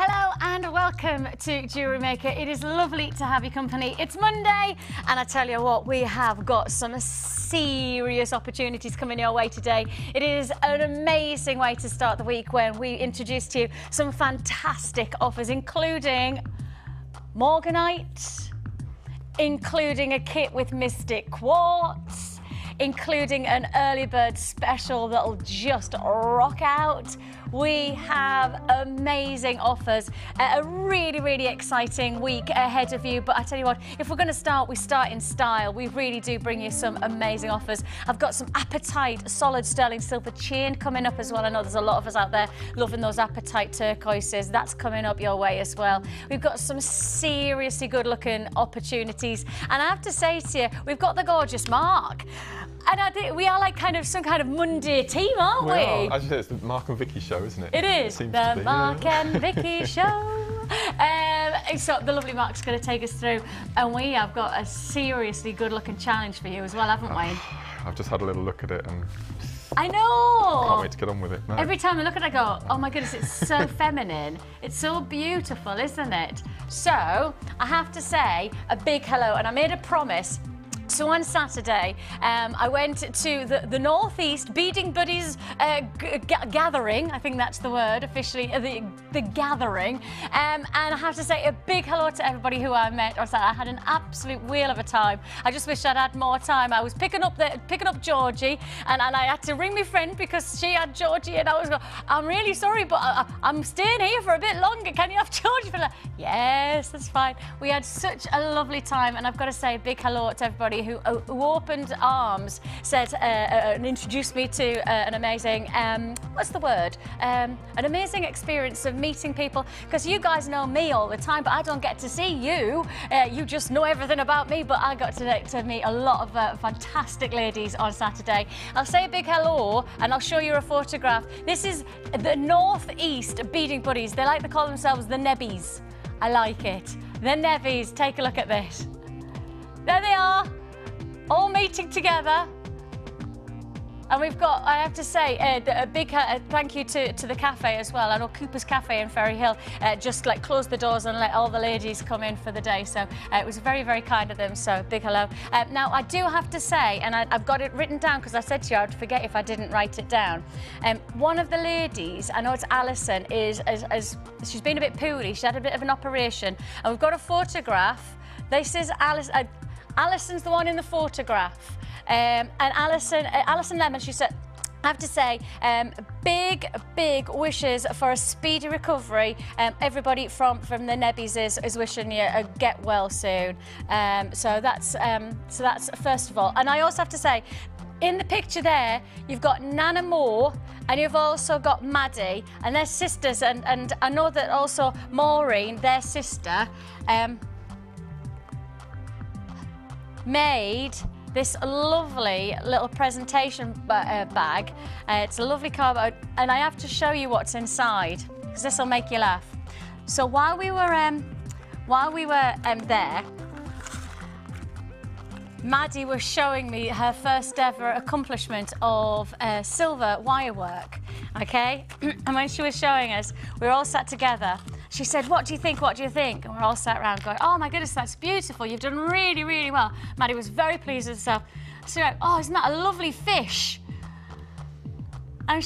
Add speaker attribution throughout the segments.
Speaker 1: Hello and welcome to Jewellery Maker. It is lovely to have your company. It's Monday and I tell you what, we have got some serious opportunities coming your way today. It is an amazing way to start the week when we introduce to you some fantastic offers, including Morganite, including a kit with Mystique quartz, including an early bird special that'll just rock out. We have amazing offers, a really exciting week ahead of you. But I tell you what, if we're going to start, we start in style. We really do bring you some amazing offers. I've got some Apatite solid sterling silver chain coming up as well. I know there's a lot of us out there loving those Apatite turquoises. That's coming up your way as well. We've got some seriously good looking opportunities. And I have to say to you, we've got the gorgeous Mark. And I think we are like some kind of Monday team, aren't we?
Speaker 2: Well, as you say, it's the Mark and Vicky show, isn't it?
Speaker 1: It is the Mark and Vicky show. So the lovely Mark's going to take us through, and we have got a seriously good-looking challenge for you as well, haven't we?
Speaker 2: I've just had a little look at it, and
Speaker 1: I know.
Speaker 2: Can't wait to get on with it. No.
Speaker 1: Every time I look at it, I go, "Oh my goodness, it's so feminine. It's so beautiful, isn't it?" So I have to say a big hello, and I made a promise. So on Saturday, I went to the Northeast Beading Buddies gathering. I think that's the word officially, the gathering. And I have to say a big hello to everybody who I met on Saturday. I had an absolute wheel of a time. I just wish I'd had more time. I was picking up Georgie, and I had to ring my friend because she had Georgie, and I was going, "I'm really sorry, but I'm staying here for a bit longer. Can you have Georgie?" For that? Yes, that's fine. We had such a lovely time, and I've got to say a big hello to everybody who opened arms, said and introduced me to an amazing, what's the word? An amazing experience of meeting people, because you guys know me all the time, but I don't get to see you. You just know everything about me, but I got to meet a lot of fantastic ladies on Saturday. I'll say a big hello and I'll show you a photograph. This is the Northeast Beading Buddies. They like to call themselves the Nebbies. I like it. The Nebbies. Take a look at this. There they are, all meeting together. And we've got, I have to say, a big thank you to the cafe as well. I know Cooper's Cafe in Ferry Hill just like closed the doors and let all the ladies come in for the day. So it was very kind of them. So big hello. Now I do have to say, and I've got it written down because I said to you I'd forget if I didn't write it down. One of the ladies, I know it's Alison, she's been a bit poorly. She had a bit of an operation, and we've got a photograph. This is Alison. Alison's the one in the photograph. And Alison Lemon, she said, I have to say, big wishes for a speedy recovery. Everybody from the Nebbies is wishing you a get well soon. So that's first of all. And I also have to say, in the picture there, you've got Nana Moore, and you've also got Maddie, and they're sisters. And I know that also Maureen, their sister, made this lovely little presentation bag. It's a lovely cardboard, and I have to show you what's inside because this will make you laugh. So while we were there, Maddie was showing me her first ever accomplishment of silver wire work. Okay, and when she was showing us, we were all sat together. She said, "What do you think? What do you think?" And we're all sat around going, "Oh my goodness, that's beautiful. You've done really well." Maddie was very pleased with herself. So, "Oh, isn't that a lovely fish?" And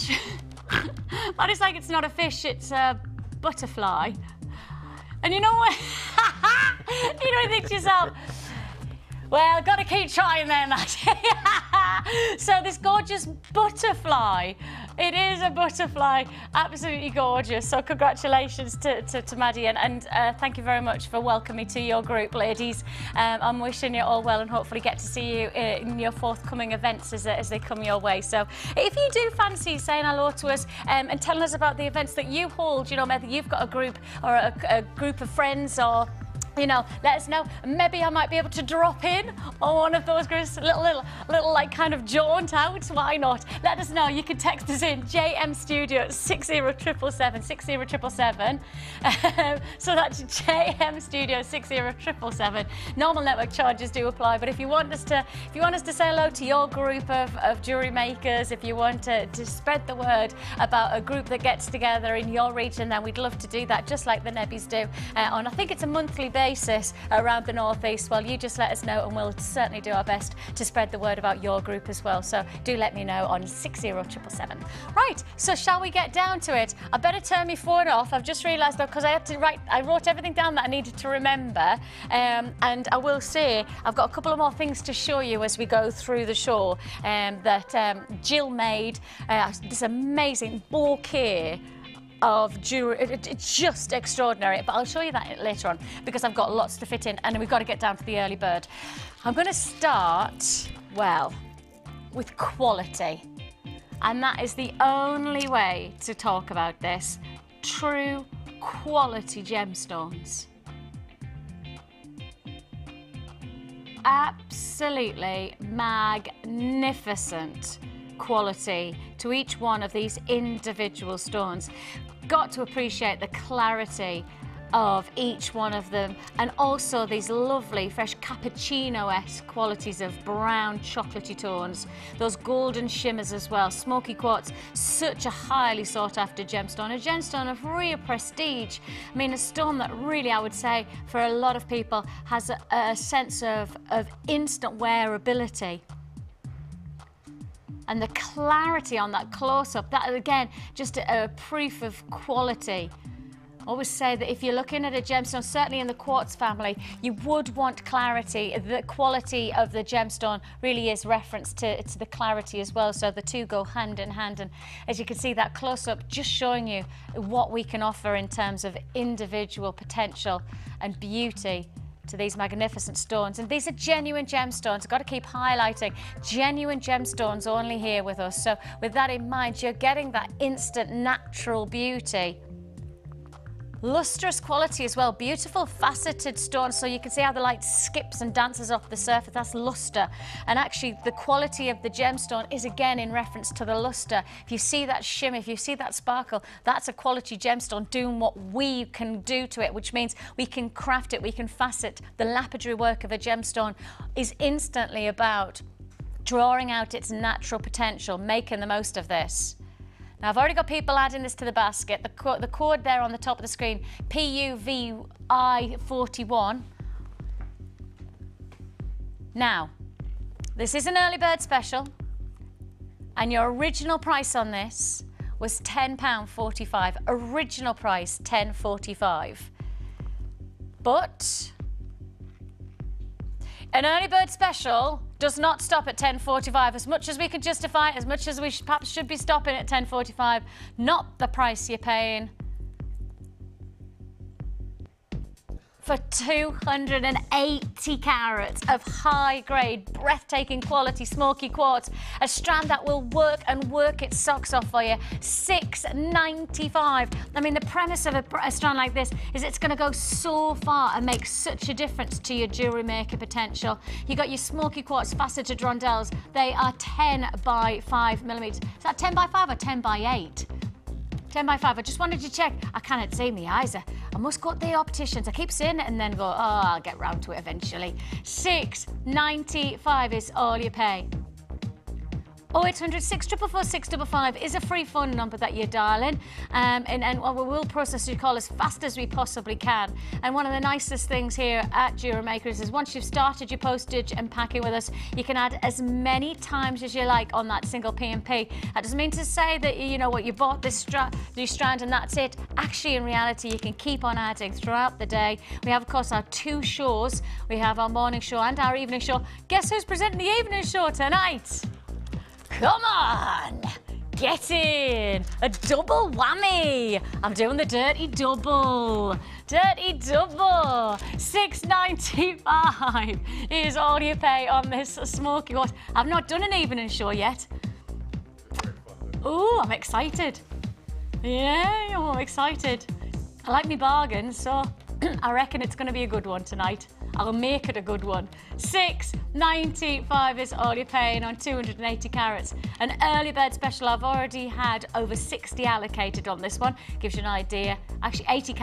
Speaker 1: Maddie's like, "It's not a fish, it's a butterfly." And you know what? You don't think to yourself, well, got to keep trying there, Maddie. So this gorgeous butterfly. It is a butterfly, absolutely gorgeous. So congratulations to Maddie, and thank you very much for welcoming me to your group, ladies. I'm wishing you all well, and hopefully get to see you in your forthcoming events as they come your way. So if you do fancy saying hello to us and telling us about the events that you hold, you know, whether you've got a group or a group of friends or you know, let us know. Maybe I might be able to drop in on one of those groups, little like kind of jaunt out. Why not? Let us know. You can text us in JM Studio 60777 60777. So that's JM Studio 60777. Normal network charges do apply, but if you want us to say hello to your group of jewellery makers, if you want to spread the word about a group that gets together in your region, then we'd love to do that, just like the Nebbies do on, I think it's a monthly basis around the northeast. Well, you just let us know and we'll certainly do our best to spread the word about your group as well. So do let me know on 60777. Right, so shall we get down to it? I better turn my phone off. I've just realised though, because I wrote everything down that I needed to remember, and I will say I've got a couple of more things to show you as we go through the show that Jill made this amazing bouquet of jewellery. It's just extraordinary, but I'll show you that later on because I've got lots to fit in and we've got to get down to the early bird. I'm going to start, well, with quality, and that is the only way to talk about this. True quality gemstones. Absolutely magnificent quality to each one of these individual stones. Got to appreciate the clarity of each one of them, and also these lovely fresh cappuccino-esque qualities of brown chocolatey tones, those golden shimmers as well. Smoky quartz, such a highly sought after gemstone, a gemstone of real prestige. I mean, a stone that really, I would say, for a lot of people has a sense of instant wearability. And the clarity on that close-up, that again, just a proof of quality. I always say that if you're looking at a gemstone, certainly in the quartz family, you would want clarity. The quality of the gemstone really is referenced to the clarity as well, so the two go hand in hand. And as you can see, that close-up just showing you what we can offer in terms of individual potential and beauty to these magnificent stones. And these are genuine gemstones. I've got to keep highlighting genuine gemstones only here with us. So with that in mind, you're getting that instant natural beauty. Lustrous quality as well, beautiful faceted stones, so you can see how the light skips and dances off the surface. That's luster, and actually the quality of the gemstone is again in reference to the luster. If you see that shimmer, if you see that sparkle, that's a quality gemstone doing what we can do to it, which means we can craft it, we can facet. The lapidary work of a gemstone is instantly about drawing out its natural potential, making the most of this. Now, I've already got people adding this to the basket. The code there on the top of the screen, PUVI41. Now, this is an early bird special, and your original price on this was £10.45. Original price, £10.45. But an early bird special does not stop at £10.45. As much as we can justify it, as much as we perhaps should be stopping at £10.45, not the price you're paying for 280 carats of high-grade, breathtaking quality smoky quartz, a strand that will work and work its socks off for you. $6.95. I mean, the premise of a strand like this is it's going to go so far and make such a difference to your jewellery maker potential. You got your smoky quartz faceted rondells. They are 10 by 5 millimetres. Is that 10 by 5 or 10 by 8? 10 by 5. I just wanted to check. I cannot see my eyes. I must go to the opticians. I keep saying it and then go, oh, I'll get round to it eventually. $6.95 is all you pay. 0800 644 655 is a free phone number that you're dialing, and we will process your call as fast as we possibly can. And one of the nicest things here at Jewellery Makers is once you've started your postage and packing with us, you can add as many times as you like on that single P&P. That doesn't mean to say that, you know what, you bought this strand and that's it. Actually, in reality, you can keep on adding throughout the day. We have, of course, our two shows. We have our morning show and our evening show. Guess who's presenting the evening show tonight? Come on, get in. A double whammy. I'm doing the dirty double. Dirty double. $6.95 is all you pay on this smoky quartz. I've not done an evening show yet. Ooh, I'm excited. Yeah, I'm excited. I like me bargains, so I reckon it's going to be a good one tonight. I'll make it a good one. $6.95 is all you're paying on 280 carats. An early bird special. I've already had over 60 allocated on this one. Gives you an idea. Actually, 80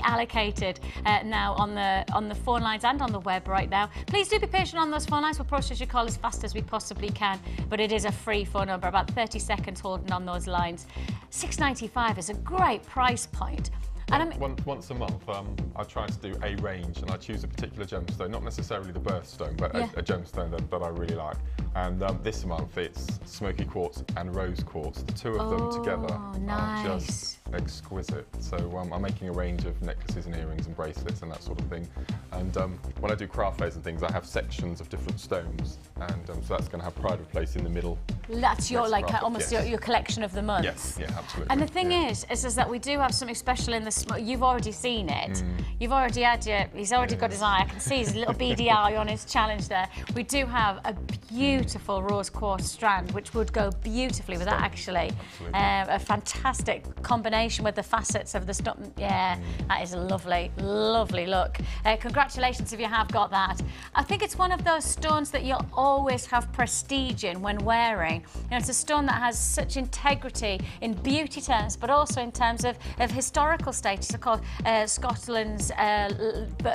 Speaker 1: allocated now on the phone lines and on the web right now. Please do be patient on those phone lines. We'll process your call as fast as we possibly can, but it is a free phone number. About 30 seconds holding on those lines. $6.95 is a great price point. And
Speaker 2: once a month, I try to do a range, and I choose a particular gemstone, not necessarily the birthstone, but a gemstone that I really like. And this month it's Smokey quartz and rose quartz. The two of them together are just exquisite. So I'm making a range of necklaces and earrings and bracelets and that sort of thing. And when I do craft fairs and things, I have sections of different stones, and so that's going to have pride of place in the middle.
Speaker 1: That's your almost your collection of the months.
Speaker 2: Yes, yeah, absolutely.
Speaker 1: And the thing is that we do have something special in the. You've already seen it. You've already had he's already got his eye. I can see his little beady eye on his challenge there. We do have a beautiful rose quartz strand, which would go beautifully with that, actually. A fantastic combination with the facets of the stone. Yeah, that is a lovely, lovely look. Congratulations if you have got that. I think it's one of those stones that you'll always have prestige in when wearing. You know, it's a stone that has such integrity in beauty terms, but also in terms of historical status. It's called Scotland's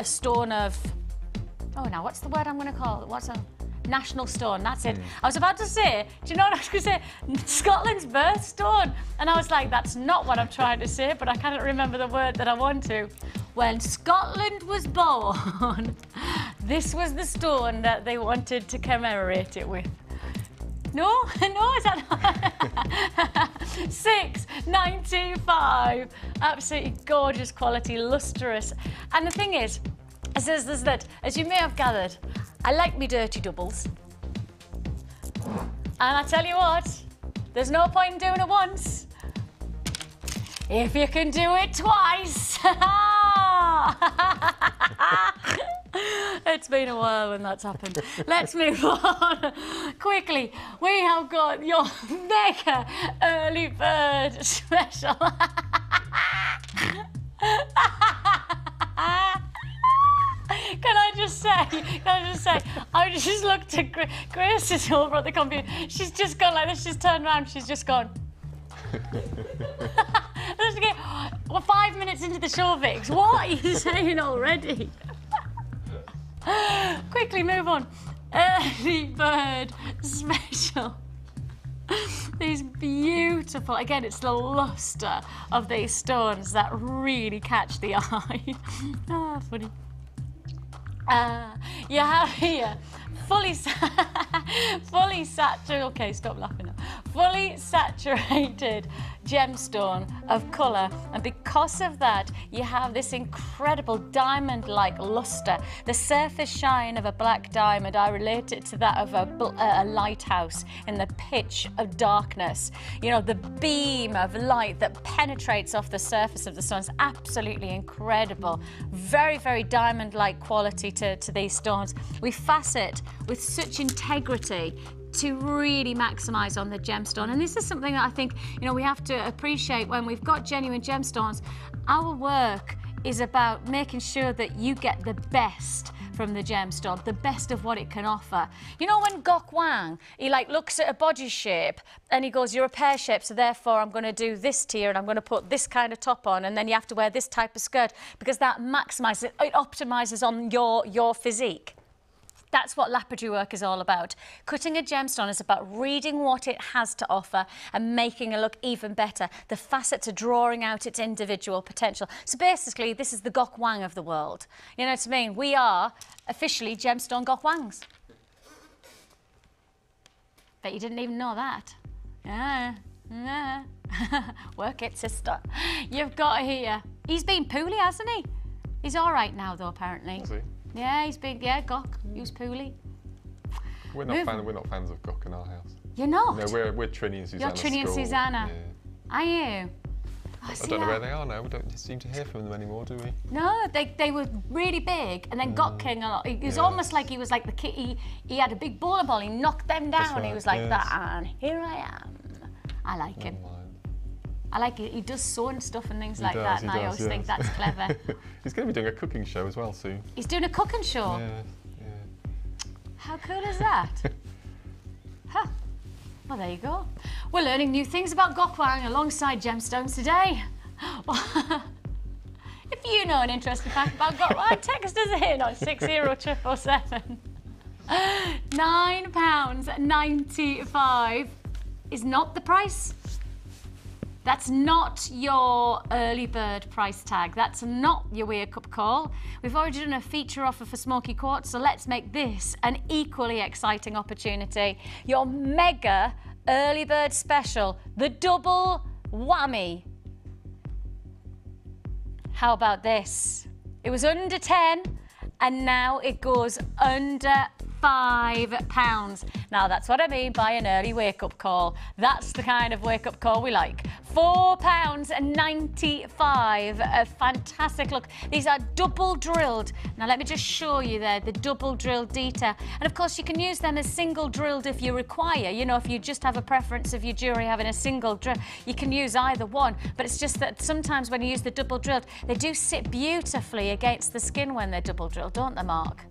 Speaker 1: stone of, oh now what's the word I'm going to call it? What's a national stone? That's it. I was about to say, do you know what I was going to say? Scotland's birthstone. And I was like, that's not what I'm trying to say, but I can't remember the word that I want to. When Scotland was born, this was the stone that they wanted to commemorate it with. No, is that not? $6.95. Absolutely gorgeous quality, lustrous. And the thing is that, as you may have gathered, I like me dirty doubles. And I tell you what, there's no point in doing it once if you can do it twice. It's been a while when that's happened. Let's move on. Quickly, we have got your mega early bird special. Can I just say, I just looked at Grace is over at the computer. She's just gone like this, she's turned around, she's just gone. We're 5 minutes into the show, Vix. What are you saying already? Quickly move on. Early bird special. These beautiful, again, it's the luster of these stones that really catch the eye. Ah, funny. You have here fully saturated, okay, stop laughing now. Fully saturated gemstone of colour, and because of that you have this incredible diamond-like luster. The surface shine of a black diamond, I relate it to that of a lighthouse in the pitch of darkness. You know, the beam of light that penetrates off the surface of the stone is absolutely incredible. Very, very diamond-like quality to these stones. We facet with such integrity to really maximise on the gemstone. And this is something that I think, you know, we have to appreciate when we've got genuine gemstones. Our work is about making sure that you get the best from the gemstone, the best of what it can offer. You know, when Gok Wang, he like looks at a body shape and he goes, you're a pear shape, so therefore I'm going to do this to you and I'm going to put this kind of top on, and then you have to wear this type of skirt because that maximises, it optimises on your physique. That's what lapidary work is all about. Cutting a gemstone is about reading what it has to offer and making it look even better. The facets are drawing out its individual potential. So basically, this is the Gok Wang of the world. You know what I mean? We are officially gemstone Gok Wangs. Bet you didn't even know that. Yeah. Work it, sister. You've got here. He's been poorly, hasn't he? He's all right now, though, apparently.
Speaker 2: Is he?
Speaker 1: Yeah, he's been, Gok, he was poorly.
Speaker 2: We're not fans of Gok in our house.
Speaker 1: You're not?
Speaker 2: No, we're Trini and Susanna.
Speaker 1: You're Trini and Susanna.
Speaker 2: Yeah.
Speaker 1: Are you? Oh,
Speaker 2: I don't know where they are now. We don't seem to hear from them anymore, do we?
Speaker 1: No, they were really big, and then Gok came along. It was almost like he was like the kid. He had a big bowling ball. He knocked them down. Right, he was like that, and here I am. I like him. I like it. He does sewing stuff and things like
Speaker 2: does,
Speaker 1: that, and I
Speaker 2: does,
Speaker 1: always
Speaker 2: yes.
Speaker 1: think that's clever.
Speaker 2: He's going to be doing a cooking show as well soon.
Speaker 1: He's doing a cooking show?
Speaker 2: Yeah.
Speaker 1: How cool is that? Huh. Well, there you go. We're learning new things about Gokwang alongside gemstones today. If you know an interesting fact about Gokwang, text us in on 60777. £9.95 is not the price. That's not your early bird price tag. That's not your wake-up call. We've already done a feature offer for Smoky Quartz, so let's make this an equally exciting opportunity. Your mega early bird special, the double whammy. How about this? It was under 10 and now it goes under £5. Now that's what I mean by an early wake-up call. That's the kind of wake-up call we like. £4.95, a fantastic look. These are double drilled. Now let me just show you there, the double drilled detail. And of course you can use them as single drilled if you require. You know, if you just have a preference of your jewellery having a single drill, you can use either one. But it's just that sometimes when you use the double drilled, they do sit beautifully against the skin when they're double drilled, don't they, Mark?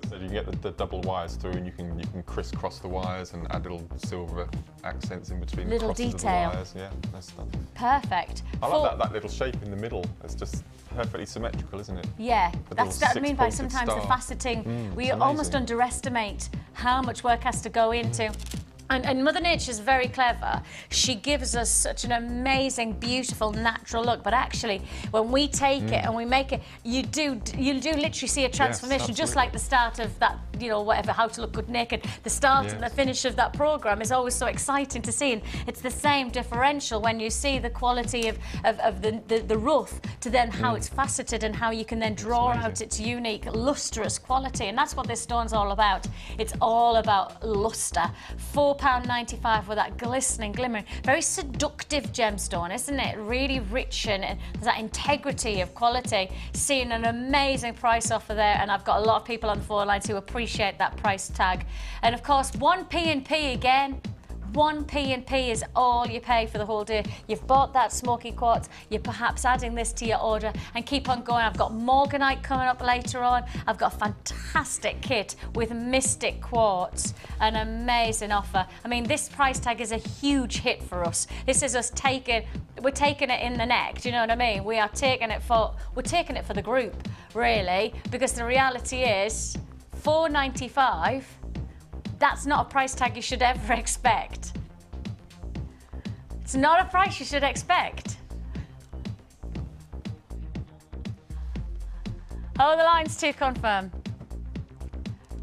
Speaker 2: So you can get the double wires through, and you can crisscross the wires and add little silver accents in between
Speaker 1: little
Speaker 2: the crosses
Speaker 1: detail.
Speaker 2: of the wires. Yeah, that's stuff.
Speaker 1: Perfect.
Speaker 2: I like that little shape in the middle. It's just perfectly symmetrical, isn't it?
Speaker 1: Yeah, that's what I mean by sometimes the
Speaker 2: star.
Speaker 1: faceting. We almost underestimate how much work has to go into. And Mother Nature's very clever. She gives us such an amazing, beautiful, natural look. But actually, when we take it and we make it, you do literally see a transformation, just like the start of that, you know, whatever, How to Look Good Naked. The start and the finish of that program is always so exciting to see. And it's the same differential when you see the quality of the rough to then how it's faceted and how you can then draw out its unique, lustrous quality. And that's what this stone's all about. It's all about luster. £4.95 with that glistening, glimmering, very seductive gemstone, isn't it? Really rich and there's that integrity of quality. Seeing an amazing price offer there, and I've got a lot of people on the phone lines who appreciate that price tag. And of course, 1p&p again. 1p&p is all you pay for the whole day. You've bought that Smoky Quartz, you're perhaps adding this to your order and keep on going. I've got Morganite coming up later on. I've got a fantastic kit with Mystique Quartz, an amazing offer. I mean, this price tag is a huge hit for us. This is us we're taking it in the neck, do you know what I mean? We're taking it for the group, really, because the reality is £4.95. That's not a price tag you should ever expect. It's not a price you should expect. Hold the lines to confirm.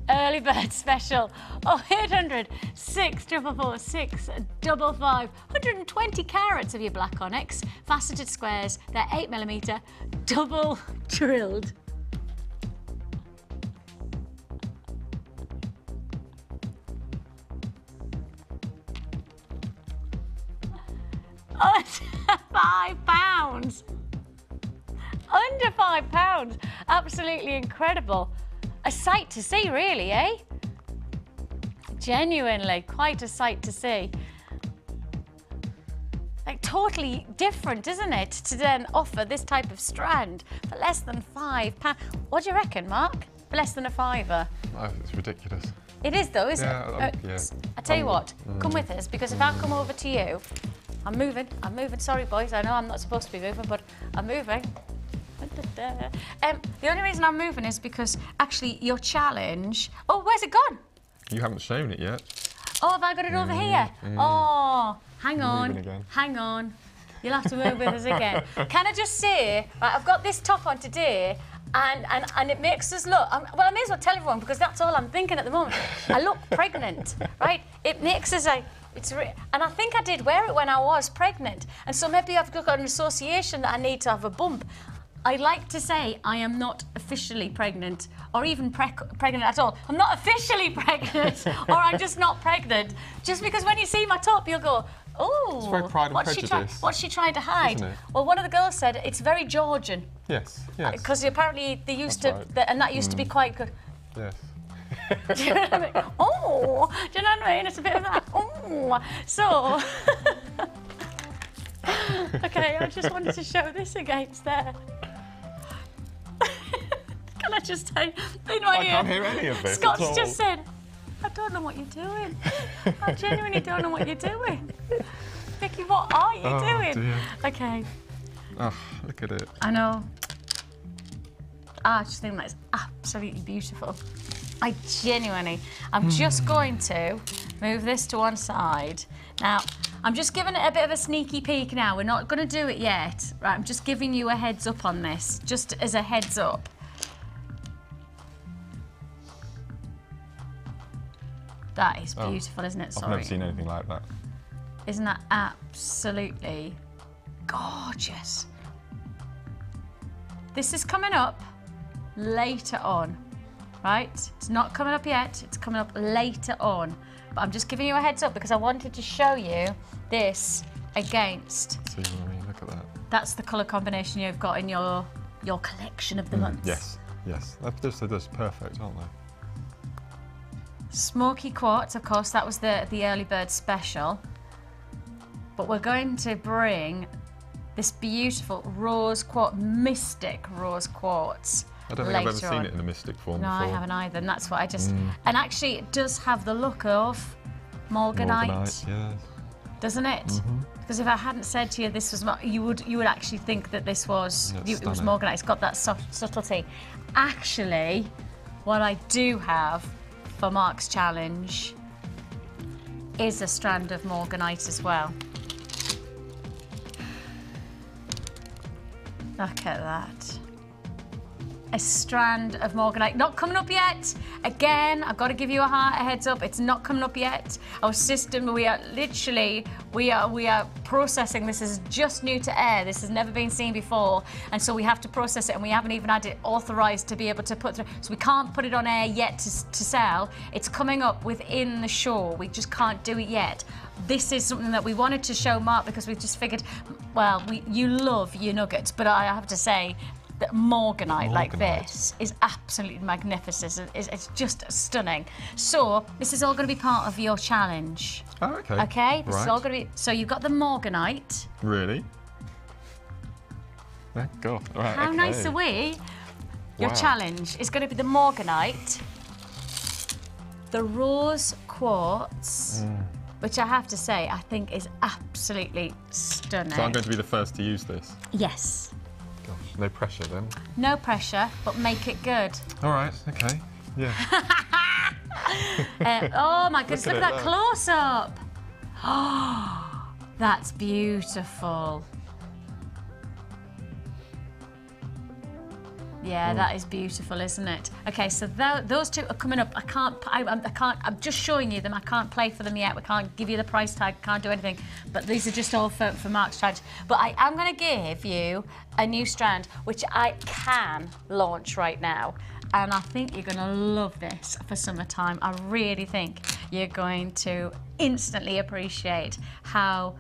Speaker 1: Early bird special. 0800 644 655. 120 carats of your black onyx. Faceted squares. They're 8mm. Double drilled. £5. Under £5. Absolutely incredible. A sight to see, really, eh? Genuinely, quite a sight to see. Like, totally different, isn't it, to then offer this type of strand for less than £5. What do you reckon, Mark? For less than a fiver?
Speaker 2: Oh, it's ridiculous.
Speaker 1: It is, though, isn't it?
Speaker 2: Yeah.
Speaker 1: I tell you what, come with us, because if I come over to you, I'm moving. Sorry, boys, I know I'm not supposed to be moving, but I'm moving. The only reason I'm moving is because, actually, your challenge... Oh, where's it gone?
Speaker 2: You haven't shown it yet.
Speaker 1: Oh, have I got it over here? Oh, hang on. Hang on. You'll have to move with us again. Can I just say, right, I've got this top on today, and it makes us look... well, I may as well tell everyone, because that's all I'm thinking at the moment. I look pregnant, right? It makes us like... and I think I did wear it when I was pregnant. And so maybe I've got an association that I need to have a bump. I'd like to say I am not officially pregnant, or even pregnant at all. I'm not officially pregnant, or I'm just not pregnant. Just because when you see my top, you'll go, oh,
Speaker 2: it's very Pride and Prejudice.
Speaker 1: What's she trying to hide?
Speaker 2: Isn't it?
Speaker 1: Well, one of the girls said it's very Georgian.
Speaker 2: Yes.
Speaker 1: Because apparently they used and that used to be quite good.
Speaker 2: Yes.
Speaker 1: Do you know what I mean? Oh, do you know what I mean? It's a bit of that. Oh, so Okay, I just wanted to show this against there. Can I just tell you, in my
Speaker 2: I
Speaker 1: ear,
Speaker 2: can't hear any of this
Speaker 1: Scott's
Speaker 2: at all.
Speaker 1: just said, I don't know what you're doing. I genuinely don't know what you're doing. Vicky, what are you doing?
Speaker 2: Dear.
Speaker 1: Okay.
Speaker 2: Oh, look at it.
Speaker 1: I know. I just think that's absolutely beautiful. I genuinely, I'm just going to move this to one side. Now, I'm just giving it a bit of a sneaky peek now. We're not going to do it yet. Right, I'm just giving you a heads up on this, just as a heads up. That is beautiful, isn't it? Sorry.
Speaker 2: I've never seen anything like that.
Speaker 1: Isn't that absolutely gorgeous? This is coming up later on, right? It's not coming up yet, it's coming up later on. But I'm just giving you a heads up because I wanted to show you this against.
Speaker 2: See, look at that.
Speaker 1: That's the colour combination you've got in your collection of the months.
Speaker 2: Yes, yes. They're just perfect, aren't they?
Speaker 1: Smoky quartz, of course, that was the early bird special. But we're going to bring this beautiful rose quartz, Mystique rose quartz.
Speaker 2: I don't think I've ever seen it in a Mystique form before.
Speaker 1: No, I haven't either, and that's what I just... And actually, it does have the look of Morganite.
Speaker 2: Morganite, yes.
Speaker 1: Doesn't it? Because if I hadn't said to you this was... You would actually think that this was... it was Morganite. It's got that subtlety. Actually, what I do have for Mark's challenge is a strand of Morganite as well. Look at that. A strand of Morganite. Not coming up yet. Again, I've got to give you a heads up. It's not coming up yet. Our system, we are literally, we are processing. This is just new to air. This has never been seen before. And so we have to process it, and we haven't even had it authorized to be able to put through. So we can't put it on air yet to sell. It's coming up within the show. We just can't do it yet. This is something that we wanted to show Mark because we just figured, well, you love your nuggets, but I have to say that Morganite like this is absolutely magnificent. It's just stunning. So this is all going to be part of your challenge.
Speaker 2: Oh, okay.
Speaker 1: Okay, this is all going to be. So you've got the Morganite.
Speaker 2: Really? Thank God. Right,
Speaker 1: How nice are we? Your challenge is going to be the Morganite, the rose quartz. Which I have to say, I think is absolutely stunning.
Speaker 2: So I'm going to be the first to use this?
Speaker 1: Yes.
Speaker 2: Gosh, no pressure then.
Speaker 1: No pressure, but make it good.
Speaker 2: All right, okay, yeah.
Speaker 1: Oh my goodness, look at that close-up. Oh, that's beautiful. Yeah, that is beautiful, isn't it? Okay, so those two are coming up. I can't. I'm just showing you them. I can't play for them yet. We can't give you the price tag. Can't do anything. But these are just all for Mark's challenge. But I am going to give you a new strand, which I can launch right now, and I think you're going to love this for summertime. I really think you're going to instantly appreciate how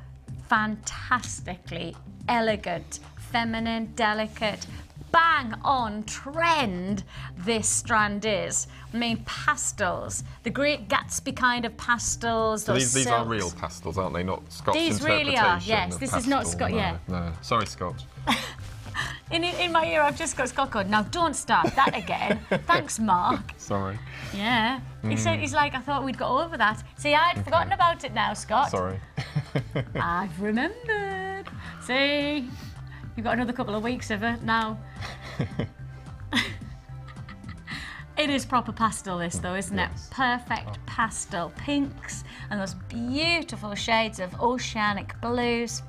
Speaker 1: fantastically elegant, feminine, delicate, bang on trend this strand is. I mean, pastels, the Great Gatsby kind of pastels.
Speaker 2: So these are real pastels, aren't they? Not Scott's
Speaker 1: These
Speaker 2: interpretation
Speaker 1: really are, yes.
Speaker 2: of
Speaker 1: This
Speaker 2: pastel.
Speaker 1: is not Scott, yeah.
Speaker 2: No, sorry, Scott.
Speaker 1: In my ear, I've just got Scott going, now don't start that again. Thanks, Mark.
Speaker 2: Sorry.
Speaker 1: Yeah. He said, he's like, I thought we'd got over that. See, I'd forgotten about it now, Scott.
Speaker 2: Sorry.
Speaker 1: I've remembered. See? You've got another couple of weeks of it now. It is proper pastel, this though, isn't it? Perfect pastel pinks and those beautiful shades of oceanic blues,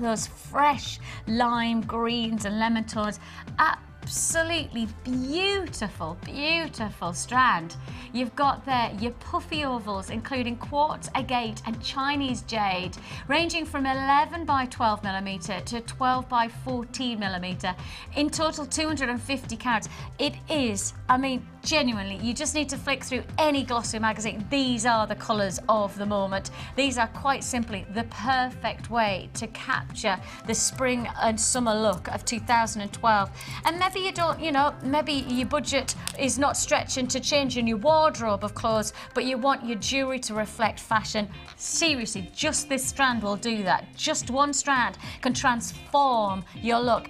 Speaker 1: those fresh lime greens and lemon tones. Absolutely beautiful, beautiful strand. You've got there your puffy ovals, including quartz, agate and Chinese jade, ranging from 11 by 12 millimeter to 12 by 14 millimeter. In total, 250 carats. It is, I mean, genuinely, you just need to flick through any glossy magazine. These are the colours of the moment. These are quite simply the perfect way to capture the spring and summer look of 2012. And maybe you don't, you know, maybe your budget is not stretching to changing your wardrobe of clothes, but you want your jewellery to reflect fashion. Seriously, just this strand will do that. Just one strand can transform your look.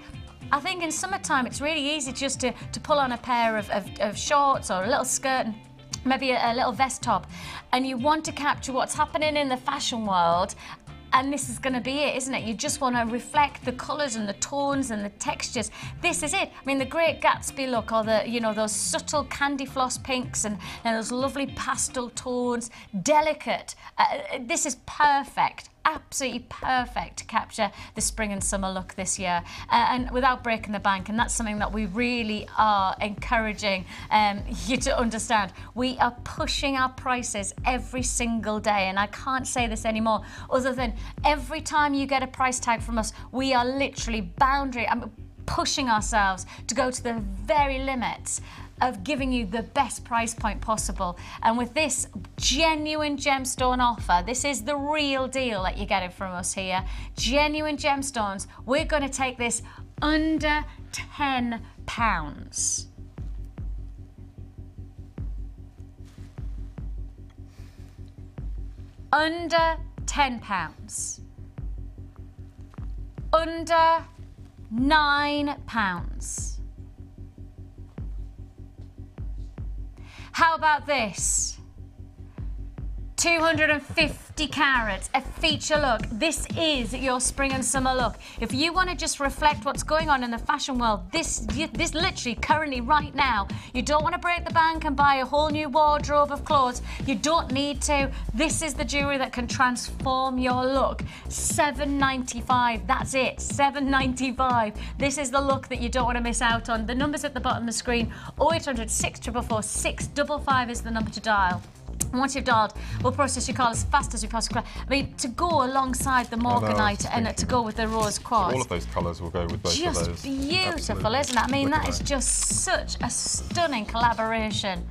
Speaker 1: I think in summertime it's really easy just to pull on a pair of shorts or a little skirt and maybe a little vest top, and you want to capture what's happening in the fashion world. And this is going to be it, isn't it? You just want to reflect the colours and the tones and the textures. This is it. I mean, the Great Gatsby look, or the, you know, those subtle candy floss pinks and those lovely pastel tones, delicate. This is perfect. Absolutely perfect to capture the spring and summer look this year, and without breaking the bank. And that's something that we really are encouraging you to understand. We are pushing our prices every single day, and I can't say this anymore other than every time you get a price tag from us, we are literally pushing ourselves to go to the very limits of giving you the best price point possible. And with this genuine gemstone offer, this is the real deal that you're getting from us here. Genuine gemstones, we're going to take this under £10. Under £10. Under £9. How about this? 250 carats, a feature look. This is your spring and summer look. If you want to just reflect what's going on in the fashion world, this literally currently right now, you don't want to break the bank and buy a whole new wardrobe of clothes. You don't need to. This is the jewellery that can transform your look. £7.95, that's it, £7.95. This is the look that you don't want to miss out on. The number's at the bottom of the screen, 0800 644 655 is the number to dial. And once you've dialed, we'll process your call as fast as we possibly can. I mean, to go alongside the Morganite and to go with the rose quartz.
Speaker 2: All of those colours will go with both of those.
Speaker 1: Just beautiful, isn't it? I mean, that is just such a stunning collaboration.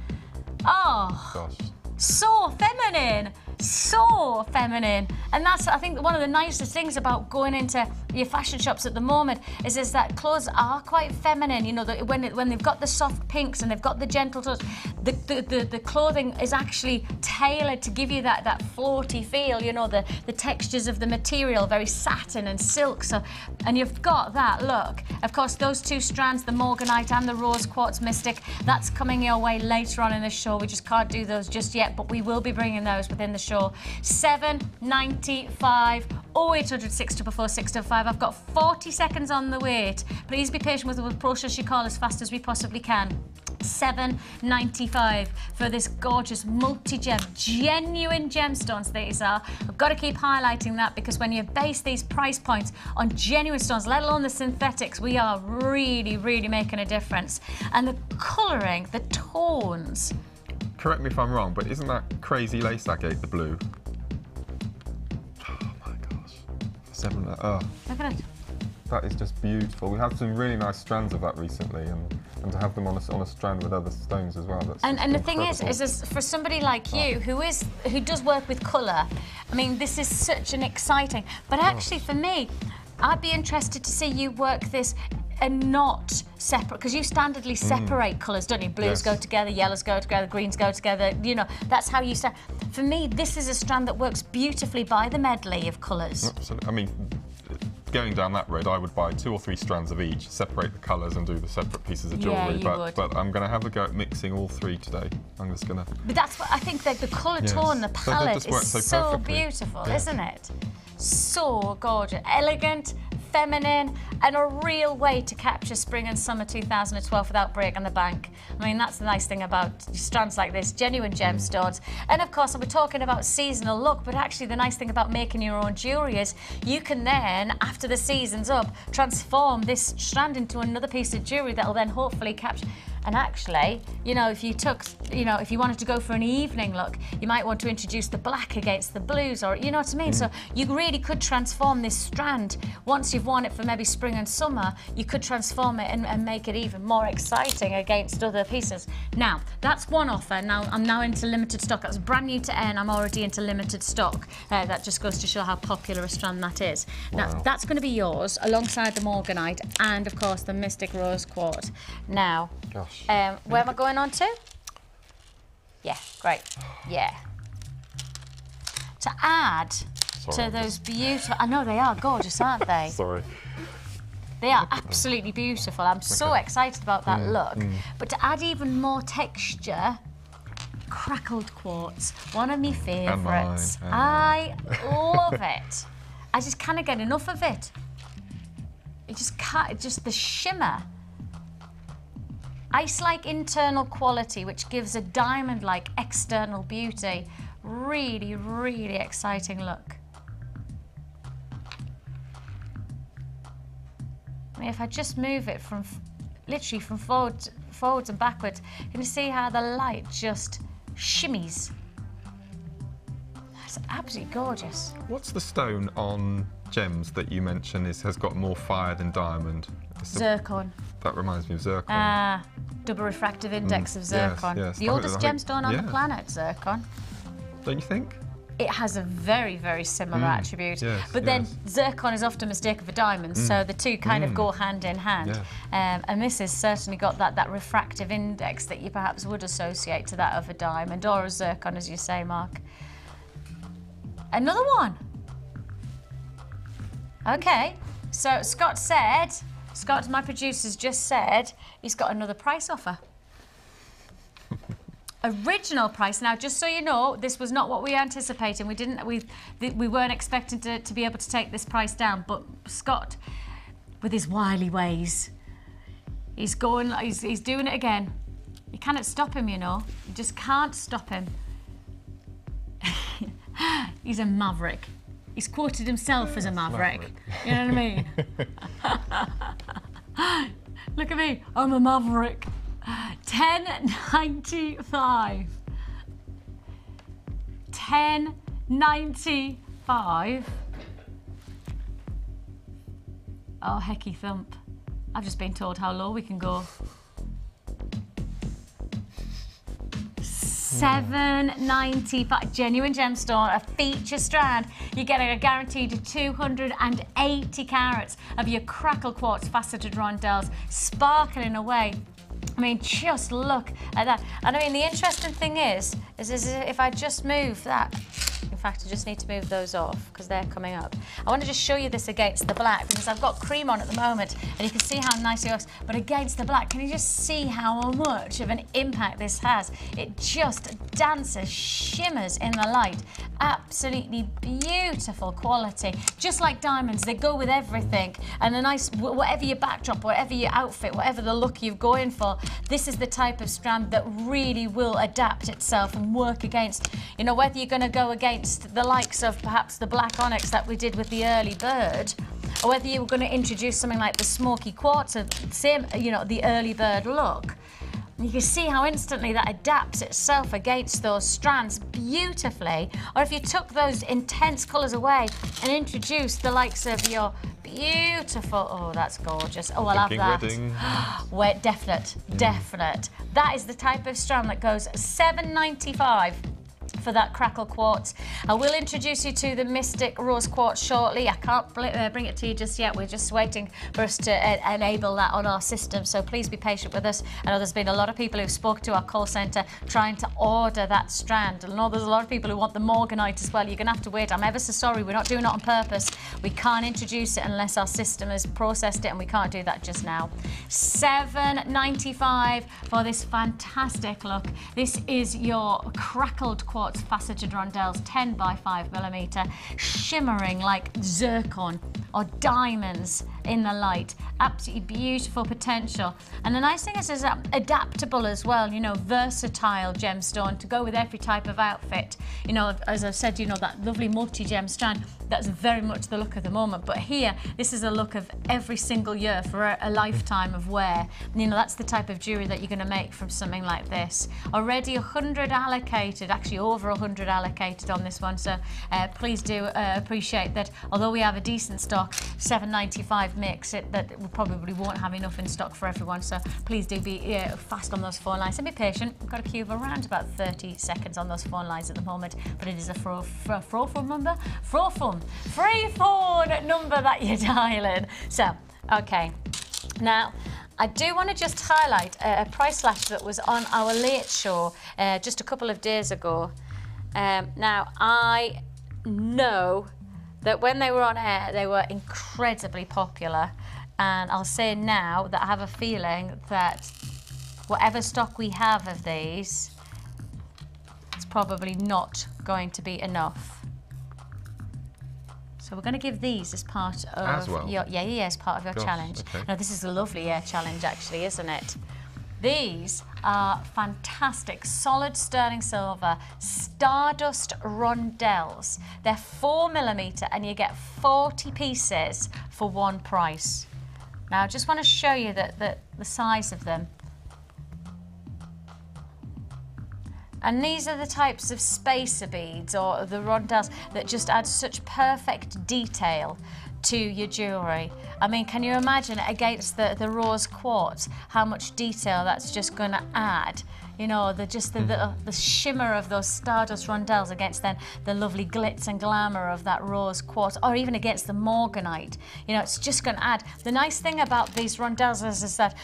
Speaker 1: Oh, gosh. So feminine. So feminine. And that's, I think, one of the nicest things about going into your fashion shops at the moment is that clothes are quite feminine. You know, when they've got the soft pinks and they've got the gentle tones, the clothing is actually tailored to give you that floaty feel. You know, the textures of the material, very satin and silk. So, and you've got that look. Of course, those two strands, the Morganite and the rose quartz Mystique, that's coming your way later on in the show. We just can't do those just yet, but we will be bringing those within the show. £7.95, 0800 644 655. I've got 40 seconds on the wait. Please be patient with us. We'll process your call as fast as we possibly can. £7.95 for this gorgeous multi-gem, genuine gemstones these are. I've got to keep highlighting that because when you base these price points on genuine stones, let alone the synthetics, we are really, really making a difference. And the colouring, the tones.
Speaker 2: Correct me if I'm wrong, but isn't that crazy lace agate the blue? Oh my gosh. Look at it. That is just beautiful. We had some really nice strands of that recently, and to have them on a strand with other stones as well. That's
Speaker 1: and the thing is for somebody like you who does work with colour, I mean, this is such an exciting. But actually, for me, I'd be interested to see you work this and not separate, because you standardly separate colours, don't you? Blues go together, yellows go together, greens go together, you know, that's how you start. For me, this is a strand that works beautifully by the medley of colours.
Speaker 2: Absolutely. I mean, going down that road, I would buy 2 or 3 strands of each, separate the colours and do the separate pieces of jewellery, but I'm going to have a go at mixing all 3 today. I'm just going to...
Speaker 1: But that's what I think, the colour tone, the palette is so beautiful, isn't it? So gorgeous, elegant, feminine, and a real way to capture spring and summer 2012 without breaking the bank. I mean, that's the nice thing about strands like this, genuine gemstones. And of course, we're talking about seasonal look, but actually the nice thing about making your own jewellery is you can then, after the season's up, transform this strand into another piece of jewellery that will then hopefully capture. And actually, you know, if you took, you know, if you wanted to go for an evening look, you might want to introduce the black against the blues, or you know what I mean? So you really could transform this strand. Once you've worn it for maybe spring and summer, you could transform it and make it even more exciting against other pieces. Now, that's one offer. Now, I'm now into limited stock. That's brand new to N. I'm already into limited stock. That just goes to show how popular a strand that is.
Speaker 2: Wow.
Speaker 1: Now, that's going to be yours alongside the Morganite and, of course, the Mystique Rose Quartz. Now,
Speaker 2: gosh.
Speaker 1: where am I going on to? Yeah, great. Yeah. To add to those beautiful... I know, they are gorgeous, aren't they?
Speaker 2: Sorry.
Speaker 1: They are absolutely beautiful. I'm so excited about that look. But to add even more texture, crackled quartz, one of my favourites. I love it. I just can't get enough of it. It just can't, just the shimmer. Ice-like internal quality, which gives a diamond-like external beauty. Really, really exciting look. I mean, if I just move it from, literally from forwards and backwards, can you see how the light just shimmies? That's absolutely gorgeous.
Speaker 2: What's the stone on gems that you mentioned has got more fire than diamond?
Speaker 1: Zircon.
Speaker 2: That reminds me of zircon.
Speaker 1: Ah, double refractive index of zircon.
Speaker 2: Yes.
Speaker 1: The oldest gemstone on the planet, zircon.
Speaker 2: Don't you think?
Speaker 1: It has a very, very similar attribute.
Speaker 2: Yes,
Speaker 1: but then zircon is often mistaken for diamonds, so the two kind of go hand in hand. And this has certainly got that refractive index that you perhaps would associate to that of a diamond or a zircon, as you say, Mark. Another one. Okay, so Scott, my producer's just said, he's got another price offer. Original price. Now, just so you know, this was not what we anticipated. We weren't expecting to be able to take this price down. But Scott, with his wily ways, he's doing it again. You cannot stop him, you know. You just can't stop him. He's a maverick. He's quoted himself as a maverick. You know what I mean? Look at me. I'm a maverick. $10.95. $10.95. Oh, hecky thump. I've just been told how low we can go. $7.95. Genuine gemstone, a feature strand. You're getting a guaranteed 280 carats of your Crackle quartz faceted rondells, sparkling away. I mean, just look at that. And I mean, the interesting thing is if I just move that, in fact, I just need to move those off because they're coming up. I want to just show you this against the black because I've got cream on at the moment and you can see how nice it looks. But against the black, can you just see how much of an impact this has? It just dances, shimmers in the light. Absolutely beautiful quality. Just like diamonds, they go with everything. And a nice, whatever your backdrop, whatever your outfit, whatever the look you're going for, this is the type of strand that really will adapt itself and work against, you know, whether you're going to go against the likes of perhaps the black onyx that we did with the early bird, or whether you were going to introduce something like the Smokey quartz, same, you know, the early bird look. You can see how instantly that adapts itself against those strands beautifully. Or if you took those intense colours away and introduced the likes of your beautiful, oh, that's gorgeous. Oh, I'll have that. Wait, definite. That is the type of strand that goes $7.95 for that Crackle quartz. I will introduce you to the Mystique Rose Quartz shortly. I can't bring it to you just yet. We're just waiting for us to enable that on our system, so please be patient with us. I know there's been a lot of people who've spoke to our call centre trying to order that strand. I know there's a lot of people who want the Morganite as well. You're going to have to wait. I'm ever so sorry. We're not doing it on purpose. We can't introduce it unless our system has processed it, and we can't do that just now. $7.95 for this fantastic look. This is your crackled quartz faceted rondelles, 10 by 5 millimeter, shimmering like zircon or diamonds in the light. Absolutely beautiful potential. And the nice thing is it's adaptable as well, you know, versatile gemstone to go with every type of outfit. You know, as I've said, you know, that lovely multi-gem strand, that's very much the look of the moment. But here, this is a look of every single year for a lifetime of wear. And, you know, that's the type of jewellery that you're going to make from something like this. Already 100 allocated, actually over 100 allocated on this one. So please do appreciate that. Although we have a decent stock, $7.95 makes it that we probably won't have enough in stock for everyone. So please do be fast on those phone lines and be patient. We've got a queue of around about 30 seconds on those phone lines at the moment, but it is a free phone number that you're dialing. So, okay. Now, I do want to just highlight a price slash that was on our late show just a couple of days ago. Now, I know that when they were on air, they were incredibly popular. And I'll say now that I have a feeling that whatever stock we have of these, it's probably not going to be enough. So we're going to give these as part of
Speaker 2: as well.
Speaker 1: as part of your challenge.
Speaker 2: Okay.
Speaker 1: Now this is a lovely challenge actually, isn't it? These are fantastic, solid sterling silver, Stardust rondells. They're 4mm and you get 40 pieces for one price. Now I just want to show you the size of them. And these are the types of spacer beads or the rondells that just add such perfect detail to your jewellery. I mean, can you imagine against the rose quartz, how much detail that's just going to add? You know, the shimmer of those Stardust rondells against then the lovely glitz and glamour of that rose quartz, or even against the Morganite. You know, it's just going to add. The nice thing about these rondells is that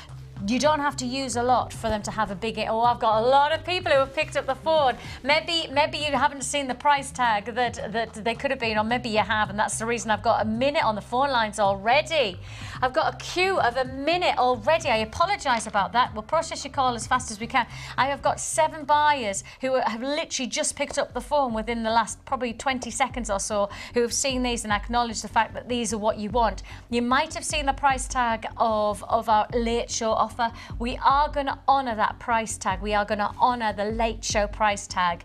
Speaker 1: you don't have to use a lot for them to have a big. Oh, I've got a lot of people who have picked up the phone. Maybe you haven't seen the price tag that they could have been, or maybe you have, and that's the reason I've got a minute on the phone lines already. I've got a queue of a minute already. I apologise about that. We'll process your call as fast as we can. I have got 7 buyers who have literally just picked up the phone within the last probably 20 seconds or so, who have seen these and acknowledged the fact that these are what you want. You might have seen the price tag of our late show offer. We are going to honour that price tag. We are going to honour the late show price tag.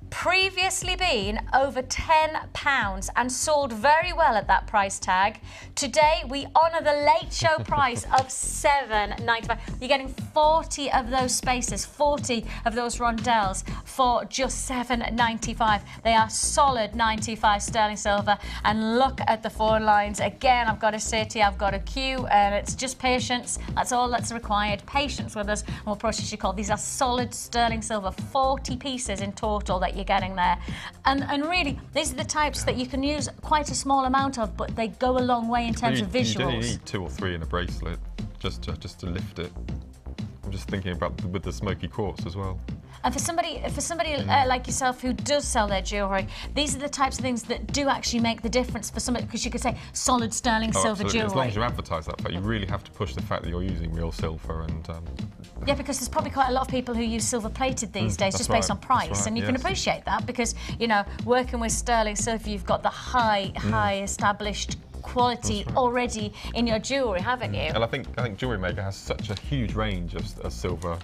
Speaker 1: Previously been over £10 and sold very well at that price tag. Today we honour the late show price of $7.95. You're getting 40 of those spaces, 40 of those rondells for just $7.95. They are solid 95 sterling silver. And look at the phone lines. Again, I've got to say to you, I've got a queue and it's just patience. That's all that's required. Patience with us and we'll process your call. These are solid sterling silver, 40 pieces in total that you're getting there. And really, these are the types that you can use quite a small amount of, but they go a long way in terms of visuals. You don't
Speaker 2: need 2 or 3 in a bracelet just to lift it. I'm just thinking about with the smoky quartz as well.
Speaker 1: And for somebody like yourself who does sell their jewellery, these are the types of things that do actually make the difference for somebody, because you could say solid sterling silver
Speaker 2: absolutely.
Speaker 1: jewellery.
Speaker 2: As long as you advertise that fact, you really have to push the fact that you're using real silver and.
Speaker 1: Yeah, because there's probably quite a lot of people who use silver plated these days just based on price, and you can appreciate that because, you know, working with sterling silver, you've got the high established quality already in your jewellery, haven't you?
Speaker 2: And I think Jewellery Maker has such a huge range of silver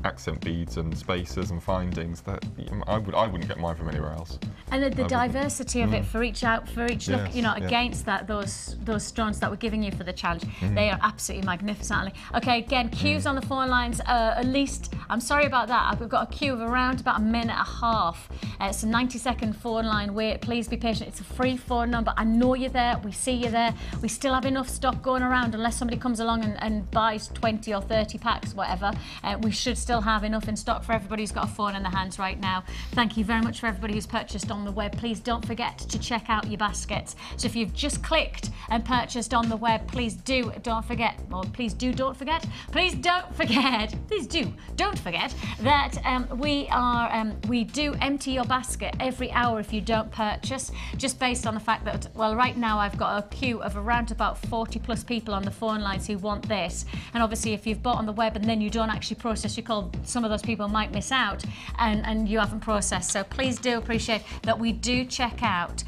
Speaker 2: accent beads and spacers and findings that I wouldn't get mine from anywhere else.
Speaker 1: And the diversity of it for each look, you know, against that those strands that we're giving you for the challenge, they are absolutely magnificent. Okay, again, queues on the phone lines. At least, I'm sorry about that. We've got a queue of around about a minute and a half. It's a 90-second phone line wait. Please be patient. It's a free phone number. I know you're there. We see you there. We still have enough stock going around unless somebody comes along and buys 20 or 30 packs, whatever. We should still have enough in stock for everybody who's got a phone in their hands right now. Thank you very much for everybody who's purchased on the web. Please don't forget to check out your baskets. So if you've just clicked and purchased on the web, please don't forget that we do empty your basket every hour if you don't purchase, just based on the fact that, well, right now I've got got a queue of around about 40 plus people on the phone lines who want this. And obviously if you've bought on the web and then you don't actually process your call, some of those people might miss out and you haven't processed. So please do appreciate that we do check out,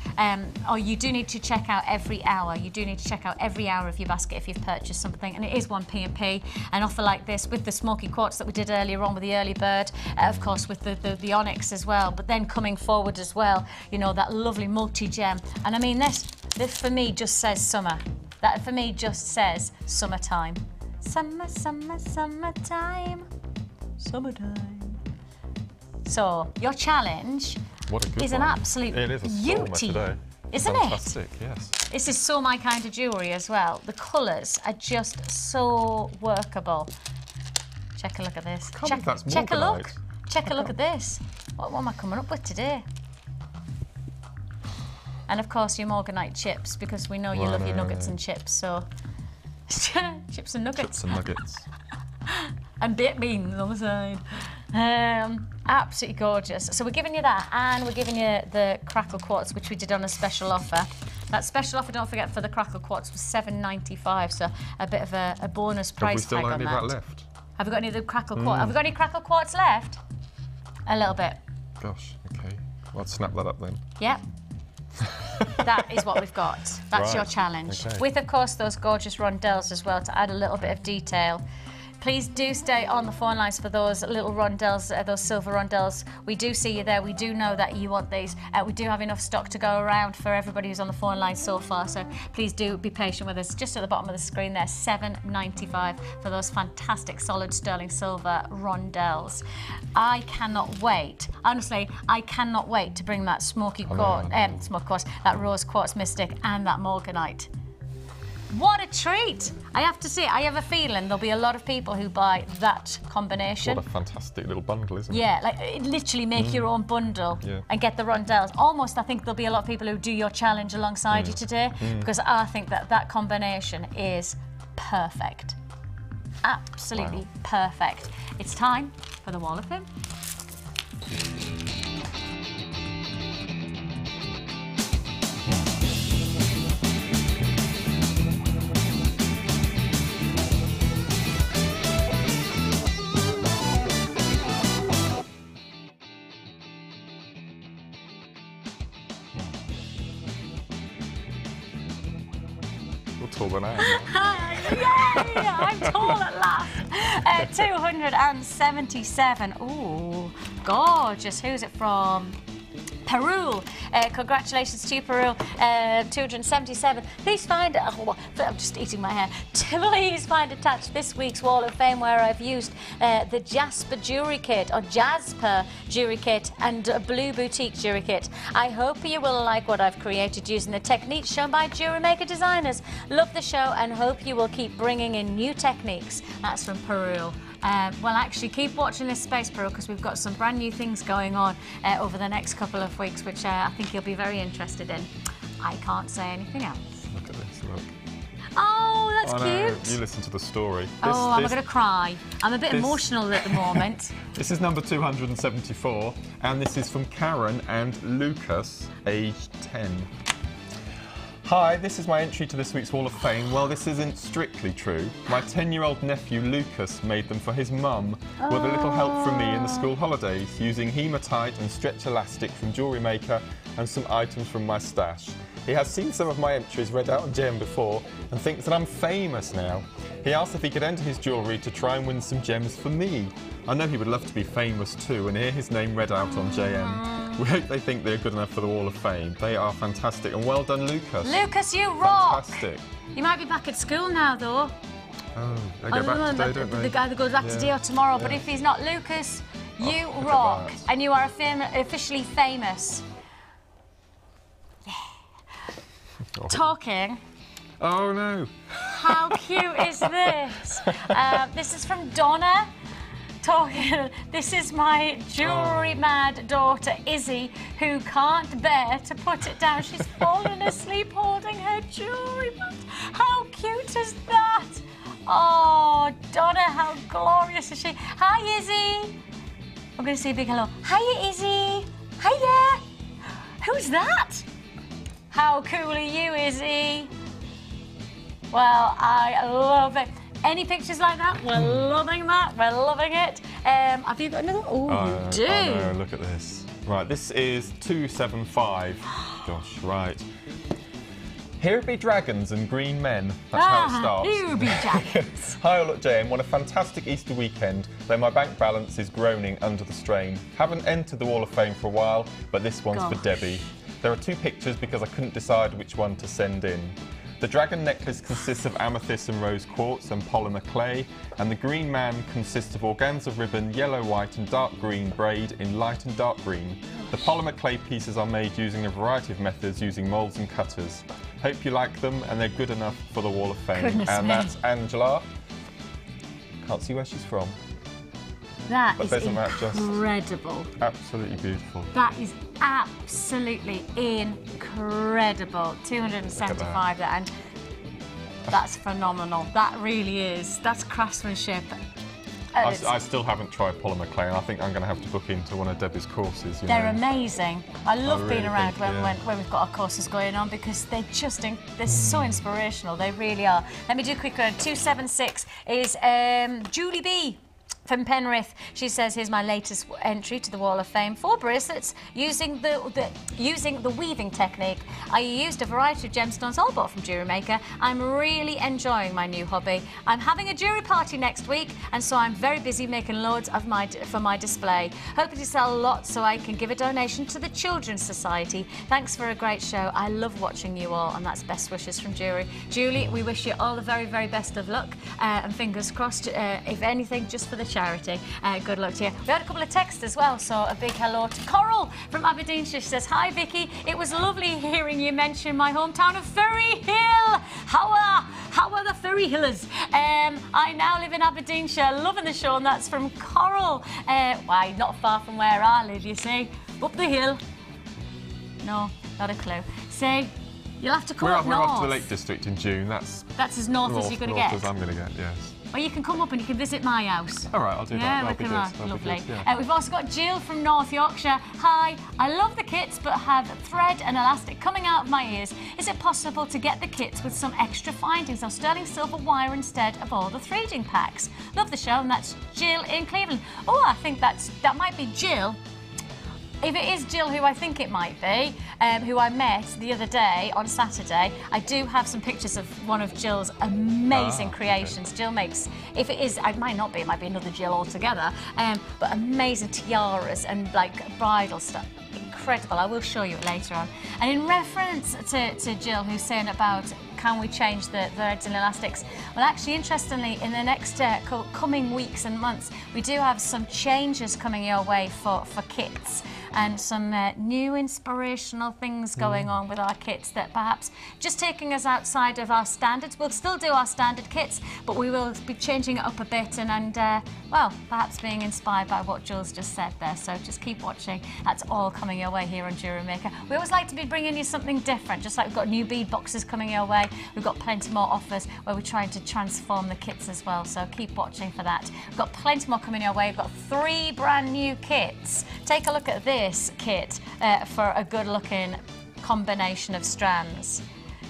Speaker 1: or you do need to check out every hour. You do need to check out every hour of your basket if you've purchased something, and it is 1p&p. An offer like this with the Smoky quartz that we did earlier on with the early bird, of course with the onyx as well, but then coming forward as well, you know, that lovely multi-gem. And I mean, this for me just says summer. That for me just says summertime. Summer, summer, summertime. Summertime. So your challenge is an absolute beauty, isn't
Speaker 2: Fantastic, yes.
Speaker 1: This is so my kind of jewellery as well. The colours are just so workable. Check a look at this. Check a look. Check a look at this. What am I coming up with today? And of course your Morganite chips, because we know you love your nuggets and chips, so chips and nuggets.
Speaker 2: Chips and nuggets.
Speaker 1: And baked beans on the side. Absolutely gorgeous. So we're giving you that, and we're giving you the Crackle quartz, which we did on a special offer. That special offer, don't forget, for the Crackle quartz was $7.95, so a bit of a bonus price tag on that.
Speaker 2: Have we still got any of that left?
Speaker 1: Have we got any of the Crackle quartz? Have we got any Crackle quartz left? A little bit.
Speaker 2: Gosh, okay. Well, I'll snap that up then.
Speaker 1: Yep. That is what we've got. That's your challenge. Okay. With, of course, those gorgeous rondells as well to add a little bit of detail. Please do stay on the phone lines for those little rondelles, those silver rondelles. We do see you there. We do know that you want these. We do have enough stock to go around for everybody who's on the phone line so far. So please do be patient with us. Just at the bottom of the screen there, $7.95 for those fantastic solid sterling silver rondelles. I cannot wait. Honestly, I cannot wait to bring that smoky quartz, that rose quartz Mystique and that Morganite. What a treat! I have to say, I have a feeling there'll be a lot of people who buy that combination.
Speaker 2: What a fantastic little bundle, isn't it?
Speaker 1: Yeah, like literally make your own bundle and get the rondelles. Almost, I think there'll be a lot of people who do your challenge alongside you today, because I think that combination is perfect. Absolutely perfect. It's time for the Wall of Fame.
Speaker 2: Tall than I am.
Speaker 1: Yay! I'm tall at last. 277. Ooh, gorgeous. Who's it from? Peru. Congratulations to you, Peru. 277. Please find, I'm just eating my hair. Please find attached this week's Wall of Fame, where I've used the Jasper jewellery kit, or Jasper jewellery kit, and a Blue Boutique jewellery kit. I hope you will like what I've created using the techniques shown by Jewellery Maker designers. Love the show and hope you will keep bringing in new techniques. That's from Peru. Well, actually, keep watching this space, Peru, because we've got some brand new things going on over the next couple of weeks, which I think you'll be very interested in. I can't say anything else.
Speaker 2: Look at this, look.
Speaker 1: Oh, that's cute.
Speaker 2: No, you listen to the story.
Speaker 1: I'm going to cry. I'm a bit emotional at the moment.
Speaker 2: This is number 274, and this is from Karen and Lucas, aged 10. Hi, this is my entry to this week's Wall of Fame. Well, this isn't strictly true. My 10-year-old nephew, Lucas, made them for his mum with a little help from me in the school holidays, using hematite and stretch elastic from Jewellery Maker and some items from my stash. He has seen some of my entries read out on JM before and thinks that I'm famous now. He asked if he could enter his jewellery to try and win some gems for me. I know he would love to be famous too and hear his name read out on JM. We hope they think they're good enough for the Wall of Fame. They are fantastic, and well done, Lucas.
Speaker 1: Lucas, you rock!
Speaker 2: Fantastic.
Speaker 1: You might be back at school now, though.
Speaker 2: Oh, they go back today, don't they?
Speaker 1: The guy that goes back today or tomorrow, but if he's not, Lucas, you rock, and you are officially famous. Yeah. Talking.
Speaker 2: Oh, no.
Speaker 1: How cute is this? This is from Donna. This is my jewellery mad daughter Izzy, who can't bear to put it down. She's fallen asleep holding her jewellery bag. How cute is that? Oh, Donna, how glorious is she? Hi, Izzy. I'm going to say a big hello. Hiya, Izzy. Hiya. Who's that? How cool are you, Izzy? Well, I love it. Any pictures like that? We're loving that. We're loving it. Have you got another? Oh, you do.
Speaker 2: Oh no, look at this. Right, this is 275. Gosh, right. Here be dragons and green men. That's how it starts.
Speaker 1: Here be dragons.
Speaker 2: Hi all at JM, what a fantastic Easter weekend, though my bank balance is groaning under the strain. Haven't entered the Wall of Fame for a while, but this one's for Debbie. There are 2 pictures because I couldn't decide which one to send in. The dragon necklace consists of amethyst and rose quartz and polymer clay, and the green man consists of organza ribbon, yellow, white and dark green braid in light and dark green. The polymer clay pieces are made using a variety of methods using moulds and cutters. Hope you like them and they're good enough for the Wall of Fame.
Speaker 1: And
Speaker 2: that's Angela. Can't see where she's from.
Speaker 1: That is incredible.
Speaker 2: Absolutely beautiful.
Speaker 1: That is absolutely incredible. 275 there, and that's phenomenal. That really is. That's craftsmanship.
Speaker 2: I still haven't tried polymer clay, and I think I'm going to have to book into one of Debbie's courses.
Speaker 1: They're amazing. I love being around when we've got our courses going on because they're just they're so inspirational. They really are. Let me do a quick one. 276 is Julie B. from Penrith. She says, here's my latest entry to the Wall of Fame. 4 bracelets using the weaving technique. I used a variety of gemstones all bought from Jewellery Maker. I'm really enjoying my new hobby. I'm having a jewellery party next week, and so I'm very busy making loads of for my display. Hoping to sell lots so I can give a donation to the Children's Society. Thanks for a great show. I love watching you all, and that's best wishes from Jewellery. Julie, we wish you all the very, very best of luck, and fingers crossed, if anything, just for the charity. Good luck to you. We had a couple of texts as well, so a big hello to Coral from Aberdeenshire. She says, hi Vicky, it was lovely hearing you mention my hometown of Ferry Hill. How are the Ferry Hillers? I now live in Aberdeenshire, loving the show, and that's from Coral. Why, not far from where I live, you see. Up the hill. No, not a clue. See, you'll have to come up north.
Speaker 2: We're off to the Lake District in June. That's
Speaker 1: as north as you're going to get.
Speaker 2: As I'm going to get, yes.
Speaker 1: Well, you can come up and you can visit my house.
Speaker 2: All right, I'll do that.
Speaker 1: That'll be good. Lovely. We've also got Jill from North Yorkshire. Hi, I love the kits but have thread and elastic coming out of my ears. Is it possible to get the kits with some extra findings of sterling silver wire instead of all the threading packs? Love the show, and that's Jill in Cleveland. Oh, I think that might be Jill. If it is Jill, who I think it might be, who I met the other day on Saturday, I do have some pictures of one of Jill's amazing creations. Okay. Jill makes, if it is, it might not be, it might be another Jill altogether, but amazing tiaras and like bridal stuff. Incredible. I will show you it later on. And in reference to Jill, who's saying about can we change the threads and elastics? Well, actually, interestingly, in the next coming weeks and months, we do have some changes coming your way for kits, and some new inspirational things going on with our kits that perhaps just taking us outside of our standards. We'll still do our standard kits, but we will be changing it up a bit and well, perhaps being inspired by what Jules just said there. So just keep watching. That's all coming your way here on Jewellery Maker. We always like to be bringing you something different, just like we've got new bead boxes coming your way. We've got plenty more offers where we're trying to transform the kits as well, so keep watching for that. We've got plenty more coming your way. We've got 3 brand new kits. Take a look at this kit for a good looking combination of strands.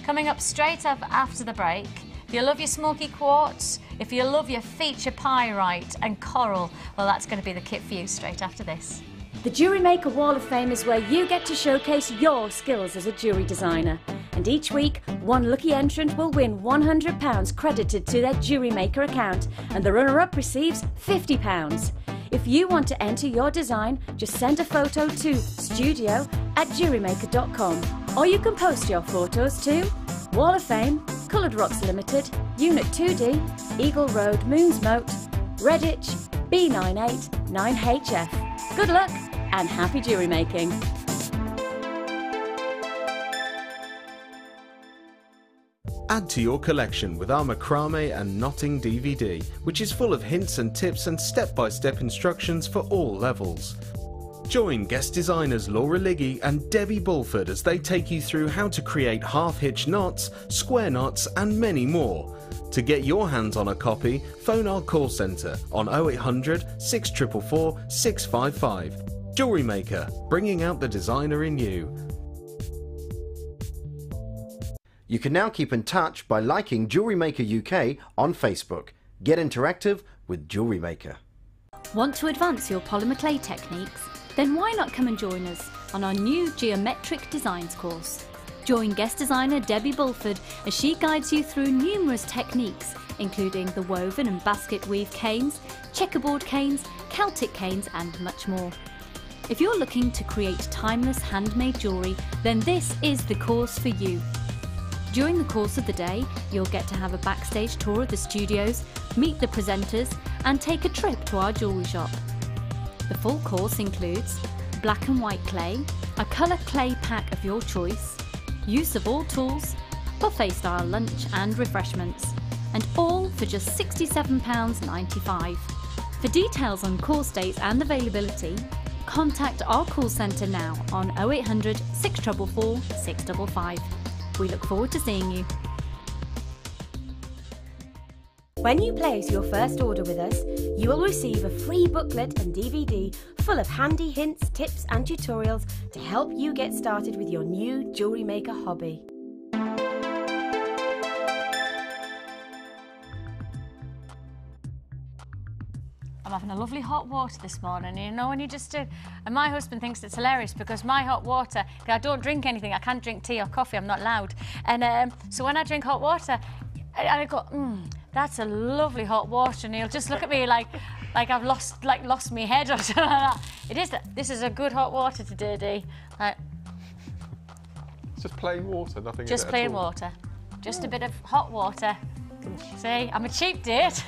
Speaker 1: Coming up straight up after the break. If you love your smoky quartz, if you love your feature pyrite and coral, well, that's going to be the kit for you straight after this.
Speaker 3: The Jewellery Maker Wall of Fame is where you get to showcase your skills as a jewellery designer. And each week, one lucky entrant will win £100 credited to their Jewellery Maker account, and the runner-up receives £50. If you want to enter your design, just send a photo to studio@jewellerymaker.com, or you can post your photos to Wall of Fame, Coloured Rocks Limited, Unit 2D, Eagle Road, Moonsmote, Redditch, B989HF. Good luck and happy jewellery making!
Speaker 4: Add to your collection with our macrame and knotting DVD, which is full of hints and tips and step-by-step instructions for all levels. Join guest designers Laura Liggy and Debbie Bulford as they take you through how to create half-hitch knots, square knots and many more. To get your hands on a copy, phone our call centre on 0800 644 655. Jewellery Maker, bringing out the designer in you.
Speaker 5: You can now keep in touch by liking Jewellery Maker UK on Facebook. Get interactive with Jewellery Maker.
Speaker 3: Want to advance your polymer clay techniques? Then why not come and join us on our new Geometric Designs course. Join guest designer Debbie Bulford as she guides you through numerous techniques, including the woven and basket weave canes, checkerboard canes, Celtic canes and much more. If you're looking to create timeless handmade jewellery, then this is the course for you. During the course of the day, you'll get to have a backstage tour of the studios, meet the presenters and take a trip to our jewellery shop. The full course includes black and white clay, a colour clay pack of your choice, use of all tools, buffet style lunch and refreshments, and all for just £67.95. For details on course dates and availability, contact our call centre now on 0800 644 655. We look forward to seeing you. When you place your first order with us, you will receive a free booklet and DVD full of handy hints, tips and tutorials to help you get started with your new jewellery maker hobby.
Speaker 1: I'm having a lovely hot water this morning, you know, when you just do. And my husband thinks it's hilarious because my hot water, I don't drink anything, I can't drink tea or coffee, I'm not allowed. And so when I drink hot water, I go, that's a lovely hot water, and he'll just look at me like I've lost my head or something like that. It is this is a good hot water today, Dee.
Speaker 2: It's just plain water, nothing
Speaker 1: just
Speaker 2: in it
Speaker 1: plain
Speaker 2: at all.
Speaker 1: water. Just a bit of hot water. See, I'm a cheap date.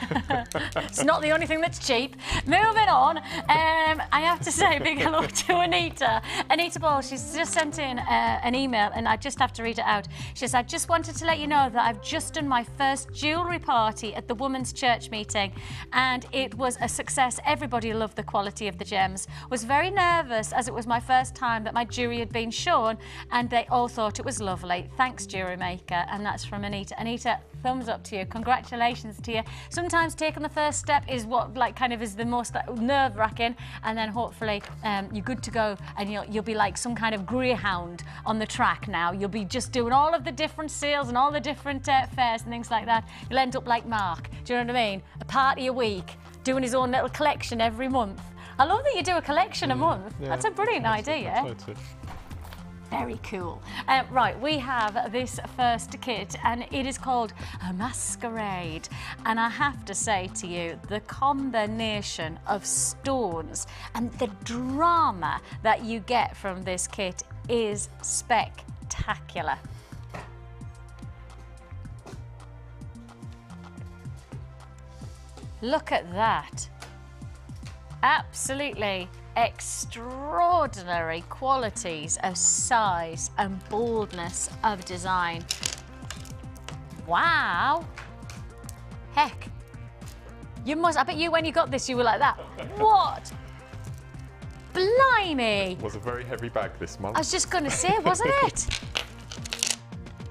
Speaker 1: It's not the only thing that's cheap. Moving on, I have to say big hello to Anita. Anita Ball, she's just sent in an email and I just have to read it out. She says, I just wanted to let you know that I've just done my first jewellery party at the Women's Church meeting and it was a success. Everybody loved the quality of the gems. Was very nervous as it was my first time that my jewellery had been shown and they all thought it was lovely. Thanks, Jewellery Maker. And that's from Anita. Anita, thumbs up to you. Congratulations to you. Sometimes taking the first step is what kind of is the most nerve-wracking, and then hopefully you're good to go and you'll be like some kind of greyhound on the track now. You'll be just doing all of the different sales and all the different fairs and things like that. You'll end up like Mark, do you know what I mean? A party a week, doing his own little collection every month. I love that you do a collection a month. Yeah, that's a brilliant idea. Very cool. Right, we have this first kit and it is called a Masquerade. And I have to say to you, the combination of stones and the drama that you get from this kit is spectacular. Look at that. Absolutely extraordinary qualities of size and boldness of design. Wow. Heck. You must, I bet you when you got this you were like that. What? Blimey.
Speaker 2: It was a very heavy bag this month.
Speaker 1: I was just going to say, wasn't it?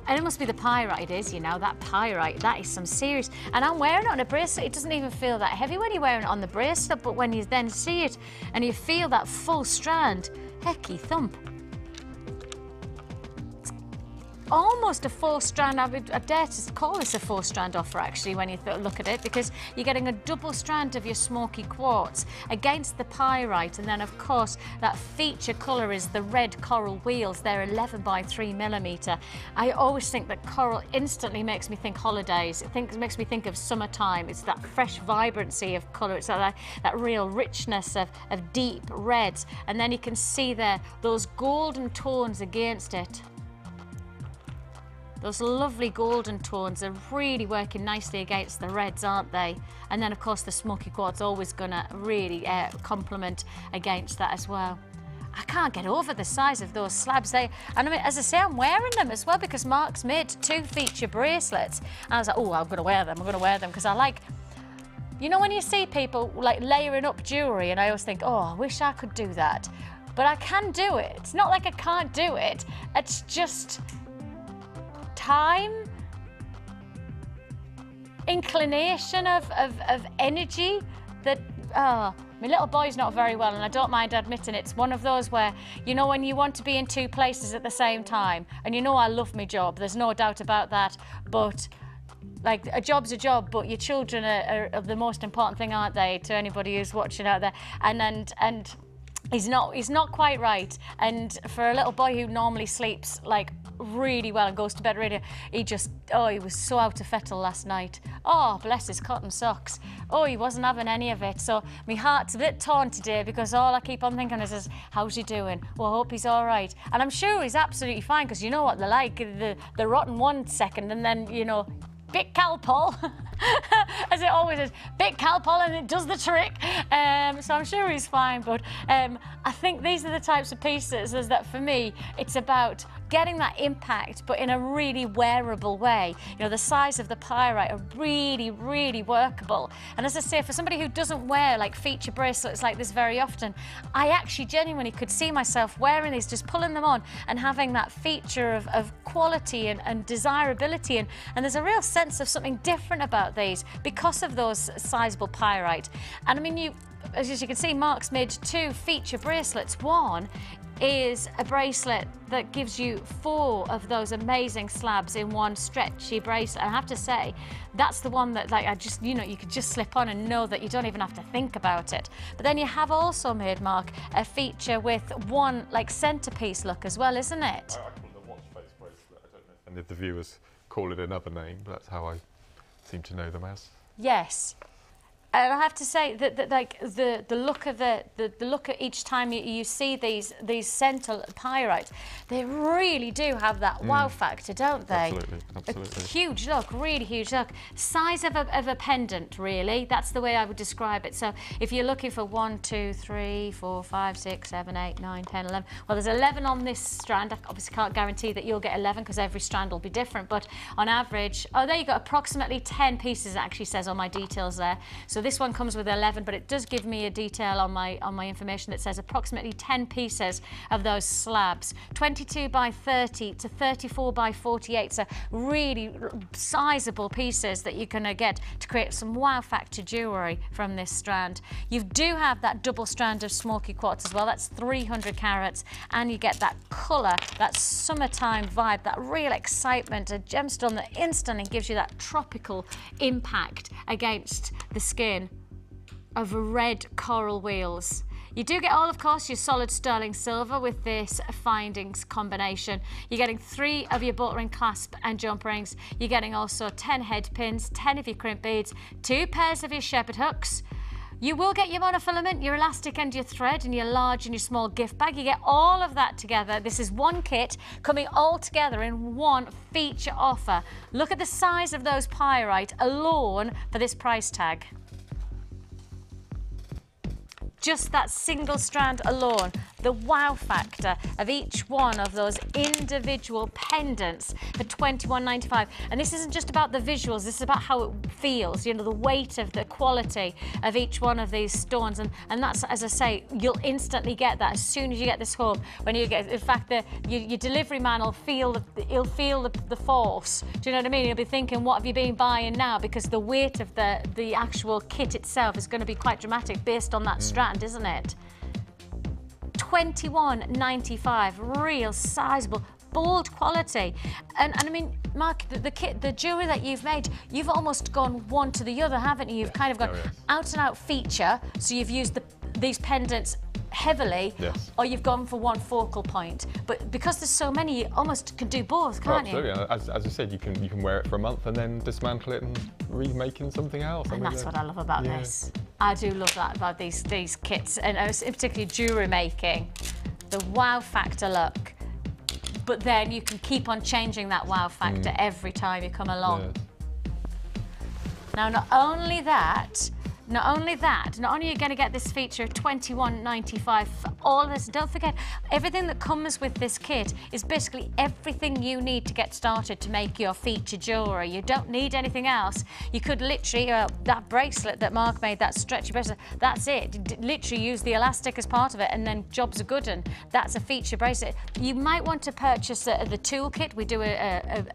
Speaker 1: And it must be the pyrite, it is, you know, that pyrite, that is some serious. And I'm wearing it on a bracelet, it doesn't even feel that heavy when you're wearing it on the bracelet, but when you then see it and you feel that full strand, hecky thump. It's almost a 4-strand, I dare to call this a 4-strand offer actually when you look at it, because you're getting a double strand of your smoky quartz against the pyrite, and then of course that feature colour is the red coral wheels. They're 11 by 3mm. I always think that coral instantly makes me think holidays. It makes me think of summertime. It's that fresh vibrancy of colour. It's that real richness of deep reds, and then you can see there those golden tones against it. Those lovely golden tones are really working nicely against the reds, aren't they? And then, of course, the smoky quartz always going to really complement against that as well. I can't get over the size of those slabs. And I mean, as I say, I'm wearing them as well because Mark's made 2 feature bracelets. And I was like, oh, I'm going to wear them. I'm going to wear them because I like... You know when you see people like layering up jewellery and I always think, oh, I wish I could do that. But I can do it. It's not like I can't do it. It's just... time, inclination of energy that My little boy's not very well, and I don't mind admitting it's one of those where, you know, when you want to be in two places at the same time, and you know I love my job, there's no doubt about that, but like a job's a job, but your children are the most important thing, aren't they, to anybody who's watching out there? And he's not quite right, and for a little boy who normally sleeps like really well and goes to bed really, he was so out of fettle last night. Oh, bless his cotton socks. Oh, he wasn't having any of it. So my heart's a bit torn today, because all I keep on thinking is how's he doing? Well, I hope he's all right. And I'm sure he's absolutely fine, because you know what they're like, they're rotten 1 second, and then, you know, bit Calpol, as it always is, bit Calpol, and it does the trick. So I'm sure he's fine, but I think these are the types of pieces that for me, it's about getting that impact, but in a really wearable way. You know, the size of the pyrite are really, really workable. And as I say, for somebody who doesn't wear like feature bracelets like this very often, I actually genuinely could see myself wearing these, just pulling them on and having that feature of quality and desirability. And there's a real sense of something different about these because of those sizable pyrite. And I mean, as you can see, Mark's made 2 feature bracelets. One is a bracelet that gives you 4 of those amazing slabs in one stretchy bracelet. I have to say, that's the one that, like, you could just slip on and know that you don't even have to think about it. But then you have also made, Mark, a feature with one like centerpiece look as well, isn't it?
Speaker 2: I call it the watch face bracelet. I don't know if any of the viewers call it another name, but that's how I seem to know them as.
Speaker 1: Yes. And I have to say that like the look of the look at each time you see these centre pyrite, they really do have that wow factor, don't they?
Speaker 2: Absolutely, absolutely.
Speaker 1: A huge look, really huge look. Size of a pendant, really. That's the way I would describe it. So if you're looking for 1, 2, 3, 4, 5, 6, 7, 8, 9, 10, 11. Well, there's 11 on this strand. I obviously can't guarantee that you'll get 11 because every strand will be different. But on average, oh, there you go, approximately 10 pieces. It actually says on my details there. So this one comes with 11, but it does give me a detail on my information that says approximately 10 pieces of those slabs, 22 by 30 to 34 by 48. So really sizable pieces that you're going to get to create some wow factor jewellery from this strand. You do have that double strand of Smokey quartz as well. That's 300 carats, and you get that colour, that summertime vibe, that real excitement, a gemstone that instantly gives you that tropical impact against the skin of red coral wheels. You do get all, of course, your solid sterling silver with this findings combination. You're getting 3 of your bolt ring clasp and jump rings. You're getting also 10 head pins, 10 of your crimp beads, 2 pairs of your shepherd hooks. You will get your monofilament, your elastic and your thread, and your large and your small gift bag. You get all of that together. This is one kit coming all together in one feature offer. Look at the size of those pyrite alone for this price tag. Just that single strand alone, the wow factor of each one of those individual pendants for $21.95. And this isn't just about the visuals, this is about how it feels, you know, the weight of the quality of each one of these stones. And that's, as I say, you'll instantly get that as soon as you get this home. When you get, in fact, your delivery man will feel the force. Do you know what I mean? He'll be thinking, what have you been buying now? Because the weight of the actual kit itself is going to be quite dramatic based on that strand, isn't it? $21.95, real sizable, bold quality. And I mean, Mark, the jewellery that you've made, you've almost gone one to the other, haven't you? You've kind of gone out and out feature, so you've used these pendants heavily, or you've gone for one focal point. But because there's so many, you almost can do both, can't you?
Speaker 2: Absolutely. As I said, you can wear it for a month and then dismantle it and remake something else.
Speaker 1: And that's what I love about this. I do love that about these kits, and particularly jewellery making. The wow factor look. But then you can keep on changing that wow factor every time you come along. Now, not only are you going to get this feature of $21.95 for all of this, don't forget, everything that comes with this kit is basically everything you need to get started to make your feature jewellery. You don't need anything else. You could literally, that bracelet that Mark made, that stretchy bracelet, that's it. Literally use the elastic as part of it, and then job's a good one. That's a feature bracelet. You might want to purchase the toolkit. We do a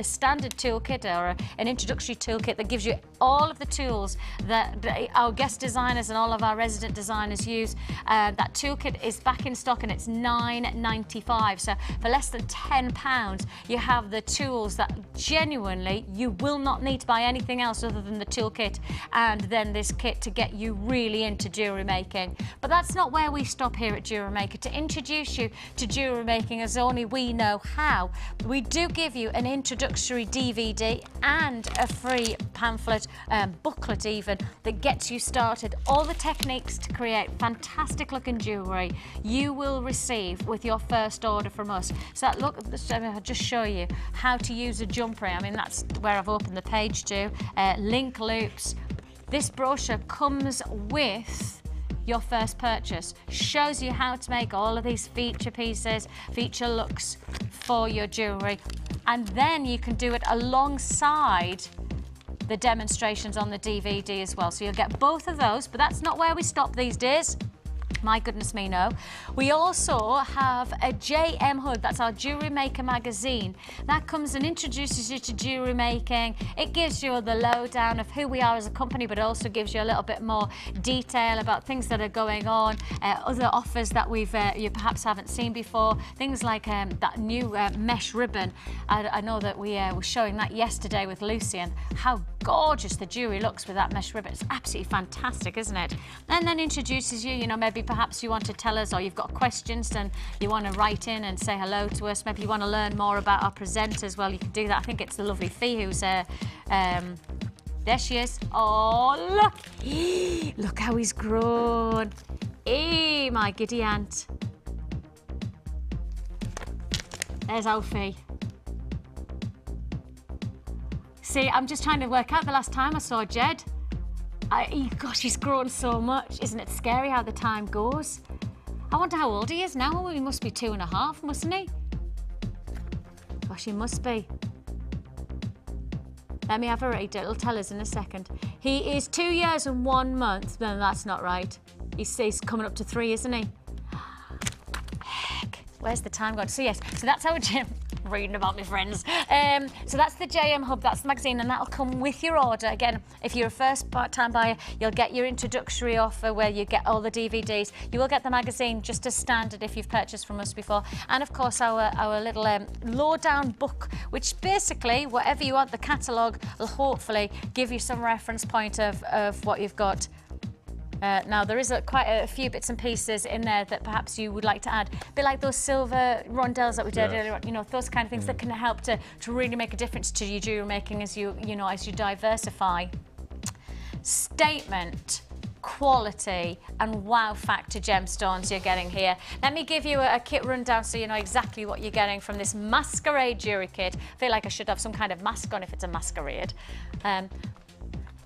Speaker 1: standard toolkit or an introductory toolkit that gives you all of the tools that our guest designers and all of our resident designers use. That toolkit is back in stock and it's £9.95. So for less than £10, you have the tools that genuinely you will not need to buy anything else other than the toolkit and then this kit to get you really into jewellery making. But that's not where we stop here at Jewellery Maker. To introduce you to jewellery making as only we know how, we do give you an introductory DVD and a free pamphlet, booklet even, that gets you started. All the techniques to create fantastic looking jewellery you will receive with your first order from us. So look, I'll just show you how to use a jump ring. I mean, that's where I've opened the page to. Link loops. This brochure comes with your first purchase, shows you how to make all of these feature pieces, feature looks for your jewellery, and then you can do it alongside the demonstrations on the DVD as well. So you'll get both of those, but that's not where we stop these days. My goodness me, no. We also have a JM Hood, that's our Jewellery Maker magazine. That comes and introduces you to jewellery making. It gives you the lowdown of who we are as a company, but also gives you a little bit more detail about things that are going on, other offers that you perhaps haven't seen before, things like that new mesh ribbon. I know that we were showing that yesterday with Lucy, and how gorgeous the jewellery looks with that mesh ribbon. It's absolutely fantastic, isn't it? And then introduces you, maybe perhaps you want to tell us, or you've got questions and you want to write in and say hello to us. Maybe you want to learn more about our presenters. Well, you can do that. I think it's the lovely Fee who's there she is. Oh, look. Look how he's grown. Hey, my giddy aunt. There's Alfie. See, I'm just trying to work out the last time I saw Jed. Gosh, he's grown so much. Isn't it scary how the time goes? I wonder how old he is now. He must be 2.5, mustn't he? Gosh, he must be. Let me have a read. It'll tell us in a second. He is 2 years and 1 month. No, that's not right. He's coming up to 3, isn't he? Heck, where's the time gone? So yes, so that's our gym. Reading about my friends. So that's the JM Hub, that's the magazine, and that'll come with your order. Again, if you're a first-time buyer, you'll get your introductory offer where you get all the DVDs. You will get the magazine just as standard if you've purchased from us before. And of course, our little low-down book, which basically, whatever you want, the catalogue will hopefully give you some reference point of what you've got. Now, there is quite a few bits and pieces in there that perhaps you would like to add. A bit like those silver rondells that we did earlier on, those kind of things that can help to really make a difference to your jewellery making as you diversify. Statement, quality and wow factor gemstones you're getting here. Let me give you a kit rundown so you know exactly what you're getting from this Masquerade jewellery kit. I feel like I should have some kind of mask on if it's a masquerade.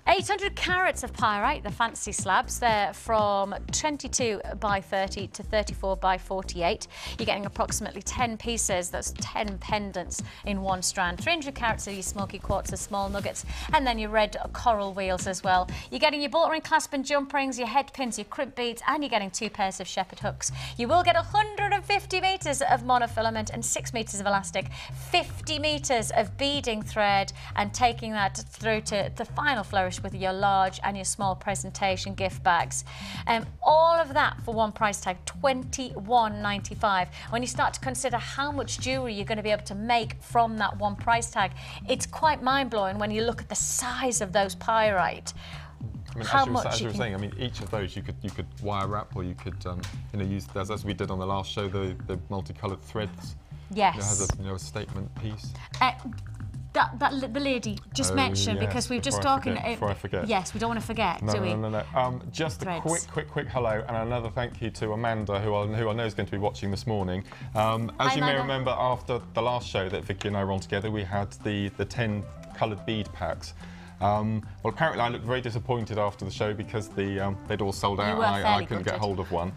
Speaker 1: 800 carats of pyrite, the fancy slabs. They're from 22 by 30 to 34 by 48. You're getting approximately 10 pieces, that's 10 pendants in one strand. 300 carats of your smoky quartz, the small nuggets, and then your red coral wheels as well. You're getting your bolt ring, clasp and jump rings, your head pins, your crimp beads, and you're getting 2 pairs of shepherd hooks. You will get 150 metres of monofilament and 6 metres of elastic, 50 metres of beading thread, and taking that through to the final flourish with your large and your small presentation gift bags. All of that for one price tag, $21.95. When you start to consider how much jewellery you're going to be able to make from that one price tag, it's quite mind-blowing when you look at the size of those pyrite.
Speaker 2: I mean, as you were saying, I mean, each of those you could wire wrap, or you could use, as we did on the last show, the multicoloured threads.
Speaker 1: Yes.
Speaker 2: It has a statement piece.
Speaker 1: The lady just mentioned,
Speaker 2: yes,
Speaker 1: because we've just
Speaker 2: talking.
Speaker 1: talking.
Speaker 2: Before I forget.
Speaker 1: Yes, we don't want to forget, do we?
Speaker 2: No. Just a quick hello and another thank you to Amanda, who I know is going to be watching this morning. As you may remember, after the last show that Vicky and I were on together, we had the 10 coloured bead packs. Well, apparently I looked very disappointed after the show because they'd all sold out and I couldn't get hold of one.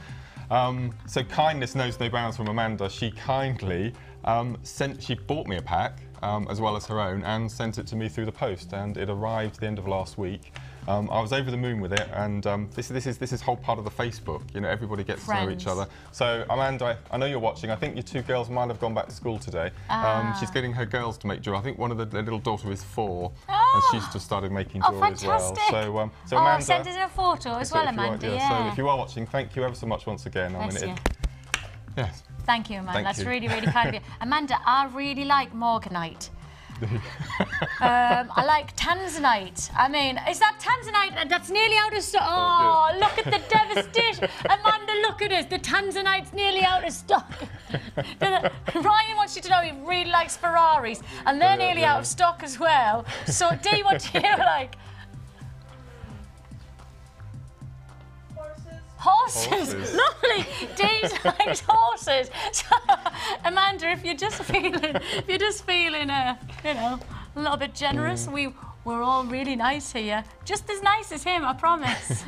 Speaker 2: So kindness knows no bounds from Amanda. She kindly she bought me a pack as well as her own and sent it to me through the post, and it arrived the end of last week. I was over the moon with it, and this is whole part of the Facebook. Everybody gets to know each other. So Amanda, I know you're watching. I think your 2 girls might have gone back to school today. She's getting her girls to make jewellery. I think one of the little daughter is 4. and she's just started making jewellery as well.
Speaker 1: Fantastic.
Speaker 2: So Amanda,
Speaker 1: send us a photo as well, Amanda.
Speaker 2: So if you are watching, thank you ever so much once again.
Speaker 1: Bless you.
Speaker 2: Yes.
Speaker 1: Thank you, Amanda. That's really, really kind of you. Amanda, I really like Morganite. I like tanzanite. I mean, is that tanzanite? That's nearly out of stock. Oh, look at the devastation. Amanda, look at us. The tanzanite's nearly out of stock. Ryan wants you to know he really likes Ferraris, and they're nearly out of stock as well. So, Dee, what do you like? Horses. Lovely. Dee's likes horses. So, Amanda, if you're just feeling, you know, a little bit generous, we're all really nice here. Just as nice as him, I promise.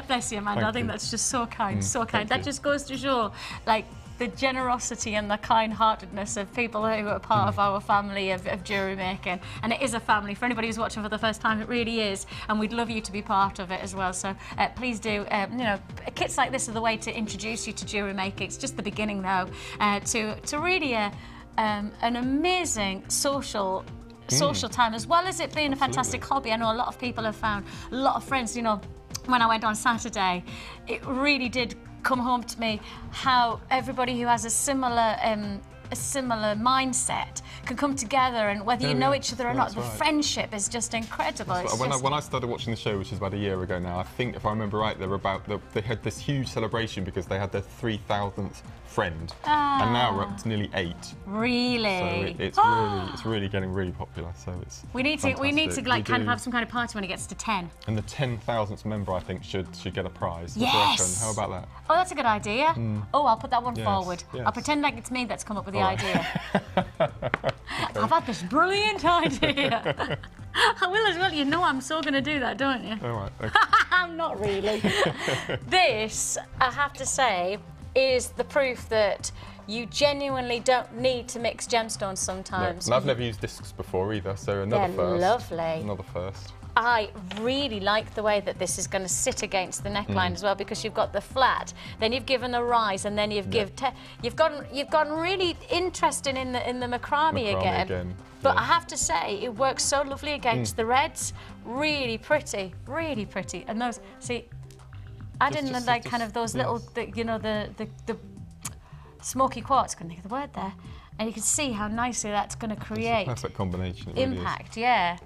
Speaker 1: Bless you, Amanda. I think that's just so kind, so kind. That just goes to show, like, the generosity and the kind-heartedness of people who are part of our family of jewellery making. And it is a family. For anybody who's watching for the first time, it really is. And we'd love you to be part of it as well. So please do, you know, kits like this are the way to introduce you to jewellery making. It's just the beginning, though, to really an amazing social time, as well as it being a fantastic hobby. I know a lot of people have found, a lot of friends, you know, when I went on Saturday, it really did come home to me how everybody who has a similar mindset can come together, and whether you know each other or not, the friendship is just incredible.
Speaker 2: When I started watching the show, which is about a year ago now, I think, if I remember right, they had this huge celebration because they had their 3,000th friend, and now we're up to nearly 8.
Speaker 1: Really?
Speaker 2: So it's really getting really popular. So we need to
Speaker 1: like kind of have some kind of party when it gets to 10.
Speaker 2: And the 10,000th member, I think, should get a prize.
Speaker 1: Yes.
Speaker 2: How about that?
Speaker 1: Oh, that's a good idea. Oh, I'll put that one forward.
Speaker 2: Yes.
Speaker 1: I'll pretend like it's me that's come up with the idea. I've had this brilliant idea. I will as well. You know I'm so going to do that, don't you?
Speaker 2: All right. Okay.
Speaker 1: I'm not really. This, I have to say, is the proof that you genuinely don't need to mix gemstones sometimes.
Speaker 2: No. And I've never used discs before either, so another first.
Speaker 1: They're lovely.
Speaker 2: Another first.
Speaker 1: I really like the way that this is going to sit against the neckline as well, because you've got the flat, then you've given a rise, and then you've gotten really interesting in the macrame again. But I have to say, it works so lovely against the reds. Really pretty, really pretty. And those, see, I didn't like kind of those little, you know, the smoky quartz. Couldn't think of the word there. And you can see how nicely that's going to create
Speaker 2: perfect combination.
Speaker 1: Impact, yeah.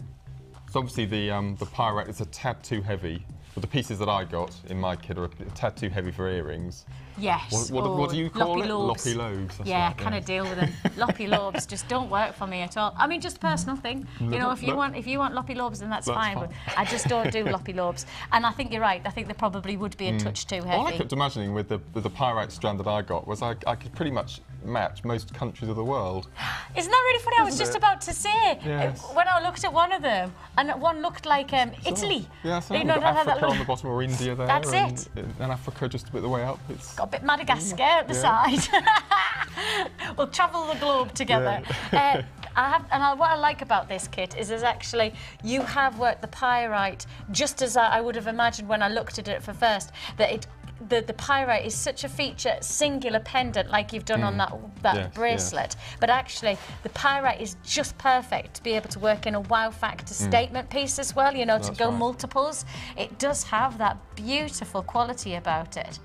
Speaker 2: So obviously the pyrite is a tad too heavy. But the pieces that I got in my kit are a tad too heavy for earrings.
Speaker 1: Yes.
Speaker 2: What do you call it?
Speaker 1: Lobes.
Speaker 2: Loppy lobes.
Speaker 1: Yeah, I kind of deal with them. Loppy lobes just don't work for me at all. I mean, just a personal thing. You know, if you want loppy lobes, then that's fine. But I just don't do loppy lobes. And I think you're right. I think they probably would be a touch too heavy.
Speaker 2: All I kept imagining with the pyrite strand that I got was I could pretty much match most countries of the world.
Speaker 1: Isn't that really funny? I was just about to say, when I looked at one of them, and one looked like Italy.
Speaker 2: Yeah, so
Speaker 1: you know,
Speaker 2: Africa on the bottom, or India there.
Speaker 1: That's it.
Speaker 2: And Africa just a bit the way up. It's
Speaker 1: got a bit Madagascar at the side. We'll travel the globe together. Yeah. What I like about this kit is actually you have worked the pyrite just as I would have imagined when I looked at it for first, that the pyrite is such a feature, singular pendant like you've done on that bracelet. But actually, the pyrite is just perfect to be able to work in a wow factor statement piece as well, you know, to go multiples. It does have that beautiful quality about it.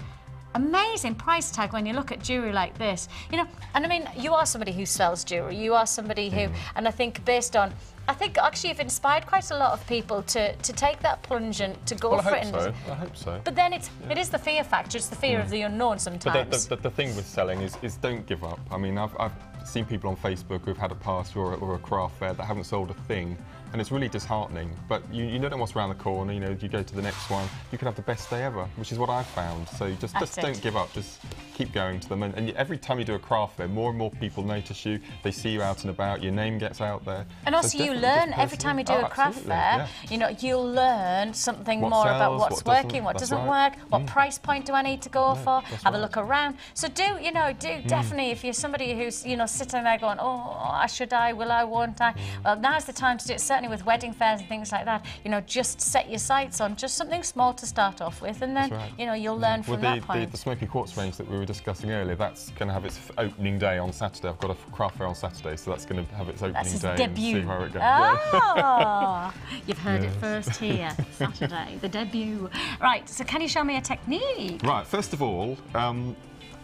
Speaker 1: Amazing price tag when you look at jewellery like this, you know. And I mean, you are somebody who sells jewellery. You are somebody who, and I think based on, I think actually you've inspired quite a lot of people to take that plunge and to go for it.
Speaker 2: I hope so.
Speaker 1: But then it is the fear factor. It's the fear of the unknown sometimes.
Speaker 2: But the thing with selling is don't give up. I mean, I've seen people on Facebook who've had a party or a craft fair that haven't sold a thing. And it's really disheartening, but you don't know what's around the corner. You know, you go to the next one, you could have the best day ever, which is what I've found. So just don't give up, just keep going to them. And every time you do a craft fair, more and more people notice you. They see you out and about. Your name gets out there.
Speaker 1: And also, you learn every time you do a craft fair. You know, you'll learn something more about what's working, what doesn't work, what price point do I need to go for. Have a look around. So definitely, if you're somebody who's sitting there going, oh, should I, will I, won't I? Well, now's the time to do it. certainly with wedding fairs and things like that, you know, just set your sights on just something small to start off with, and then, you know, you'll learn from that point.
Speaker 2: The Smoky Quartz range that we were discussing earlier, that's going to have its opening day on Saturday. I've got a craft fair on Saturday, so that's going to have its opening day
Speaker 1: debut.
Speaker 2: and see where it goes.
Speaker 1: Oh, you've heard it first here, Saturday, the debut. Right, so can you show me a technique?
Speaker 2: Right, first of all,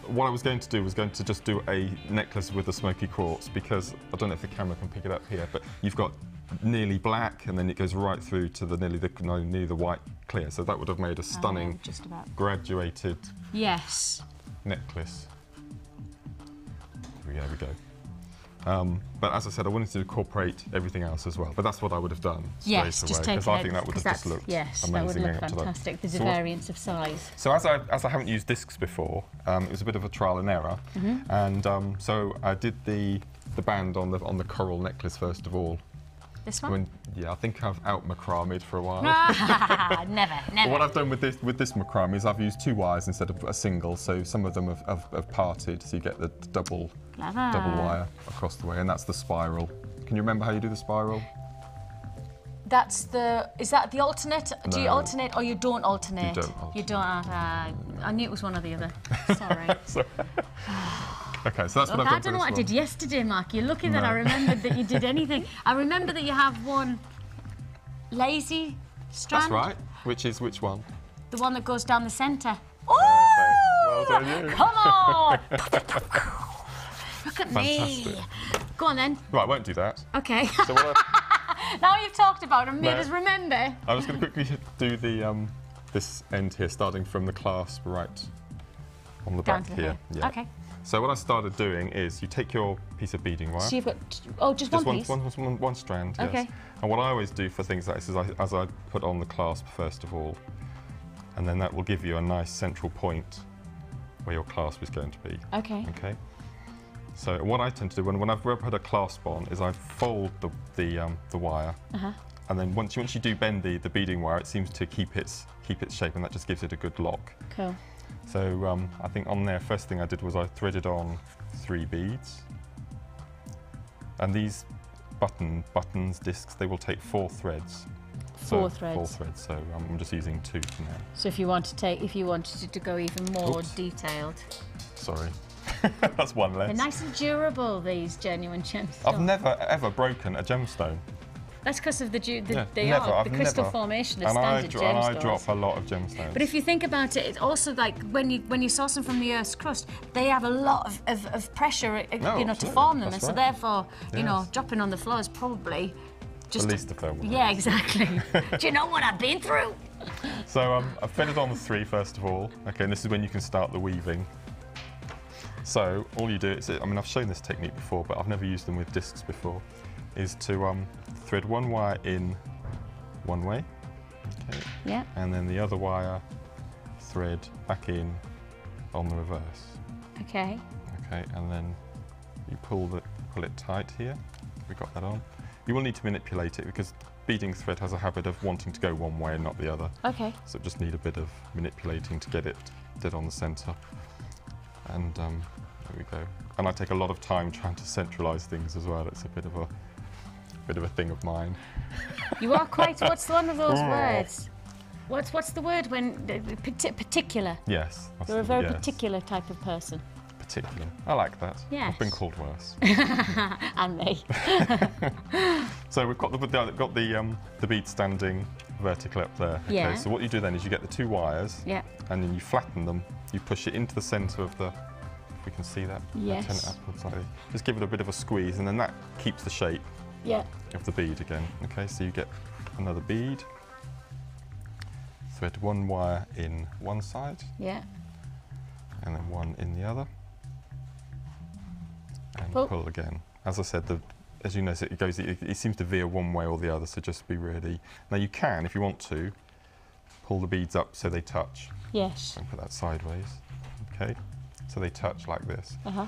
Speaker 2: what I was going to do was just do a necklace with the Smoky Quartz, because I don't know if the camera can pick it up here, but you've got nearly black and then it goes right through to the nearly the white clear. So that would have made a stunning graduated necklace. There we go. But as I said, I wanted to incorporate everything else as well. But that's what I would have done straight away, because I think that would have just looked amazing.
Speaker 1: That would look fantastic. There's a variance of size.
Speaker 2: So as I haven't used discs before, it was a bit of a trial and error, and so I did the band on the coral necklace first of all.
Speaker 1: This one?
Speaker 2: Yeah, I think I've out macrame'd for a while.
Speaker 1: Never.
Speaker 2: But what I've done with this macrame is I've used 2 wires instead of a single, so some of them have parted, so you get the double wire across the way, and that's the spiral. Can you remember how you do the spiral?
Speaker 1: Is that the alternate? No. Do you alternate or you don't alternate?
Speaker 2: You don't alternate.
Speaker 1: You don't. I knew it was one or the other. Sorry.
Speaker 2: Okay, so that's what I've done.
Speaker 1: I don't know what I did yesterday, Mark. You're lucky that I remembered that you did anything. I remember that you have one lazy strand.
Speaker 2: That's right. Which one?
Speaker 1: The one that goes down the centre.
Speaker 2: Oh! Well done, you.
Speaker 1: Come on! Look at
Speaker 2: Fantastic.
Speaker 1: me. Go on then.
Speaker 2: Right, I won't do that.
Speaker 1: Okay.
Speaker 2: So what
Speaker 1: now you've talked about it and made us remember.
Speaker 2: I'm just going to quickly do the this end here, starting from the clasp right on the back here. Yeah.
Speaker 1: Okay.
Speaker 2: So what I started doing is you take your piece of beading wire.
Speaker 1: So you've got just one piece?
Speaker 2: One strand, yes.
Speaker 1: Okay.
Speaker 2: And what I always do for things like this is I put on the clasp first of all, and then that will give you a nice central point where your clasp is going to be.
Speaker 1: Okay.
Speaker 2: Okay. So what I tend to do when I've put a clasp on is I fold the wire, and then once you do bend the beading wire, it seems to keep its shape, and that just gives it a good lock.
Speaker 1: Cool.
Speaker 2: So I think on there, first thing I did was I threaded on 3 beads, and these buttons, discs, they will take 4 threads.
Speaker 1: 4 threads.
Speaker 2: 4 threads. So I'm just using 2 for now.
Speaker 1: So if you wanted to go even more detailed.
Speaker 2: Sorry, that's one less.
Speaker 1: They're nice and durable, these genuine gemstones.
Speaker 2: I've never ever broken a gemstone.
Speaker 1: That's because of the crystal formation of
Speaker 2: and
Speaker 1: standard gemstones.
Speaker 2: And I drop a lot of gemstones.
Speaker 1: But if you think about it, it's also like when you source them from the Earth's crust, they have a lot of pressure, to form them, and so therefore, you know, dropping on the floor is probably just
Speaker 2: the least of them.
Speaker 1: Yeah, exactly. Do you know what I've been through?
Speaker 2: So I've threaded on the 3 first of all. Okay, and this is when you can start the weaving. So all you do is, I mean, I've shown this technique before, but I've never used them with discs before, is to thread 1 wire in one way, okay,
Speaker 1: yeah,
Speaker 2: and then the other wire thread back in on the reverse.
Speaker 1: Okay.
Speaker 2: Okay, and then you pull it tight here. We got that on. You will need to manipulate it because beading thread has a habit of wanting to go one way and not the other.
Speaker 1: Okay.
Speaker 2: So just need a bit of manipulating to get it dead on the centre. And there we go. And I take a lot of time trying to centralise things as well. It's a bit of a thing of mine.
Speaker 1: You are quite. What's one of those words? What's the word when particular?
Speaker 2: Yes.
Speaker 1: You're a very particular type of person.
Speaker 2: Particular. I like that.
Speaker 1: Yes.
Speaker 2: I've been called worse.
Speaker 1: And me.
Speaker 2: So we've got the bead standing vertical up there. Okay,
Speaker 1: yeah.
Speaker 2: so what you do then is you get the 2 wires.
Speaker 1: Yeah.
Speaker 2: And then you flatten them. You push it into the centre of the. If we can see that.
Speaker 1: Yes.
Speaker 2: Turn it upwards slightly. Just give it a bit of a squeeze, and then that keeps the shape.
Speaker 1: Yeah.
Speaker 2: Of the bead again. Okay, so you get another bead. Thread 1 wire in one side.
Speaker 1: Yeah.
Speaker 2: And then 1 in the other. And pull again. As I said, as you know, it seems to veer one way or the other, so just be really. Now you can, if you want to, pull the beads up so they touch.
Speaker 1: Yes.
Speaker 2: And put that sideways. Okay. So they touch like this.
Speaker 1: Uh-huh.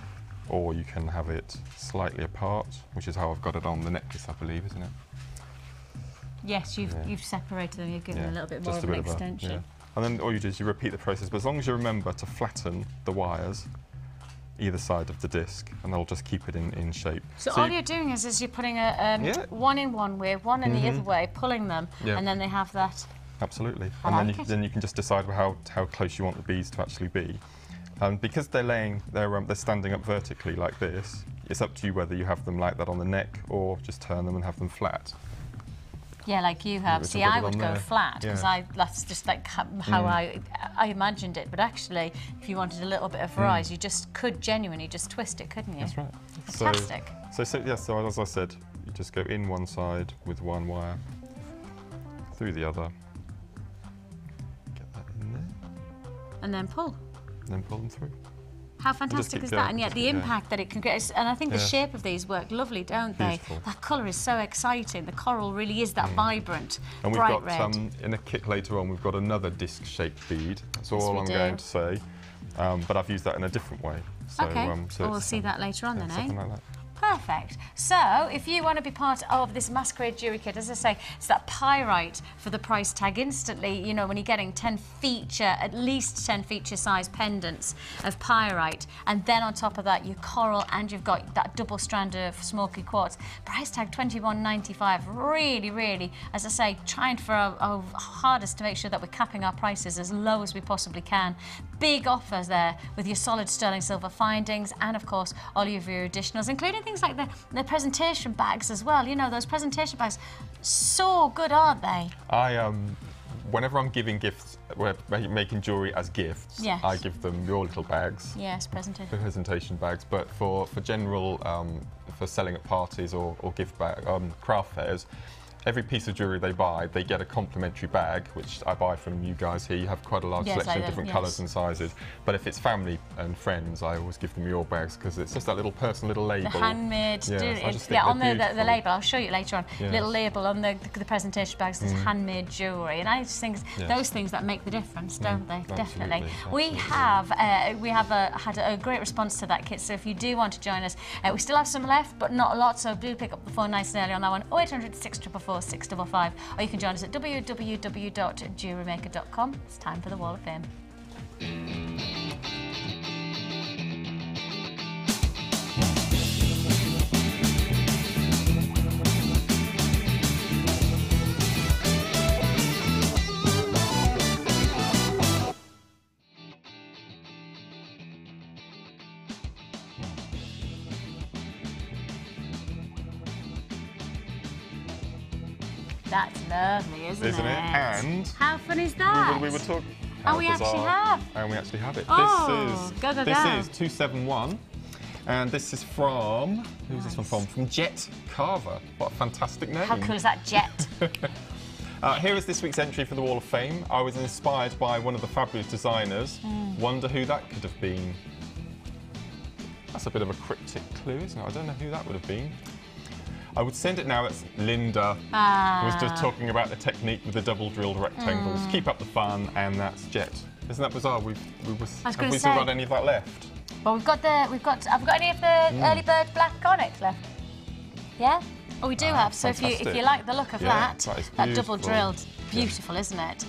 Speaker 2: Or you can have it slightly apart, which is how I've got it on the necklace, I believe, isn't it?
Speaker 1: Yes, you've separated them. You've given them a little bit more of an extension.
Speaker 2: And then all you do is you repeat the process, but as long as you remember to flatten the wires, either side of the disc, and that'll just keep it in shape.
Speaker 1: So all you're doing is you're putting one in one way, one in the other way, pulling them, and then they have that.
Speaker 2: Absolutely.
Speaker 1: And
Speaker 2: then you can just decide how close you want the beads to actually be. Because they're standing up vertically like this, it's up to you whether you have them like that on the neck or just turn them and have them flat.
Speaker 1: Yeah, like you have. See, I would go flat because that's just like how I imagined it. But actually, if you wanted a little bit of variety, you just could genuinely just twist it, couldn't you?
Speaker 2: That's right.
Speaker 1: Fantastic.
Speaker 2: So as I said, you just go in one side with one wire, through the other, get that in there,
Speaker 1: and then pull.
Speaker 2: and then pull them through.
Speaker 1: How fantastic is that? And yet the impact that it can get, and I think the
Speaker 2: Yeah.
Speaker 1: shape of these work lovely, don't they?
Speaker 2: Beautiful.
Speaker 1: That colour is so exciting. The coral really is that vibrant,
Speaker 2: And we've
Speaker 1: bright
Speaker 2: got,
Speaker 1: red.
Speaker 2: in a kit later on, we've got another disc-shaped bead. That's all
Speaker 1: we
Speaker 2: I'm
Speaker 1: do.
Speaker 2: going to say. But I've used that in a different way. So,
Speaker 1: Okay,
Speaker 2: so
Speaker 1: we'll
Speaker 2: it's,
Speaker 1: see that later on then, eh?
Speaker 2: something like that.
Speaker 1: Perfect. So, if you want to be part of this Masquerade jewellery kit, as I say, it's that pyrite for the price tag instantly. You know, when you're getting at least 10 feature size pendants of pyrite, and then on top of that, your coral, and you've got that double strand of Smokey quartz. Price tag $21.95. Really, really, as I say, trying for our hardest to make sure that we're capping our prices as low as we possibly can. Big offers there with your solid sterling silver findings, and of course, all of your additionals, including things like the presentation bags as well. You know, those presentation bags, so good, aren't they?
Speaker 2: Whenever I'm giving gifts, we're making jewellery as gifts,
Speaker 1: Yes.
Speaker 2: I give them your little bags.
Speaker 1: Yes, presentation.
Speaker 2: Presentation bags, but for general, for selling at parties or gift bag, craft fairs, every piece of jewellery they buy, they get a complimentary bag, which I buy from you guys here. You have quite a large
Speaker 1: Yes,
Speaker 2: selection
Speaker 1: I
Speaker 2: of
Speaker 1: do,
Speaker 2: different
Speaker 1: yes.
Speaker 2: colours and sizes. But if it's family and friends, I always give them your bags because it's just that little personal little label.
Speaker 1: The handmade,
Speaker 2: Yeah, so I just think
Speaker 1: yeah, on
Speaker 2: they're
Speaker 1: the
Speaker 2: beautiful.
Speaker 1: label, I'll show you later on,
Speaker 2: Yes.
Speaker 1: little label on the presentation bags, there's handmade jewellery, and I just think
Speaker 2: Yes.
Speaker 1: those things that make the difference, don't they? Definitely.
Speaker 2: Absolutely.
Speaker 1: We have had a great response to that kit, so if you do want to join us, we still have some left, but not a lot, so do pick up the phone nice and early on that one, 0800 644 655, or you can join us at www.jewellerymaker.com. It's time for the Wall of Fame. That's lovely, isn't
Speaker 2: Isn't it? And
Speaker 1: how fun is that?
Speaker 2: we were talking.
Speaker 1: Oh, we actually have.
Speaker 2: And we actually have it.
Speaker 1: Oh,
Speaker 2: this
Speaker 1: go.
Speaker 2: is 271. And this is from, who's this one from? From Jet Carver. What a fantastic name.
Speaker 1: How cool is that, Jet?
Speaker 2: Here is this week's entry for the Wall of Fame. I was inspired by one of the fabulous designers. Wonder who that could have been. That's a bit of a cryptic clue, isn't it? I don't know who that would have been. I would send it now. It's Linda, who was just talking about the technique with the double drilled rectangles. Keep up the fun, and that's Jet. Isn't that bizarre? Have we still got any of that left?
Speaker 1: Well, have we got any of the early bird black onyx left? Yeah? Oh, we do have. So if you like the look of that double drilled, beautiful, isn't it?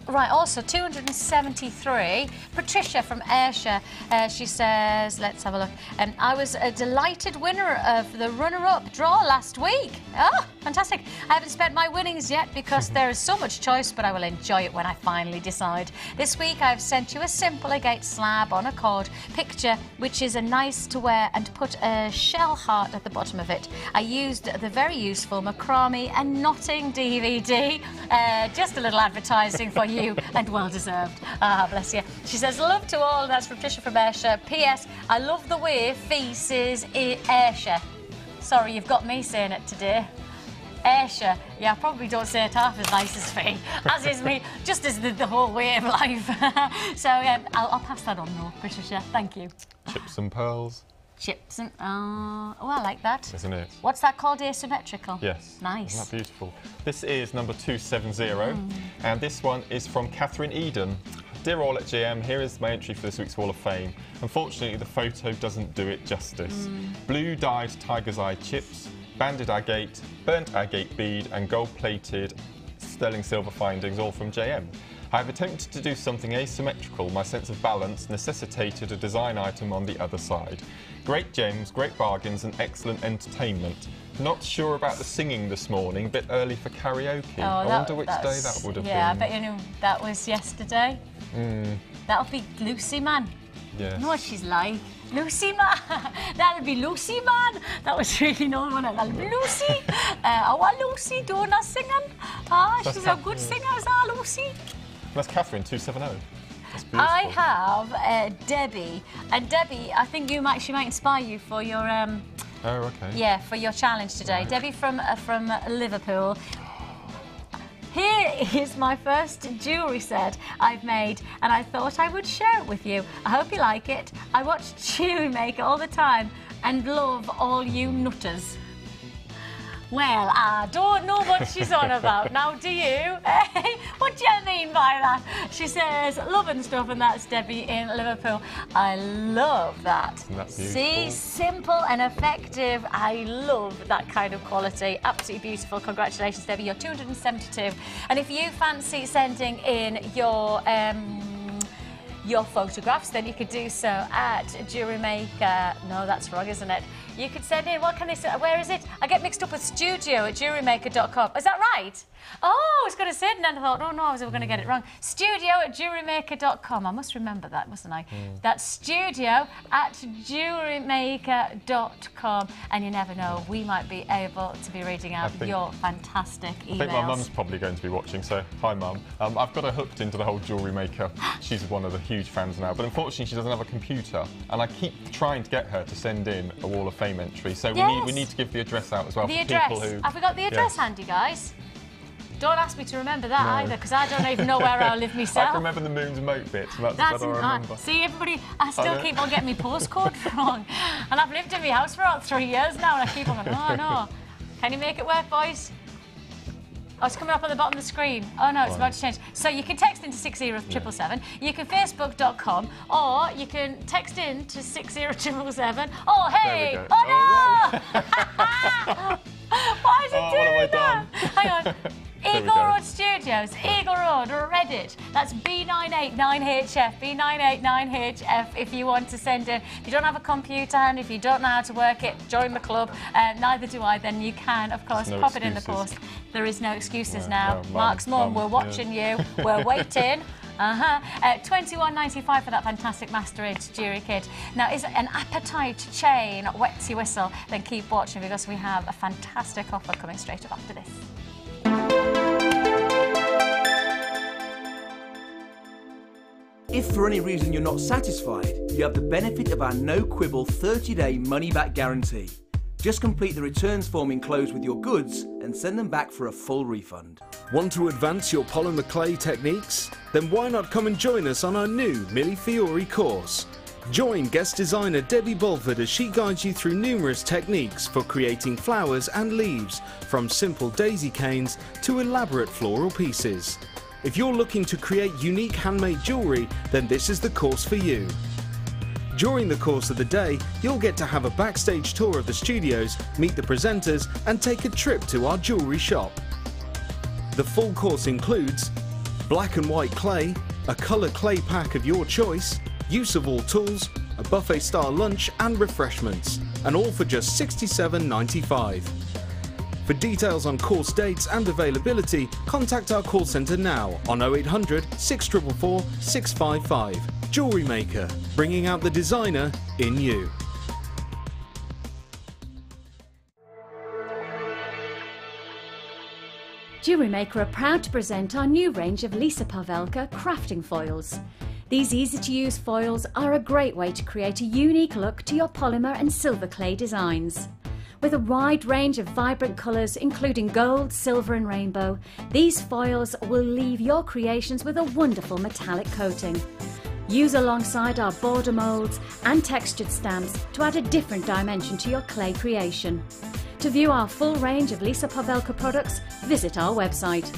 Speaker 1: Right, also 273. Patricia from Ayrshire, she says, let's have a look. I was a delighted winner of the runner-up draw last week. Oh, fantastic. I haven't spent my winnings yet because there is so much choice, but I will enjoy it when I finally decide. This week I've sent you a simple agate slab on a cord picture, which is a nice to wear, and put a shell heart at the bottom of it. I used the very useful macrame and knotting DVD. Just a little advertising for you, and well deserved. Ah, bless you. She says, love to all. That's from Patricia from Ayrshire. P.S. I love the way Fee says Ayrshire. Sorry, you've got me saying it today. Ayrshire. Yeah, I probably don't say it half as nice as Fee, as is me, just as the whole way of life. So I'll pass that on though, Patricia. Thank you.
Speaker 2: Chips and pearls.
Speaker 1: Chips and oh, I like that.
Speaker 2: Isn't it?
Speaker 1: What's that called? Asymmetrical.
Speaker 2: Yes.
Speaker 1: Nice.
Speaker 2: Isn't that beautiful? This is number 270, and this one is from Catherine Eden. Dear all at GM, here is my entry for this week's Wall of Fame. Unfortunately, the photo doesn't do it justice. Blue dyed tiger's eye chips, banded agate, burnt agate bead, and gold-plated sterling silver findings, all from JM. I have attempted to do something asymmetrical. My sense of balance necessitated a design item on the other side. Great gems, great bargains and excellent entertainment. Not sure about the singing this morning, bit early for karaoke.
Speaker 1: Oh,
Speaker 2: I wonder which day that would have been.
Speaker 1: Yeah, I bet you knew that was yesterday. That'll be Lucy, man.
Speaker 2: Yes.
Speaker 1: You know what she's like? Lucy, man. That'll be Lucy, man. That was really known when that'll be Lucy. I want Lucy doing her singing. She's a good singer, is our Lucy.
Speaker 2: That's Catherine 270. That's beautiful.
Speaker 1: I have Debbie, and Debbie, I think she might inspire you for your
Speaker 2: Oh, okay.
Speaker 1: yeah, for your challenge today. Right. Debbie from Liverpool. Here is my first jewellery set I've made, and I thought I would share it with you. I hope you like it. I watch Jewellery Maker all the time and love all you nutters. Well, I don't know what she's on about now, do you? What do you mean by that? She says, love and stuff, and that's Debbie in Liverpool. I love that. See, simple and effective. I love that kind of quality. Absolutely beautiful. Congratulations, Debbie. You're 272. And if you fancy sending in your photographs, then you could do so at Jewellery Maker. No, that's wrong, isn't it? You could send in, what can they say? Where is it? I get mixed up with studio@jewellerymaker.com. Is that right? Oh, I was going to say it and then I thought, oh no, I was going to get it wrong. Studio@jewellerymaker.com. I must remember that, mustn't I? That's studio@jewellerymaker.com. And you never know, we might be able to be reading out your fantastic emails.
Speaker 2: I think my mum's probably going to be watching, so hi mum. I've got her hooked into the whole Jewellery Maker. She's one of the huge fans now, but unfortunately she doesn't have a computer. And I keep trying to get her to send in a Wall of Fame entry, so we need to give the address out as well.
Speaker 1: The address. People who, have we got the address handy, guys? Don't ask me to remember that either, because I don't even know where I live myself.
Speaker 2: I can remember the Moon's Moat bit, so that's what I remember.
Speaker 1: See, everybody, I still keep on getting my postcode wrong. And I've lived in my house for about 3 years now, and I keep on going, oh no. Can you make it work, boys? Oh, it's coming up on the bottom of the screen. Oh no, it's about to change. So you can text into 60777. You can facebook.com, or you can text in to 60777. Oh hey! Oh no! Why is it doing that? Hang on. Eagle Road Studios, Eagle Road, Reddit. That's B989HF, B989HF if you want to send in. If you don't have a computer and if you don't know how to work it, join the club. Neither do I, then you can, of course, pop it in the post. There is no excuses now. Mark's mum, we're watching you. We're waiting. $21.95 for that fantastic Masquerade jewellery kit. Now, is it an appetite chain wets your whistle? Then keep watching because we have a fantastic offer coming straight up after this.
Speaker 6: If for any reason you're not satisfied, you have the benefit of our no-quibble 30-day money-back guarantee. Just complete the returns form enclosed with your goods and send them back for a full refund.
Speaker 4: Want to advance your polymer clay techniques? Then why not come and join us on our new Millefiori course? Join guest designer Debbie Bulford as she guides you through numerous techniques for creating flowers and leaves, from simple daisy canes to elaborate floral pieces. If you're looking to create unique handmade jewellery, then this is the course for you. During the course of the day, you'll get to have a backstage tour of the studios, meet the presenters and take a trip to our jewellery shop. The full course includes black and white clay, a colour clay pack of your choice, use of all tools, a buffet-style lunch and refreshments, and all for just $67.95. For details on course dates and availability, contact our call centre now on 0800 644 655. Jewellery Maker, bringing out the designer in you.
Speaker 3: Jewellery Maker are proud to present our new range of Lisa Pavelka crafting foils. These easy-to-use foils are a great way to create a unique look to your polymer and silver clay designs. With a wide range of vibrant colours including gold, silver and rainbow, these foils will leave your creations with a wonderful metallic coating. Use alongside our border moulds and textured stamps to add a different dimension to your clay creation. To view our full range of Lisa Pavelka products, visit our website.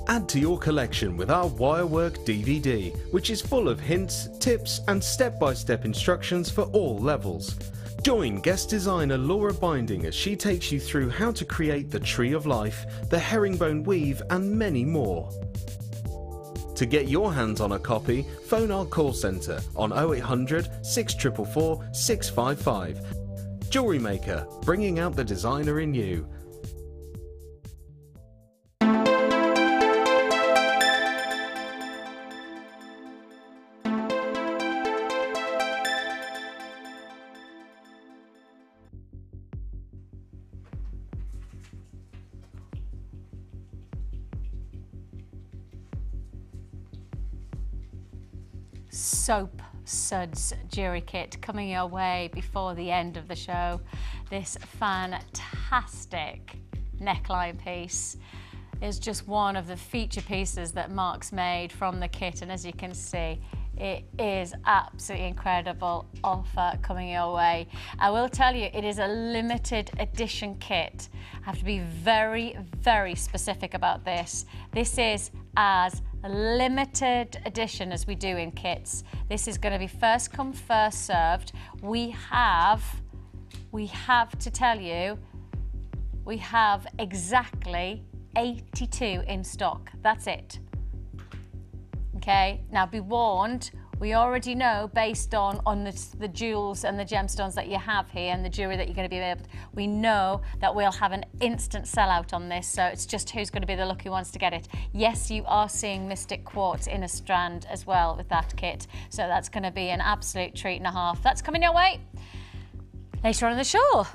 Speaker 4: Add to your collection with our Wirework DVD, which is full of hints, tips and step-by-step instructions for all levels. Join guest designer Laura Binding as she takes you through how to create the Tree of Life, the herringbone weave and many more. To get your hands on a copy, phone our call centre on 0800 644 655. Jewellery Maker, bringing out the designer in you.
Speaker 1: Soap Suds jewellery kit coming your way before the end of the show. This fantastic neckline piece is just one of the feature pieces that Mark's made from the kit, and as you can see, it is absolutely incredible offer coming your way. I will tell you, it is a limited edition kit. I have to be very, very specific about this. This is as limited edition as we do in kits. This is going to be first come, first served. We have to tell you, we have exactly 82 in stock. That's it. Okay, now be warned, we already know based on the jewels and the gemstones that you have here and the jewellery that you're going to be able to, we know that we'll have an instant sellout on this, so it's just who's going to be the lucky ones to get it. Yes, you are seeing Mystique quartz in a strand as well with that kit, so that's going to be an absolute treat and a half. That's coming your way later on in the show.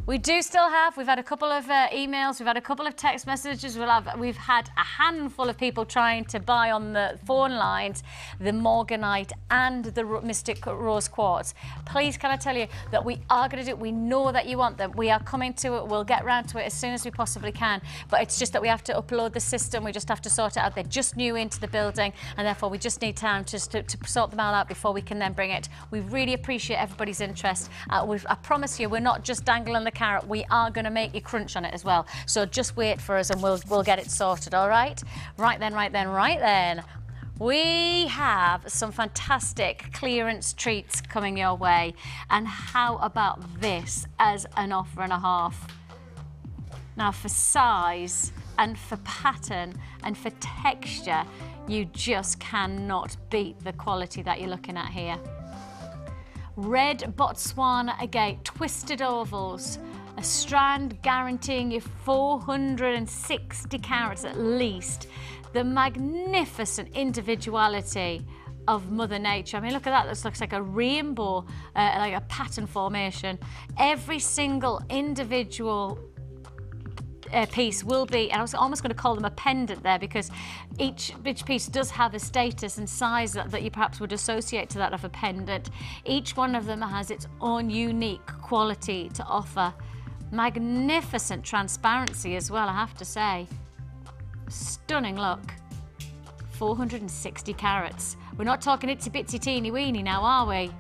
Speaker 1: We do still have, we've had a couple of emails, we've had a couple of text messages, we've had a handful of people trying to buy on the phone lines the Morganite and the Mystique rose quartz. Please can I tell you that we are going to do it, we know that you want them, we are coming to it, we'll get round to it as soon as we possibly can, but it's just that we have to upload the system, we just have to sort it out. They're just new into the building and therefore we just need time to sort them all out before we can then bring it. We really appreciate everybody's interest. I promise you, we're not just dangling the carrot, we are going to make you crunch on it as well, so just wait for us and we'll get it sorted. All right, right then we have some fantastic clearance treats coming your way, and how about this as an offer and a half? Now for size and for pattern and for texture, you just cannot beat the quality that you're looking at here. Red Botswana agate, twisted ovals, a strand guaranteeing you 460 carats at least. The magnificent individuality of Mother Nature. I mean, look at that, this looks like a rainbow, like a pattern formation. Every single individual piece will be, and I was almost going to call them a pendant there, because each piece does have a status and size that you perhaps would associate to that of a pendant. Each one of them has its own unique quality to offer. Magnificent transparency as well, I have to say. Stunning look. 460 carats. We're not talking itsy bitsy teeny weeny now, are we?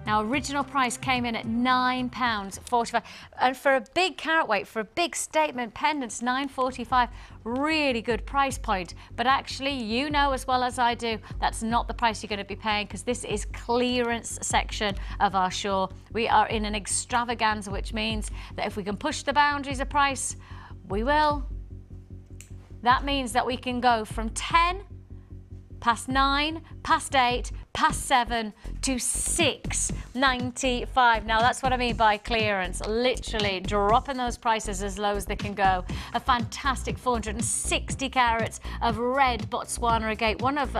Speaker 1: Now, original price came in at £9.45, and for a big carat weight, for a big statement pendants, £9.45, really good price point. But actually, you know as well as I do, that's not the price you're going to be paying, because this is clearance section of our show. We are in an extravaganza, which means that if we can push the boundaries of price, we will. That means that we can go from 10, past 9, past 8, past 7 to £6.95. Now that's what I mean by clearance, literally dropping those prices as low as they can go. A fantastic 460 carats of red Botswana agate, one of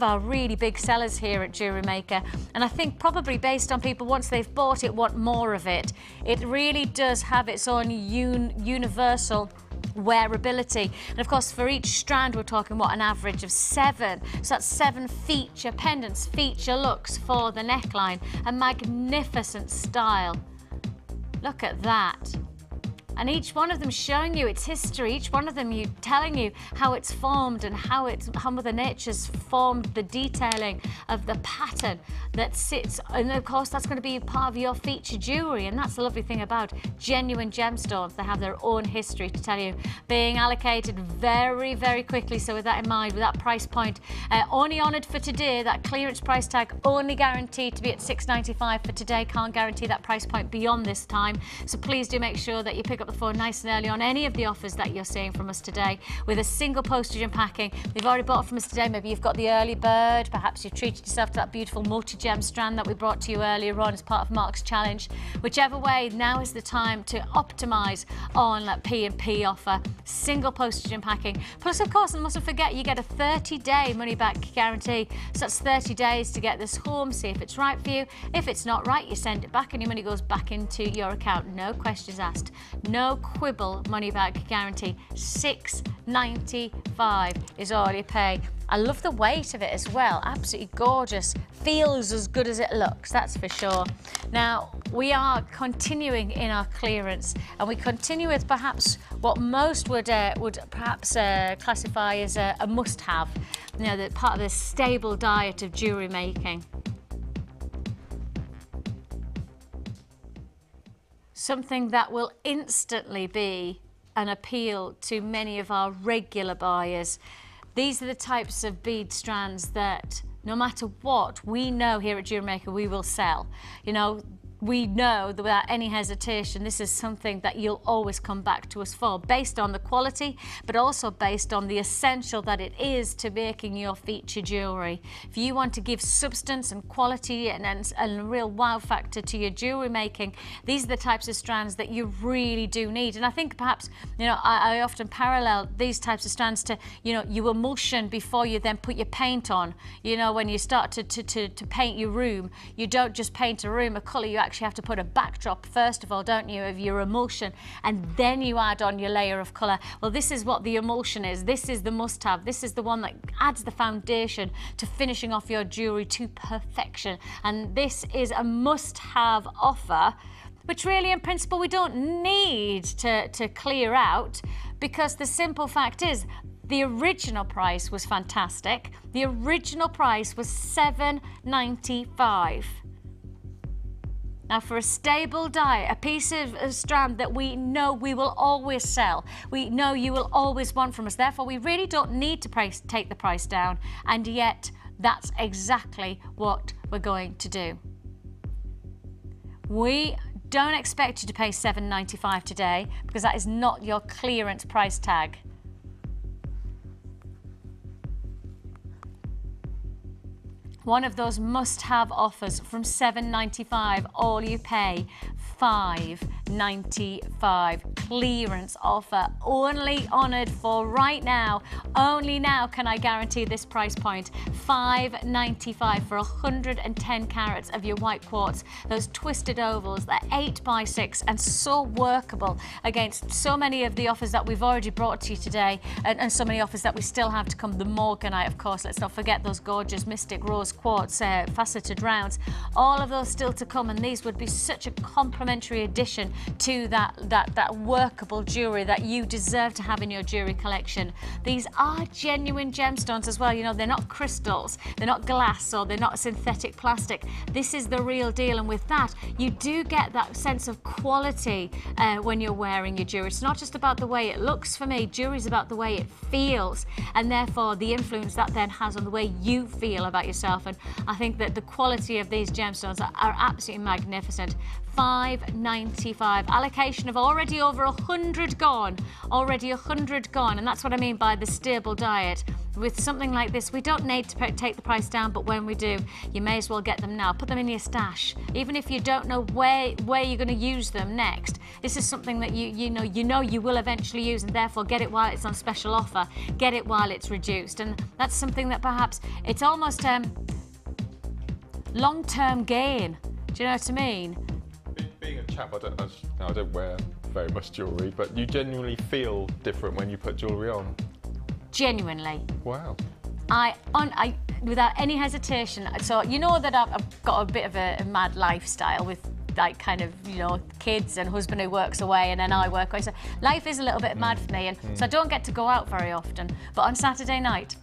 Speaker 1: our really big sellers here at Jewellery Maker, and I think probably based on people, once they've bought it, want more of it. It really does have its own universal wearability, and of course for each strand we're talking an average of 7, so that's 7 feature pendants, feature looks for the neckline. A magnificent style, look at that. And each one of them showing you its history, each one of them telling you how it's formed and how Mother Nature's formed the detailing of the pattern that sits. And of course, that's going to be part of your featured jewellery. And that's the lovely thing about genuine gemstones. They have their own history to tell you, being allocated very, very quickly. So with that in mind, with that price point, only honoured for today, that clearance price tag only guaranteed to be at $6.95 for today. Can't guarantee that price point beyond this time. So please do make sure that you pick up the phone nice and early on any of the offers that you're seeing from us today with a single postage and packing. If you've already bought from us today, maybe you've got the early bird, perhaps you've treated yourself to that beautiful multi-gem strand that we brought to you earlier on as part of Mark's challenge. Whichever way, now is the time to optimise on that P&P offer, single postage and packing. Plus, of course, and mustn't forget, you get a 30-day money-back guarantee. So that's 30 days to get this home, see if it's right for you. If it's not right, you send it back and your money goes back into your account. No questions asked. No quibble money-back guarantee. $6.95 is all you pay. I love the weight of it as well. Absolutely gorgeous. Feels as good as it looks, that's for sure. Now, we are continuing in our clearance, and we continue with perhaps what most would perhaps classify as a must-have. You know, that part of the stable diet of jewellery making. Something that will instantly be an appeal to many of our regular buyers. These are the types of bead strands that no matter what, we know here at Jewellery Maker we will sell. You know, we know that without any hesitation, this is something that you'll always come back to us for, based on the quality, but also based on the essential that it is to making your feature jewellery. If you want to give substance and quality and a real wow factor to your jewellery making, these are the types of strands that you really do need. And I think perhaps, you know, I often parallel these types of strands to, you know, you emulsion before you then put your paint on. You know, when you start to paint your room, you don't just paint a room a colour, you actually have to put a backdrop first of all, don't you, of your emulsion, and then you add on your layer of colour. Well, this is what the emulsion is. This is the must-have. This is the one that adds the foundation to finishing off your jewellery to perfection. And this is a must-have offer, which really in principle we don't need to clear out, because the simple fact is the original price was fantastic. The original price was $7.95. Now, for a stable diet, a piece of strand that we know we will always sell, we know you will always want from us, therefore we really don't need to take the price down, and yet that's exactly what we're going to do. We don't expect you to pay $7.95 today, because that is not your clearance price tag. One of those must-have offers from $7.95, all you pay $5.95. Clearance offer, only honoured for right now. Only now can I guarantee this price point. $5.95 for 110 carats of your white quartz. Those twisted ovals, they're 8x6 and so workable against so many of the offers that we've already brought to you today, and so many offers that we still have to come. The Morganite, of course, let's not forget those gorgeous Mystique rose quartz faceted rounds. All of those still to come, and these would be such a complementary addition to that workable jewellery that you deserve to have in your jewellery collection. These are genuine gemstones as well. You know, they're not crystals, they're not glass, or they're not synthetic plastic. This is the real deal, and with that you do get that sense of quality when you're wearing your jewellery. It's not just about the way it looks for me. Jewellery is about the way it feels, and therefore the influence that then has on the way you feel about yourself. And I think that the quality of these gemstones are absolutely magnificent. $5.95. Allocation of already over 100 gone. Already 100 gone, and that's what I mean by the stable diet. With something like this, we don't need to take the price down, but when we do, you may as well get them now. Put them in your stash, even if you don't know where you're going to use them next. This is something that you know you will eventually use, and therefore get it while it's on special offer. Get it while it's reduced, and that's something that perhaps it's almost long-term gain. Do you know what I mean?
Speaker 2: Being a chap, I don't wear very much jewellery, but you genuinely feel different when you put jewellery on.
Speaker 1: Genuinely.
Speaker 2: Wow.
Speaker 1: I without any hesitation. So you know that I've got a bit of a mad lifestyle with like kind of, you know, kids and husband who works away, and then I work away. So life is a little bit mad for me, and so I don't get to go out very often. But on Saturday night,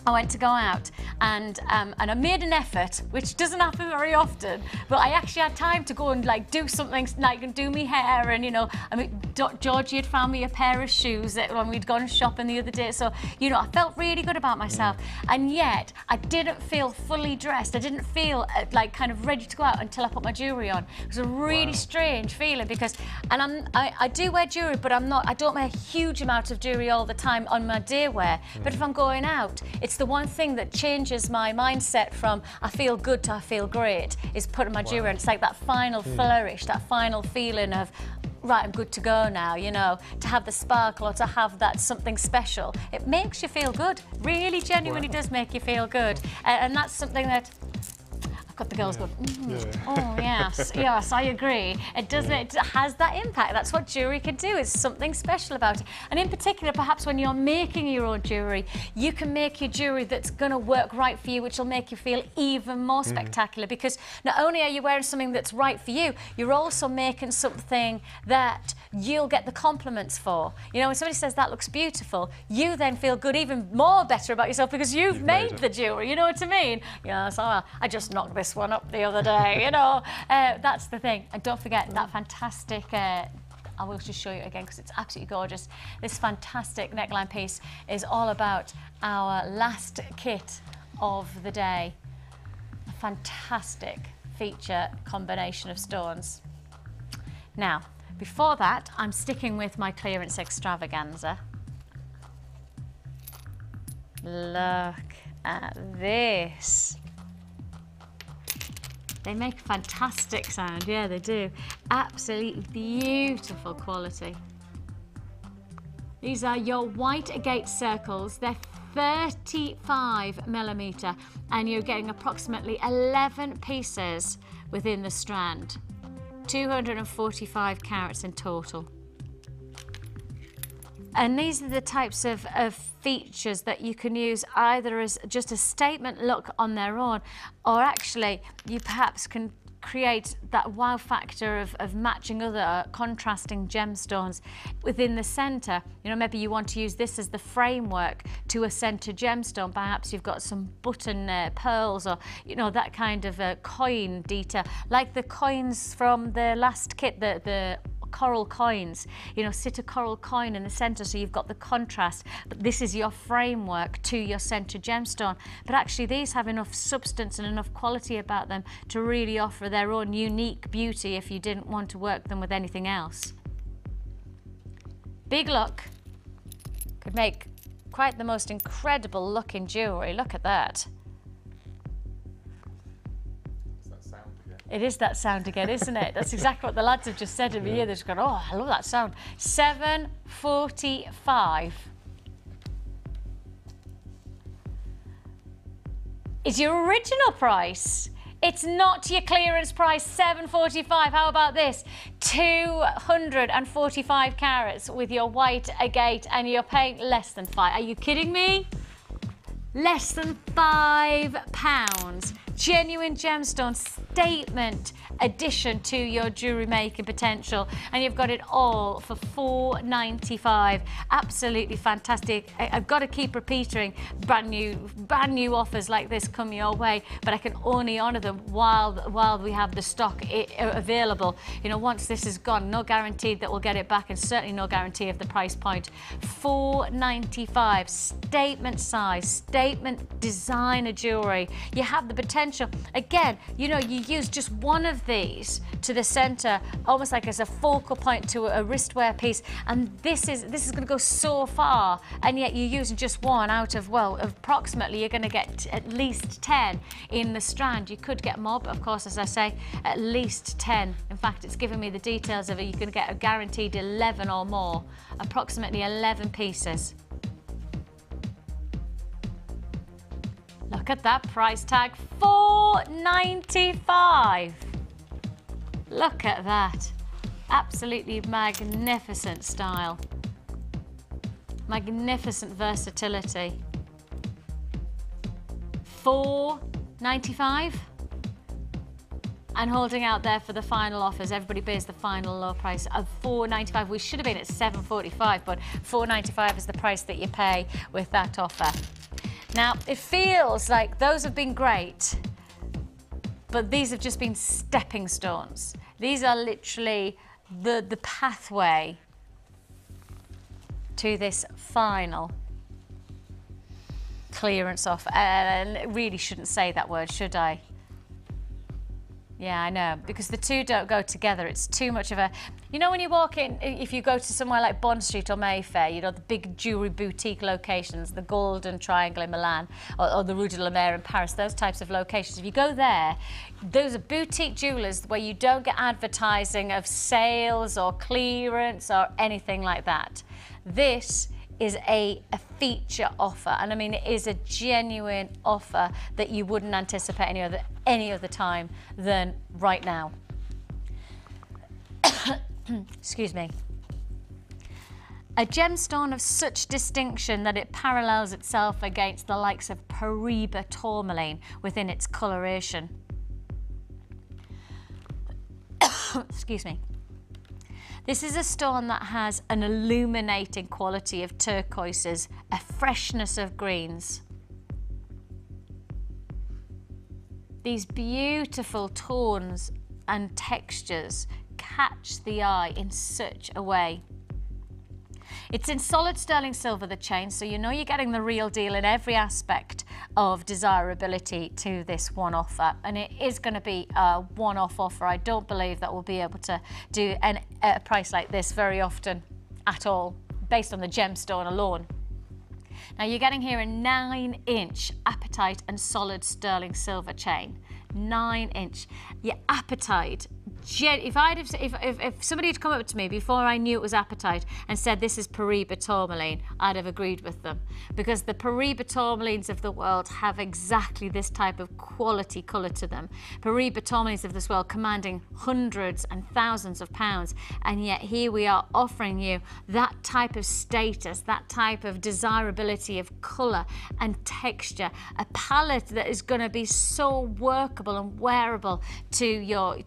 Speaker 1: I went to go out and I made an effort, which doesn't happen very often, but I actually had time to go and like do something, like do me hair, and you know, I mean, Georgie had found me a pair of shoes that when we'd gone shopping the other day, so you know, I felt really good about myself, and yet I didn't feel fully dressed. I didn't feel like kind of ready to go out until I put my jewellery on. It was a really strange feeling because, and I do wear jewellery, but I don't wear a huge amount of jewellery all the time on my day wear, but if I'm going out, it's the one thing that changes my mindset from I feel good to I feel great is putting my jewellery on. It's like that final flourish, that final feeling of, right, I'm good to go now, you know, to have the sparkle or to have that something special. It makes you feel good, really genuinely does make you feel good. And that's something that got the girls going, oh yes, yes, I agree. It does, it has that impact. That's what jewellery can do, is something special about it. And in particular, perhaps when you're making your own jewellery, you can make your jewellery that's going to work right for you, which will make you feel even more spectacular, because not only are you wearing something that's right for you, you're also making something that you'll get the compliments for. You know, when somebody says that looks beautiful, you then feel good, even more better about yourself, because you've made the jewellery, you know what I mean? Yes, I just knocked this one up the other day, you know. That's the thing. And don't forget that fantastic, I will just show you again because it's absolutely gorgeous. This fantastic neckline piece is all about our last kit of the day. A fantastic feature combination of stones. Now, before that, I'm sticking with my clearance extravaganza. Look at this. They make a fantastic sound, yeah, they do. Absolutely beautiful quality. These are your white agate circles. They're 35mm, and you're getting approximately 11 pieces within the strand. 245 carats in total. And these are the types of features that you can use either as just a statement look on their own, or actually you perhaps can create that wow factor of matching other contrasting gemstones within the center. You know, maybe you want to use this as the framework to a center gemstone. Perhaps you've got some button pearls, or you know, that kind of coin detail, like the coins from the last kit, the coral coins, you know, sit a coral coin in the center, so you've got the contrast, but this is your framework to your center gemstone. But actually these have enough substance and enough quality about them to really offer their own unique beauty if you didn't want to work them with anything else. Big look could make quite the most incredible looking jewellery. Look at that. It is that sound again, isn't it? That's exactly what the lads have just said to me here. They're just going, oh, I love that sound. $7.45 is your original price. It's not your clearance price, $7.45. How about this? 245 carats with your white agate, and you're paying less than £5. Are you kidding me? Less than £5. Genuine gemstone statement addition to your jewellery making potential, and you've got it all for $4.95. Absolutely fantastic. I've got to keep repeating brand new offers like this come your way, but I can only honour them while we have the stock available. You know, once this is gone, no guarantee that we'll get it back, and certainly no guarantee of the price point. $4.95, statement size, statement designer jewellery. You have the potential. Again, you know, you use just one of these to the center, almost like as a focal point to a wristwear piece, and this is going to go so far, and yet you're using just one out of, well, approximately you're going to get at least 10 in the strand. You could get more, but of course, as I say, at least 10. In fact, it's giving me the details of it. You can get a guaranteed 11 or more, approximately 11 pieces. Look at that price tag, $4.95. Look at that. Absolutely magnificent style. Magnificent versatility. $4.95. and holding out there for the final offers. Everybody pays the final low price of $4.95. We should have been at $7.45, but $4.95 is the price that you pay with that offer. Now, it feels like those have been great, but these have just been stepping stones. These are literally the pathway to this final clearance offer. And really shouldn't say that word, should I? Yeah, I know, because the two don't go together. It's too much of a... You know when you walk in, if you go to somewhere like Bond Street or Mayfair, you know, the big jewellery boutique locations, the Golden Triangle in Milan or the Rue de la Mer in Paris, those types of locations. If you go there, those are boutique jewellers where you don't get advertising of sales or clearance or anything like that. This is a feature offer, and I mean it is a genuine offer that you wouldn't anticipate any other time than right now. Excuse me. A gemstone of such distinction that it parallels itself against the likes of Paraiba tourmaline within its coloration. Excuse me. This is a stone that has an illuminating quality of turquoises, a freshness of greens. These beautiful tones and textures catch the eye in such a way. It's in solid sterling silver, the chain, so you know you're getting the real deal in every aspect of desirability to this one offer. And it is going to be a one-off offer. I don't believe that we'll be able to do a price like this very often at all, based on the gemstone alone. Now you're getting here a 9-inch apatite and solid sterling silver chain. 9-inch. Your apatite. If somebody had come up to me before I knew it was apatite and said this is Paraiba tourmaline, I'd have agreed with them, because the Paraiba tourmalines of the world have exactly this type of quality colour to them. Paraiba tourmalines of this world commanding hundreds and thousands of pounds, and yet here we are offering you that type of status, that type of desirability of colour and texture, a palette that is going to be so workable and wearable to your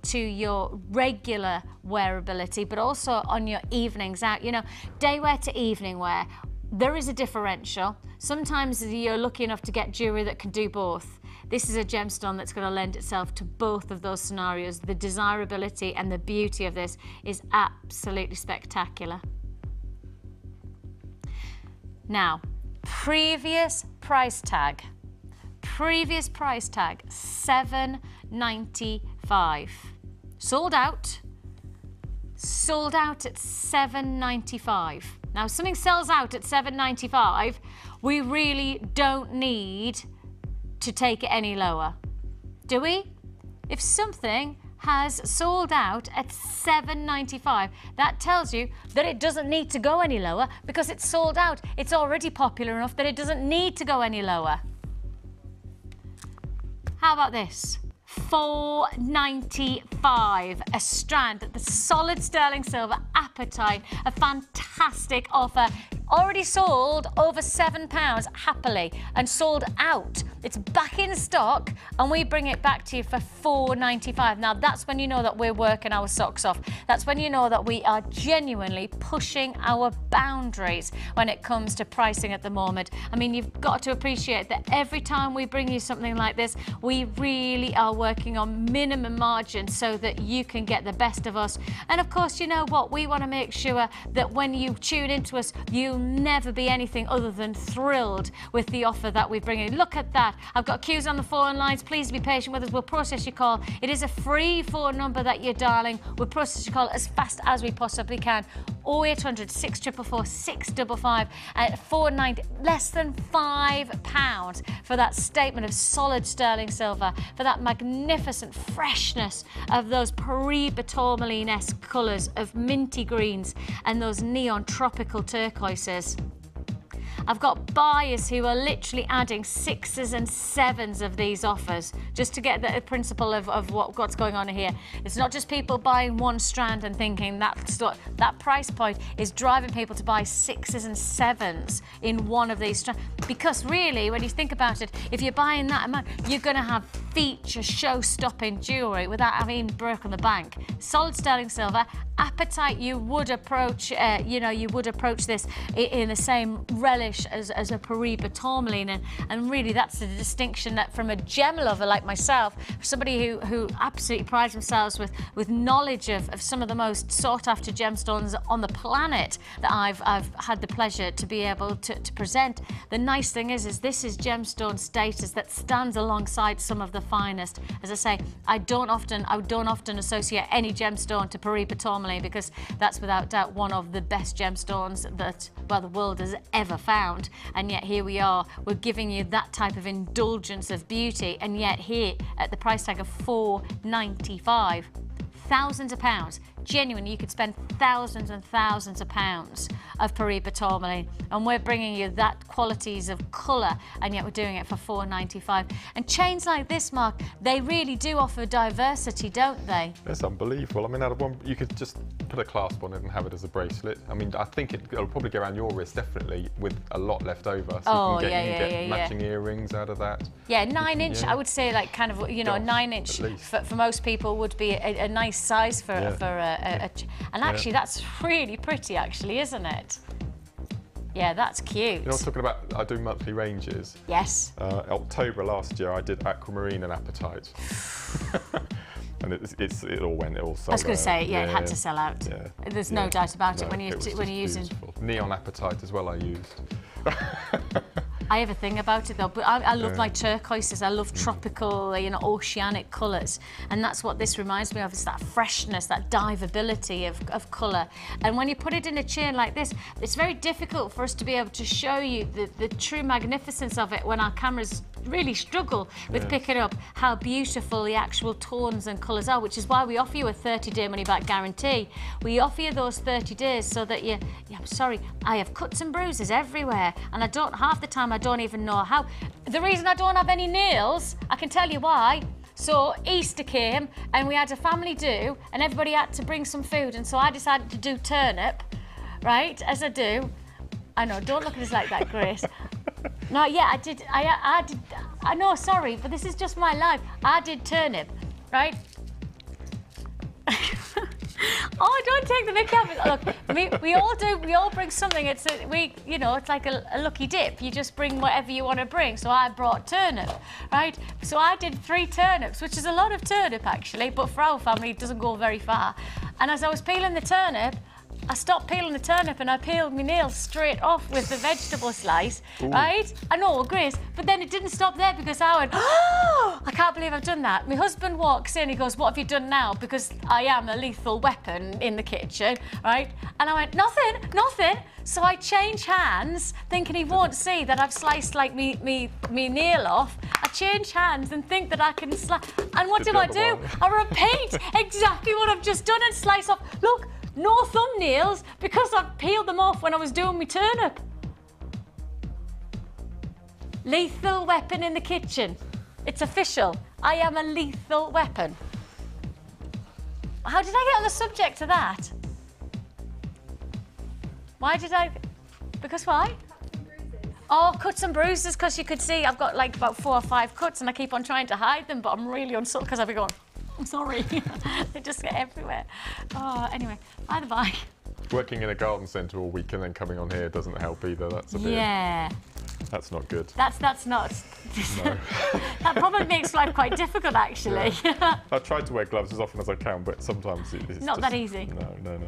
Speaker 1: regular wearability, but also on your evenings out. You know, day wear to evening wear, there is a differential. Sometimes you're lucky enough to get jewellery that can do both. This is a gemstone that's going to lend itself to both of those scenarios. The desirability and the beauty of this is absolutely spectacular. Now, previous price tag, $7.95. Sold out at $7.95. Now, if something sells out at $7.95, we really don't need to take it any lower, do we? If something has sold out at $7.95, that tells you that it doesn't need to go any lower, because it's sold out. It's already popular enough that it doesn't need to go any lower. How about this? $4.95 a strand, the solid sterling silver apatite, a fantastic offer. Already sold over £7 happily and sold out. It's back in stock and we bring it back to you for $4.95. Now that's when you know that we're working our socks off. That's when you know that we are genuinely pushing our boundaries when it comes to pricing at the moment. I mean, you've got to appreciate that every time we bring you something like this, we really are working on minimum margins so that you can get the best of us. And of course, you know what? We want to make sure that when you tune into us, you'll never be anything other than thrilled with the offer that we bring in. Look at that. I've got queues on the phone lines. Please be patient with us. We'll process your call. It is a free phone number that you're dialing. We'll process your call as fast as we possibly can. 0800 644 655 at $4.90, less than £5 for that statement of solid sterling silver, for that magnificent freshness of those Paraiba tourmaline-esque colours of minty greens and those neon tropical turquoises. I've got buyers who are literally adding 6s and 7s of these offers just to get the principle of what's going on here. It's not just people buying one strand and thinking that price point is driving people to buy 6s and 7s in one of these strands. Because really, when you think about it, if you're buying that amount, you're going to have feature show-stopping jewellery without having broken the bank. Solid sterling silver, apatite, you would approach, you would approach this in the same relish as a Paraiba tourmaline, and really that's the distinction that from a gem lover like myself, somebody who absolutely prides themselves with knowledge of some of the most sought-after gemstones on the planet that I've had the pleasure to be able to present. The nice thing is this is gemstone status that stands alongside some of the finest. As I say, I don't often associate any gemstone to Paraiba tourmaline because that's without doubt one of the best gemstones that, well, the world has ever found. And yet here we are, we're giving you that type of indulgence of beauty, and yet here at the price tag of £4.95, thousands of pounds. Genuinely, you could spend thousands and thousands of pounds of Paraiba tourmaline, and we're bringing you that qualities of colour, and yet we're doing it for £4.95. And chains like this, Mark, they really do offer diversity, don't they?
Speaker 2: It's unbelievable. I mean, out of one, you could just put a clasp on it and have it as a bracelet. I mean, I think it'll probably go around your wrist, definitely, with a lot left over. So you can get matching earrings out of that. Yeah, 9-inch,
Speaker 1: I would say, like kind of, you know, a 9-inch for most people would be a nice size for and actually that's really pretty, actually, isn't it? Yeah, that's cute.
Speaker 2: You know, I was talking about, I do monthly ranges.
Speaker 1: Yes.
Speaker 2: October last year, I did aquamarine and apatite. And it all sold out.
Speaker 1: I was going to say, it had to sell out.
Speaker 2: Yeah.
Speaker 1: There's no doubt about it when you're using...
Speaker 2: Neon apatite as well I used.
Speaker 1: I have a thing about it though, but I love my turquoises. I love tropical, you know, oceanic colours, and that's what this reminds me of. Is that freshness, that diveability of colour. And when you put it in a chain like this, it's very difficult for us to be able to show you the true magnificence of it when our cameras really struggle with picking up how beautiful the actual tones and colours are, which is why we offer you a 30-day money-back guarantee. We offer you those 30 days so that I'm sorry, I have cuts and bruises everywhere, and half the time I don't even know how. The reason I don't have any nails, I can tell you why. So Easter came and we had a family do, and everybody had to bring some food, and so I decided to do turnip, right, as I do. I know, don't look at us like that, Grace. No, yeah, I did. I know, sorry, but this is just my life. I did turnip, right? Oh, don't take the mickey out of it. Look, we all do. We all bring something. It's like a lucky dip. You just bring whatever you want to bring. So I brought turnip, right? So I did 3 turnips, which is a lot of turnip actually, but for our family it doesn't go very far. And as I was peeling the turnip, I stopped peeling the turnip and I peeled my nails straight off with the vegetable slice, right? I know, Grace, but then it didn't stop there because I went, oh, I can't believe I've done that. My husband walks in, he goes, what have you done now? Because I am a lethal weapon in the kitchen, right? And I went, nothing. So I change hands, thinking he won't see that I've sliced like me nail off. I change hands and think that I can slice. And what do? I repeat exactly what I've just done and slice off. Look. No thumbnails because I peeled them off when I was doing my turnip. Lethal weapon in the kitchen. It's official. I am a lethal weapon. How did I get on the subject of that? Why did I? Because why? Oh, cuts and bruises, because you could see I've got like about 4 or 5 cuts and I keep on trying to hide them, but I'm really unsubtle because I've been going, I'm sorry. They just get everywhere. Oh, anyway, by the by.
Speaker 2: Working in a garden centre all week and then coming on here doesn't help either. That's a bit...
Speaker 1: Yeah.
Speaker 2: That's not good.
Speaker 1: That's not... No. That probably makes life quite difficult, actually.
Speaker 2: Yeah. I try to wear gloves as often as I can, but sometimes it's
Speaker 1: not
Speaker 2: just,
Speaker 1: that easy.
Speaker 2: No.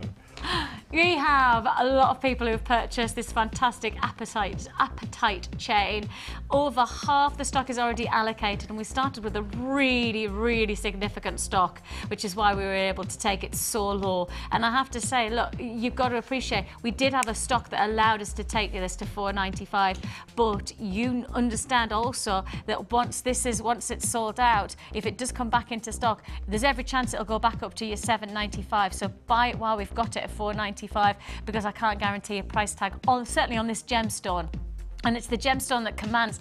Speaker 1: We have a lot of people who have purchased this fantastic apatite chain. Over half the stock is already allocated, and we started with a really, really significant stock, which is why we were able to take it so low. And I have to say, look, you've got to appreciate, we did have a stock that allowed us to take this to $4.95, but you understand also that once it's sold out, if it does come back into stock, there's every chance it'll go back up to your $7.95. So buy it while we've got it at $4.95, because I can't guarantee a price tag, certainly on this gemstone. And it's the gemstone that commands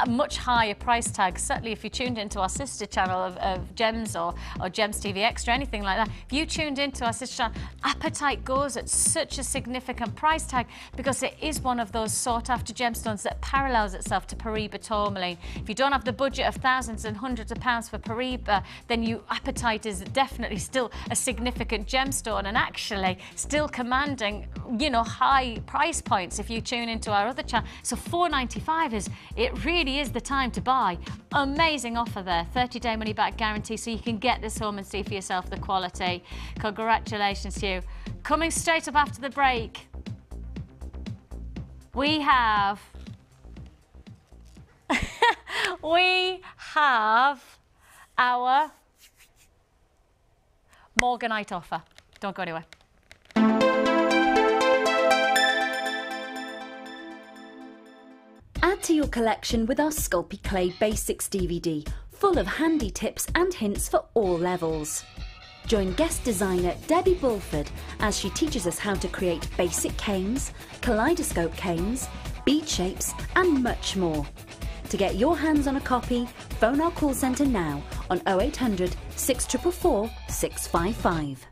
Speaker 1: a much higher price tag. Certainly if you tuned into our sister channel of Gems or Gems TV Extra, anything like that, if you tuned into our sister channel, Apatite goes at such a significant price tag because it is one of those sought after gemstones that parallels itself to Paraiba tourmaline. If you don't have the budget of thousands and hundreds of pounds for Paraiba, then Apatite is definitely still a significant gemstone and actually still commanding, you know, high price points if you tune into our other channel. So $4.95 it really is the time to buy. Amazing offer there, 30-day money back guarantee, so you can get this home and see for yourself the quality. Congratulations to you. Coming straight up after the break, we have our Morganite offer. Don't go anywhere.
Speaker 3: Add to your collection with our Sculpey Clay Basics DVD, full of handy tips and hints for all levels. Join guest designer Debbie Bulford as she teaches us how to create basic canes, kaleidoscope canes, bead shapes and much more. To get your hands on a copy, phone our call centre now on 0800 644 655.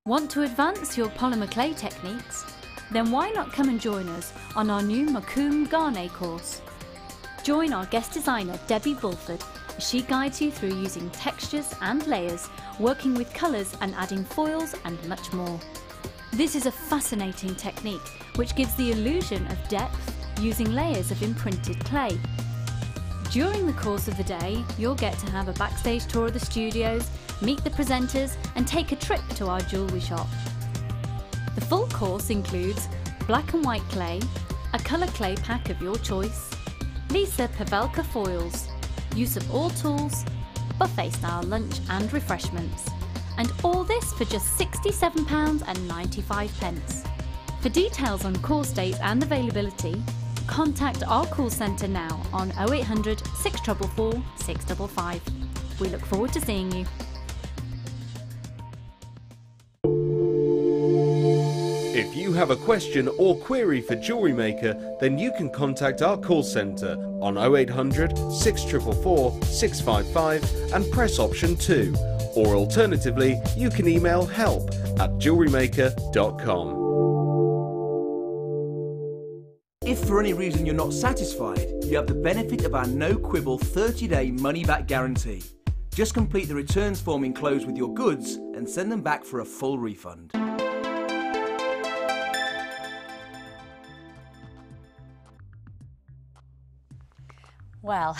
Speaker 3: Want to advance your polymer clay techniques? Then why not come and join us on our new Macoum Garnet course? Join our guest designer Debbie Bulford as she guides you through using textures and layers, working with colours and adding foils and much more. This is a fascinating technique which gives the illusion of depth using layers of imprinted clay. During the course of the day, you'll get to have a backstage tour of the studios, meet the presenters and take a trip to our jewellery shop. The full course includes black and white clay, a colour clay pack of your choice, Lisa Pavelka foils, use of all tools, buffet style lunch and refreshments. And all this for just £67.95. For details on course dates and availability, contact our call centre now on 0800 644 655. We look forward to seeing you.
Speaker 4: If you have a question or query for Jewellery Maker, then you can contact our call centre on 0800 644 655 and press option 2. Or alternatively, you can email help@jewellerymaker.com.
Speaker 6: If for any reason you're not satisfied, you have the benefit of our no-quibble 30-day money-back guarantee. Just complete the returns form enclosed with your goods and send them back for a full refund.
Speaker 1: Well.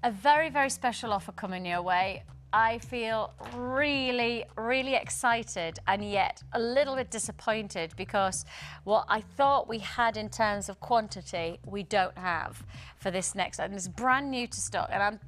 Speaker 1: A very, very special offer coming your way. I feel really, really excited and yet a little bit disappointed because what I thought we had in terms of quantity, we don't have for this next item. It's brand new to stock, and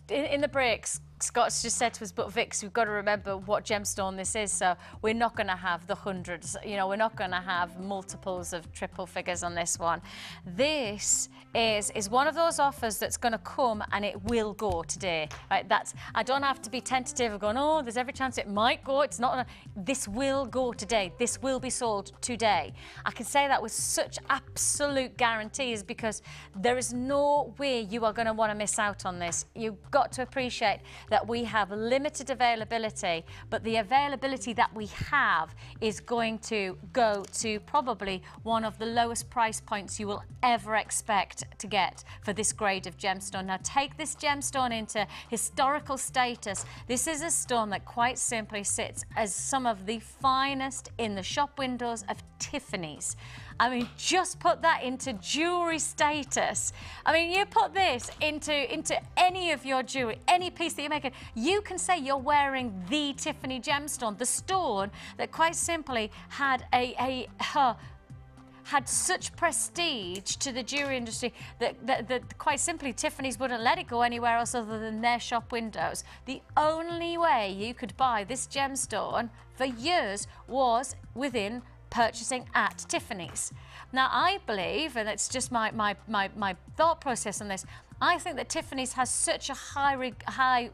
Speaker 1: in the breaks, Scott's just said to us, but Vix, we've got to remember what gemstone this is, so we're not going to have the hundreds, you know, we're not going to have multiples of triple figures on this one. This is one of those offers that's going to come and it will go today, right? I don't have to be tentative of going, oh, there's every chance it might go. It's not. This will go today. This will be sold today. I can say that with such absolute guarantees because there is no way you are going to want to miss out on this. You've got to appreciate that we have limited availability, but the availability that we have is going to go to probably one of the lowest price points you will ever expect to get for this grade of gemstone. Now take this gemstone into historical status. This is a stone that quite simply sits as some of the finest in the shop windows of Tiffany's. I mean, just put that into jewellery status. I mean, you put this into any of your jewellery, any piece that you're making, you can say you're wearing the Tiffany gemstone, the stone that quite simply had had such prestige to the jewellery industry that quite simply Tiffany's wouldn't let it go anywhere else other than their shop windows. The only way you could buy this gemstone for years was within purchasing at Tiffany's. Now I believe, and it's just my thought process on this, I think that Tiffany's has such a high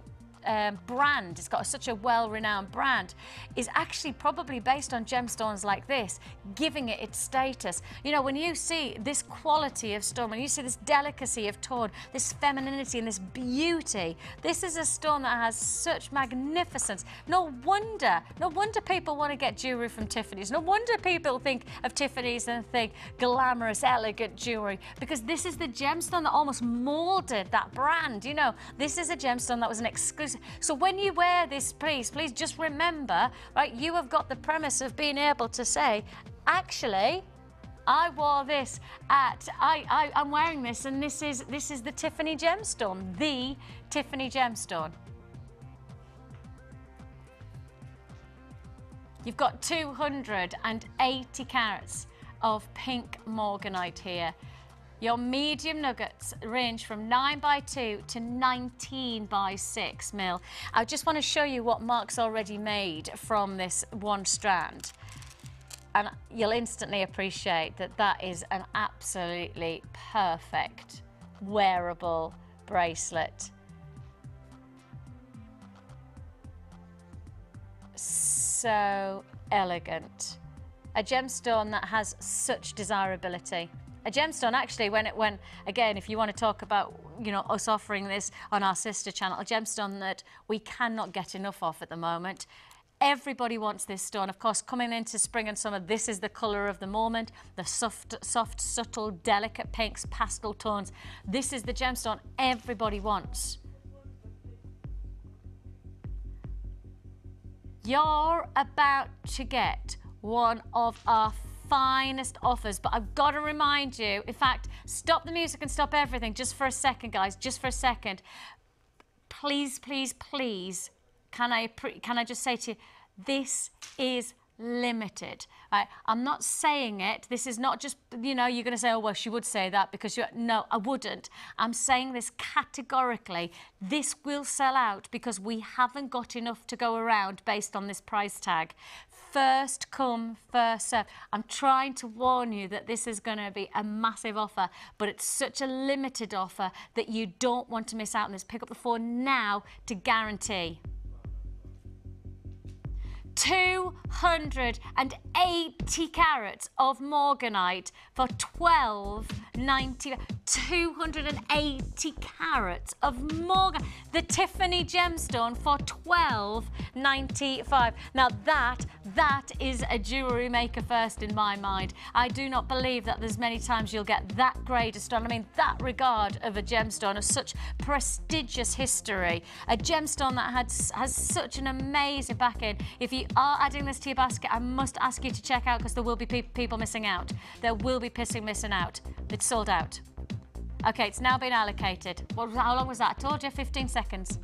Speaker 1: brand, it's got such a well-renowned brand, is actually probably based on gemstones like this, giving it its status. You know, when you see this quality of stone, when you see this delicacy of tone, this femininity and this beauty, this is a stone that has such magnificence. No wonder people want to get jewelry from Tiffany's. No wonder people think of Tiffany's and think glamorous, elegant jewelry, because this is the gemstone that almost molded that brand. You know, this is a gemstone that was an exclusive. So when you wear this piece, please just remember, right, you have got the premise of being able to say, actually, I wore this at, I'm wearing this, and this is the Tiffany gemstone, the Tiffany gemstone. You've got 280 carats of pink Morganite here. Your medium nuggets range from 9x2 to 19x6 mil. I just want to show you what Mark's already made from this one strand. And you'll instantly appreciate that that is an absolutely perfect wearable bracelet. So elegant. A gemstone that has such desirability. A gemstone, actually, when again, if you want to talk about, you know, us offering this on our sister channel, a gemstone that we cannot get enough of at the moment. Everybody wants this stone. Of course, coming into spring and summer, this is the colour of the moment. The soft, subtle, delicate pinks, pastel tones. This is the gemstone everybody wants. You're about to get one of our finest offers, but I've got to remind you, in fact, stop the music and stop everything just for a second, guys, just for a second. Please, please, please, can I just say to you, this is limited, right? I'm not saying it. This is not just, you know, you're going to say, oh, well, she would say that because you're, no, I wouldn't. I'm saying this categorically. This will sell out because we haven't got enough to go around based on this price tag. First come, first serve. I'm trying to warn you that this is going to be a massive offer, but it's such a limited offer that you don't want to miss out on this. Pick up the phone now to guarantee. 280 carats of Morganite for $12.90. 280 carats of Morganite. The Tiffany gemstone for $12.95. Now that is a jewellery maker first in my mind. I do not believe that there's many times you'll get that grade of stone. I mean, that regard of a gemstone of such prestigious history. A gemstone that has such an amazing backing. If you are adding this to your basket, I must ask you to check out because there will be people missing out. There will be missing out. It's sold out. Okay, it's now been allocated. How long was that? I told you, 15 seconds.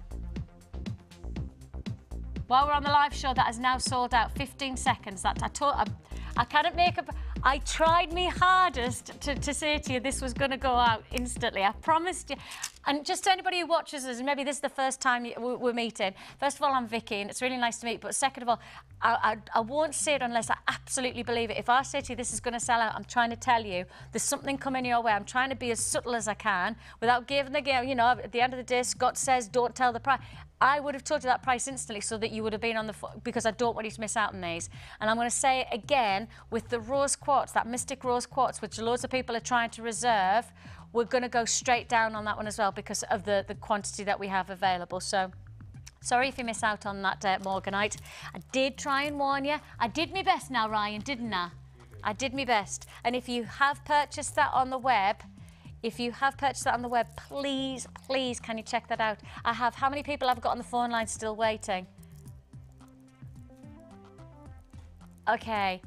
Speaker 1: While we're on the live show, that is now sold out. 15 seconds. That I can't make up. I tried my hardest to say to you this was going to go out instantly. I promised you. And just to anybody who watches us, and maybe this is the first time we're meeting, first of all, I'm Vicky, and it's really nice to meet, but second of all, I won't say it unless I absolutely believe it. If I say to you this is going to sell out, I'm trying to tell you there's something coming your way. I'm trying to be as subtle as I can without giving the game, you know, at the end of the day, Scott says don't tell the price. I would have told you that price instantly so that you would have been on the because I don't want you to miss out on these. And I'm going to say it again with the rose quartz, that Mystique rose quartz, which loads of people are trying to reserve. We're going to go straight down on that one as well because of the quantity that we have available. So, sorry if you miss out on that Morganite. I did try and warn you. I did my best now, Ryan, didn't I? I did my best. And if you have purchased that on the web, please, please, can you check that out? I have, how many people I've got on the phone line still waiting? Okay.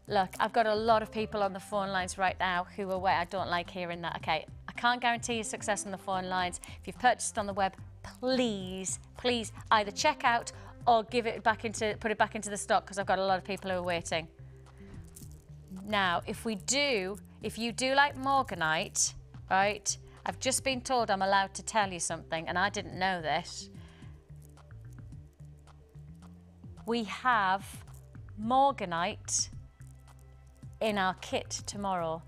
Speaker 1: Look, I've got a lot of people on the phone lines right now who are waiting. I don't like hearing that. Okay, I can't guarantee you success on the phone lines. If you've purchased on the web, please, please either check out or put it back into the stock because I've got a lot of people who are waiting. Now, if you do like Morganite, right, I've just been told I'm allowed to tell you something and I didn't know this. We have Morganite in our kit tomorrow.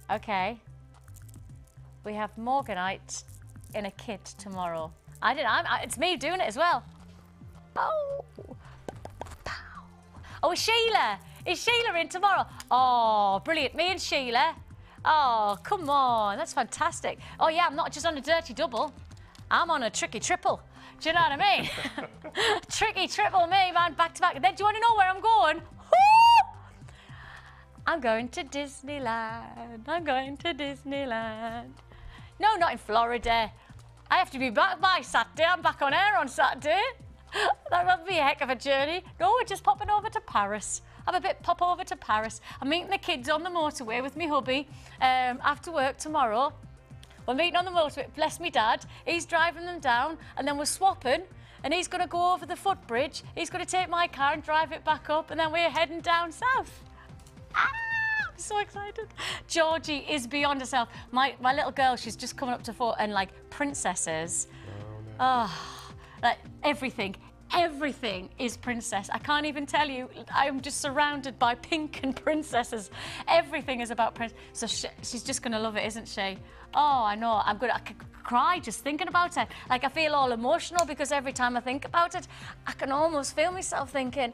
Speaker 1: Okay. we have Morganite in a kit tomorrow. It's me doing it as well. Oh, oh, Sheila. Is Sheila in tomorrow? Oh, brilliant. Me and Sheila. Oh, come on. That's fantastic. Oh, yeah, I'm not just on a dirty double. I'm on a tricky triple. Do you know what I mean? Tricky triple me, man, back to back. Then do you want to know where I'm going? Woo! I'm going to Disneyland. I'm going to Disneyland. No, not in Florida. I have to be back by Saturday. I'm back on air on Saturday. That would be a heck of a journey. No, we're just popping over to Paris. Have a bit pop over to Paris. I'm meeting the kids on the motorway with me hubby after work tomorrow. We're meeting on the motorway. Bless me dad. He's driving them down and then we're swapping and he's going to go over the footbridge. He's going to take my car and drive it back up and then we're heading down south. Ah, I'm so excited. Georgie is beyond herself. My little girl, she's just coming up to 4 and like princesses. Oh, like everything is princess. I can't even tell you. I'm just surrounded by pink and princesses. Everything is about princess. So she's just going to love it, isn't she? Oh, I know. I could cry just thinking about it. Like I feel all emotional because every time I think about it, I can almost feel myself thinking,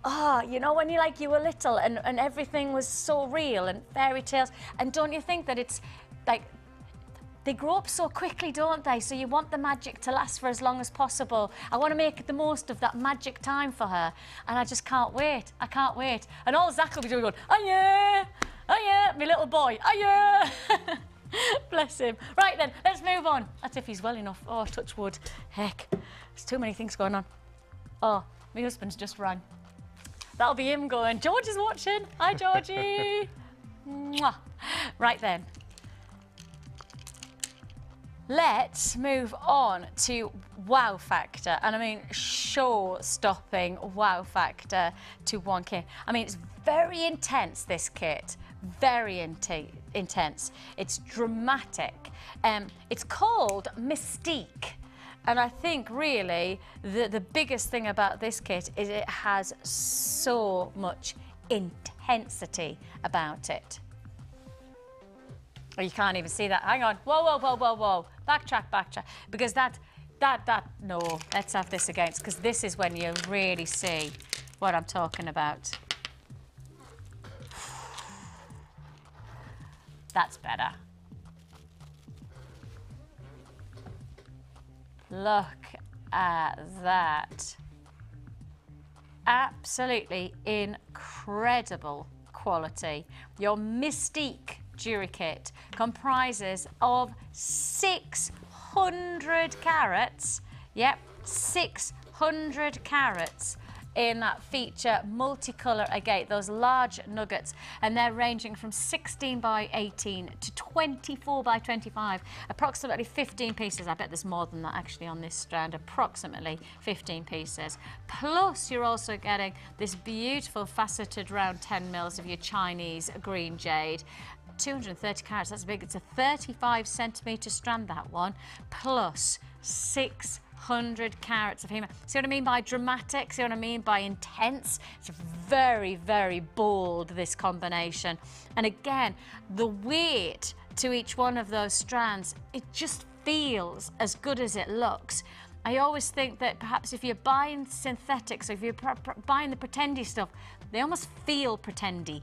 Speaker 1: oh, you know, when you were little and everything was so real and fairy tales. And don't you think that it's like, they grow up so quickly, don't they? So you want the magic to last for as long as possible. I want to make the most of that magic time for her. And I just can't wait. I can't wait. And all Zach will be doing, oh yeah, my little boy, oh yeah. Bless him. Right then, let's move on. That's if he's well enough. Oh, touch wood. Heck, there's too many things going on. Oh, my husband's just rang. That'll be him going, George is watching. Hi, Georgie. Mwah. Right then. Let's move on to wow factor. And I mean, show-stopping wow factor to 1K. I mean, it's very intense, this kit. Very intense. It's dramatic. It's called Mystique. And I think really the biggest thing about this kit is it has so much intensity about it. Oh, you can't even see that. Hang on. Whoa, whoa, whoa, whoa, whoa. Backtrack. Because no, let's have this again, because this is when you really see what I'm talking about. That's better. Look at that. Absolutely incredible quality. Your Mystique jewelry kit comprises of 600 carats. Yep, 600 carats in that feature multicolour agate, those large nuggets, and they're ranging from 16 by 18 to 24 by 25, approximately 15 pieces. I bet there's more than that actually on this strand, approximately 15 pieces. Plus you're also getting this beautiful faceted round 10 mils of your Chinese green jade. 230 carats, that's big. It's a 35 centimetre strand, that one, plus 600 carats of hema. See what I mean by dramatic? See what I mean by intense? It's very, very bold, this combination. And again, the weight to each one of those strands, it just feels as good as it looks. I always think that perhaps if you're buying synthetics, or if you're buying the pretendy stuff, they almost feel pretendy.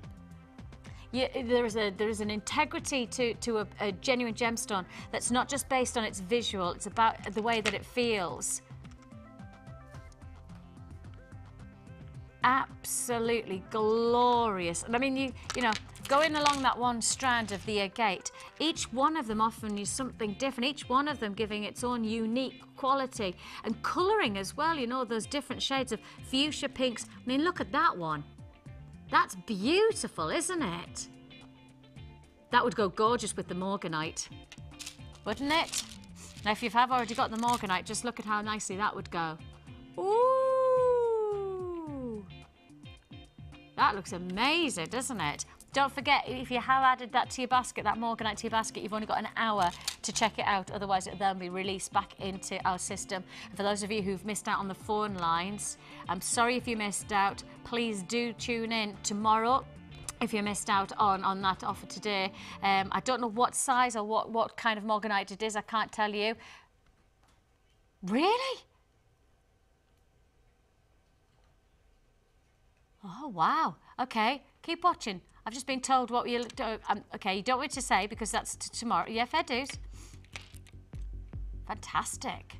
Speaker 1: Yeah, there is an integrity to a genuine gemstone that's not just based on its visual, it's about the way that it feels. Absolutely glorious. And I mean, you know, going along that one strand of the agate, each one of them offering you something different, each one of them giving its own unique quality and colouring as well, you know, those different shades of fuchsia pinks. I mean, look at that one. That's beautiful, isn't it? That would go gorgeous with the Morganite, wouldn't it? Now, if you have already got the Morganite, just look at how nicely that would go. Ooh! That looks amazing, doesn't it? Don't forget, if you have added that to your basket, that Morganite to your basket, you've only got an hour to check it out. Otherwise, it'll then be released back into our system. And for those of you who've missed out on the phone lines, I'm sorry if you missed out. Please do tune in tomorrow if you missed out on that offer today. I don't know what size or what kind of Morganite it is. I can't tell you. Really? Oh, wow. Okay, keep watching. I've just been told what you do. Okay, you don't want to say because that's tomorrow. Yeah, fair dues. Fantastic.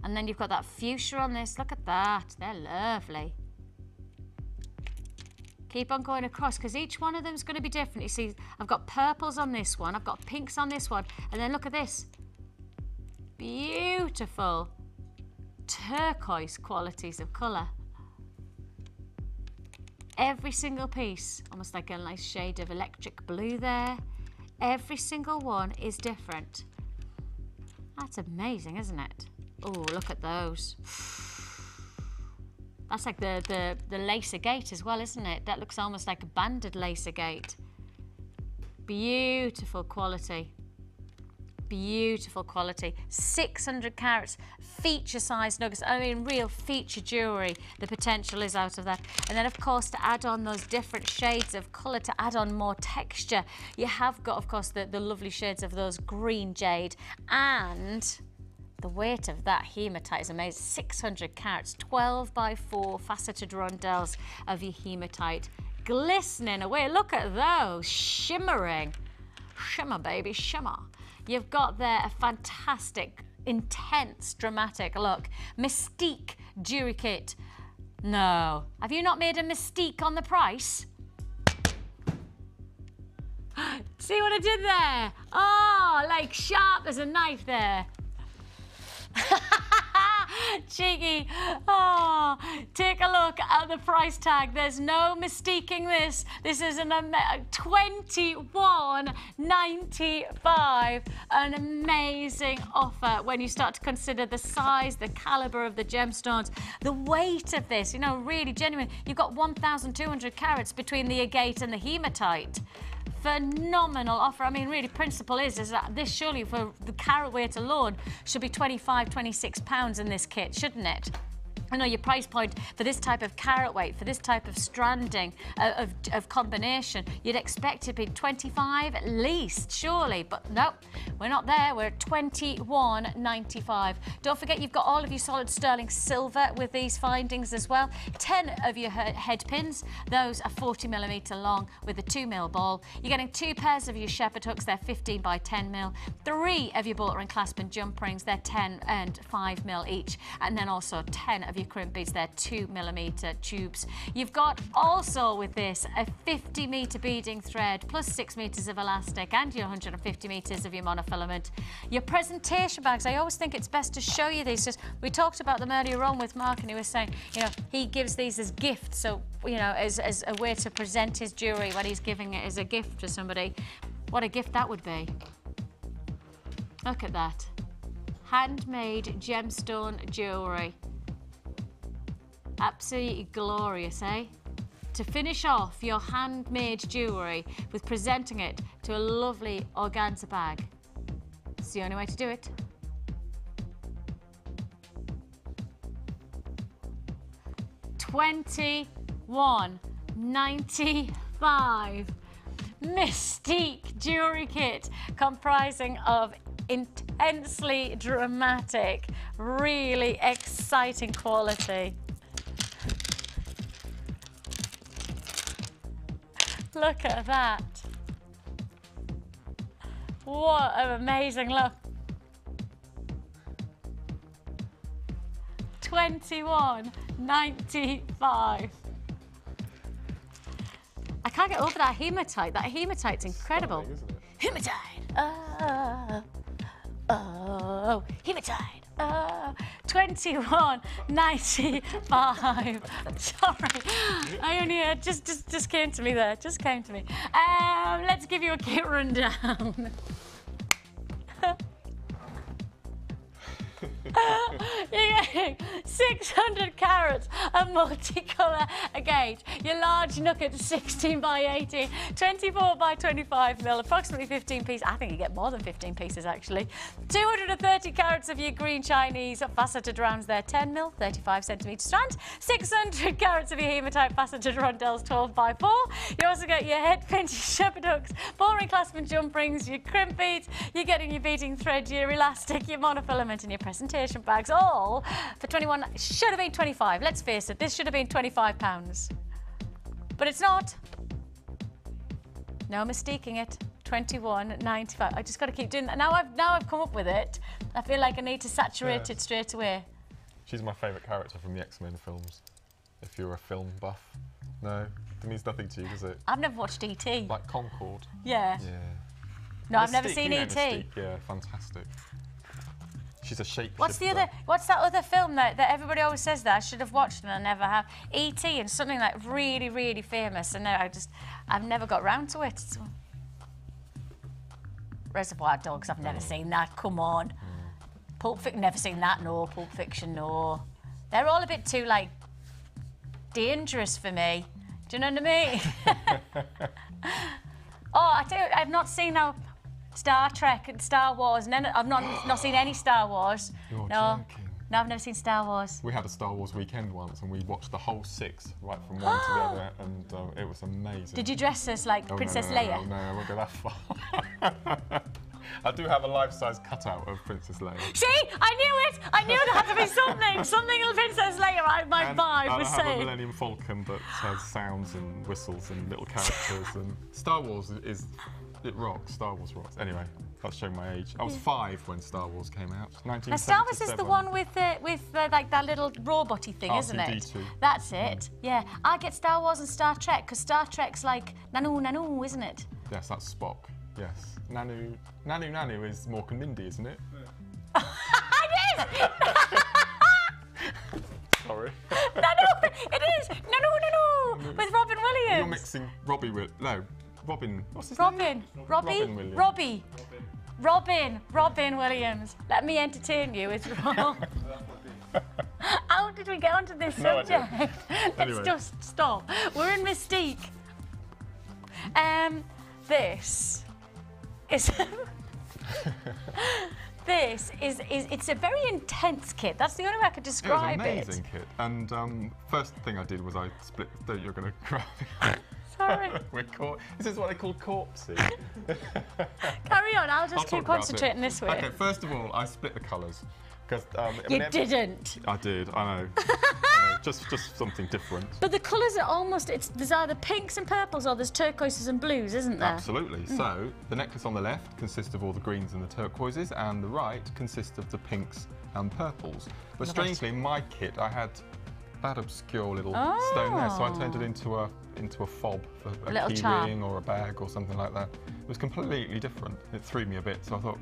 Speaker 1: And then you've got that fuchsia on this. Look at that. They're lovely. Keep on going across because each one of them is going to be different. You see, I've got purples on this one. I've got pinks on this one. And then look at this. Beautiful turquoise qualities of colour. Every single piece, almost like a nice shade of electric blue there. Every single one is different. That's amazing, isn't it? Oh, look at those. That's like the lace agate as well, isn't it? That looks almost like a banded lace agate. Beautiful quality. Beautiful quality. 600 carats, feature size nuggets. I mean, real feature jewellery. The potential is out of that. And then, of course, to add on those different shades of colour, to add on more texture, you have got, of course, the lovely shades of those green jade. And the weight of that hematite is amazing. 600 carats, 12 by 4 faceted rondells of your hematite. Glistening away. Look at those. Shimmering. Shimmer, baby, shimmer. You've got there a fantastic, intense, dramatic look. Mystique jewellery kit. No. Have you not made a Mystique on the price? See what I did there? Oh, like sharp as a knife there. Cheeky. Oh, take a look at the price tag. There's no mistaking this. This is an $21.95. An amazing offer when you start to consider the size, the caliber of the gemstones, the weight of this. You know, really genuine. You've got 1,200 carats between the agate and the hematite. Phenomenal offer. I mean, really, principle is that this surely, for the carat weight alone, should be £25, £26 in this kit, shouldn't it? I know your price point for this type of carat weight, for this type of stranding of combination, you'd expect it to be 25 at least, surely. But no, we're not there. We're at $21.95. Don't forget, you've got all of your solid sterling silver with these findings as well. 10 of your head pins. Those are 40mm long with a 2mm ball. You're getting 2 pairs of your shepherd hooks. They're 15 by 10mm. 3 of your bolter and clasp and jump rings. They're 10 and 5mm each. And then also 10 of your crimp beads. They're 2mm tubes. You've got also with this a 50-metre beading thread plus 6 metres of elastic and your 150 metres of your monofilament. Your presentation bags, I always think it's best to show you these. Just, we talked about them earlier on with Mark, and he was saying, you know, he gives these as gifts, so, you know, as a way to present his jewellery when he's giving it as a gift to somebody. What a gift that would be. Look at that. Handmade gemstone jewellery. Absolutely glorious, eh? To finish off your handmade jewellery with presenting it to a lovely organza bag. It's the only way to do it. $21.95. Mystique jewellery kit comprising of intensely dramatic, really exciting quality. Look at that. What an amazing look. $21.95. I can't get over that hematite. That hematite's incredible.
Speaker 2: Stunning, isn't it?
Speaker 1: Hematite. Oh, hematite. $21.95. Sorry, I only just came to me there. Just came to me. Let's give you a kit rundown. You're getting 600 carats of multicolour agate. Your large nugget, 16 by 18, 24 by 25 mil, approximately 15 pieces. I think you get more than 15 pieces actually. 230 carats of your green Chinese faceted rounds there, 10 mil, 35 centimetre strand. 600 carats of your hematite faceted rondelles, 12 by 4. You also get your head pins, your shepherd hooks, ball ring clasp and jump rings, your crimp beads. You're getting your beading thread, your elastic, your monofilament, and your presentation bags, all for 21. Should have been 25. Let's face it, this should have been £25, but it's not. No mistaking it. 21.95. I just got to keep doing that. Now I've come up with it. I feel like I need to saturate it straight away.
Speaker 2: She's my favourite character from the X-Men films. If you're a film buff, no, it means nothing to you, does it?
Speaker 1: I've never watched E.T.
Speaker 2: Like Concord.
Speaker 1: Yeah.
Speaker 2: Yeah.
Speaker 1: No, I've never
Speaker 2: Mystique,
Speaker 1: seen
Speaker 2: you know
Speaker 1: E.T.
Speaker 2: Mystique, yeah, fantastic. She's a shapeshifter.
Speaker 1: What's that other film that everybody always says that I should have watched and I never have? E.T. and something like really, really famous, and I've never got round to it. So. Reservoir Dogs, I've never seen that. Come on. Pulp Fiction, never seen that. No. Pulp Fiction, no. They're all a bit too like dangerous for me. Do you know what I mean? Oh, I tell you, I've not seen now. Star Trek and Star Wars. I've not seen any Star Wars.
Speaker 2: You're
Speaker 1: no.
Speaker 2: joking.
Speaker 1: No, I've never seen Star Wars.
Speaker 2: We had a Star Wars weekend once and we watched the whole 6 right from one to the other, and it was amazing.
Speaker 1: Did you dress as like Princess Leia?
Speaker 2: No, I won't go that far. I do have a life-size cutout of Princess Leia.
Speaker 1: See, I knew it. I knew there had to be something of Princess Leia. My vibe was saying.
Speaker 2: I have a Millennium Falcon that has sounds and whistles and little characters, and Star Wars it rocks. Star Wars rocks. Anyway, that's showing my age. I was 5 when Star Wars came out. 1977.
Speaker 1: Now, Star Wars is the one with like that little robot-y thing, isn't it?
Speaker 2: R2-D2.
Speaker 1: That's it. Yeah, I get Star Wars and Star Trek because Star Trek's like nanu, isn't it?
Speaker 2: Yes, that's Spock. Yes, Nanu is Mork and Mindy, isn't it?
Speaker 1: It is.
Speaker 2: Sorry.
Speaker 1: Nanu, it is. Nanu, with Robin Williams.
Speaker 2: You're mixing Robbie with Robin. What's his
Speaker 1: Robin.
Speaker 2: name?
Speaker 1: Robin Williams. Let me entertain you. It's wrong. How did we get onto this subject? Let's just stop. We're in Mystique. This is it's a very intense kit. That's the only way I could describe it.
Speaker 2: It was an amazing kit. And first thing I did was I split. You're going to cry.
Speaker 1: Sorry.
Speaker 2: This is what they call corpsing.
Speaker 1: Carry on. I'll just keep concentrating this way.
Speaker 2: Okay. First of all, I split the colours.
Speaker 1: You didn't.
Speaker 2: I did. I know. Just something different.
Speaker 1: But the colours are almost. There's either pinks and purples or there's turquoises and blues, isn't there?
Speaker 2: Absolutely. So the necklace on the left consists of all the greens and the turquoises, and the right consists of the pinks and purples. But strangely, in my kit, I had that obscure little stone there, so I turned it into a fob for a key ring or a bag or something like that. It was completely different. It threw me a bit, so I thought,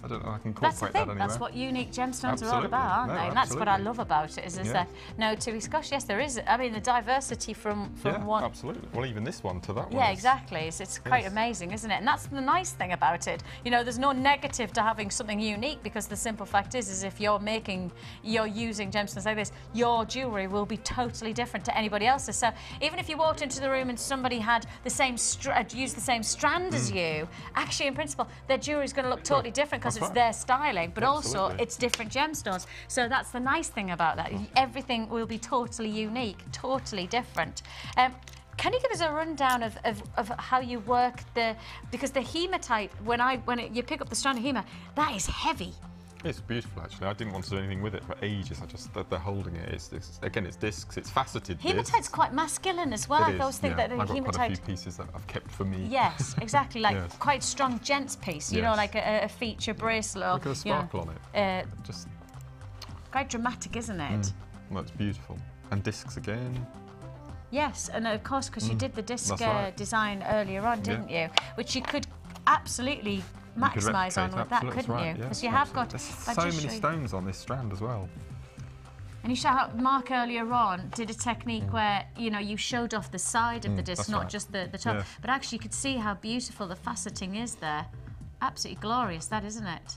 Speaker 2: I don't know, I can incorporate that anywhere.
Speaker 1: That's what unique gemstones are all about, aren't they? And that's what I love about it, is that no to gosh, yes, there is. I mean, the diversity from one.
Speaker 2: Absolutely. Well, even this one to that one.
Speaker 1: Yeah, exactly. It's quite amazing, isn't it? And that's the nice thing about it. You know, there's no negative to having something unique, because the simple fact is if you're using gemstones like this, your jewellery will be totally different to anybody else's. So even if you walked into the room and somebody had the same used the same strand as you, actually, in principle, their jewellery is going to look totally different because it's their styling, but also it's different gemstones. So that's the nice thing about that. Everything will be totally unique, totally different. Can you give us a rundown of how you work because the hematite, when you pick up the strand of hema, that is heavy.
Speaker 2: It's beautiful, actually. I didn't want to do anything with it for ages. They're holding it. It's discs. It's faceted discs.
Speaker 1: Hematite's quite masculine as well. I always think that the hematite.
Speaker 2: I've got quite a few pieces that I've kept for me.
Speaker 1: Yes, exactly. Like quite strong gents piece. You know, like a feature bracelet.
Speaker 2: Look at the sparkle on it. Just
Speaker 1: quite dramatic, isn't it?
Speaker 2: Well, it's beautiful. And discs again.
Speaker 1: Yes, and of course, because you did the disc design earlier on, didn't you? Which you could absolutely maximise on with that, couldn't you? Because you have got
Speaker 2: so many stones on this strand as well.
Speaker 1: And you showed Mark earlier on did a technique where you showed off the side of the disc, not just the top, but actually you could see how beautiful the faceting is there. Absolutely glorious, that, isn't it?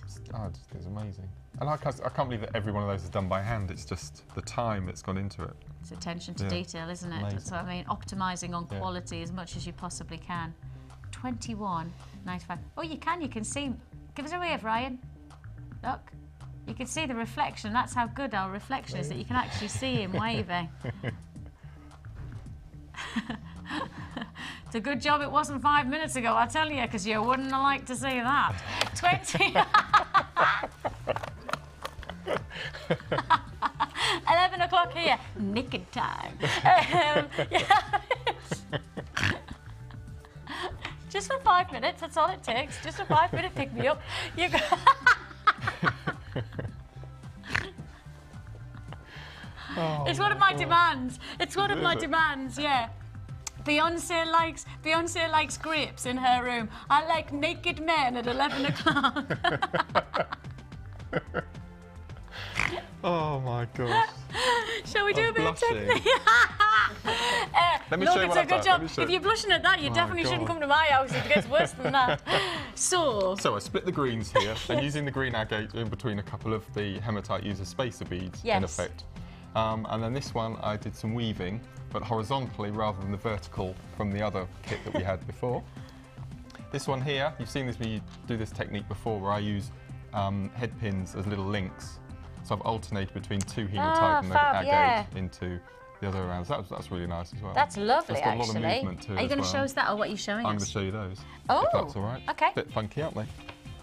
Speaker 2: It's amazing. And I can't believe that every one of those is done by hand. It's just the time that's gone into it.
Speaker 1: It's attention to detail, isn't it? That's what I mean. Optimising on quality as much as you possibly can. 21.95. Oh, you can see. Give us a wave, Ryan. Look. You can see the reflection. That's how good our reflection is, that you can actually see him waving. It's a good job it wasn't 5 minutes ago, I tell you, because you wouldn't have liked to see that. 20. 11 o'clock here. Naked time. Just for 5 minutes, that's all it takes. Just a 5 minute pick me up. You go. It's one of my demands. It's one of my demands, yeah. Beyonce likes grapes in her room. I like naked men at 11 o'clock.
Speaker 2: Oh my gosh.
Speaker 1: Shall we do a bit of technique?
Speaker 2: Let me
Speaker 1: look,
Speaker 2: show you
Speaker 1: it's
Speaker 2: what
Speaker 1: a
Speaker 2: I've
Speaker 1: good
Speaker 2: done.
Speaker 1: job. If you're blushing at that, you definitely shouldn't come to my house. It gets worse than that. So
Speaker 2: I split the greens here, and using the green agate in between a couple of the hematite user spacer beads in effect. And then this one I did some weaving, but horizontally rather than the vertical from the other kit that we had before. This one here, you've seen this me do this technique before, where I use head pins as little links. So I've alternated between two hematite and the agate into the other rounds. That's really nice as well.
Speaker 1: That's lovely,
Speaker 2: it's got
Speaker 1: actually.
Speaker 2: A lot of movement to it.
Speaker 1: Are you going to show us that, or what are you showing us?
Speaker 2: I'm going to show you those.
Speaker 1: Oh,
Speaker 2: if that's all right.
Speaker 1: Okay.
Speaker 2: Bit funky, aren't they?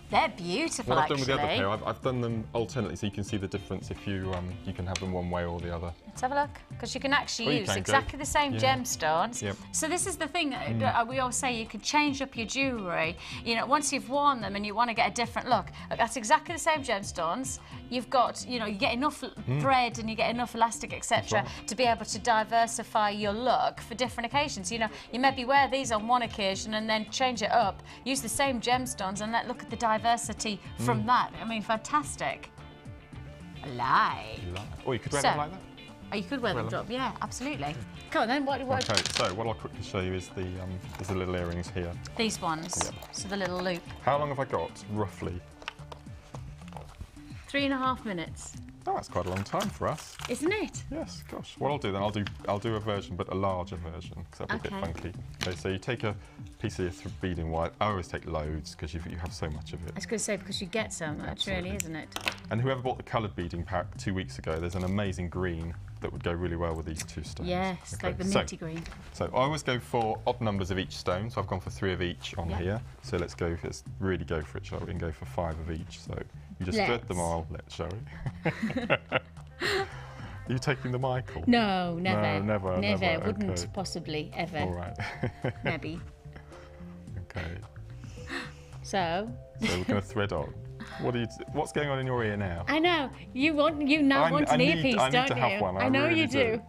Speaker 1: They're beautiful,
Speaker 2: what I've done with the other pair, I've done them alternately, so you can see the difference if you can have them one way or the other.
Speaker 1: Let's have a look, because you can actually use exactly the same gemstones.
Speaker 2: Yep.
Speaker 1: So this is the thing that we always say, you can change up your jewellery. You know, once you've worn them and you want to get a different look, that's exactly the same gemstones. You've got, you know, you get enough thread and you get enough elastic, etc., to be able to diversify your look for different occasions. You know, you maybe wear these on one occasion and then change it up, use the same gemstones, and look at the diversity from that. I mean, fantastic.
Speaker 2: Or you could wear them like that.
Speaker 1: Oh, you could wear them drop, yeah, absolutely. Come on then, what?
Speaker 2: Okay, so what I'll quickly show you is the little earrings here.
Speaker 1: These ones, so the little loop.
Speaker 2: How long have I got, roughly?
Speaker 1: 3.5 minutes.
Speaker 2: Oh, that's quite a long time for us.
Speaker 1: Isn't it?
Speaker 2: Yes, gosh. What I'll do then, I'll do a version, but a larger version, because that'll be a bit funky. Okay, so you take a piece of your beading wire. I always take loads, because you have so much of it.
Speaker 1: I was going to say, because you get so much, really, isn't it?
Speaker 2: And whoever bought the coloured beading pack 2 weeks ago, there's an amazing green that would go really well with these two stones.
Speaker 1: Yes, okay. Like the minty green.
Speaker 2: So I always go for odd numbers of each stone, so I've gone for 3 of each on here. So let's really go for it, shall we? And go for 5 of each. So you just thread them all, shall we? Are you taking the Michael?
Speaker 1: No, never.
Speaker 2: No, never.
Speaker 1: Wouldn't possibly, ever.
Speaker 2: All right.
Speaker 1: Maybe.
Speaker 2: Okay.
Speaker 1: So
Speaker 2: we're going to thread on. What's going on in your ear now?
Speaker 1: I know. You now want an earpiece, don't you?
Speaker 2: I need to have one.
Speaker 1: I know
Speaker 2: really
Speaker 1: you do.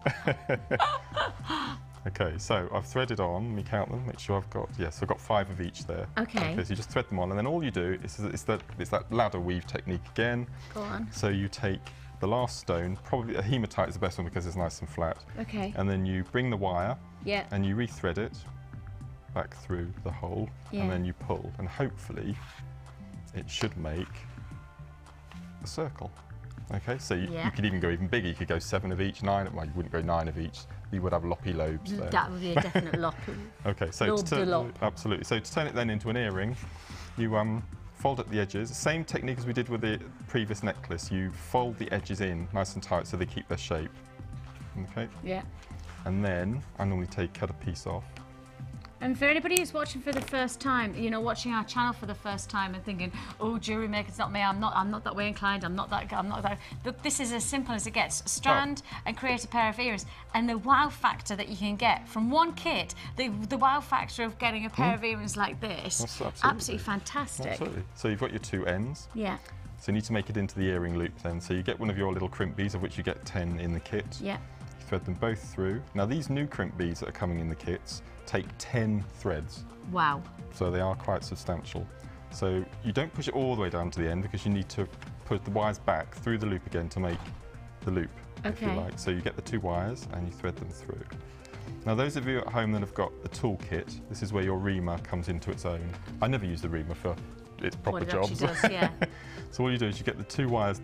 Speaker 2: Okay, so I've threaded on. Let me count them. Make sure I've got I've got 5 of each there.
Speaker 1: Okay.
Speaker 2: So you just thread them on, and then all you do is that ladder weave technique again.
Speaker 1: Go on.
Speaker 2: So you take the last stone, probably a hematite is the best one because it's nice and flat.
Speaker 1: Okay.
Speaker 2: And then you bring the wire.
Speaker 1: Yeah.
Speaker 2: And you rethread it back through the hole, and then you pull, and hopefully it should make a circle. Okay, so you could even go even bigger. You could go 7 of each, 9. Well, you wouldn't go 9 of each. You would have loppy lobes there.
Speaker 1: That would be a definite lop.
Speaker 2: Okay, so absolutely. So to turn it then into an earring, you fold at the edges. Same technique as we did with the previous necklace. You fold the edges in nice and tight so they keep their shape. Okay. Yeah. And then I normally cut a piece off.
Speaker 1: And for anybody who's watching for the first time, you know, watching our channel for the first time and thinking, oh, jewellery maker's not me, I'm not that way inclined, I'm not that. Look, this is as simple as it gets. Strand and create a pair of earrings. And the wow factor that you can get from one kit, the wow factor of getting a pair of earrings like this, absolutely fantastic.
Speaker 2: Absolutely. So you've got your 2 ends.
Speaker 1: Yeah.
Speaker 2: So you need to make it into the earring loop then. So you get one of your little crimp beads, of which you get 10 in the kit.
Speaker 1: Yeah.
Speaker 2: You thread them both through. Now these new crimp beads that are coming in the kits take 10 threads.
Speaker 1: Wow.
Speaker 2: So they are quite substantial. So you don't push it all the way down to the end because you need to put the wires back through the loop again to make the loop, if you like. So you get the 2 wires and you thread them through. Now those of you at home that have got the tool kit, this is where your reamer comes into its own. I never use the reamer for its proper
Speaker 1: What it
Speaker 2: jobs.
Speaker 1: actually does, yeah.
Speaker 2: So all you do is you get the 2 wires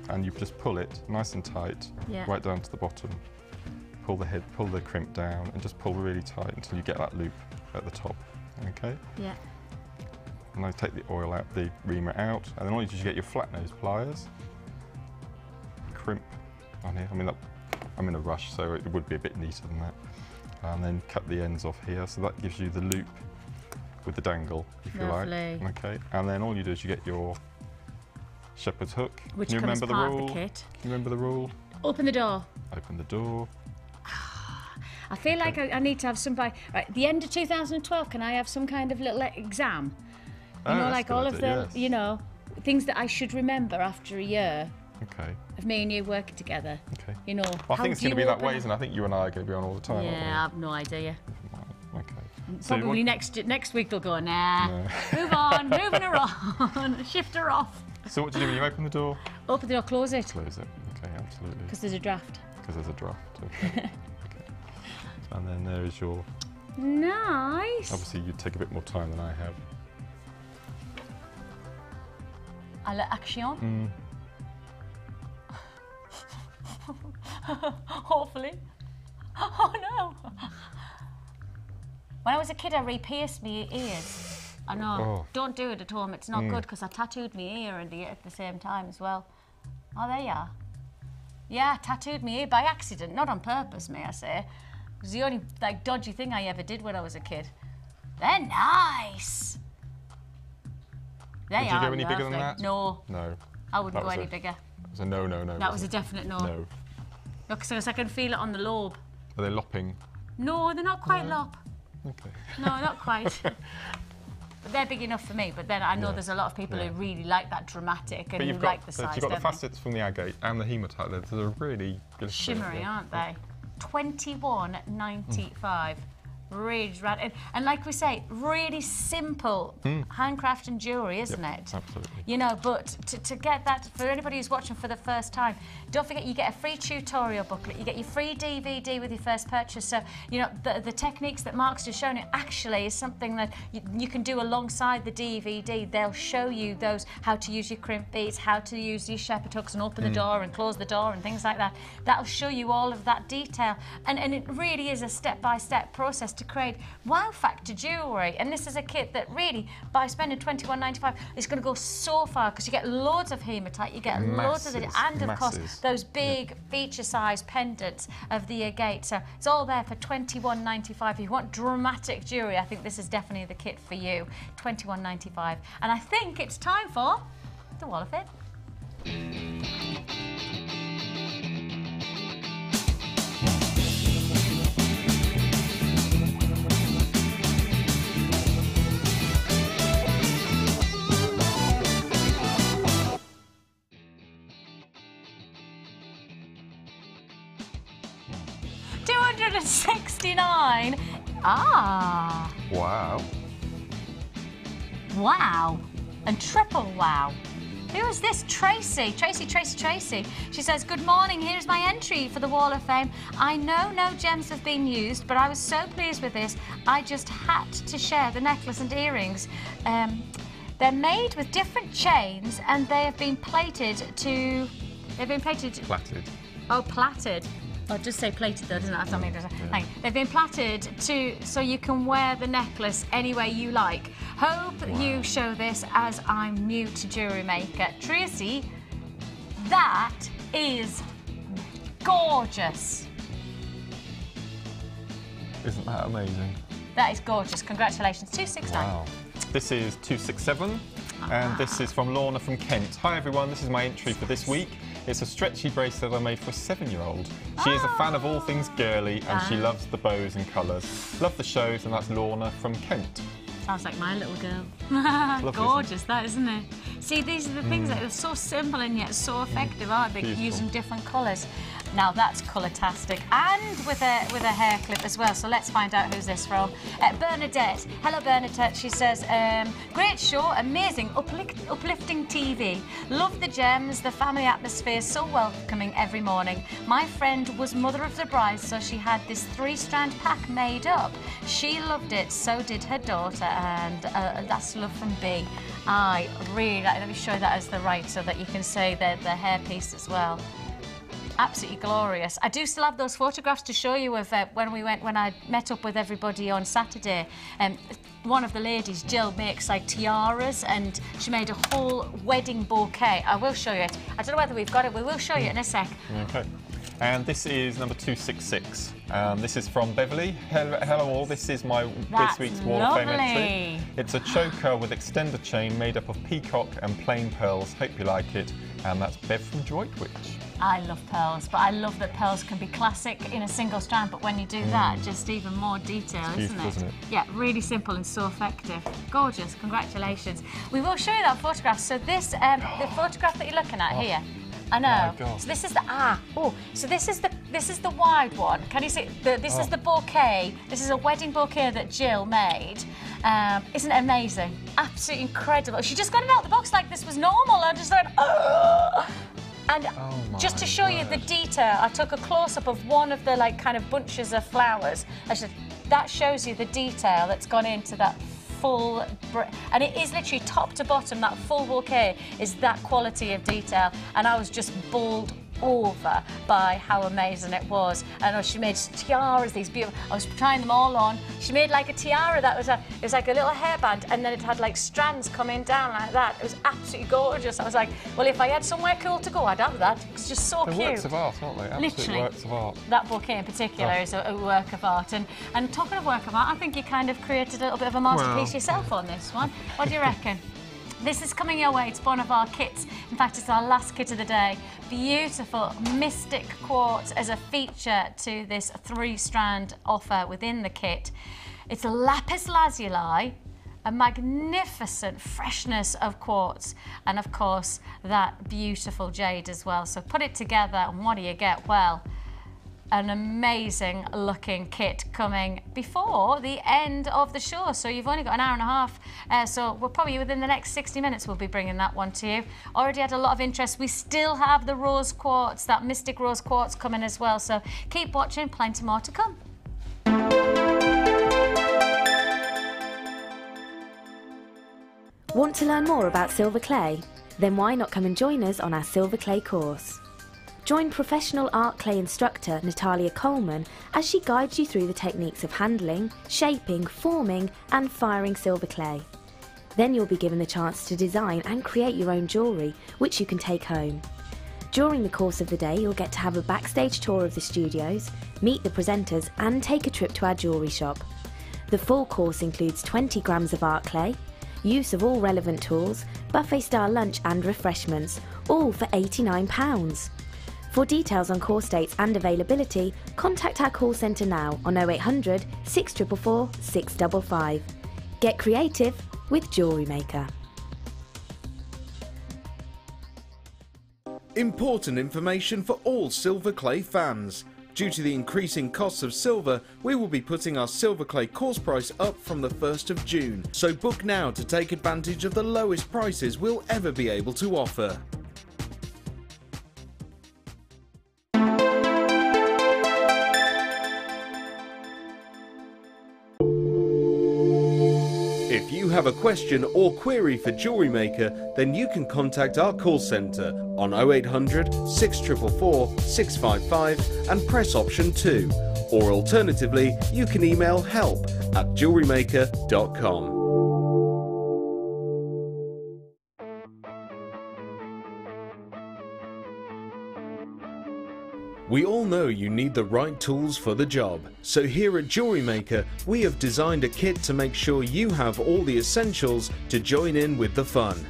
Speaker 2: and you just pull it nice and tight,
Speaker 1: Yeah.
Speaker 2: right down to the bottom. Pull the crimp down and just pull really tight until you get that loop at the top, okay?
Speaker 1: Yeah.
Speaker 2: And I take the oil out, the reamer out, and then all you do is you get your flat nose pliers, crimp on here. I mean, I'm in a rush, so it would be a bit neater than that. And then cut the ends off here, so that gives you the loop with the dangle, if you
Speaker 1: Lovely.
Speaker 2: like. Okay. And then all you do is you get your shepherd's hook.
Speaker 1: Which
Speaker 2: Can you
Speaker 1: comes
Speaker 2: remember
Speaker 1: part
Speaker 2: the
Speaker 1: of
Speaker 2: rule?
Speaker 1: the kit.
Speaker 2: Can you remember the rule?
Speaker 1: Open the door.
Speaker 2: Open the door.
Speaker 1: I feel like I need to have some by right, the end of 2012. Can I have some kind of little exam? You know,
Speaker 2: that's
Speaker 1: like
Speaker 2: a good
Speaker 1: all of
Speaker 2: idea,
Speaker 1: the,
Speaker 2: yes.
Speaker 1: you know, things that I should remember after a year
Speaker 2: Okay.
Speaker 1: of me and you working together.
Speaker 2: Okay.
Speaker 1: You know,
Speaker 2: Well, I
Speaker 1: how
Speaker 2: think it's
Speaker 1: do
Speaker 2: going to be
Speaker 1: you
Speaker 2: that
Speaker 1: open
Speaker 2: way,
Speaker 1: a-
Speaker 2: isn't it? I think you and I are going to be on all the time,
Speaker 1: Yeah, I have no idea.
Speaker 2: aren't we? Okay. So
Speaker 1: Probably
Speaker 2: what,
Speaker 1: next week they'll go, nah,
Speaker 2: No.
Speaker 1: move on, moving her on, shift her off.
Speaker 2: so what do you do when you open the door?
Speaker 1: Open the door, close it,
Speaker 2: Close it. Okay, absolutely.
Speaker 1: because there's a draft.
Speaker 2: Because there's a draft. Okay. Okay. And then there is your.
Speaker 1: Nice.
Speaker 2: Obviously, you'd take a bit more time than I have.
Speaker 1: À l'action. Hopefully. Oh no. When I was a kid, I re-pierced my ears. I know.
Speaker 2: Oh.
Speaker 1: Don't do it at home. It's not good because I tattooed my ear and at the same time as well. Oh, there you are. Yeah, I tattooed my ear by accident, not on purpose, may I say. It was the only like dodgy thing I ever did when I was a kid. They're nice. They
Speaker 2: Would you
Speaker 1: are
Speaker 2: go any bigger than
Speaker 1: lovely.
Speaker 2: that?
Speaker 1: No,
Speaker 2: No.
Speaker 1: I wouldn't
Speaker 2: That
Speaker 1: go
Speaker 2: was
Speaker 1: any
Speaker 2: a-
Speaker 1: bigger.
Speaker 2: It was a no, no, no.
Speaker 1: That was a
Speaker 2: wasn't
Speaker 1: definite no.
Speaker 2: it? No.
Speaker 1: Look, so I can feel it on the lobe.
Speaker 2: Are they lopping?
Speaker 1: No, they're not quite lop.
Speaker 2: Okay.
Speaker 1: No, not quite. But they're big enough for me. But then I know
Speaker 2: Yeah.
Speaker 1: there's a lot of people
Speaker 2: Yeah.
Speaker 1: who really like that dramatic and
Speaker 2: But
Speaker 1: who
Speaker 2: you've got,
Speaker 1: like the size,
Speaker 2: you've got the
Speaker 1: don't they?
Speaker 2: facets from the agate and the hematite. They're really good.
Speaker 1: Shimmery, aren't they? $21.95. Really rad. And like we say, really simple handcrafted jewellery, isn't it?
Speaker 2: Absolutely.
Speaker 1: You know, but to get that, for anybody who's watching for the first time, don't forget you get a free tutorial booklet, you get your free DVD with your first purchase. So, you know, the techniques that Mark's just shown you actually is something that you can do alongside the DVD. They'll show you those, how to use your crimp beads, how to use your shepherd hooks and open the door and close the door and things like that. That'll show you all of that detail. And it really is a step-by-step process to create wow factor jewellery. And this is a kit that really, by spending $21.95, is going to go so far because you get loads of hematite, you get loads of it, and of course those big feature-sized pendants of the agate. So it's all there for $21.95. If you want dramatic jewellery, I think this is definitely the kit for you. $21.95. And I think it's time for the wall of it. 269. Ah.
Speaker 2: Wow.
Speaker 1: Wow. And triple wow. Who is this? Tracy. Tracy. She says, good morning, here's my entry for the Wall of Fame. I know no gems have been used, but I was so pleased with this, I just had to share the necklace and earrings. They're made with different chains and they have been plated to...
Speaker 2: Platted.
Speaker 1: Oh, platted. Oh, just say plated though, doesn't it? That's something to say. Hang on. They've been platted so you can wear the necklace any way you like. Hope you show this as I'm new to Jewellery Maker. Tracy, that is gorgeous.
Speaker 2: Isn't that amazing?
Speaker 1: That is gorgeous. Congratulations. 269.
Speaker 2: Wow. This is 267, and this is from Lorna from Kent. Hi everyone, this is my entry for this week. It's a stretchy bracelet I made for a 7-year-old. She is a fan of all things girly and she loves the bows and colours. Love the shows, and that's Lorna from Kent.
Speaker 1: Sounds like my little girl.
Speaker 2: Lovely,
Speaker 1: Gorgeous, that, isn't it? See, these are the things that are so simple and yet so effective, aren't they?
Speaker 2: Beautiful.
Speaker 1: Using different colours. Now that's colour-tastic, and with a hair clip as well. So let's find out who's this from. Bernadette. Hello, Bernadette. She says, great show, amazing, uplifting TV. Love the gems, the family atmosphere, so welcoming every morning. My friend was mother of the bride, so she had this 3-strand pack made up. She loved it, so did her daughter, and that's love from B. I really like, let me show you that as the right so that you can see the hairpiece as well. Absolutely glorious. I do still have those photographs to show you of when I met up with everybody on Saturday. One of the ladies, Jill, makes like tiaras, and she made a whole wedding bouquet. I will show you it. I don't know whether we've got it. We will show you it in a sec.
Speaker 2: Okay. And this is number 266. This is from Beverly. Hello all, this is this week's Wall of Fame entry. It's a choker with extender chain made up of peacock and plain pearls. Hope you like it. And that's Bev from Droitwich.
Speaker 1: I love pearls, but I love that pearls can be classic in a single strand, but when you do that, just even more detail, isn't it? Yeah, really simple and so effective. Gorgeous, congratulations. We will show you that photograph. So this, the photograph that you're looking at here, I know. So this is the so this is the wide one. Can you see? This is the bouquet. This is a wedding bouquet that Jill made. Isn't it amazing? Absolutely incredible. She just got it out of the box like this was normal. I just went, oh! And just to show you the detail, I took a close-up of one of the like kind of bunches of flowers. That shows you the detail that's gone into that full, and it is literally top to bottom, that full bouquet is that quality of detail. And I was just bowled over by how amazing it was. And she made tiaras, these beautiful, I was trying them all on. She made like a tiara that was it was like a little hairband, and then it had like strands coming down like that. It was absolutely gorgeous. I was like, well, if I had somewhere cool to go, I'd have that. It's just so cute.
Speaker 2: Works of art, aren't they? Absolute
Speaker 1: Literally,
Speaker 2: works of art.
Speaker 1: That bouquet in particular is a work of art. And talking of work of art, I think you kind of created a little bit of a masterpiece yourself on this one. What do you reckon? This is coming your way. It's one of our kits. In fact, it's our last kit of the day. Beautiful Mystique quartz as a feature to this 3-strand offer within the kit. It's a lapis lazuli, a magnificent freshness of quartz, and of course that beautiful jade as well. So put it together and what do you get? Well, an amazing looking kit coming before the end of the show. So you've only got an hour and a half. So we're probably within the next 60 minutes we'll be bringing that one to you. Already had a lot of interest. We still have the rose quartz, that Mystique rose quartz coming as well. So keep watching, plenty more to come.
Speaker 3: Want to learn more about silver clay? Then why not come and join us on our silver clay course? Join professional art clay instructor Natalia Coleman as she guides you through the techniques of handling, shaping, forming and firing silver clay. Then you'll be given the chance to design and create your own jewellery, which you can take home. During the course of the day, you'll get to have a backstage tour of the studios, meet the presenters and take a trip to our jewellery shop. The full course includes 20 grams of art clay, use of all relevant tools, buffet-style lunch and refreshments, all for £89. For details on course dates and availability, contact our call centre now on 0800 644 655. Get creative with Jewellery Maker.
Speaker 4: Important information for all silver clay fans. Due to the increasing costs of silver, we will be putting our silver clay course price up from the 1st of June. So book now to take advantage of the lowest prices we'll ever be able to offer. If you have a question or query for Jewellery Maker, then you can contact our call centre on 0800 644 655 and press option 2. Or alternatively, you can email help@jewellerymaker.com. We all know you need the right tools for the job, so here at Jewellery Maker we have designed a kit to make sure you have all the essentials to join in with the fun.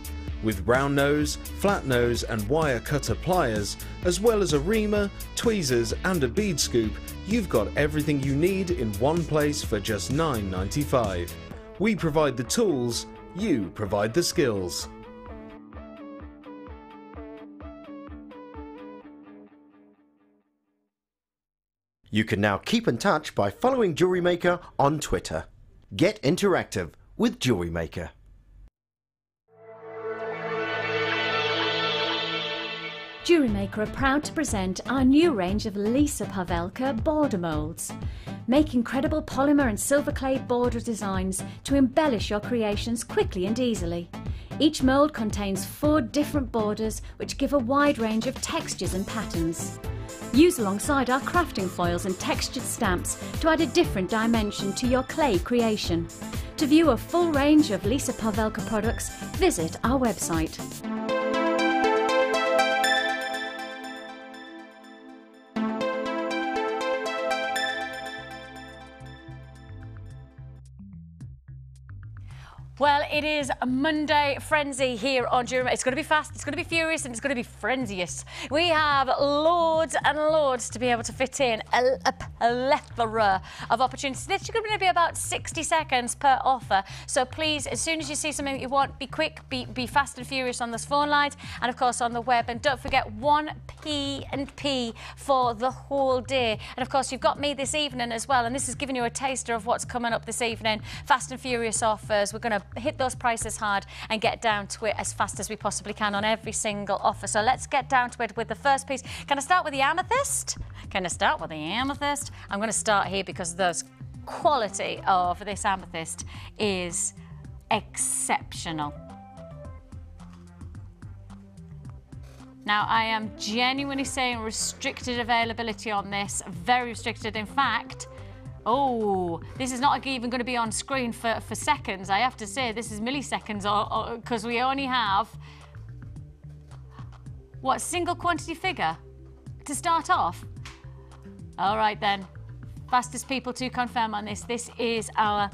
Speaker 4: With round nose, flat nose and wire cutter pliers, as well as a reamer, tweezers and a bead scoop, you've got everything you need in one place for just $9.95. We provide the tools, you provide the skills.
Speaker 5: You can now keep in touch by following Jewellery Maker on Twitter. Get interactive with Jewellery Maker.
Speaker 3: Jewellery Maker are proud to present our new range of Lisa Pavelka border moulds. Make incredible polymer and silver clay border designs to embellish your creations quickly and easily. Each mould contains 4 different borders which give a wide range of textures and patterns. Use alongside our crafting foils and textured stamps to add a different dimension to your clay creation. To view a full range of Lisa Pawelka products, visit our website.
Speaker 1: Well, it is a Monday frenzy here on Jewellery Maker. It's going to be fast, it's going to be furious, and it's going to be frenzious. We have loads and loads to be able to fit in, a plethora of opportunities. This is going to be about 60 seconds per offer. So please, as soon as you see something that you want, be quick, be fast and furious on those phone lines, and of course on the web. And don't forget 1p&p for the whole day. And of course, you've got me this evening as well, and this is giving you a taster of what's coming up this evening. Fast and furious offers. We're going to hit those prices hard and get down to it as fast as we possibly can on every single offer. So let's get down to it with the first piece. Can I start with the amethyst? Can I start with the amethyst? I'm going to start here because the quality of this amethyst is exceptional. Now, I am genuinely saying restricted availability on this, very restricted. In fact, oh, this is not even going to be on screen for seconds. I have to say this is milliseconds because we only have, what, single quantity figure to start off? All right then, fastest people to confirm on this. This is our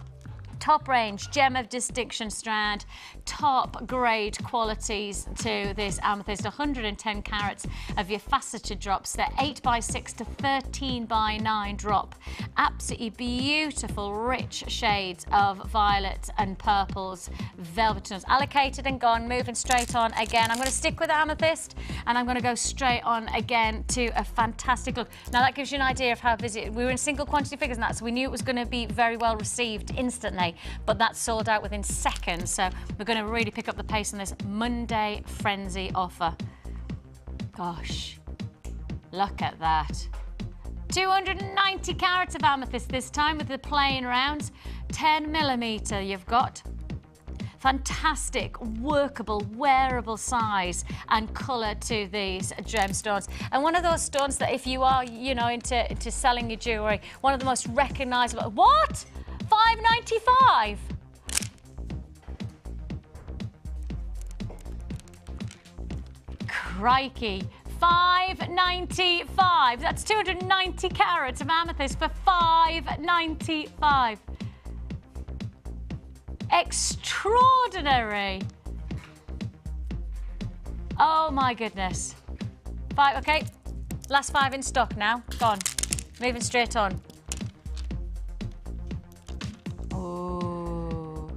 Speaker 1: top range gem of distinction strand, top grade qualities to this amethyst. 110 carats of your faceted drops. They're 8x6 to 13x9 drop. Absolutely beautiful rich shades of violet and purples, velvet tones. Allocated and gone, moving straight on again. I'm going to stick with amethyst and I'm going to go straight on again to a fantastic look. Now that gives you an idea of how busy we were in single quantity figures and that, so we knew it was going to be very well received instantly. But that's sold out within seconds, so we're going to really pick up the pace on this Monday frenzy offer. Gosh, look at that. 290 carats of amethyst this time with the plain rounds. 10mm you've got. Fantastic, workable, wearable size and colour to these gemstones. And one of those stones that if you are, you know, into selling your jewellery, one of the most recognisable. What? $5.95. Crikey. $5.95. That's 290 carats of amethyst for $5.95. Extraordinary. Oh my goodness. 5, okay. Last 5 in stock now. Gone. Moving straight on. Oh,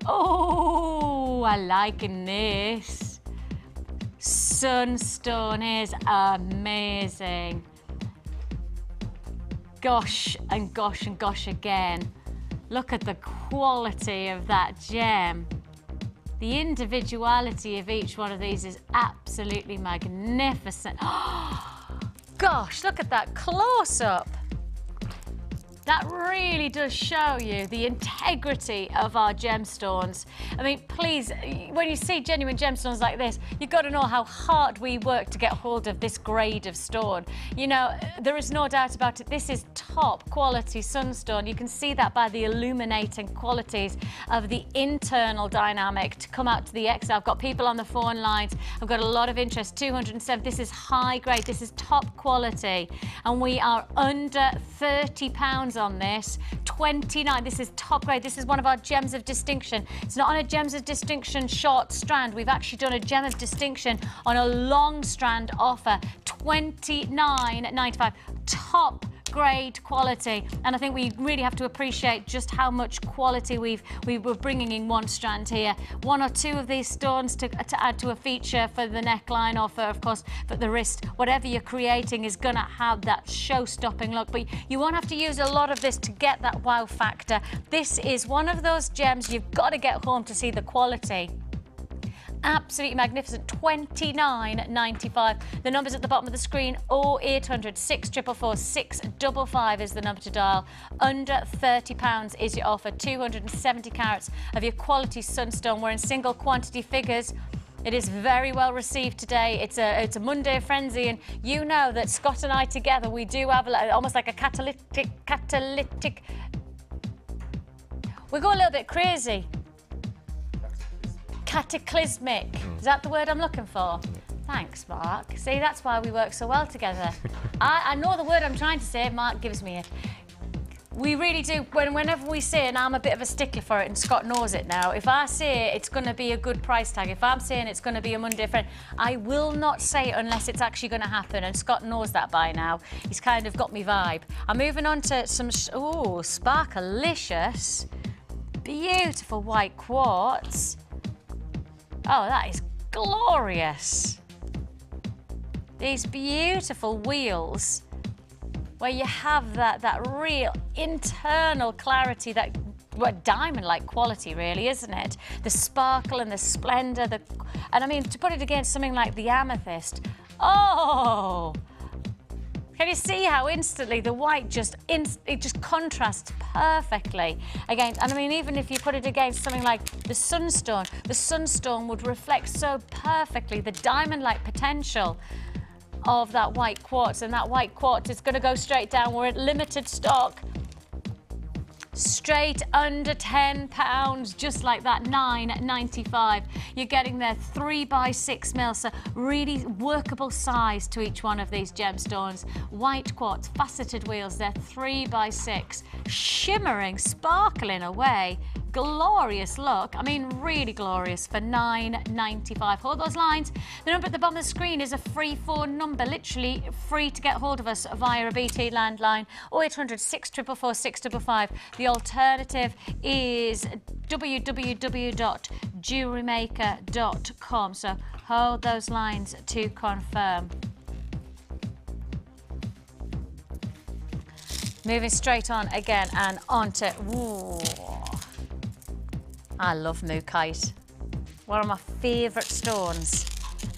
Speaker 1: oh, I liking this. Sunstone is amazing. Gosh and gosh and gosh again. Look at the quality of that gem. The individuality of each one of these is absolutely magnificent. Gosh, look at that close-up. That really does show you the integrity of our gemstones. I mean, please, when you see genuine gemstones like this, you've got to know how hard we work to get hold of this grade of stone. You know, there is no doubt about it. This is top quality sunstone. You can see that by the illuminating qualities of the internal dynamic to come out to the X. I've got people on the phone lines. I've got a lot of interest. 207. This is high grade. This is top quality. And we are under £30 on this. 29. This is top grade. This is one of our gems of distinction. It's not on a gems of distinction short strand. We've actually done a gem of distinction on a long strand offer. $29.95. Top grade quality, and I think we really have to appreciate just how much quality we were bringing in one strand here. 1 or 2 of these stones to add to a feature for the neckline or for, of course, for the wrist. Whatever you're creating is gonna have that show-stopping look, but you won't have to use a lot of this to get that wow factor. This is one of those gems you've got to get home to see the quality. absolutely magnificent, $29.95. The number's at the bottom of the screen, 0800 644 655 is the number to dial. Under £30 is your offer, 270 carats of your quality sunstone. We're in single quantity figures. It is very well received today. It's a Monday frenzy, and you know that Scott and I together, we do have almost like a catalytic. We go a little bit crazy. Cataclysmic. Is that the word I'm looking for? Thanks, Mark. See, that's why we work so well together. I know the word I'm trying to say. Mark gives me it. We really do. Whenever we say, and I'm a bit of a stickler for it, and Scott knows it now, if I say it's going to be a good price tag, if I'm saying it's going to be a Monday friend, I will not say it unless it's actually going to happen, and Scott knows that by now. He's kind of got me vibe. I'm moving on to some, sparkalicious, beautiful white quartz. Oh, that is glorious. These beautiful wheels, where you have that real internal clarity, that diamond-like quality, really, isn't it? The sparkle and the splendor, and I mean, to put it against something like the amethyst, oh! Can you see how instantly the white it just contrasts perfectly against, and I mean, even if you put it against something like the sunstone would reflect so perfectly the diamond-like potential of that white quartz, and that white quartz is going to go straight down. We're at limited stock, straight under £10, just like that, $9.95. You're getting their 3x6 mil, so really workable size to each one of these gemstones. White quartz, faceted wheels, they're 3x6, shimmering, sparkling away. Glorious look. I mean, really glorious for $9.95. Hold those lines. The number at the bottom of the screen is a free phone number, literally free to get hold of us via a BT landline, 0800 644 655. The alternative is www.jewellerymaker.com. So hold those lines to confirm. Moving straight on again and onto, ooh, I love Morganite. One of my favourite stones.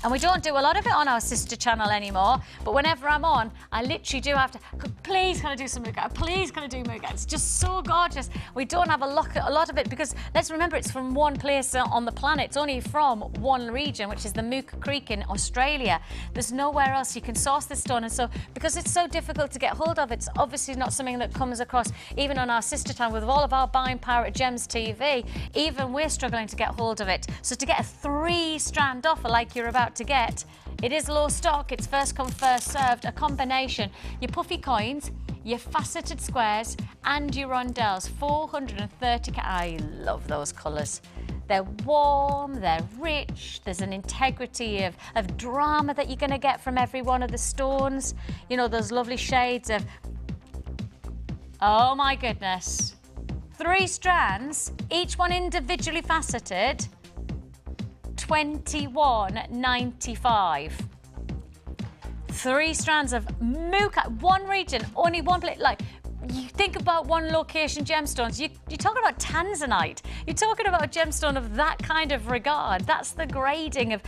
Speaker 1: And we don't do a lot of it on our sister channel anymore, but whenever I'm on, I literally do have to, please can I do some Morganite? Please can I do Morganite? It's just so gorgeous. We don't have a lot of it because, let's remember, it's from one place on the planet. It's only from one region, which is the Mooka Creek in Australia. There's nowhere else you can source this stone, and so because it's so difficult to get hold of, it's obviously not something that comes across even on our sister channel. With all of our buying power at Gems TV, even we're struggling to get hold of it. So to get a 3-strand offer like you're about to get, it is low stock, it's first come first served, a combination, your puffy coins, your faceted squares and your rondells, 430 I love those colours. They're warm, they're rich, there's an integrity of drama that you're going to get from every one of the stones. You know, those lovely shades of, oh my goodness, 3 strands, each one individually faceted, $21.95. 3 strands of Morganite, one region, only one place. Like, you think about one location gemstones, you're talking about tanzanite. You're talking about a gemstone of that kind of regard. That's the grading of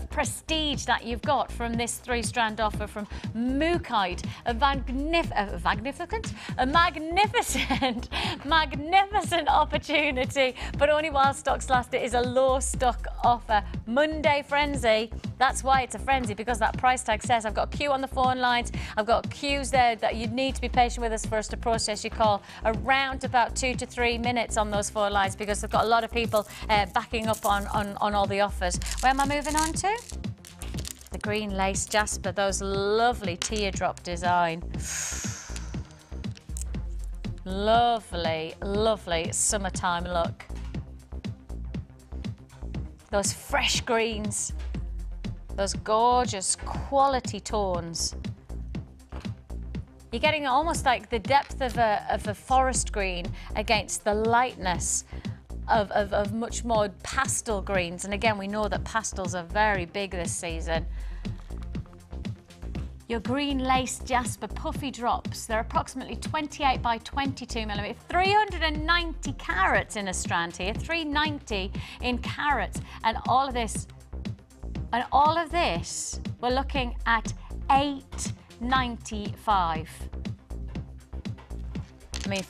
Speaker 1: prestige that you've got from this 3-strand offer from Morganite. A magnificent opportunity, but only while stocks last. It is a low stock offer. Monday frenzy. That's why it's a frenzy, because that price tag says. I've got a queue on the phone lines. I've got queues there that you need to be patient with us for us to process your call. Around about 2 to 3 minutes on those phone lines, because they've got a lot of people backing up on all the offers. Where am I moving on to? The green lace Jasper, those lovely teardrop design. Lovely, lovely summertime look. Those fresh greens, those gorgeous quality tones. You're getting almost like the depth of a forest green against the lightness of much more pastel greens. And again, we know that pastels are very big this season. Your green lace Jasper puffy drops, they're approximately 28 by 22 millimetres, 390 carats in a strand here, 390 in carats, and all of this And all of this, we're looking at $8.95. I mean,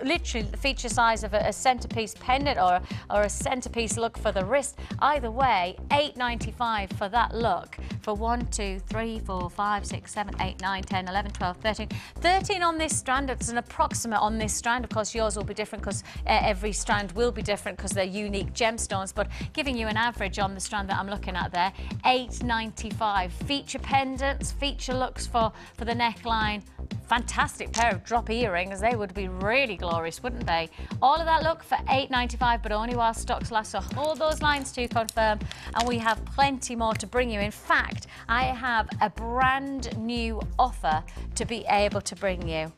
Speaker 1: literally the feature size of a centerpiece pendant or a centerpiece look for the wrist. Either way, $8.95 for that look. For 1, 2, 3, 4, 5, 6, 7, 8, 9, 10, 11, 12, 13. 13 on this strand. It's an approximate on this strand. Of course, yours will be different because every strand will be different because they're unique gemstones. But giving you an average on the strand that I'm looking at there, $8.95. Feature pendants, feature looks for the neckline. Fantastic pair of drop earrings. They would be really glorious, wouldn't they? All of that look for $8.95, but only while stocks last. So hold those lines to confirm, and we have plenty more to bring you. In fact, I have a brand new offer to be able to bring you.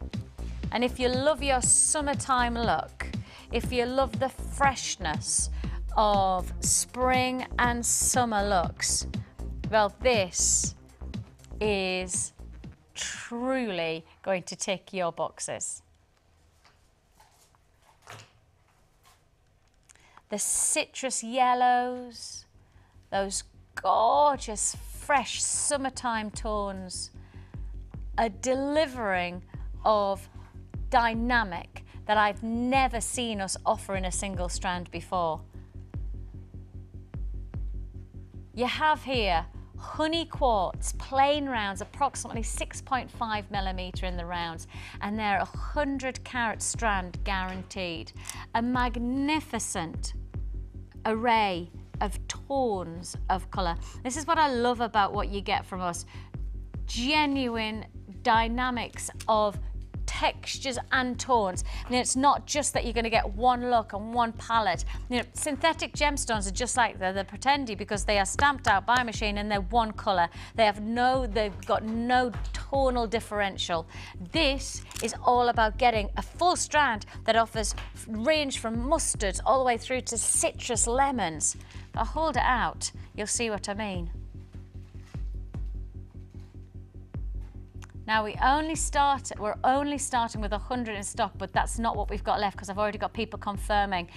Speaker 1: And if you love your summertime look, if you love the freshness of spring and summer looks, well, this is truly going to tick your boxes. The citrus yellows, those gorgeous fresh summertime tones, a delivering of dynamic that I've never seen us offer in a single strand before. You have here honey quartz, plain rounds, approximately 6.5 millimeter in the rounds, and they're 100 carat strand guaranteed. A magnificent array of tones of colour. This is what I love about what you get from us. Genuine dynamics of textures and tones. And it's not just that you're going to get one look and one palette. You know, synthetic gemstones are just like the pretendy because they are stamped out by a machine and they're one colour. They've got no tonal differential. This is all about getting a full strand that offers range from mustards all the way through to citrus lemons. If I hold it out, you'll see what I mean. Now we're only starting with 100 in stock, but that's not what we've got left because I've already got people confirming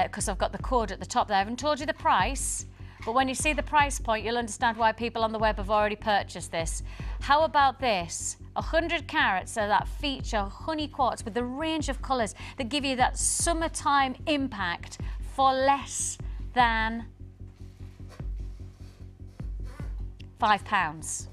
Speaker 1: because I've got the code at the top there. I haven't told you the price, but when you see the price point, you'll understand why people on the web have already purchased this. How about this? 100 carats of that feature honey quartz with the range of colours that give you that summertime impact for less than £5.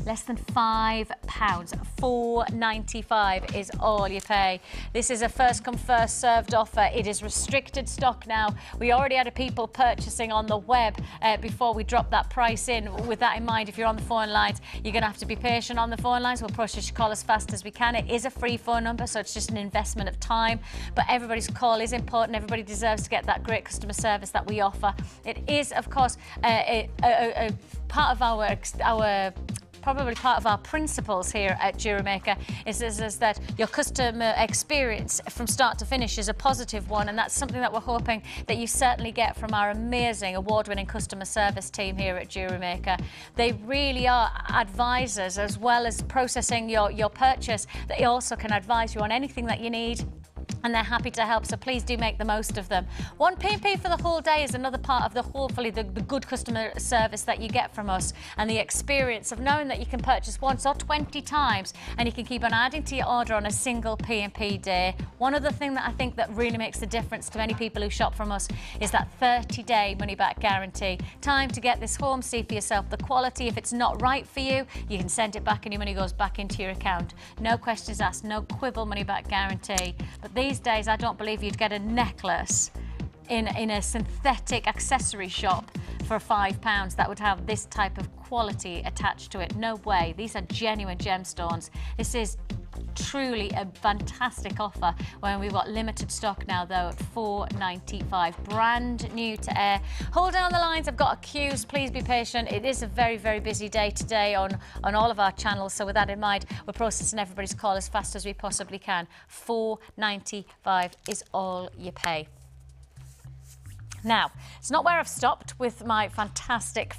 Speaker 1: Less than £5, $4.95 is all you pay. This is a first come first served offer. It is restricted stock now. We already had people purchasing on the web before we dropped that price in. With that in mind, if you're on the phone lines, you're going to have to be patient on the phone lines. We'll process your call as fast as we can. It is a free phone number, so it's just an investment of time. But everybody's call is important. Everybody deserves to get that great customer service that we offer. It is, of course, a part of probably part of our principles here at Jewellery Maker is that your customer experience from start to finish is a positive one, and that's something that we're hoping that you certainly get from our amazing award-winning customer service team here at Jewellery Maker. They really are advisors as well as processing your purchase. They also can advise you on anything that you need, and they're happy to help, so please do make the most of them. One P&P for the whole day is another part of hopefully the good customer service that you get from us, and the experience of knowing that you can purchase once or 20 times and you can keep on adding to your order on a single P&P day. One other thing that I think that really makes the difference to many people who shop from us is that 30-day money-back guarantee. Time to get this home, see for yourself the quality. If it's not right for you, you can send it back and your money goes back into your account. No questions asked, no quibble money-back guarantee. But these days, I don't believe you'd get a necklace in a synthetic accessory shop for £5 that would have this type of quality attached to it. No way. These are genuine gemstones. This is truly a fantastic offer when we've got limited stock now, though, at $4.95. Brand new to air. Hold on the lines. I've got queues. Please be patient. It is a very, very busy day today on all of our channels. So with that in mind, we're processing everybody's call as fast as we possibly can. $4.95 is all you pay. Now, it's not where I've stopped with my fantastic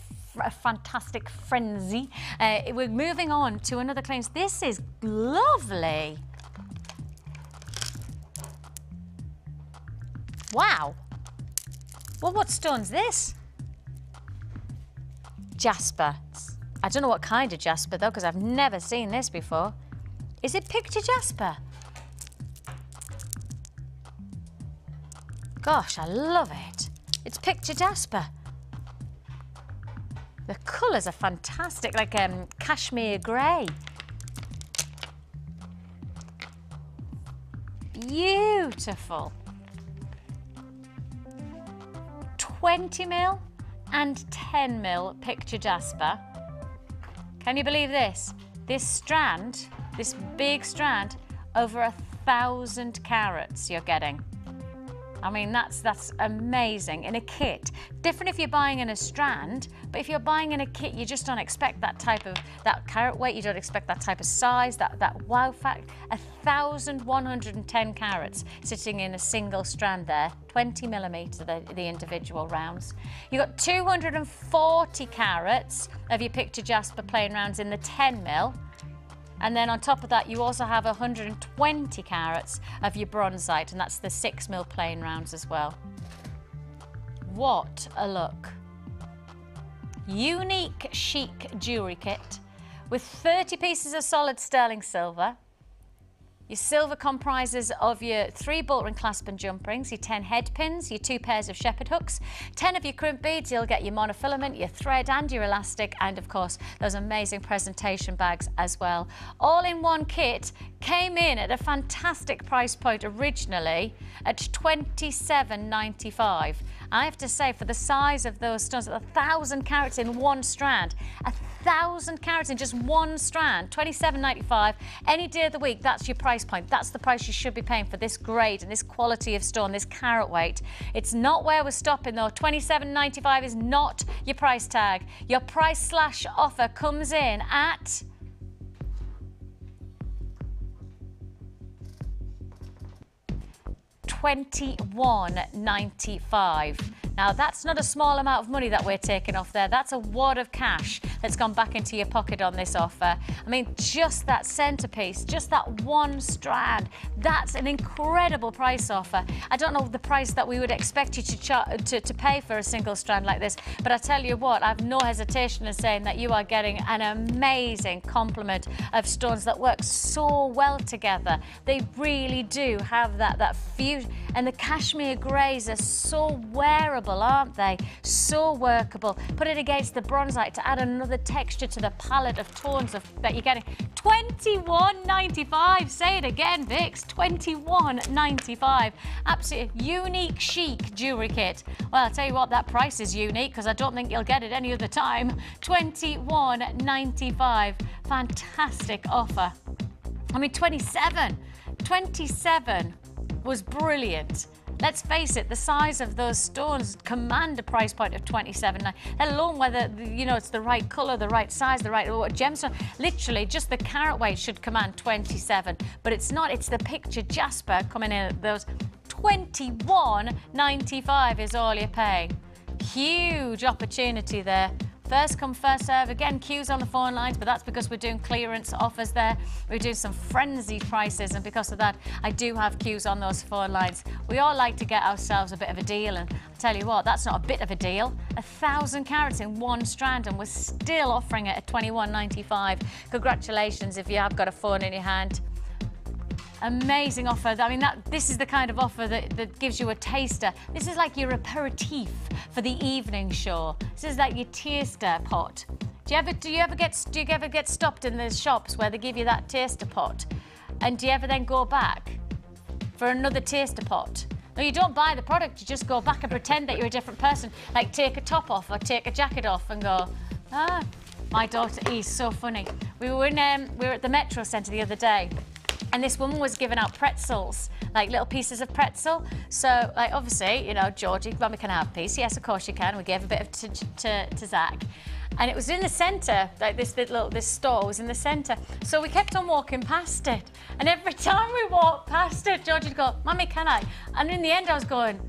Speaker 1: frenzy. We're moving on to another cleanse. This is lovely. Wow. Well, what stone's this? Jasper. I don't know what kind of jasper though, because I've never seen this before. Is it picture jasper? Gosh, I love it. It's picture jasper. The colours are fantastic, like cashmere grey. Beautiful. 20mm and 10mm picture jasper. Can you believe this? This strand, this big strand, over 1,000 carats you're getting. I mean, that's amazing in a kit. Different if you're buying in a strand, but if you're buying in a kit, you just don't expect that carat weight, you don't expect that type of size, that wow fact. 1,110 carats sitting in a single strand there, 20mm the individual rounds. You've got 240 carats of your picture jasper plain rounds in the 10mm. And then on top of that, you also have 120 carats of your bronzite, and that's the 6mm plain rounds as well. What a look. Unique chic jewellery kit with 30 pieces of solid sterling silver. Your silver comprises of your 3 bolt ring clasp and jump rings, your 10 head pins, your 2 pairs of shepherd hooks, 10 of your crimp beads. You'll get your monofilament, your thread and your elastic, and of course those amazing presentation bags as well. All in one kit. Came in at a fantastic price point originally at $27.95. I have to say, for the size of those stones, 1,000 carats in one strand, 1,000 carats in just one strand, $27.95. Any day of the week, that's your price point. That's the price you should be paying for this grade and this quality of stone, this carat weight. It's not where we're stopping though. $27.95 is not your price tag. Your price slash offer comes in at $21.95. Now that's not a small amount of money that we're taking off there. That's a wad of cash that's gone back into your pocket on this offer. I mean, just that centerpiece, just that one strand, that's an incredible price offer. I don't know the price that we would expect you to pay for a single strand like this, but I tell you what, I've no hesitation in saying that you are getting an amazing complement of stones that work so well together. They really do have that fusion, and the cashmere greys are so wearable, aren't they? So workable. Put it against the bronzite to add another texture to the palette of tones that you're getting. $21.95. Say it again, Vix. $21.95. Absolutely unique chic jewellery kit. Well, I'll tell you what, that price is unique because I don't think you'll get it any other time. $21.95. Fantastic offer. I mean, 27 was brilliant. Let's face it, the size of those stones command a price point of $27.9, let alone whether, you know, it's the right colour, the right size, the right gemstone. Literally, just the carat weight should command 27, but it's not. It's the picture jasper coming in at those. $21.95 is all you're paying. Huge opportunity there. First come, first serve. Again, queues on the phone lines, but that's because we're doing clearance offers there. We're doing some frenzied prices, and because of that, I do have queues on those phone lines. We all like to get ourselves a bit of a deal, and I tell you what, that's not a bit of a deal. 1,000 carats in one strand, and we're still offering it at $21.95. Congratulations if you have got a phone in your hand. Amazing offer. I mean, this is the kind of offer that gives you a taster. This is like your aperitif for the evening show. This is like your taster pot. Do you ever get stopped in the shops where they give you that taster pot? And do you ever then go back for another taster pot? No, you don't buy the product, you just go back and pretend that you're a different person. Like take a top off or take a jacket off and go, ah. My daughter is so funny. We were at the Metro Centre the other day, and this woman was giving out pretzels, like little pieces of pretzel. So, like, obviously, you know, Georgie, Mummy, can I have a piece? Yes, of course you can. We gave a bit to Zach. And it was in the centre, like this store was in the centre. So we kept on walking past it. And every time we walked past it, Georgie would go, Mummy, can I? And in the end, I was going,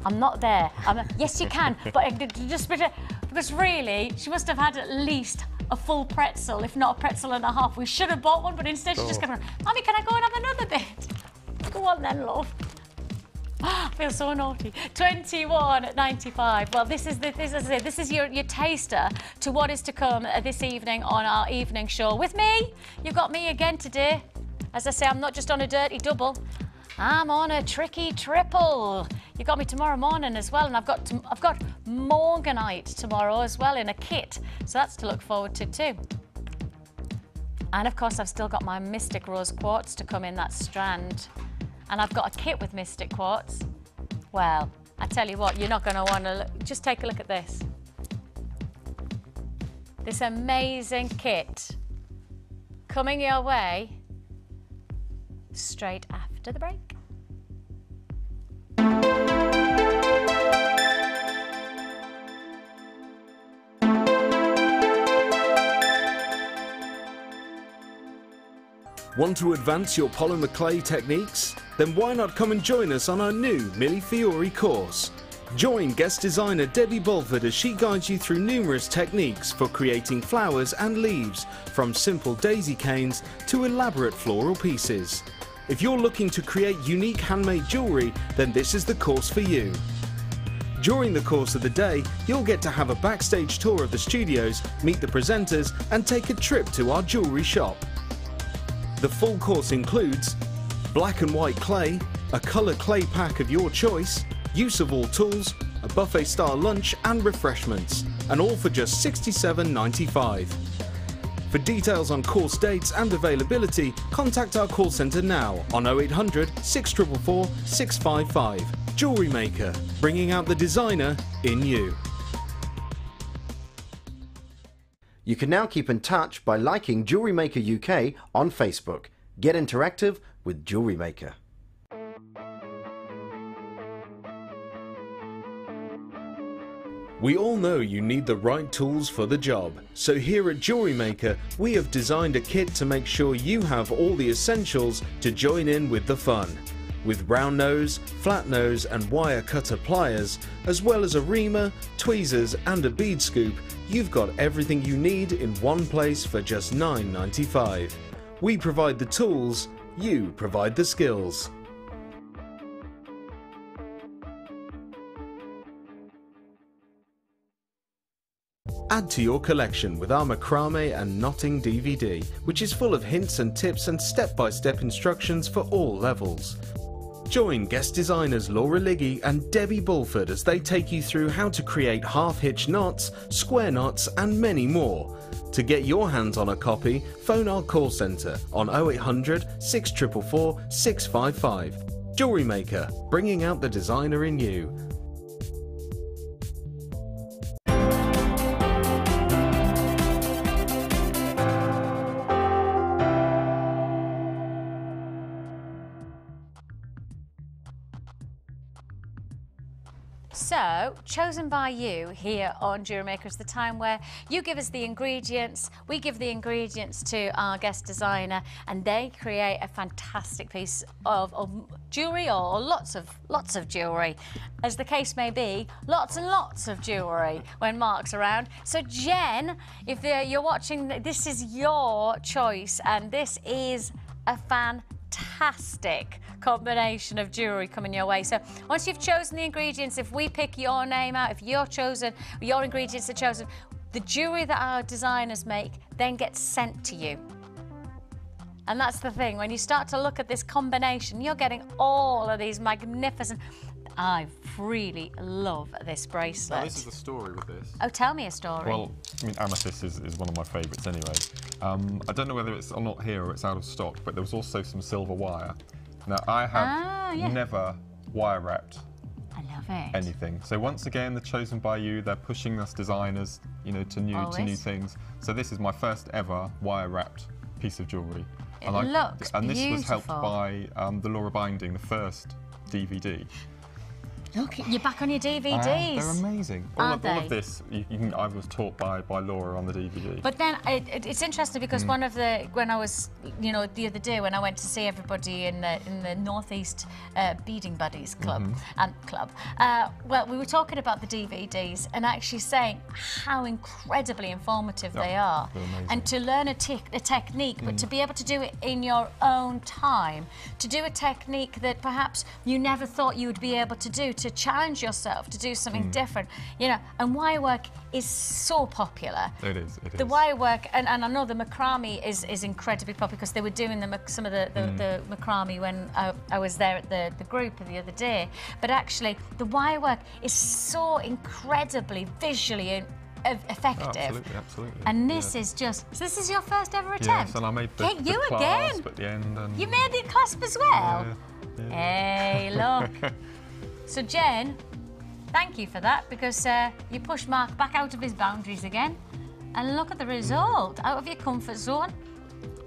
Speaker 1: I'm not there. Yes, you can. But because really, she must have had at least a full pretzel, if not a pretzel and a half. We should have bought one, but instead she just kept on, Mummy, can I go and have another bit? Go on then, love. I feel so naughty. 21.95. Well, this is your taster to what is to come this evening on our evening show with me. You've got me again today. As I say, I'm not just on a dirty double. I'm on a tricky triple. You got me tomorrow morning as well, and I've got Morganite tomorrow as well in a kit, so that's to look forward to too. And of course, I've still got my Mystique rose quartz to come in that strand, and I've got a kit with Mystique quartz. Well, I tell you what, you're not going to want to look. Just take a look at this. This amazing kit coming your way straight after the break.
Speaker 4: Want to advance your polymer clay techniques? Then why not come and join us on our new Mille Fiori course? Join guest designer Debbie Bulford as she guides you through numerous techniques for creating flowers and leaves, from simple daisy canes to elaborate floral pieces. If you're looking to create unique handmade jewellery, then this is the course for you. During the course of the day, you'll get to have a backstage tour of the studios, meet the presenters and take a trip to our jewellery shop. The full course includes black and white clay, a colour clay pack of your choice, use of all tools, a buffet-style lunch and refreshments, and all for just $67.95. For details on course dates and availability, contact our call centre now on 0800 644 655. Jewellery Maker, bringing out the designer in you.
Speaker 5: You can now keep in touch by liking Jewellery Maker UK on Facebook. Get interactive with Jewellery Maker.
Speaker 4: We all know you need the right tools for the job, so here at Jewellery Maker we have designed a kit to make sure you have all the essentials to join in with the fun. With round nose, flat nose and wire cutter pliers, as well as a reamer, tweezers and a bead scoop, you've got everything you need in one place for just $9.95. We provide the tools, you provide the skills. Add to your collection with our macrame and knotting DVD, which is full of hints and tips and step-by-step instructions for all levels. Join guest designers Laura Liggy and Debbie Bulford as they take you through how to create half-hitch knots, square knots and many more. To get your hands on a copy, phone our call centre on 0800 644 655. Jewellery Maker, bringing out the designer in you.
Speaker 1: So, chosen by you here on Jewellery Maker is the time where you give us the ingredients, we give the ingredients to our guest designer, and they create a fantastic piece of jewellery, or lots of jewellery. As the case may be, lots and lots of jewellery when Mark's around. So Jen, if you're watching, this is your choice, and this is a fantastic combination of jewellery coming your way. So once you've chosen the ingredients, if we pick your name out, if you're chosen, your ingredients are chosen, the jewellery that our designers make then gets sent to you. And that's the thing, when you start to look at this combination, you're getting all of these magnificent... I really love this bracelet.
Speaker 2: Now, this is the story with this.
Speaker 1: Oh, tell me a story.
Speaker 2: Well, I mean, amethyst is one of my favourites anyway. I don't know whether it's not here or it's out of stock, but there was also some silver wire. Now, I have never wire wrapped anything. So once again, they're chosen by you. They're pushing us designers, you know, to new things. So this is my first ever wire wrapped piece of jewellery.
Speaker 1: It looks
Speaker 2: and this
Speaker 1: beautiful.
Speaker 2: was helped by the Laura Binding, the first DVD.
Speaker 1: Look, you're back on your DVDs.
Speaker 2: They're amazing. All of this, I was taught by Laura on the DVD.
Speaker 1: But then it's interesting because when I was, the other day when I went to see everybody in the Northeast Beading Buddies Club, well, we were talking about the DVDs and actually saying how incredibly informative they are. And to learn a technique, but to be able to do it in your own time, to do a technique that perhaps you never thought you would be able to do, to challenge yourself, to do something different, and wire work is so popular.
Speaker 2: It is.
Speaker 1: The wire work, and I know the macrame is incredibly popular because they were doing some of the macrame when I was there at the group the other day. But actually, the wire work is so incredibly visually effective.
Speaker 2: Oh, absolutely.
Speaker 1: And this is just. So this is your first ever attempt.
Speaker 2: Yes, and I made the clasp at the end. And
Speaker 1: you made the clasp as well.
Speaker 2: Yeah.
Speaker 1: Hey, look. So Jen, thank you for that because you pushed Mark back out of his boundaries again. And look at the result, out of your comfort zone.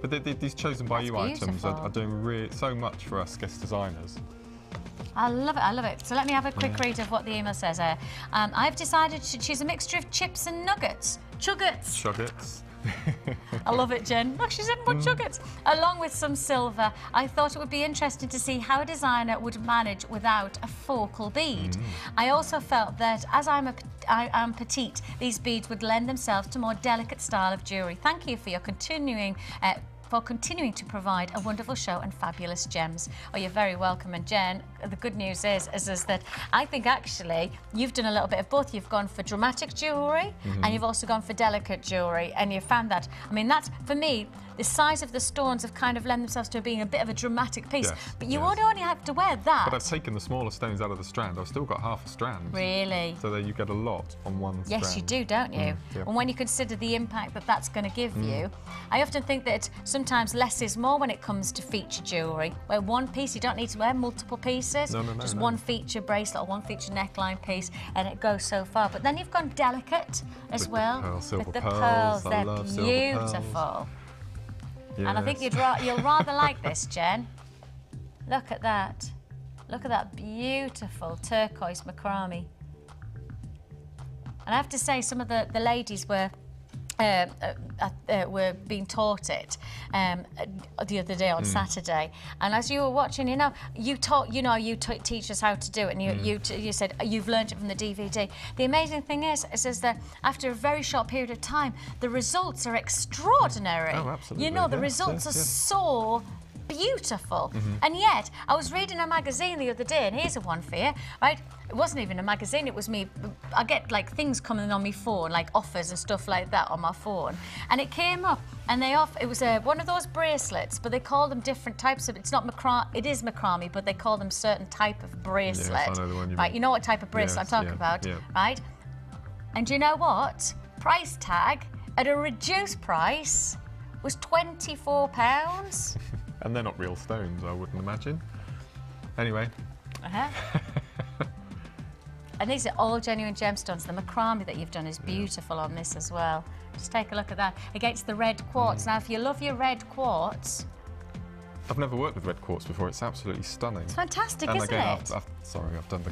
Speaker 2: But these chosen by you items are doing so much for us guest designers.
Speaker 1: I love it. So let me have a quick read of what the email says here. I've decided to choose a mixture of chips and nuggets. Chuggets. I love it, Jen. Look, she's in more chuggets. Along with some silver, I thought it would be interesting to see how a designer would manage without a focal bead. I also felt that as I am petite, these beads would lend themselves to more delicate style of jewellery. Thank you for your continuing to provide a wonderful show and fabulous gems. Oh, you're very welcome. And Jen, the good news is that I think actually you've done a little bit of both. You've gone for dramatic jewellery and you've also gone for delicate jewellery, and you found that. I mean, that's, for me, the size of the stones have kind of lent themselves to being a bit of a dramatic piece.
Speaker 2: Yes,
Speaker 1: but you would only have to wear that.
Speaker 2: But I've taken the smaller stones out of the strand. I've still got half a strand.
Speaker 1: Really?
Speaker 2: So that you get a lot on one strand.
Speaker 1: Yes, you do, don't you?
Speaker 2: Yep.
Speaker 1: And when you consider the impact that that's going to give you, I often think that sometimes less is more when it comes to feature jewellery. Where one piece, you don't need to wear multiple pieces.
Speaker 2: No,
Speaker 1: just one feature bracelet or one feature neckline piece, and it goes so far. But then you've gone delicate as well.
Speaker 2: With the
Speaker 1: pearls,
Speaker 2: I
Speaker 1: they're
Speaker 2: love silver pearls.
Speaker 1: beautiful.
Speaker 2: Yes.
Speaker 1: And I think you'll rather like this, Jen. Look at that. Look at that beautiful turquoise macrame. And I have to say, some of the ladies were being taught it the other day on Saturday, and as you were watching, you teach us how to do it, and you said you've learned it from the DVD. The amazing thing is that after a very short period of time, the results are extraordinary.
Speaker 2: Oh, absolutely.
Speaker 1: The results are so beautiful. And yet, I was reading a magazine the other day, and here's a one for you, right? It wasn't even a magazine, it was me. I get like things coming on my phone, like offers and stuff like that on my phone. And it came up, and it was one of those bracelets, but they call them different types of, it's not macrame, it is macrame, but they call them certain type of bracelet.
Speaker 2: Yes, I know the one you
Speaker 1: right,
Speaker 2: mean.
Speaker 1: you know what type of bracelet I'm talking about, right? And you know what? Price tag at a reduced price was £24.
Speaker 2: And they're not real stones, I wouldn't imagine. Anyway.
Speaker 1: And these are all genuine gemstones. The macrame that you've done is beautiful on this as well. Just take a look at that against the red quartz. Now, if you love your red quartz...
Speaker 2: I've never worked with red quartz before. It's absolutely stunning.
Speaker 1: It's fantastic,
Speaker 2: and
Speaker 1: isn't
Speaker 2: again,
Speaker 1: it?
Speaker 2: I've done the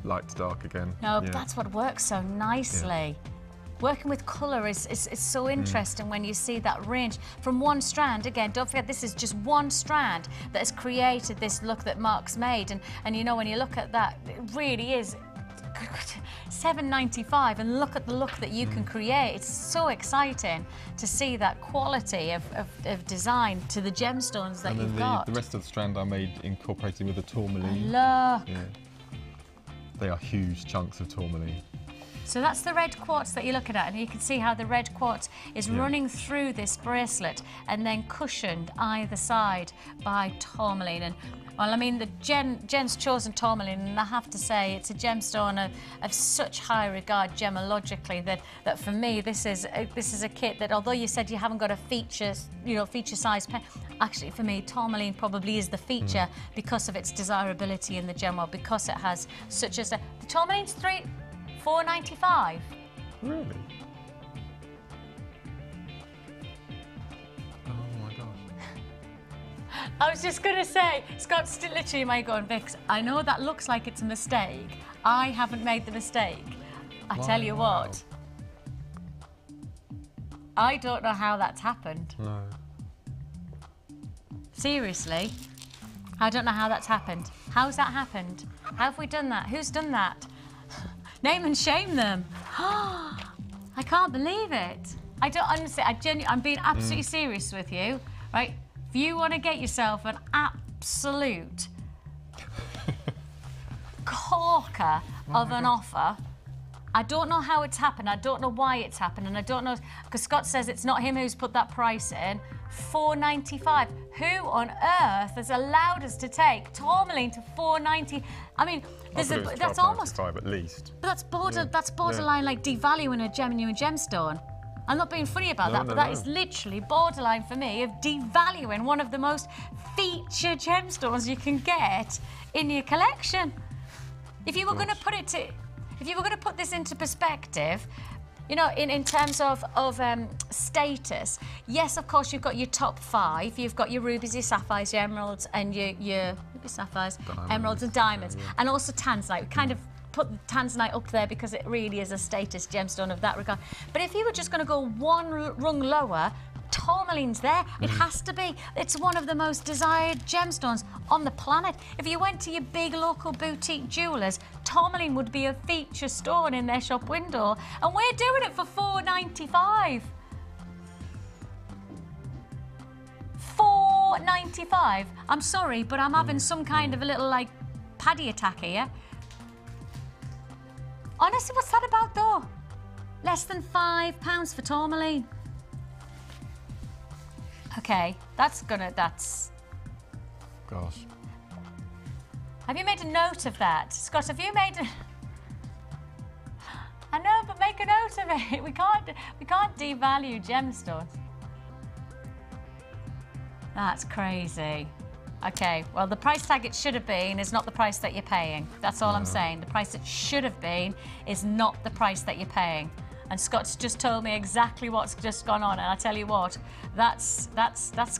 Speaker 2: light to dark again.
Speaker 1: No, but that's what works so nicely. Working with colour is so interesting when you see that range from one strand. Again, don't forget, this is just one strand that has created this look that Mark's made. And when you look at that, it really is $7.95, and look at the look that you can create. It's so exciting to see that quality of design to the gemstones that you've got.
Speaker 2: The rest of the strand I made incorporating with the tourmaline.
Speaker 1: Look.
Speaker 2: Yeah. They are huge chunks of tourmaline.
Speaker 1: So that's the red quartz that you're looking at, and you can see how the red quartz is running through this bracelet and then cushioned either side by tourmaline. And well, I mean, Jen's chosen tourmaline, and I have to say it's a gemstone of such high regard gemologically that for me this is a kit that, although you said you haven't got a feature size pen, actually for me tourmaline probably is the feature because of its desirability in the gem world, because it has such as the tourmaline's $4.95.
Speaker 2: Really? Oh my gosh.
Speaker 1: I was just going to say, Scott's still literally my going, Vix, I know that looks like it's a mistake. I haven't made the mistake. I tell you what, I don't know how that's happened.
Speaker 2: No.
Speaker 1: Seriously, I don't know how that's happened. How's that happened? How have we done that? Who's done that? Name and shame them. I can't believe it. I don't honestly, I'm being absolutely serious with you, right? If you want to get yourself an absolute corker of an offer, I don't know how it's happened, I don't know why it's happened, and I don't know, because Scott says it's not him who's put that price in, $4.95. Who on earth has allowed us to take tourmaline to $4.90? I mean, that's almost
Speaker 2: $12.95 at least.
Speaker 1: But that's borderline like devaluing a genuine gemstone. I'm not being funny about that, but that is literally borderline for me of devaluing one of the most featured gemstones you can get in your collection. If you were going to put it to, if you were going to put this into perspective, you know, in terms of status, yes, of course, you've got your top 5. You've got your rubies, your sapphires, your emeralds, and your sapphires, emeralds and diamonds, and also tanzanite. We kind of put the tanzanite up there because it really is a status gemstone of that regard. But if you were just going to go one rung lower, tourmaline's there. It has to be. It's one of the most desired gemstones on the planet. If you went to your big local boutique jewellers, tourmaline would be a feature stone in their shop window, and we're doing it for $4.95. $4.95. I'm sorry, but I'm having some kind of a little like paddy attack here. Honestly, what's that about though? Less than £5 for tourmaline. Okay, that's.
Speaker 2: Gosh.
Speaker 1: Have you made a note of that? Scott, have you made a... I know, but make a note of it. We can't devalue gemstones. That's crazy. Okay, well, the price tag it should have been is not the price that you're paying. That's all I'm saying. The price it should have been is not the price that you're paying. And Scott's just told me exactly what's just gone on, and I tell you what, that's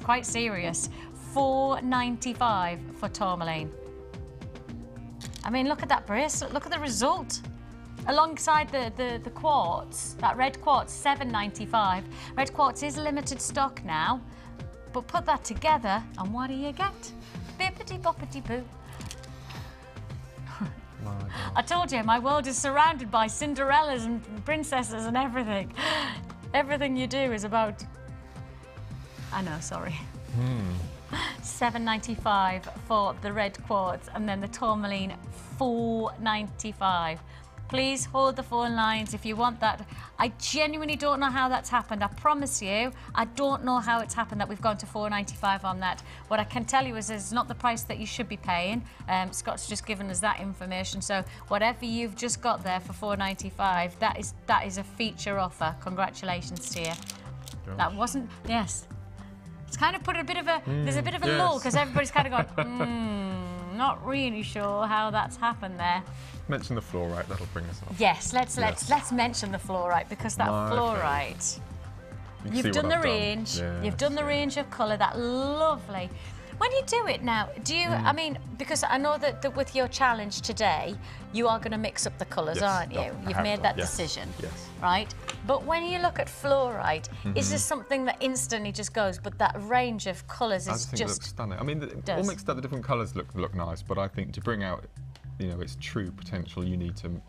Speaker 1: quite serious. $4.95 for tourmaline. I mean, look at that bracelet. Look at the result. Alongside the quartz, that red quartz, $7.95. Red quartz is limited stock now. But put that together, and what do you get? Bippity boppity boo. I told you, my world is surrounded by Cinderellas and princesses and everything. Everything you do is about... I know, sorry. $7.95 for the red quartz, and then the tourmaline, $4.95. Please hold the phone lines if you want that. I genuinely don't know how that's happened. I promise you, I don't know how it's happened that we've gone to $4.95 on that. What I can tell you is it's not the price that you should be paying. Scott's just given us that information. So whatever you've just got there for $4.95, that is a feature offer. Congratulations to you. Gosh. That wasn't, yes. It's kind of put a bit of a, there's a bit of a lull because everybody's kind of gone, not really sure how that's happened there.
Speaker 2: Mention the fluorite, that'll bring us up.
Speaker 1: Yes, let's mention the fluorite, because that fluorite, you've done the range, you've done the range of colour, that lovely. When you do it now, do you, I mean, because I know that with your challenge today, you are going to mix up the colours, aren't you? You've made that decision, right? But when you look at fluorite, is there something that instantly just goes, but that range of colours is just...
Speaker 2: it looks stunning. I mean, all mixed up, the different colours look nice, but I think to bring out, you know, its true potential, you need to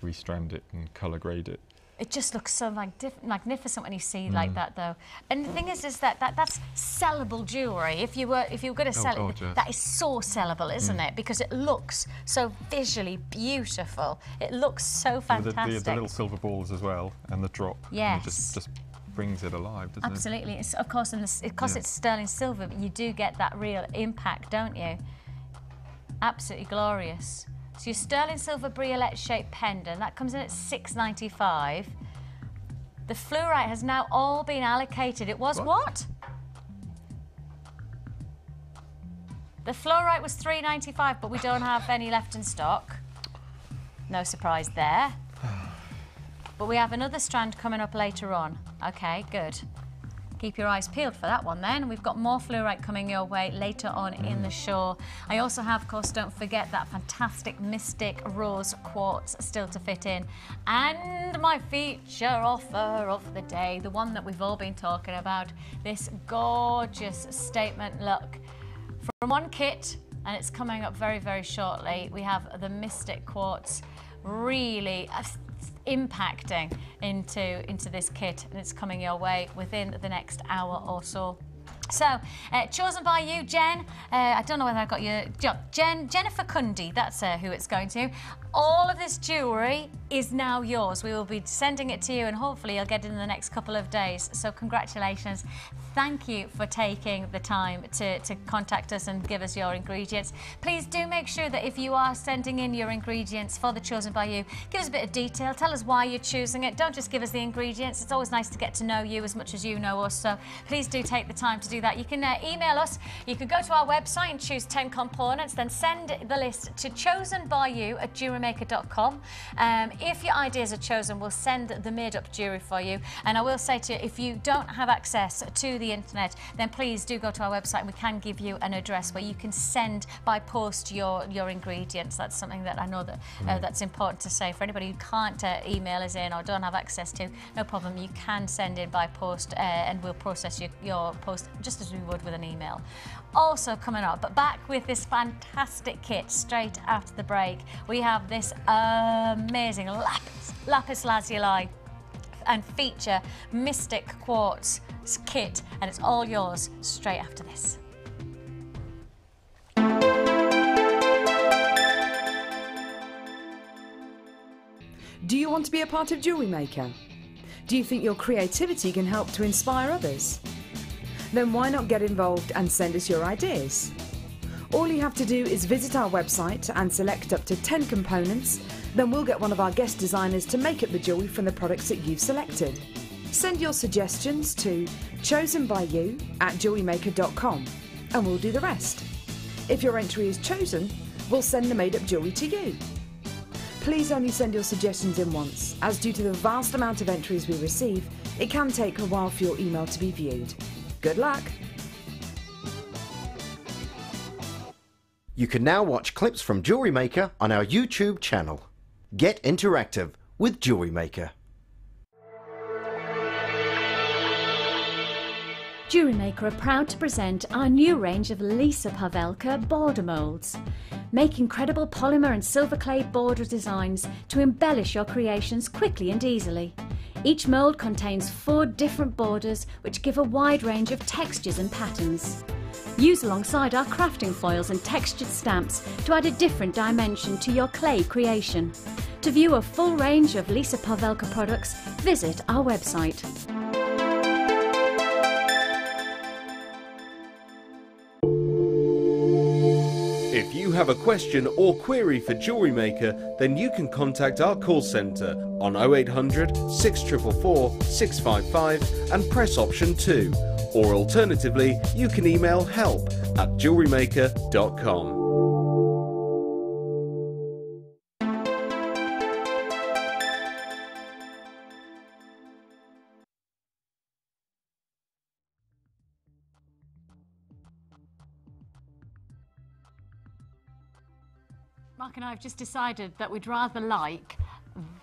Speaker 2: restrand it and colour grade it.
Speaker 1: It just looks so magnificent when you see like that, though. And the thing is that's sellable jewellery. If you were going to sell it, that is so sellable, isn't it? Because it looks so visually beautiful. It looks so fantastic.
Speaker 2: The little silver balls as well, and the drop.
Speaker 1: Yes.
Speaker 2: It just brings it alive, doesn't it?
Speaker 1: Absolutely. It's, of course, because it's sterling silver, but you do get that real impact, don't you? Absolutely glorious. So your sterling silver briolette shaped pendant, that comes in at $6.95. The fluorite has now all been allocated. It was what? The fluorite was $3.95, but we don't have any left in stock. No surprise there. But we have another strand coming up later on. Okay, good. keep your eyes peeled for that one then. We've got more fluorite coming your way later on in the show. I also have, of course, don't forget that fantastic Mystique rose quartz still to fit in. And my feature offer of the day, the one that we've all been talking about, this gorgeous statement look. From one kit, and it's coming up very, very shortly, we have the Mystique quartz really impacting into this kit, and it's coming your way within the next hour or so. So, chosen by you, Jen. I don't know whether I got your Jennifer Cundy, that's who it's going to. All of this jewellery is now yours. We will be sending it to you, and hopefully you'll get it in the next couple of days. So congratulations. Thank you for taking the time to contact us and give us your ingredients. Please do make sure that if you are sending in your ingredients for the Chosen by You, give us a bit of detail. Tell us why you're choosing it. Don't just give us the ingredients. It's always nice to get to know you as much as you know us. So please do take the time to do that. You can email us. You can go to our website and choose 10 components, then send the list to chosenbyu@jewellerymaker.com. If your ideas are chosen, we'll send the made-up jewellery for you. And I will say to you, if you don't have access to the internet, then please do go to our website, and we can give you an address where you can send by post your ingredients. That's something that I know that that's important to say. For anybody who can't email us in or don't have access to, no problem, you can send in by post and we'll process your post just as we would with an email. Also coming up, but back with this fantastic kit straight after the break, we have this amazing lapis lazuli and feature Mystique quartz kit, and it's all yours straight after this.
Speaker 7: Do you want to be a part of Jewellery Maker? Do you think your creativity can help to inspire others? Then why not get involved and send us your ideas? All you have to do is visit our website and select up to 10 components, then we'll get one of our guest designers to make up the jewellery from the products that you've selected. Send your suggestions to chosenbyu@jewellerymaker.com and we'll do the rest. If your entry is chosen, we'll send the made-up jewellery to you. Please only send your suggestions in once, as due to the vast amount of entries we receive, it can take a while for your email to be viewed. Good luck!
Speaker 5: You can now watch clips from Jewellery Maker on our YouTube channel. Get interactive with Jewellery Maker.
Speaker 3: Jewellery Maker are proud to present our new range of Lisa Pavelka border moulds. Make incredible polymer and silver clay border designs to embellish your creations quickly and easily. Each mould contains 4 different borders which give a wide range of textures and patterns. Use alongside our crafting foils and textured stamps to add a different dimension to your clay creation. To view a full range of Lisa Pavelka products, visit our website.
Speaker 4: If you have a question or query for Jewellery Maker, then you can contact our call centre on 0800 644 655 and press option 2. Or alternatively, you can email help@jewellerymaker.com.
Speaker 1: Mark and I have just decided that we'd rather like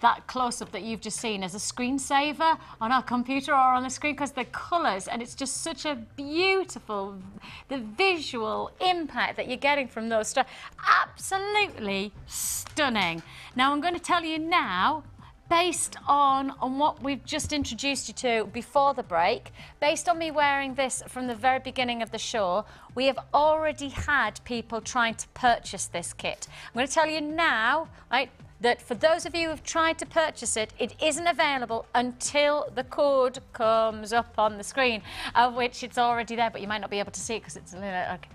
Speaker 1: that close-up that you've just seen as a screensaver on our computer or on the screen, because the colours, and it's just such a beautiful, the visual impact that you're getting from those, absolutely stunning. Now I'm going to tell you now, based on what we've just introduced you to before the break, based on me wearing this from the very beginning of the show, we have already had people trying to purchase this kit. I'm going to tell you now, right, that for those of you who've tried to purchase it, it isn't available until the code comes up on the screen, of which it's already there, but you might not be able to see it because it's a little... Okay.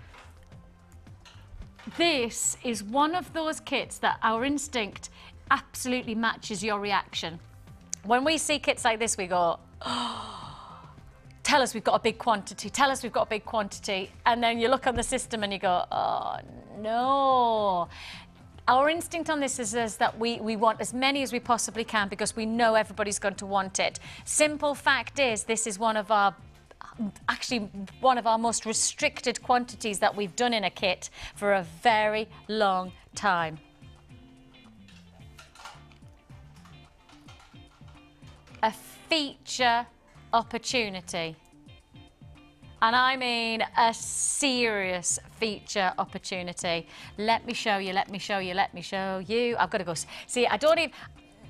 Speaker 1: This is one of those kits that our instinct absolutely matches your reaction. When we see kits like this, we go, oh, tell us we've got a big quantity, tell us we've got a big quantity. And then you look on the system and you go, oh, no. Our instinct on this is that we want as many as we possibly can because we know everybody's going to want it. Simple fact is, this is one of our actually one of our most restricted quantities that we've done in a kit for a very long time. A feature opportunity. And I mean a serious feature opportunity. Let me show you, let me show you, let me show you. I've got to go. See, I don't even...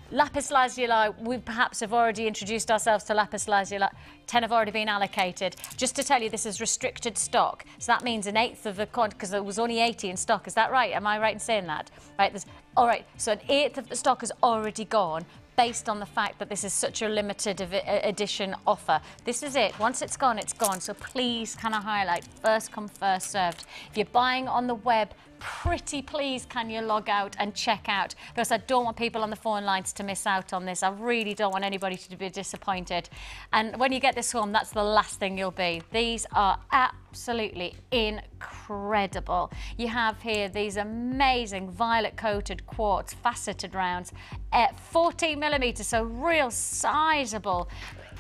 Speaker 1: Lapis lazuli, we perhaps have already introduced ourselves to lapis lazuli. 10 have already been allocated. Just to tell you, this is restricted stock. So that means 1/8 of the quantity, because there was only 80 in stock. Is that right? Am I right in saying that? Right. All right. So 1/8 of the stock has already gone, based on the fact that this is such a limited edition offer. This is it. Once it's gone, it's gone. So please, can I highlight, first come, first served. If you're buying on the web, pretty please can you log out and check out, because I don't want people on the phone lines to miss out on this. I really don't want anybody to be disappointed. And when you get this home, that's the last thing you'll be. These are absolutely incredible. You have here these amazing violet coated quartz faceted rounds at 14mm, so real sizable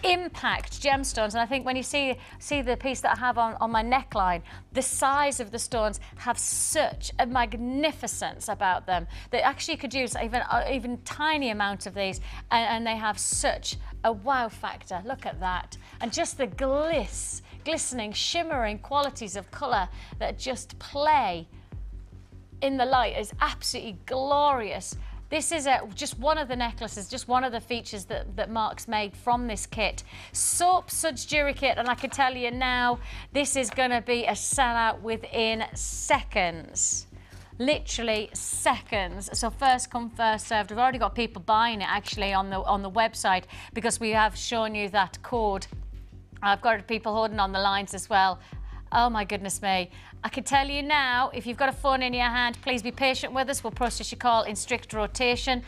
Speaker 1: impact gemstones. And I think when you see the piece that I have on my neckline, the size of the stones have such a magnificence about them that actually you could use even tiny amount of these, and they have such a wow factor. Look at that. And just the glistening, shimmering qualities of colour that just play in the light is absolutely glorious. This is just one of the necklaces, just one of the features that Mark's made from this kit. Soap Suds Jewellery Kit, and I can tell you now, this is going to be a sellout within seconds. Literally seconds. So first come, first served. We've already got people buying it actually on the website, because we have shown you that code. I've got people holding on the lines as well. Oh my goodness me. I can tell you now, if you've got a phone in your hand, please be patient with us. We'll process your call in strict rotation.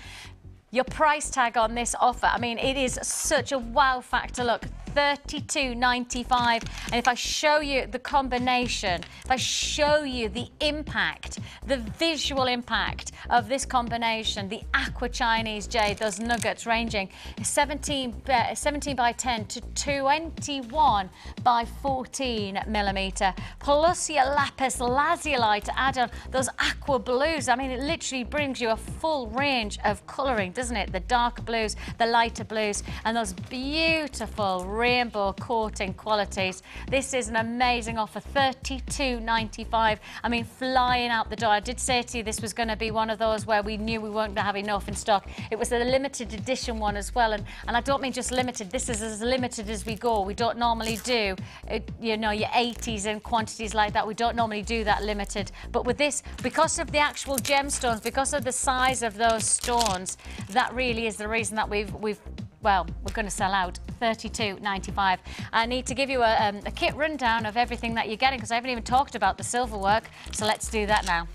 Speaker 1: Your price tag on this offer, I mean, it is such a wow factor. Look, $32.95. And if I show you the combination, if I show you the impact, the visual impact of this combination, the aqua Chinese jade, those nuggets ranging 17 by 10 to 21 by 14mm, plus your lapis lazuli to add on those aqua blues. I mean, it literally brings you a full range of colouring, doesn't it? The darker blues, the lighter blues, and those beautiful rainbow coating qualities. This is an amazing offer, $32.95. I mean, flying out the door. I did say to you this was going to be one of those where we knew we weren't going to have enough in stock. It was a limited edition one as well, and I don't mean just limited. This is as limited as we go. We don't normally do, you know, your 80s in quantities like that. We don't normally do that limited. But with this, because of the actual gemstones, because of the size of those stones, that really is the reason that we're going to sell out. $32.95. I need to give you a kit rundown of everything that you're getting, because I haven't even talked about the silver work, so let's do that now.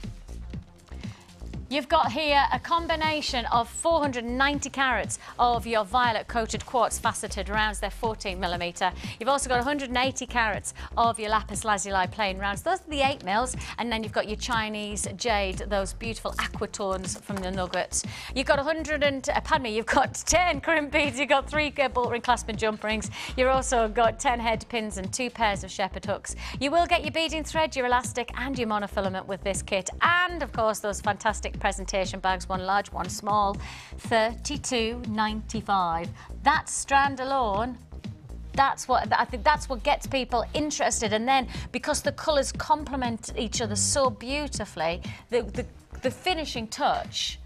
Speaker 1: You've got here a combination of 490 carats of your violet coated quartz faceted rounds. They're 14mm. You've also got 180 carats of your lapis lazuli plain rounds. Those are the 8mm. And then you've got your Chinese jade, those beautiful aquatones from the nuggets. You've got you've got 10 crimp beads. You've got 3 bolt ring clasp and jump rings. You've also got 10 head pins and 2 pairs of shepherd hooks. You will get your beading thread, your elastic and your monofilament with this kit. And of course those fantastic presentation bags, one large, one small, $32.95. That strand alone, I think that's what gets people interested. And then because the colours complement each other so beautifully, the finishing touch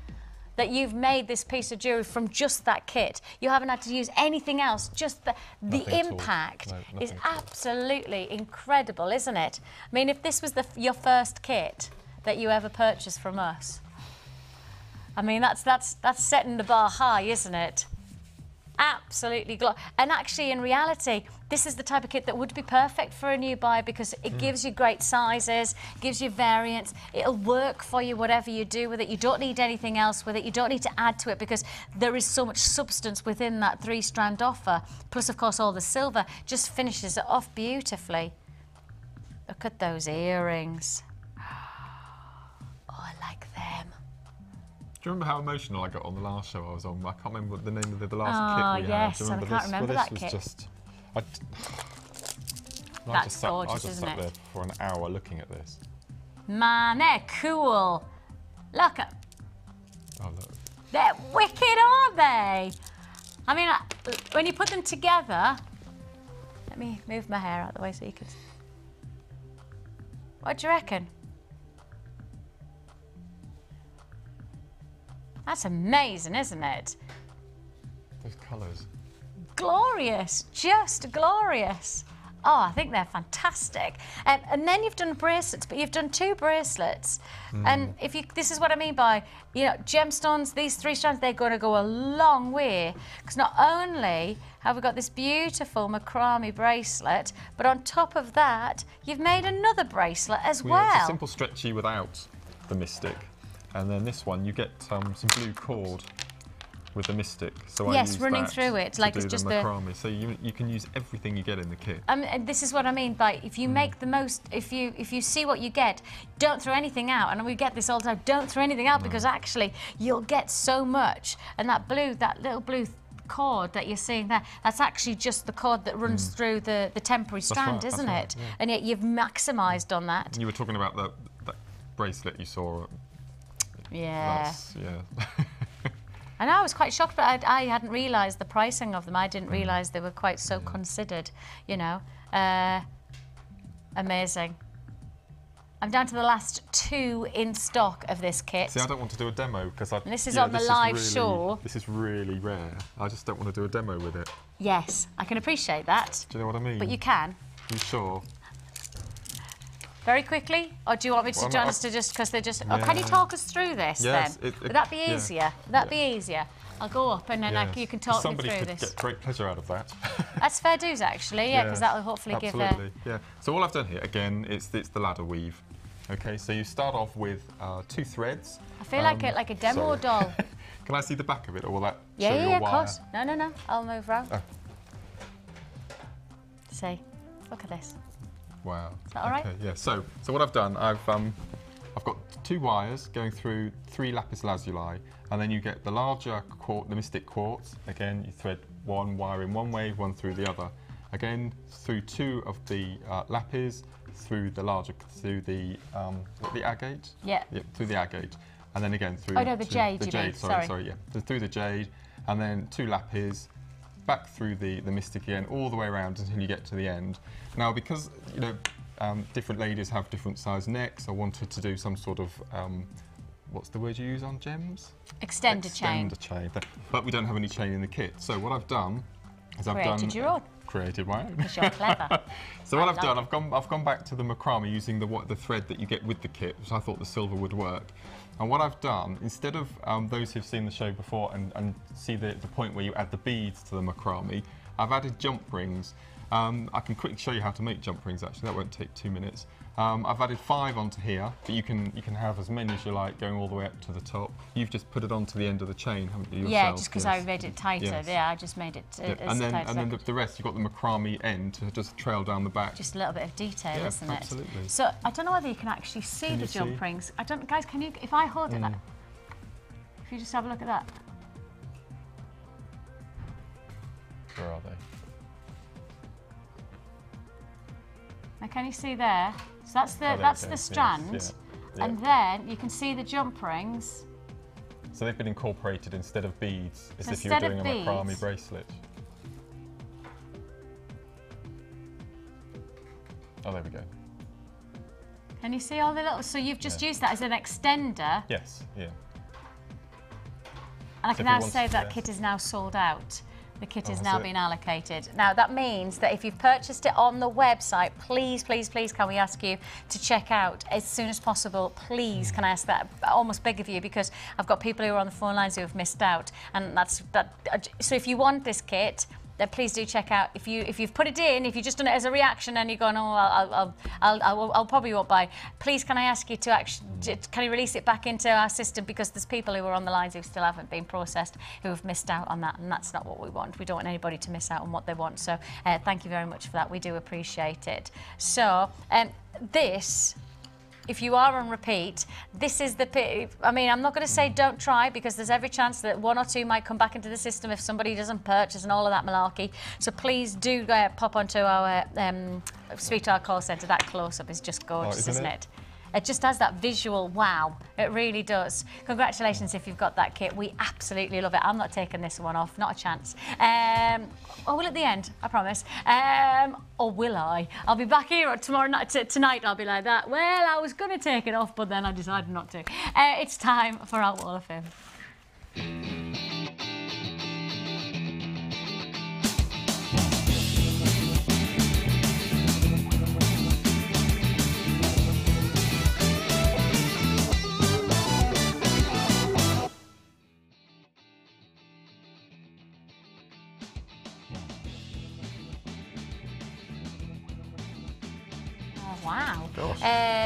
Speaker 1: that you've made this piece of jewellery from just that kit. You haven't had to use anything else, just the impact is absolutely incredible, isn't it? I mean, if this was your first kit that you ever purchased from us, I mean, that's setting the bar high, isn't it? Absolutely. And actually, in reality, this is the type of kit that would be perfect for a new buyer, because it gives you great sizes, gives you variants. It'll work for you, whatever you do with it. You don't need anything else with it. You don't need to add to it, because there is so much substance within that 3-strand offer. Plus, of course, all the silver just finishes it off beautifully. Look at those earrings. Oh, I like them.
Speaker 2: Do you remember how emotional I got on the last show I was on? I can't remember what the name of the last kit we had.
Speaker 1: Yes,
Speaker 2: Do you remember
Speaker 1: I can't remember that
Speaker 2: this
Speaker 1: kit.
Speaker 2: Was just,
Speaker 1: That's gorgeous,
Speaker 2: I just
Speaker 1: isn't
Speaker 2: sat
Speaker 1: it?
Speaker 2: there for an hour looking at this.
Speaker 1: Man, they're cool. Look at,
Speaker 2: Oh, look.
Speaker 1: they're wicked, aren't they? I mean, when you put them together, let me move my hair out of the way so you can. What do you reckon? That's amazing, isn't it?
Speaker 2: Those colours.
Speaker 1: Glorious, just glorious. Oh, I think they're fantastic. And then you've done bracelets, but you've done 2 bracelets. And if you, this is what I mean by, you know, gemstones, these 3 strands, they're going to go a long way. Because not only have we got this beautiful macrame bracelet, but on top of that, you've made another bracelet as well.
Speaker 2: It's a simple stretchy without the Mystique. And then this one, you get some blue cord with the Mystique. So
Speaker 1: yes,
Speaker 2: I use
Speaker 1: running
Speaker 2: that
Speaker 1: through it,
Speaker 2: to
Speaker 1: like
Speaker 2: do
Speaker 1: it's just
Speaker 2: the macrame. So you can use everything you get in the kit.
Speaker 1: And this is what I mean by if you make the most, if you see what you get, don't throw anything out. And we get this all the time. Don't throw anything out because actually you'll get so much. And that little blue cord that you're seeing there, that's actually just the cord that runs through the temporary strand,
Speaker 2: right,
Speaker 1: isn't
Speaker 2: that's
Speaker 1: it?
Speaker 2: right, yeah.
Speaker 1: And yet you've maximised on that.
Speaker 2: You were talking about that bracelet you saw.
Speaker 1: Yeah.
Speaker 2: Yeah.
Speaker 1: I know, I was quite shocked, but I hadn't realised the pricing of them. I didn't realise they were quite so considered, you know. Amazing. I'm down to the last 2 in stock of this kit.
Speaker 2: See, I don't want to do a demo because
Speaker 1: this is on the live show.
Speaker 2: This is really rare. I just don't want to do a demo with it.
Speaker 1: Yes, I can appreciate that.
Speaker 2: Do you know what I mean?
Speaker 1: But you can.
Speaker 2: You sure?
Speaker 1: Very quickly, or do you want me to just because they're just? Oh, can you talk us through this then? Would that be easier? Would that be easier? I'll go up and then you can talk me through
Speaker 2: Somebody
Speaker 1: this.
Speaker 2: could get great pleasure out of that.
Speaker 1: That's fair dues, actually. Yeah, because that will hopefully give a.
Speaker 2: Absolutely. Yeah. So all I've done here again, it's the ladder weave. Okay. So you start off with 2 threads.
Speaker 1: I feel like a demo doll.
Speaker 2: Can I see the back of it, or will that
Speaker 1: Yeah,
Speaker 2: show
Speaker 1: yeah,
Speaker 2: your
Speaker 1: of
Speaker 2: wire?
Speaker 1: course. No. I'll move round.
Speaker 2: Oh.
Speaker 1: See, look at this.
Speaker 2: Wow.
Speaker 1: Is that all right?
Speaker 2: Okay, yeah. So what I've done, I've got 2 wires going through 3 lapis lazuli, and then you get the larger the Mystique quartz. Again, you thread 1 wire in one way, 1 through the other. Again, through 2 of the lapis, through the larger, through the agate.
Speaker 1: Yeah.
Speaker 2: Yep, through the agate, and then again through.
Speaker 1: Oh no, the jade.
Speaker 2: The jade. Sorry. Yeah. So through the jade, and then 2 lapis. Back through the Mystique again, all the way around until you get to the end. Now, because you know different ladies have different size necks, I wanted to do some sort of what's the word you use on gems?
Speaker 1: Extender chain.
Speaker 2: Extender chain. But we don't have any chain in the kit. So what I've done is
Speaker 1: Created your own.
Speaker 2: Created my own.
Speaker 1: Because you're clever.
Speaker 2: So what I've done, I've gone back to the macrame using the thread that you get with the kit, which I thought the silver would work. And what I've done, instead of those who've seen the show before and see the point where you add the beads to the macrame, I've added jump rings. I can quickly show you how to make jump rings, actually. That won't take 2 minutes. I've added 5 onto here, but you can have as many as you like going all the way up to the top. You've just put it onto the end of the chain, haven't you, yourself?
Speaker 1: Yeah, just because I made it tighter.
Speaker 2: Yes.
Speaker 1: Yeah, I just made it as
Speaker 2: and
Speaker 1: tight as
Speaker 2: then the rest, you've got the macrame end to just trail down the back.
Speaker 1: Just a little bit of detail, isn't it?
Speaker 2: Absolutely.
Speaker 1: So I don't know whether you can actually see the jump rings. I don't, guys. Can you? If I hold it, if you just have a look at that.
Speaker 2: Where are they?
Speaker 1: Now, can you see there? So that's the strand,
Speaker 2: yes, yeah.
Speaker 1: and then you can see the jump rings.
Speaker 2: So they've been incorporated instead of beads, as
Speaker 1: So
Speaker 2: if you were
Speaker 1: instead
Speaker 2: doing
Speaker 1: of
Speaker 2: a macrame
Speaker 1: beads-
Speaker 2: bracelet. Oh, there we go.
Speaker 1: Can you see all the little? So you've just used that as an extender,
Speaker 2: Yes, yeah.
Speaker 1: and I
Speaker 2: So
Speaker 1: can
Speaker 2: if you
Speaker 1: now
Speaker 2: want-
Speaker 1: say that
Speaker 2: yeah.
Speaker 1: kit is now sold out. The kit has
Speaker 2: has
Speaker 1: now
Speaker 2: it?
Speaker 1: been allocated. Now that means that if you've purchased it on the website, please, please, please, can we ask you to check out as soon as possible? Please, can I ask that? Almost beg of you, because I've got people who are on the phone lines who have missed out, and that's that. So if you want this kit, then please do check out. If you've put it in, if you've just done it as a reaction and you're going, oh, I'll probably won't buy. Please, can I ask you to actually, can you release it back into our system, because there's people who are on the lines who still haven't been processed, who have missed out on that, and that's not what we want. We don't want anybody to miss out on what they want. So thank you very much for that. We do appreciate it. So this if you are on repeat, this is the... I mean, I'm not going to say don't try, because there's every chance that 1 or 2 might come back into the system if somebody doesn't purchase and all of that malarkey. So please do pop onto our Sweetheart call centre. That close-up is just gorgeous, isn't it? It just has that visual wow. It really does. Congratulations if you've got that kit. We absolutely love it. I'm not taking this one off, not a chance. Or will at the end, I promise. Or will I? I'll be back here tomorrow night. Tonight I'll be like that. Well, I was going to take it off, but then I decided not to. It's time for our Wall of Fame. Wow.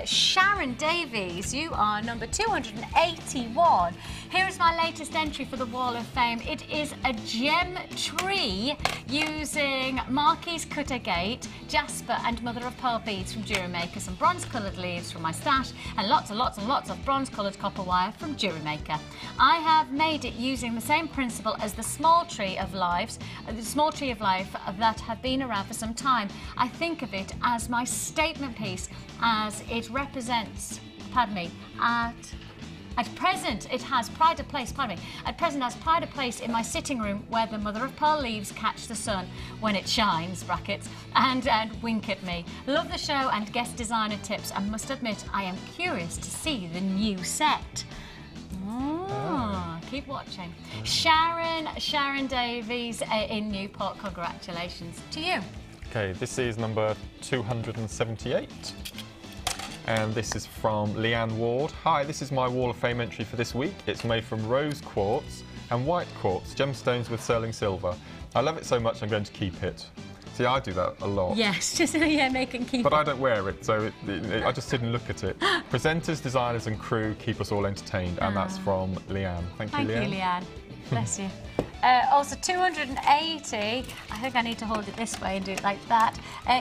Speaker 1: Sharon Davies, you are number 281. Here is my latest entry for the Wall of Fame. It is a gem tree using Marquise cut agate, Jasper and mother of pearl beads from Jewellery Maker, some bronze coloured leaves from my stash, and lots and lots and lots of bronze coloured copper wire from Jewellery Maker. I have made it using the same principle as the small tree of life that have been around for some time. I think of it as my statement piece, as it represents, at present, it has pride of place, At present, has pride of place in my sitting room where the mother of pearl leaves catch the sun when it shines, brackets, and wink at me. Love the show and guest designer tips, and must admit, I am curious to see the new set. Keep watching. Sharon Davies in Newport, congratulations to you.
Speaker 2: Okay, this is number 278. And this is from Leanne Ward. Hi, this is my Wall of Fame entry for this week. It's made from rose quartz and white quartz, gemstones with sterling silver. I love it so much I'm going to keep it. See, I do that a lot.
Speaker 1: Yes, just make and keep
Speaker 2: but
Speaker 1: it.
Speaker 2: I don't wear it, so I just sit and look at it. Presenters, designers and crew keep us all entertained, and that's from Leanne. Thank you, Leanne.
Speaker 1: Thank you, Leanne. Bless you. Also 280, I think I need to hold it this way and do it like that,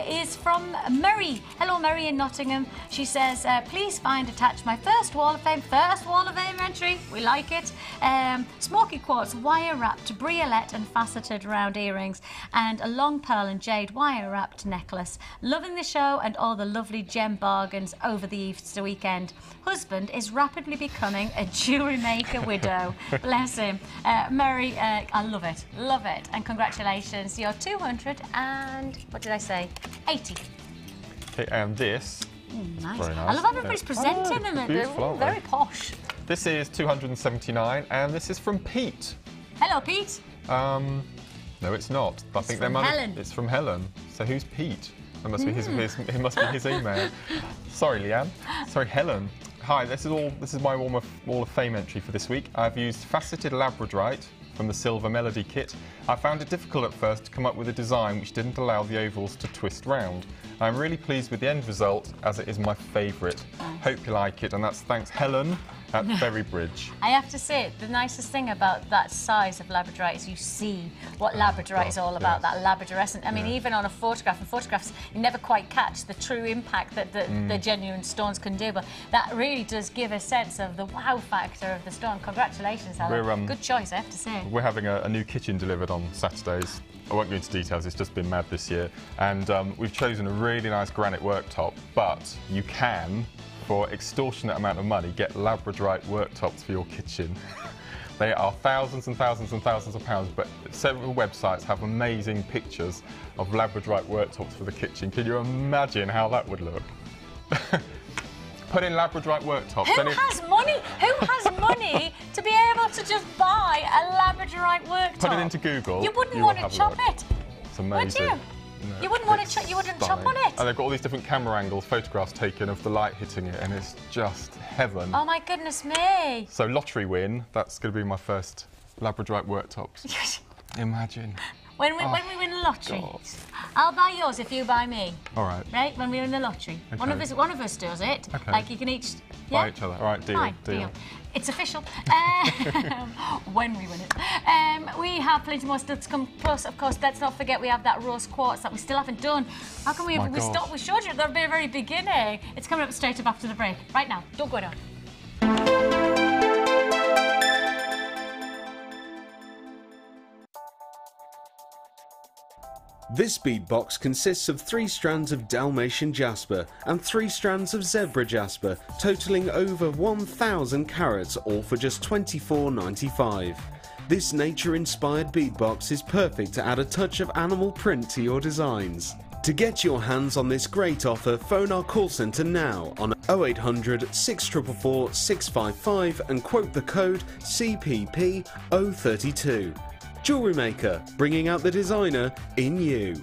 Speaker 1: is from Murray. Hello, Murray in Nottingham. She says, please find attached my first Wall of Fame entry. We like it. Smokey quartz wire wrapped briolette and faceted round earrings, and a long pearl and jade wire wrapped necklace. Loving the show and all the lovely gem bargains over the Easter weekend. Husband is rapidly becoming a Jewellery Maker widow. Bless him. Murray, I love it, and congratulations. You're 200 and, what did I say, 80.
Speaker 2: Okay, and this,
Speaker 1: nice.
Speaker 2: Very nice.
Speaker 1: I love how everybody's presenting them. They're all very posh.
Speaker 2: This is 279, and this is from Pete.
Speaker 1: Hello, Pete.
Speaker 2: No, it's not. I think
Speaker 1: from Helen.
Speaker 2: It's from Helen. So who's Pete? That must be it must be his email. Sorry, Leanne. Sorry, Helen. Hi, this is my Wall of Fame entry for this week. I've used faceted labradorite from the Silver Melody kit. I found it difficult at first to come up with a design which didn't allow the ovals to twist round. I'm really pleased with the end result, as it is my favourite. Hope you like it, and that's thanks Helen at Ferrybridge.
Speaker 1: I have to say, the nicest thing about that size of labradorite is you see what labradorite is all about, that labradorescent. I mean, even on a photograph, in photographs, you never quite catch the true impact that the genuine stones can do, but that really does give a sense of the wow factor of the stone. Congratulations, Helen. Good choice, I have to say.
Speaker 2: We're having a new kitchen delivered on Saturdays. I won't go into details, it's just been mad this year. And we've chosen a really nice granite worktop, but you can, for extortionate amount of money, get labradorite worktops for your kitchen. They are thousands and thousands and thousands of pounds, but several websites have amazing pictures of labradorite worktops for the kitchen. Can you imagine how that would look? Put in labradorite worktops.
Speaker 1: Who has money? Who has money to be able to just buy a labradorite worktop?
Speaker 2: Put it into Google.
Speaker 1: You wouldn't want to chop it.
Speaker 2: It's amazing.
Speaker 1: Would you? No, you wouldn't want to chop. You wouldn't chop on it.
Speaker 2: And they've got all these different camera angles, photographs taken of the light hitting it, and it's just heaven.
Speaker 1: Oh my goodness me!
Speaker 2: So lottery win. That's going to be my first labradorite worktops. Imagine.
Speaker 1: When we win the lottery, I'll buy yours if you buy me.
Speaker 2: All right.
Speaker 1: Right? When we win the lottery,
Speaker 2: okay.
Speaker 1: one of us does it.
Speaker 2: Okay.
Speaker 1: Like you can each
Speaker 2: buy each other. All right, deal.
Speaker 1: Fine, deal. It's official. when we win it. We have plenty more still to come. Plus, of course, let's not forget we have that rose quartz that we still haven't done. How can we stop? We showed you at the very, very beginning. It's coming up straight up after the break. Right now, don't go down.
Speaker 4: This bead box consists of 3 strands of Dalmatian jasper and 3 strands of zebra jasper, totaling over 1,000 carats, all for just $24.95. This nature-inspired bead box is perfect to add a touch of animal print to your designs. To get your hands on this great offer, phone our call centre now on 0800 644 655 and quote the code CPP032. Jewellery Maker, bringing out the designer in you.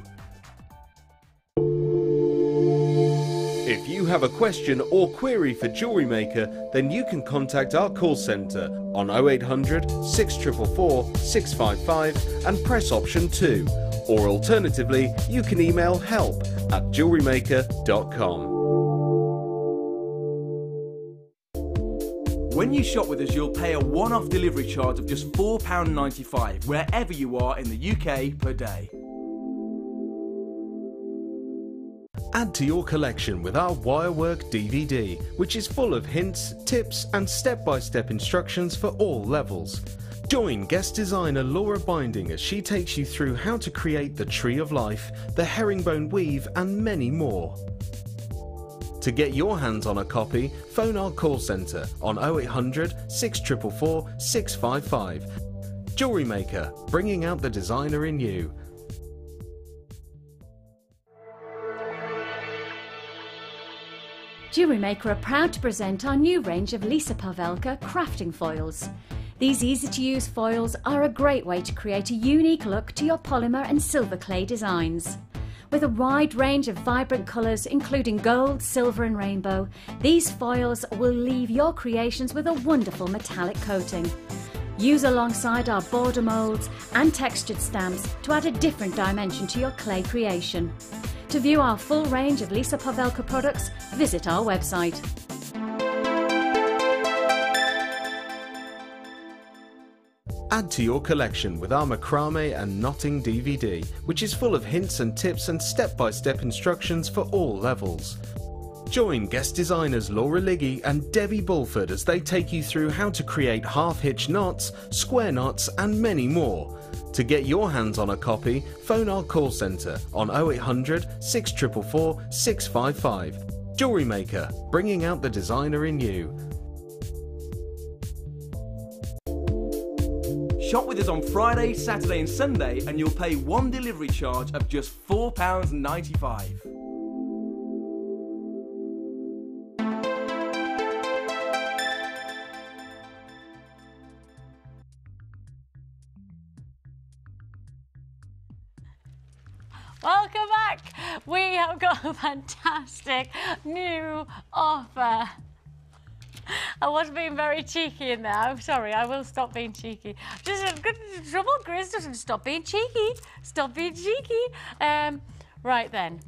Speaker 4: If you have a question or query for Jewellery Maker, then you can contact our call centre on 0800 644 655 and press option 2. Or alternatively, you can email help@jewellerymaker.com.
Speaker 6: When you shop with us, you'll pay a one-off delivery charge of just £4.95 wherever you are in the UK per day.
Speaker 4: Add to your collection with our Wirework DVD, which is full of hints, tips and step-by-step instructions for all levels. Join guest designer Laura Binding as she takes you through how to create the Tree of Life, the herringbone weave and many more. To get your hands on a copy, phone our call centre on 0800 644 655. Jewellery Maker, bringing out the designer in you.
Speaker 3: Jewellery Maker are proud to present our new range of Lisa Pavelka crafting foils. These easy-to-use foils are a great way to create a unique look to your polymer and silver clay designs. With a wide range of vibrant colours including gold, silver and rainbow, these foils will leave your creations with a wonderful metallic coating. Use alongside our border moulds and textured stamps to add a different dimension to your clay creation. To view our full range of Lisa Pavelka products, visit our website.
Speaker 4: Add to your collection with our macrame and knotting DVD, which is full of hints and tips and step-by-step instructions for all levels. Join guest designers Laura Liggy and Debbie Bulford as they take you through how to create half-hitch knots, square knots and many more. To get your hands on a copy, phone our call centre on 0800 644 655. Jewellery Maker, bringing out the designer in you.
Speaker 6: Shop with us on Friday, Saturday and Sunday and you'll pay one delivery charge of just £4.95.
Speaker 1: Welcome back. We have got a fantastic new offer. I was being very cheeky in there. I'm sorry, I will stop being cheeky. Just good trouble, Chris. Just stop being cheeky. Stop being cheeky. Right then.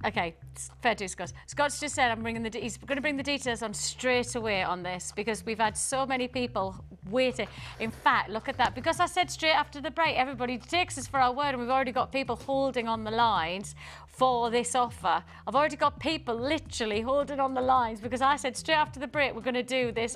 Speaker 1: Okay, fair to Scott. Scott's just said he's going to bring the details on straight away on this because we've had so many people waiting. In fact, look at that. Because I said straight after the break, everybody takes us for our word and we've already got people holding on the lines for this offer. I've already got people literally holding on the lines because I said straight after the break we're going to do this.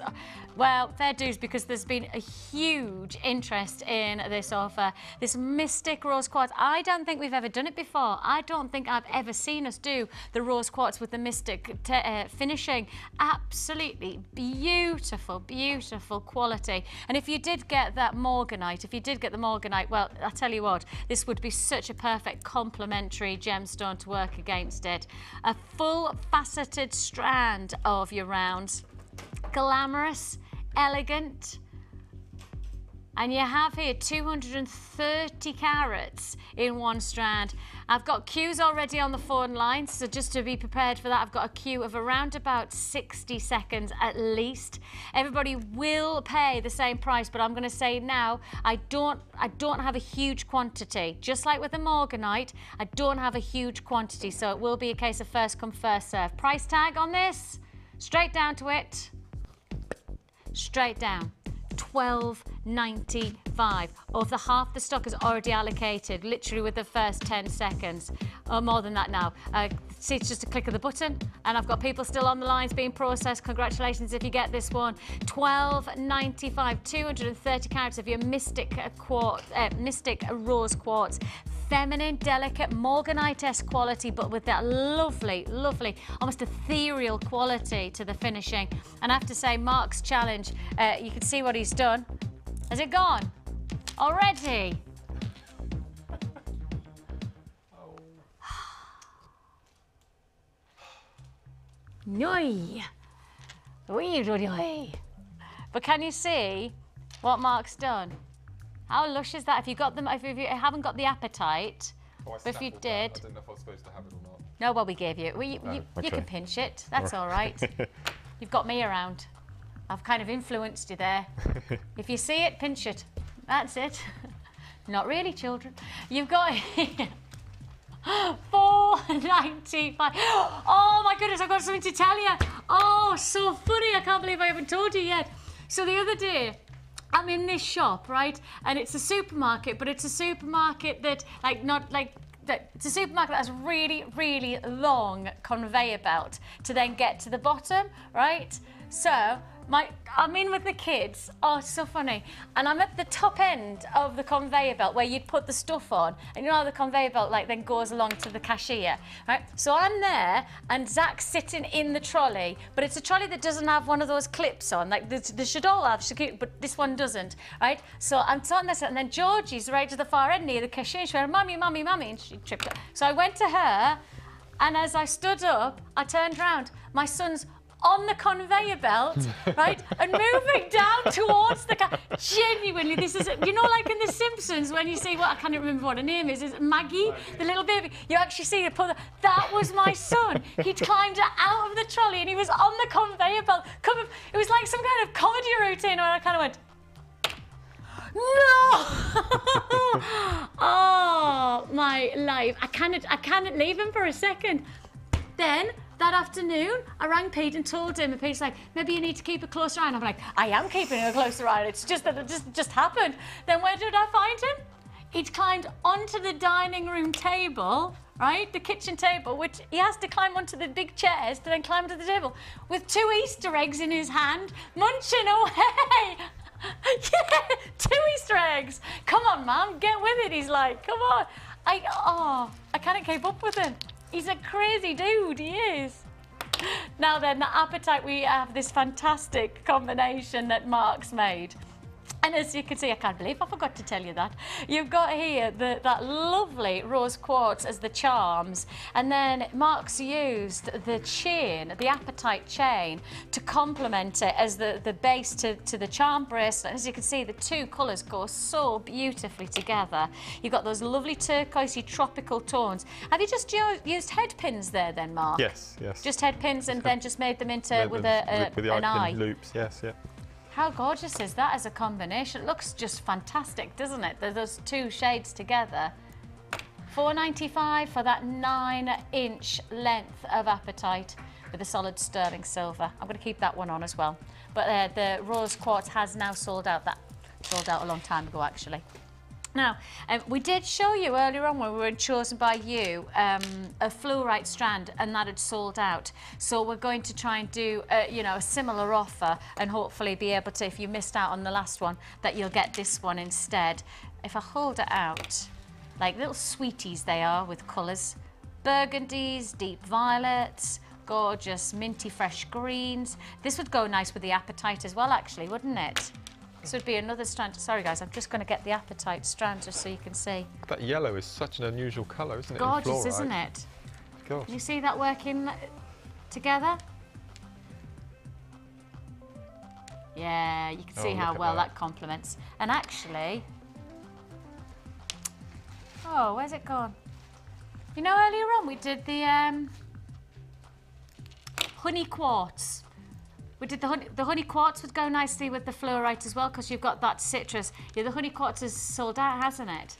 Speaker 1: Well, fair dues because there's been a huge interest in this offer. This Mystique rose quartz. I don't think we've ever done it before. I don't think I've ever seen us do the rose quartz with the Mystique finishing. Absolutely beautiful, beautiful quality. And if you did get that Morganite, well, I tell you what, this would be such a perfect complementary gemstone to work against it. A full faceted strand of your rounds. Glamorous, elegant. And you have here 230 carats in one strand. I've got queues already on the phone lines, so just to be prepared for that, I've got a queue of around about 60 seconds at least. Everybody will pay the same price, but I'm going to say now, I don't have a huge quantity. Just like with the Morganite, I don't have a huge quantity, so it will be a case of first come, first serve. Price tag on this, straight down to it. straight down. $12.95. Over half the stock is already allocated, literally with the first 10 seconds. Or more than that now. See, it's just a click of the button, and I've got people still on the lines being processed. Congratulations if you get this one. $12.95, 230 carats of your Mystique rose quartz. Feminine, delicate, Morganite-esque quality, but with that lovely, lovely, almost ethereal quality to the finishing. And I have to say, Mark's challenge, you can see what he's done. Has it gone? Already? But can you see what Mark's done? How lush is that? If you haven't got the appetite, but if you did,
Speaker 2: I didn't know if I was supposed to have it or not.
Speaker 1: no, well, we gave you. Well, you can pinch it. That's all right. You've got me around. I've kind of influenced you there. If you see it, pinch it. That's it. Not really, children. You've got here. $4.95. Oh my goodness, I've got something to tell you. Oh, so funny. I can't believe I haven't told you yet. So the other day, I'm in this shop, right? And it's a supermarket, but it's a supermarket that, it's a supermarket that has really, really long conveyor belt to then get to the bottom, right? So I'm in with the kids. Oh, it's so funny. And I'm at the top end of the conveyor belt where you'd put the stuff on. And you know how the conveyor belt then goes along to the cashier, right? So I'm there and Zach's sitting in the trolley, but it's a trolley that doesn't have one of those clips on. Like they should all have, but this one doesn't, right? So I'm sitting there, and then Georgie's right to the far end near the cashier. She went, "Mummy, mummy, mummy," and she tripped up. So I went to her, and as I stood up, I turned round. My son's on the conveyor belt, right, and moving down towards the car. Genuinely, this is, you know, like in The Simpsons when you see I can't remember what her name is Maggie, the little baby. You actually see her pull that was my son. He'd climbed out of the trolley and he was on the conveyor belt. It was like some kind of comedy routine where I kind of went, no! Oh, my life. I cannot leave him for a second. Then, that afternoon, I rang Pete and told him, and Pete's like, maybe you need to keep a closer eye. And I'm like, I am keeping a closer eye. It's just that it just happened. Then where did I find him? He'd climbed onto the dining room table, right? The kitchen table, which he has to climb onto the big chairs to then climb onto the table with 2 Easter eggs in his hand, munching away. Yeah, 2 Easter eggs. Come on, Mum, get with it. He's like, come on. I can't keep up with him. He's a crazy dude, he is. Now then, the appetite, we have this fantastic combination that Mark's made. And as you can see, I can't believe I forgot to tell you that. You've got here that lovely rose quartz as the charms. And then Mark's used the chain, the apatite chain, to complement it as the base to the charm bracelet. As you can see, the two colours go so beautifully together. You've got those lovely turquoisey tropical tones. Have you just used head pins there then, Mark?
Speaker 2: Yes.
Speaker 1: Just head pins and then just made them into with the an eye?
Speaker 2: Loops, yes, yeah.
Speaker 1: How gorgeous is that as a combination? It looks just fantastic, doesn't it? Those two shades together. $4.95 for that 9-inch length of apatite with a solid sterling silver. I'm going to keep that one on as well. But the rose quartz has now sold out. That sold out a long time ago, actually. Now, we did show you earlier on when we were chosen by you a fluorite strand, and that had sold out. So we're going to try and do a similar offer, and hopefully be able to, if you missed out on the last one, that you'll get this one instead. If I hold it out, like little sweeties they are with colours. Burgundies, deep violets, gorgeous minty fresh greens. This would go nice with the apatite as well, actually, wouldn't it? This would be another strand. Sorry, guys, I'm just going to get the apatite strand just so you can see.
Speaker 2: That yellow is such an unusual colour, isn't it?
Speaker 1: Gorgeous, isn't it?
Speaker 2: Gosh.
Speaker 1: Can you see that working together? Yeah, you can see how well that complements. And actually... Oh, where's it gone? You know, earlier on we did the honey quartz. We did the honey quartz would go nicely with the fluorite as well because you've got that citrus. Yeah, the honey quartz is sold out, hasn't it?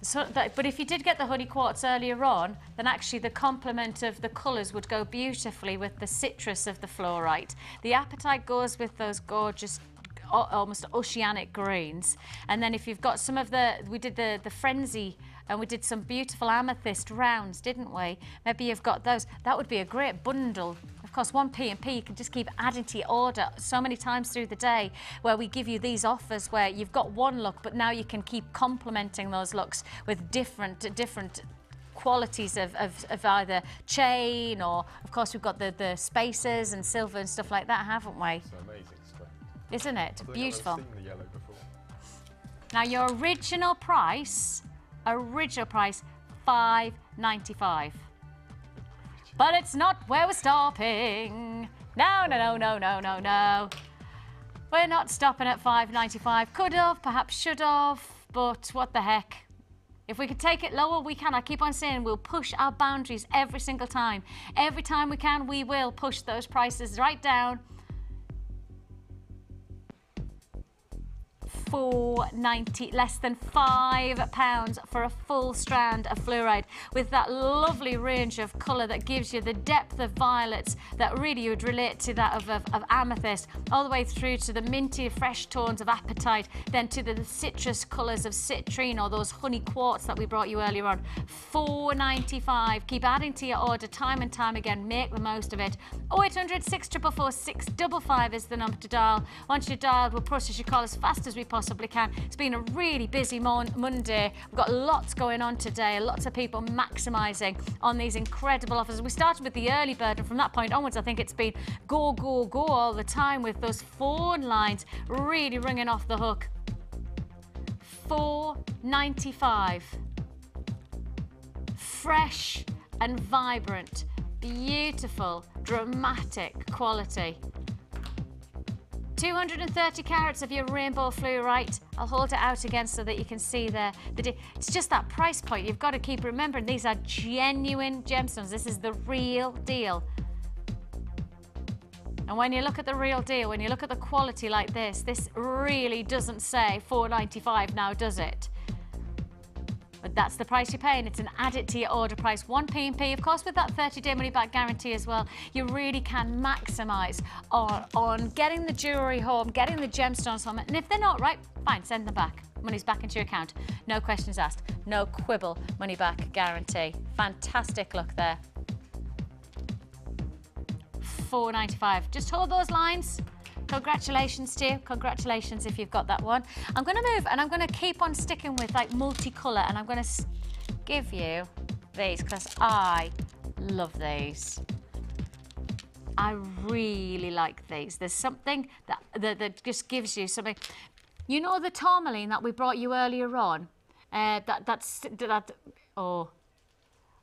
Speaker 1: So but if you did get the honey quartz earlier on, then actually the complement of the colours would go beautifully with the citrus of the fluorite. The apatite goes with those gorgeous, almost oceanic greens. And then if you've got some of we did the frenzy, and we did some beautiful amethyst rounds, didn't we? Maybe you've got those. That would be a great bundle. Of course, one P&P, you can just keep adding to your order so many times through the day, where we give you these offers where you've got one look, but now you can keep complementing those looks with different qualities of either chain, or of course we've got the spacers and silver and stuff like that, haven't we?
Speaker 2: It's an amazing strand.
Speaker 1: Isn't it? Beautiful.
Speaker 2: I've never seen the yellow before.
Speaker 1: Now your original price, $5.95. But it's not where we're stopping. No, no, no, no, no, no, no. We're not stopping at $5.95. Could have, perhaps should have, but what the heck. If we could take it lower, we can. I keep on saying we'll push our boundaries every single time. Every time we can, we will push those prices right down. $4.90, less than £5 for a full strand of fluorite, with that lovely range of colour that gives you the depth of violets that really would relate to that of amethyst, all the way through to the minty fresh tones of apatite, then to the citrus colours of citrine, or those honey quartz that we brought you earlier on. $4.95. Keep adding to your order time and time again. Make the most of it. 0800 644 655 is the number to dial. Once you're dialed, we'll process your call as fast as we possibly can. It's been a really busy Monday. We've got lots going on today, lots of people maximising on these incredible offers. We started with the early bird, and from that point onwards, I think it's been go, go, go all the time, with those phone lines really ringing off the hook. $4.95. Fresh and vibrant, beautiful, dramatic quality. 230 carats of your rainbow fluorite. I'll hold it out again so that you can see it's just that price point. You've got to keep remembering these are genuine gemstones. This is the real deal. And when you look at the real deal, when you look at the quality like this really doesn't say $4.95 now, does it? But that's the price you're paying. It's an add it to your order price. 1 P&P, of course, with that 30-day money-back guarantee as well. You really can maximise on getting the jewellery home, getting the gemstones home. And if they're not right, fine, send them back. Money's back into your account. No questions asked. No quibble. Money-back guarantee. Fantastic look there. $4.95. Just hold those lines. Congratulations to you. Congratulations if you've got that one. I'm going to move, and I'm going to keep on sticking with like multicolour, and I'm going to give you these because I love these. I really like these. There's something that just gives you something. You know the tourmaline that we brought you earlier on? Oh,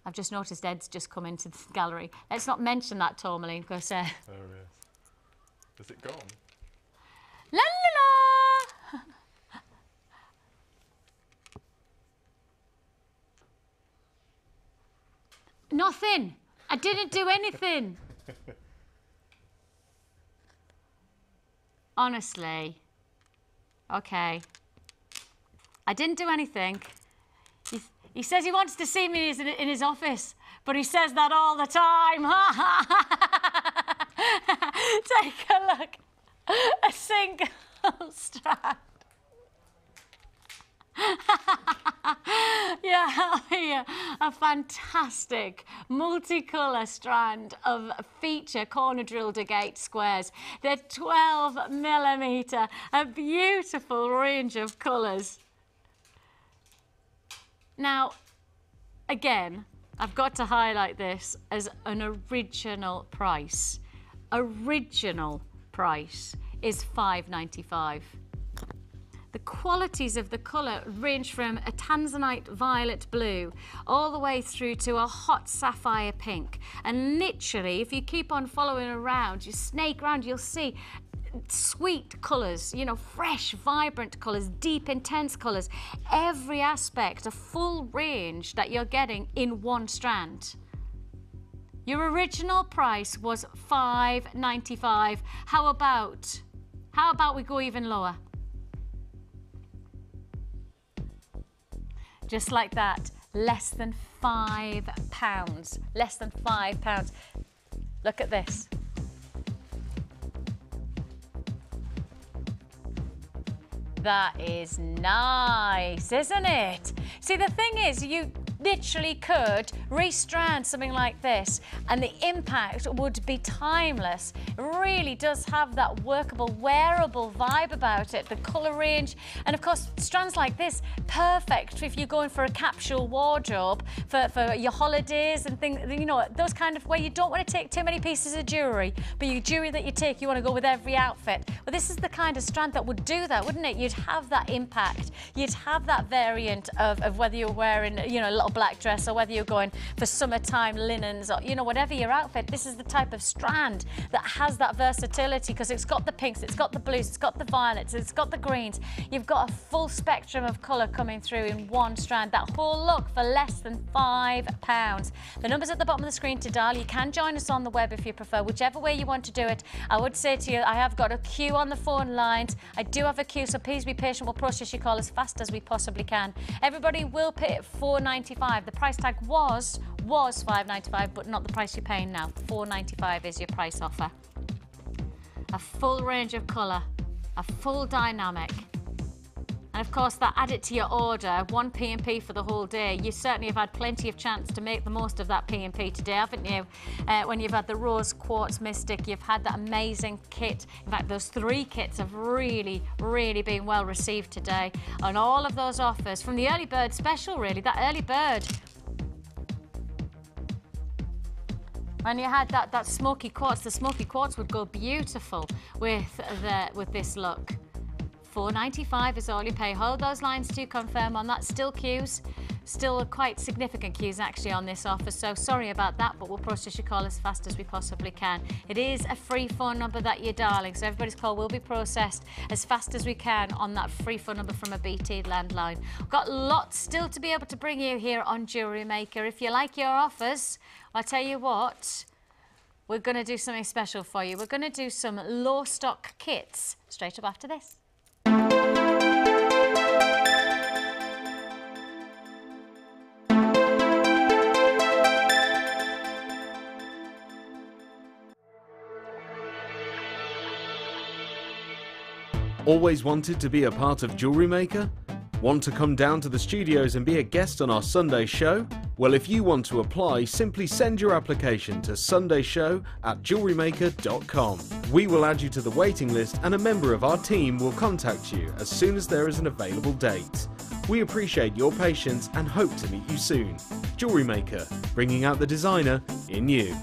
Speaker 1: I've just noticed Ed's just come into the gallery. Let's not mention that tourmaline because...
Speaker 2: There it is. Is it gone?
Speaker 1: La la la! Nothing. I didn't do anything. Honestly. Okay. I didn't do anything. He says he wants to see me in his office, but he says that all the time. Take a look. A single strand. Yeah, a fantastic multicolour strand of feature corner drilled agate squares. They're 12mm, a beautiful range of colours. Now, again, I've got to highlight this as an original price. Original price is $5.95. The qualities of the colour range from a tanzanite violet blue all the way through to a hot sapphire pink. And literally, if you keep on following around, you snake around, you'll see sweet colours, you know, fresh, vibrant colours, deep, intense colours. Every aspect, a full range that you're getting in one strand. Your original price was $5.95. How about we go even lower? just like that. Less than £5. Less than £5. Look at this. That is nice, isn't it? See, the thing is, you literally could restrand something like this and the impact would be timeless. It really does have that workable, wearable vibe about it, the colour range, and of course strands like this, perfect if you're going for a capsule wardrobe for your holidays and things, you know, those kind of where you don't want to take too many pieces of jewellery, but your jewellery that you take, you want to go with every outfit. Well, this is the kind of strand that would do that, wouldn't it? You'd have that impact, you'd have that variant of whether you're wearing, you know, a little black dress or whether you're going for summertime linens or, you know, whatever your outfit. This is the type of strand that has that versatility because it's got the pinks, it's got the blues, it's got the violets, it's got the greens. You've got a full spectrum of colour coming through in one strand. That whole look for less than £5. The number's at the bottom of the screen to dial. You can join us on the web if you prefer, whichever way you want to do it. I would say to you, I have got a queue on the phone lines. I do have a queue, so please be patient. We'll process your call as fast as we possibly can. Everybody will pay $4.95. The price tag was $5.95, but not the price you're paying now. $4.95 is your price offer. A full range of colour, a full dynamic. And of course, that add it to your order, one P&P for the whole day. You certainly have had plenty of chance to make the most of that P&P today, haven't you? When you've had the rose quartz Mystique, you've had that amazing kit. In fact, those 3 kits have really, really been well received today. And all of those offers from the early bird special, really, that early bird. When you had that smoky quartz, the smoky quartz would go beautiful with this look. $4.95 is all you pay. Hold those lines to confirm on that. Still queues, still quite significant queues actually on this offer, so sorry about that, but we'll process your call as fast as we possibly can. It is a free phone number that you're dialing, so everybody's call will be processed as fast as we can on that free phone number from a BT landline. We've got lots still to be able to bring you here on Jewellery Maker. If you like your offers, I'll tell you what, we're going to do something special for you. We're going to do some low stock kits straight up after this.
Speaker 4: Always wanted to be a part of Jewellery Maker? Want to come down to the studios and be a guest on our Sunday show? Well, if you want to apply, simply send your application to sundayshow@jewellerymaker.com. We will add you to the waiting list and a member of our team will contact you as soon as there is an available date. We appreciate your patience and hope to meet you soon. Jewellery Maker, bringing out the designer in you.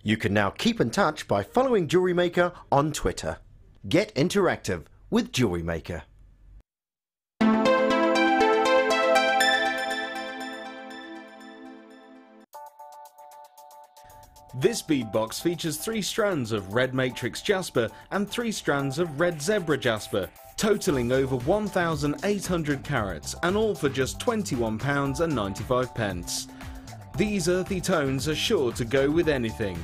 Speaker 5: You can now keep in touch by following Jewellery Maker on Twitter. Get interactive with Jewellery Maker.
Speaker 4: This bead box features 3 strands of red matrix jasper and 3 strands of red zebra jasper, totaling over 1,800 carats, and all for just £21.95. These earthy tones are sure to go with anything.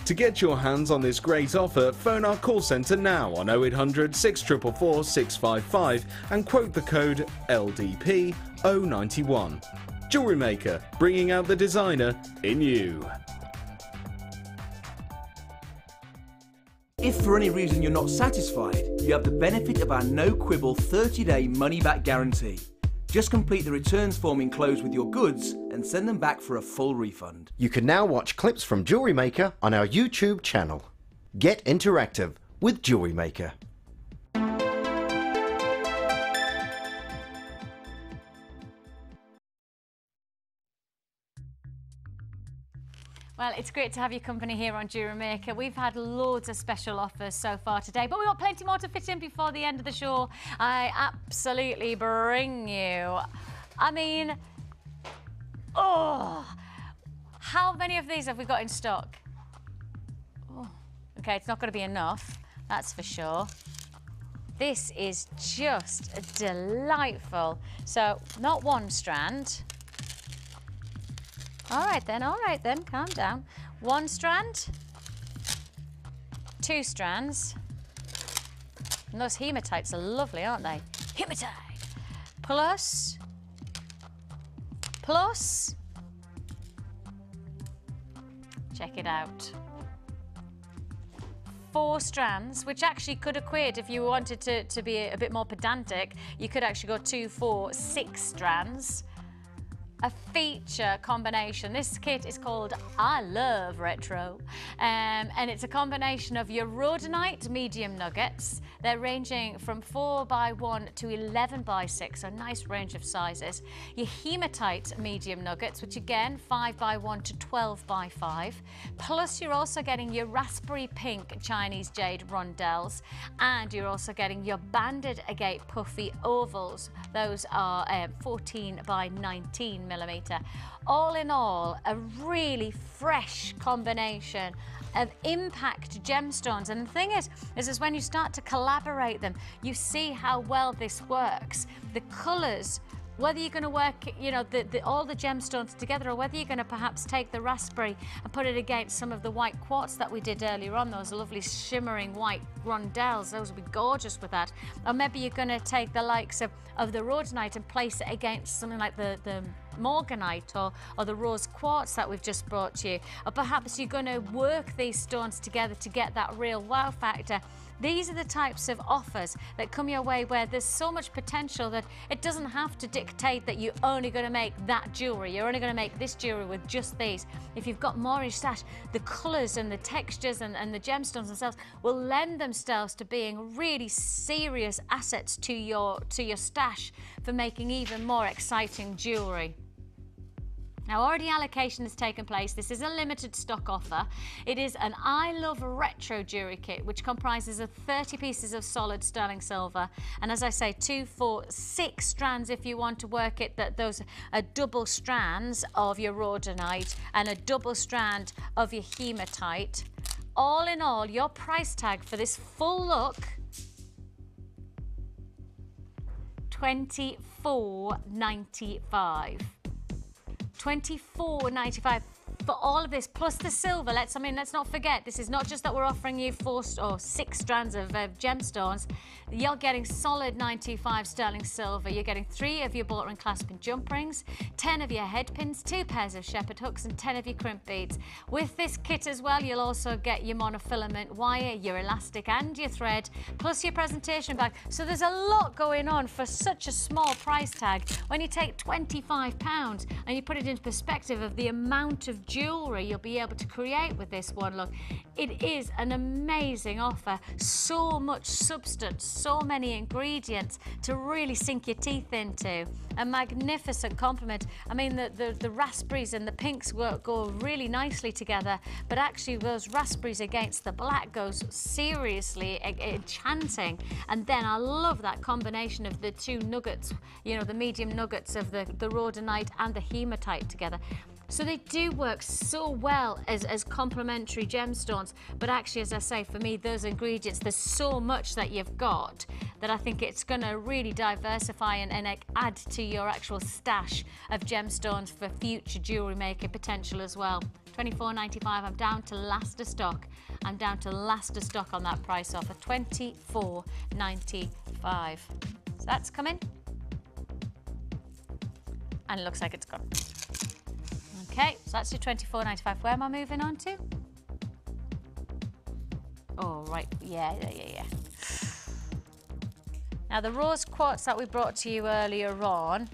Speaker 4: To get your hands on this great offer, phone our call centre now on 0800 644 655 and quote the code LDP091. Jewellery Maker, bringing out the designer in you.
Speaker 6: If for any reason you're not satisfied, you have the benefit of our no-quibble 30-day money-back guarantee. Just complete the returns form enclosed with your goods and send them back for a full refund.
Speaker 5: You can now watch clips from Jewellery Maker on our YouTube channel. Get interactive with Jewellery Maker.
Speaker 1: Well, it's great to have your company here on Jewellery Maker. We've had loads of special offers so far today, but we've got plenty more to fit in before the end of the show. I absolutely bring you, I mean, oh, how many of these have we got in stock? Oh, okay, it's not going to be enough, that's for sure. This is just delightful. So, not one strand. All right then, calm down. 1 strand, 2 strands, And those hematites are lovely, aren't they? Hematite. Plus, check it out. 4 strands, which actually could equate, if you wanted to be a bit more pedantic, you could actually go 2, 4, 6 strands. A feature combination. This kit is called I Love Retro, and it's a combination of your rhodonite medium nuggets. They're ranging from 4x1 to 11x6, so a nice range of sizes. Your hematite medium nuggets, which again 5x1 to 12x5. Plus you're also getting your raspberry pink Chinese jade rondells, and you're also getting your banded agate puffy ovals. Those are 14x19 millimeter. All in all, a really fresh combination of impact gemstones. And the thing is when you start to collaborate them, you see how well this works. The colours, whether you're going to work, you know, all the gemstones together, or whether you're going to perhaps take the raspberry and put it against some of the white quartz that we did earlier on, those lovely shimmering white rondelles, those would be gorgeous with that. Or maybe you're going to take the likes of the rhodonite and place it against something like the Morganite or the rose quartz that we've just brought to you. Or perhaps you're going to work these stones together to get that real wow factor. These are the types of offers that come your way where there's so much potential that it doesn't have to dictate that you're only going to make that jewellery. You're only going to make this jewellery with just these. If you've got more in your stash, the colours and the textures and the gemstones themselves will lend themselves to being really serious assets to your stash for making even more exciting jewellery. Now, already allocation has taken place. This is a limited stock offer. It is an I Love Retro jewellery kit, which comprises of 30 pieces of solid sterling silver. And as I say, 2, 4, 6 strands if you want to work it. Those are double strands of your rhodonite and a double strand of your hematite. All in all, your price tag for this full look, $24.95. $24.95 for all of this, plus the silver. Let's not forget, this is not just that we're offering you 4 or 6 strands of gemstones. You're getting solid 925 sterling silver. You're getting 3 of your Botswana clasping jump rings, 10 of your head pins, 2 pairs of shepherd hooks, and 10 of your crimp beads. With this kit as well, you'll also get your monofilament wire, your elastic and your thread, plus your presentation bag. So there's a lot going on for such a small price tag. When you take £25 and you put it into perspective of the amount of jewellery you'll be able to create with this one look, it is an amazing offer. So much substance, so many ingredients to really sink your teeth into. A magnificent complement. I mean, the raspberries and the pinks go really nicely together, but actually those raspberries against the black goes seriously enchanting. And then I love that combination of the 2 nuggets, you know, the medium nuggets of the rhodonite and the hematite together. So they do work so well as complementary gemstones, but actually, as I say, for me, those ingredients, there's so much that you've got that I think it's going to really diversify and add to your actual stash of gemstones for future jewellery making potential as well. $24.95, I'm down to last of stock. I'm down to last of stock on that price offer, $24.95. So that's coming. And it looks like it's gone. Okay, so that's your $24.95. Where am I moving on to? Oh, right, yeah. Now, the rose quartz that we brought to you earlier on,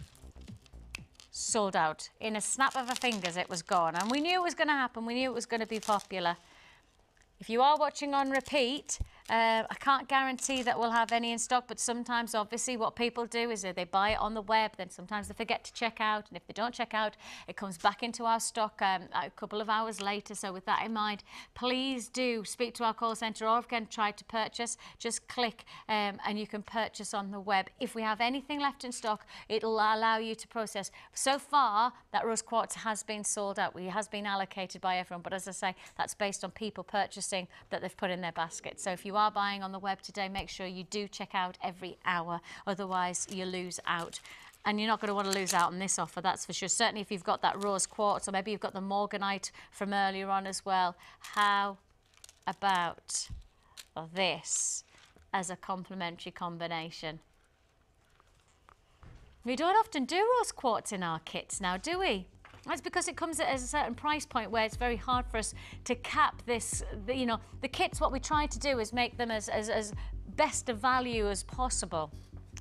Speaker 1: sold out. In a snap of our fingers, it was gone. And we knew it was going to happen. We knew it was going to be popular. If you are watching on repeat, I can't guarantee that we'll have any in stock, but sometimes, obviously, what people do is they buy it on the web, then sometimes they forget to check out, and if they don't check out, it comes back into our stock a couple of hours later. So with that in mind, please do speak to our call centre, or again, try to purchase. Just click and you can purchase on the web. If we have anything left in stock, it'll allow you to process. So far, that rose quartz has been sold out. It has been allocated by everyone, but as I say, that's based on people purchasing that they've put in their basket. So if you are buying on the web today, make sure you do check out every hour, otherwise you lose out. And you're not going to want to lose out on this offer, that's for sure. Certainly if you've got that rose quartz, or maybe you've got the Morganite from earlier on as well. How about this? as a complementary combination. We don't often do rose quartz in our kits now, do we? That's because it comes at a certain price point where it's very hard for us to cap this, you know, the kits, what we try to do is make them as best of value as possible.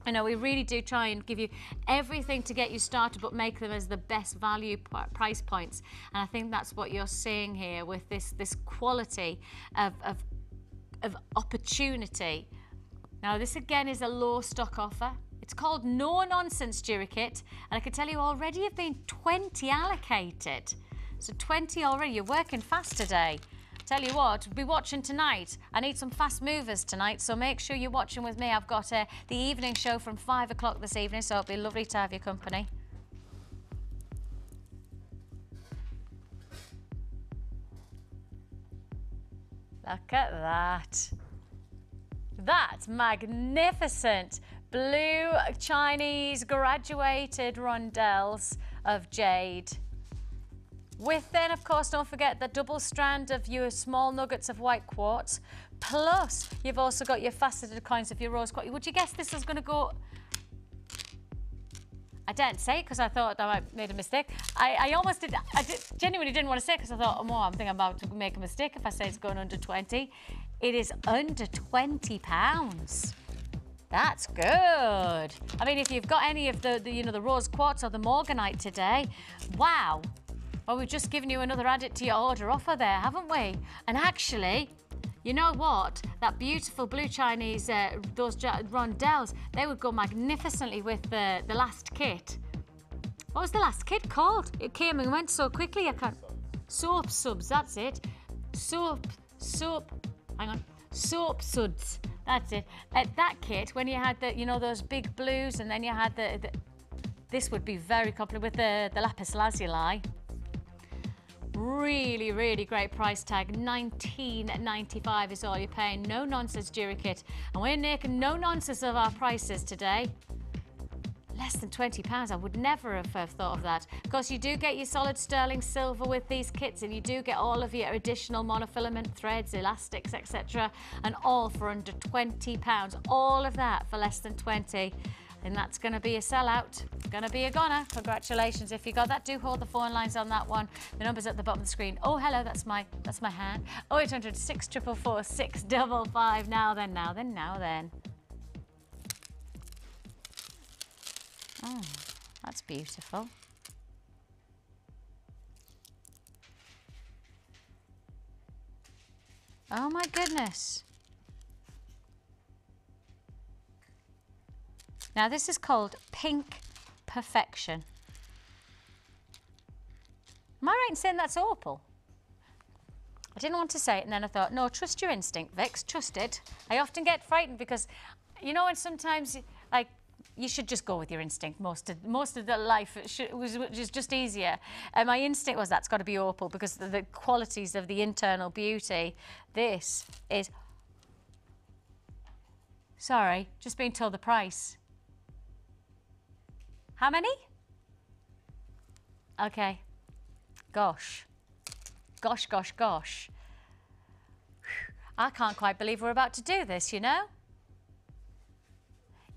Speaker 1: You know, we really do try and give you everything to get you started, but make them as the best value price points. And I think that's what you're seeing here with this quality of opportunity. Now, this again is a low stock offer. It's called No Nonsense Jewellery Kit, and I can tell you already have been 20 allocated. So 20 already. You're working fast today. Tell you what, be watching tonight. I need some fast movers tonight, so make sure you're watching with me. I've got the evening show from 5 o'clock this evening, so it'll be lovely to have your company. Look at that. That's magnificent. Blue Chinese graduated rondells of jade. With then, of course, don't forget the double strand of your small nuggets of white quartz. Plus, you've also got your faceted coins of your rose quartz. Would you guess this is going to go? I didn't say it because I thought I made a mistake. I almost did. Genuinely didn't want to say it because I thought, oh, I'm thinking I'm about to make a mistake if I say it's going under 20. It is under £20. That's good. I mean, if you've got any of the rose quartz or the Morganite today, wow. Well, we've just given you another add it to your order offer there, haven't we? And actually, you know what? That beautiful blue Chinese, those rondells, they would go magnificently with the last kit. What was the last kit called? It came and went so quickly, I can't... Soap subs, that's it. Soap suds, that's it. That kit, when you had those big blues, and then you had this would be very complicated with the lapis lazuli. Really, really great price tag. $19.95 is all you're paying. No nonsense jewellery kit. And we're making no nonsense of our prices today. Less than £20. I would never have thought of that. Of course, you do get your solid sterling silver with these kits, and you do get all of your additional monofilament threads, elastics, etc. And all for under £20. All of that for less than 20. And that's going to be a sellout. Going to be a goner. Congratulations if you got that. Do hold the phone lines on that one. The number's at the bottom of the screen. Oh, hello, that's my hand. 0800 644 655. Now then. Oh, that's beautiful. Oh my goodness. Now this is called Pink Perfection. Am I right in saying that's opal? I didn't want to say it, and then I thought, no, trust your instinct, Vix, trust it. I often get frightened because, you know, and sometimes, like, you should just go with your instinct most of the life. It was just easier. And my instinct was that's got to be opal because the qualities of the internal beauty. This is... Sorry, just being told the price. How many? Okay. Gosh. Gosh. I can't quite believe we're about to do this, you know?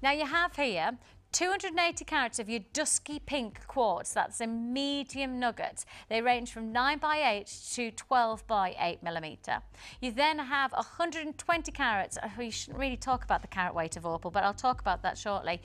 Speaker 1: Now you have here 280 carats of your dusky pink quartz. That's in medium nuggets. They range from 9x8 to 12x8 millimetre. You then have 120 carats. We shouldn't really talk about the carat weight of opal, but I'll talk about that shortly.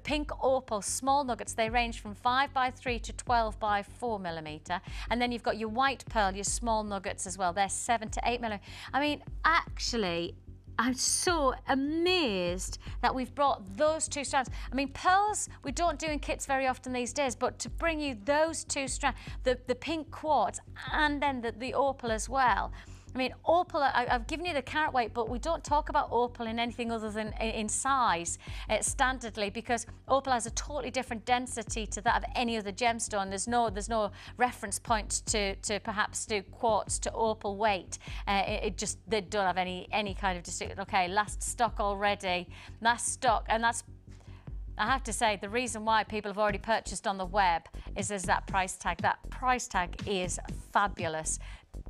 Speaker 1: Pink opal small nuggets. They range from 5x3 to 12x4 millimetre. And then you've got your white pearl, your small nuggets as well. They're 7 to 8 millimetre. I mean, actually, I'm so amazed that we've brought those two strands. I mean, pearls we don't do in kits very often these days, but to bring you those two strands, the pink quartz and then the opal as well. I mean, opal, I've given you the carat weight, but we don't talk about opal in anything other than in size standardly, because opal has a totally different density to that of any other gemstone. There's no reference point to perhaps do quartz to opal weight. They don't have any kind of distinct. Okay, last stock already. Last stock, and that's, I have to say, the reason why people have already purchased on the web is there's that price tag. That price tag is fabulous.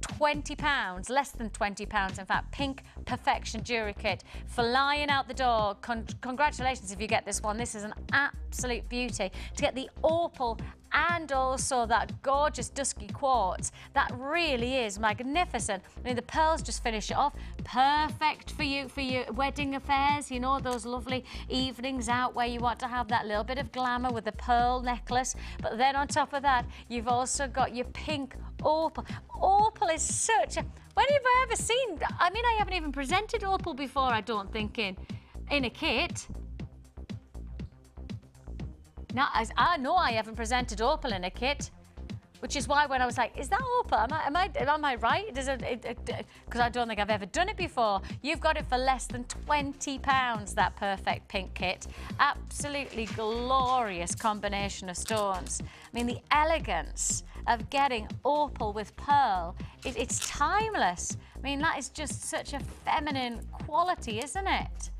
Speaker 1: £20, less than £20 in fact, Pink Perfection Jewellery Kit, flying out the door. Congratulations if you get this one. This is an absolute beauty. To get the opal and also that gorgeous dusky quartz, that really is magnificent. I mean, the pearls just finish it off. Perfect for your wedding affairs, you know, those lovely evenings out where you want to have that little bit of glamour with the pearl necklace. But then on top of that, you've also got your pink opal. Opal is such a... When have I ever seen... I mean, I haven't even presented opal before, I don't think, in a kit. Now, I know I haven't presented opal in a kit, which is why when I was like, is that opal? Am I right? Because I don't think I've ever done it before. You've got it for less than £20, that perfect pink kit. Absolutely glorious combination of stones. I mean, the elegance of getting opal with pearl, it's timeless. I mean, that is just such a feminine quality, isn't it?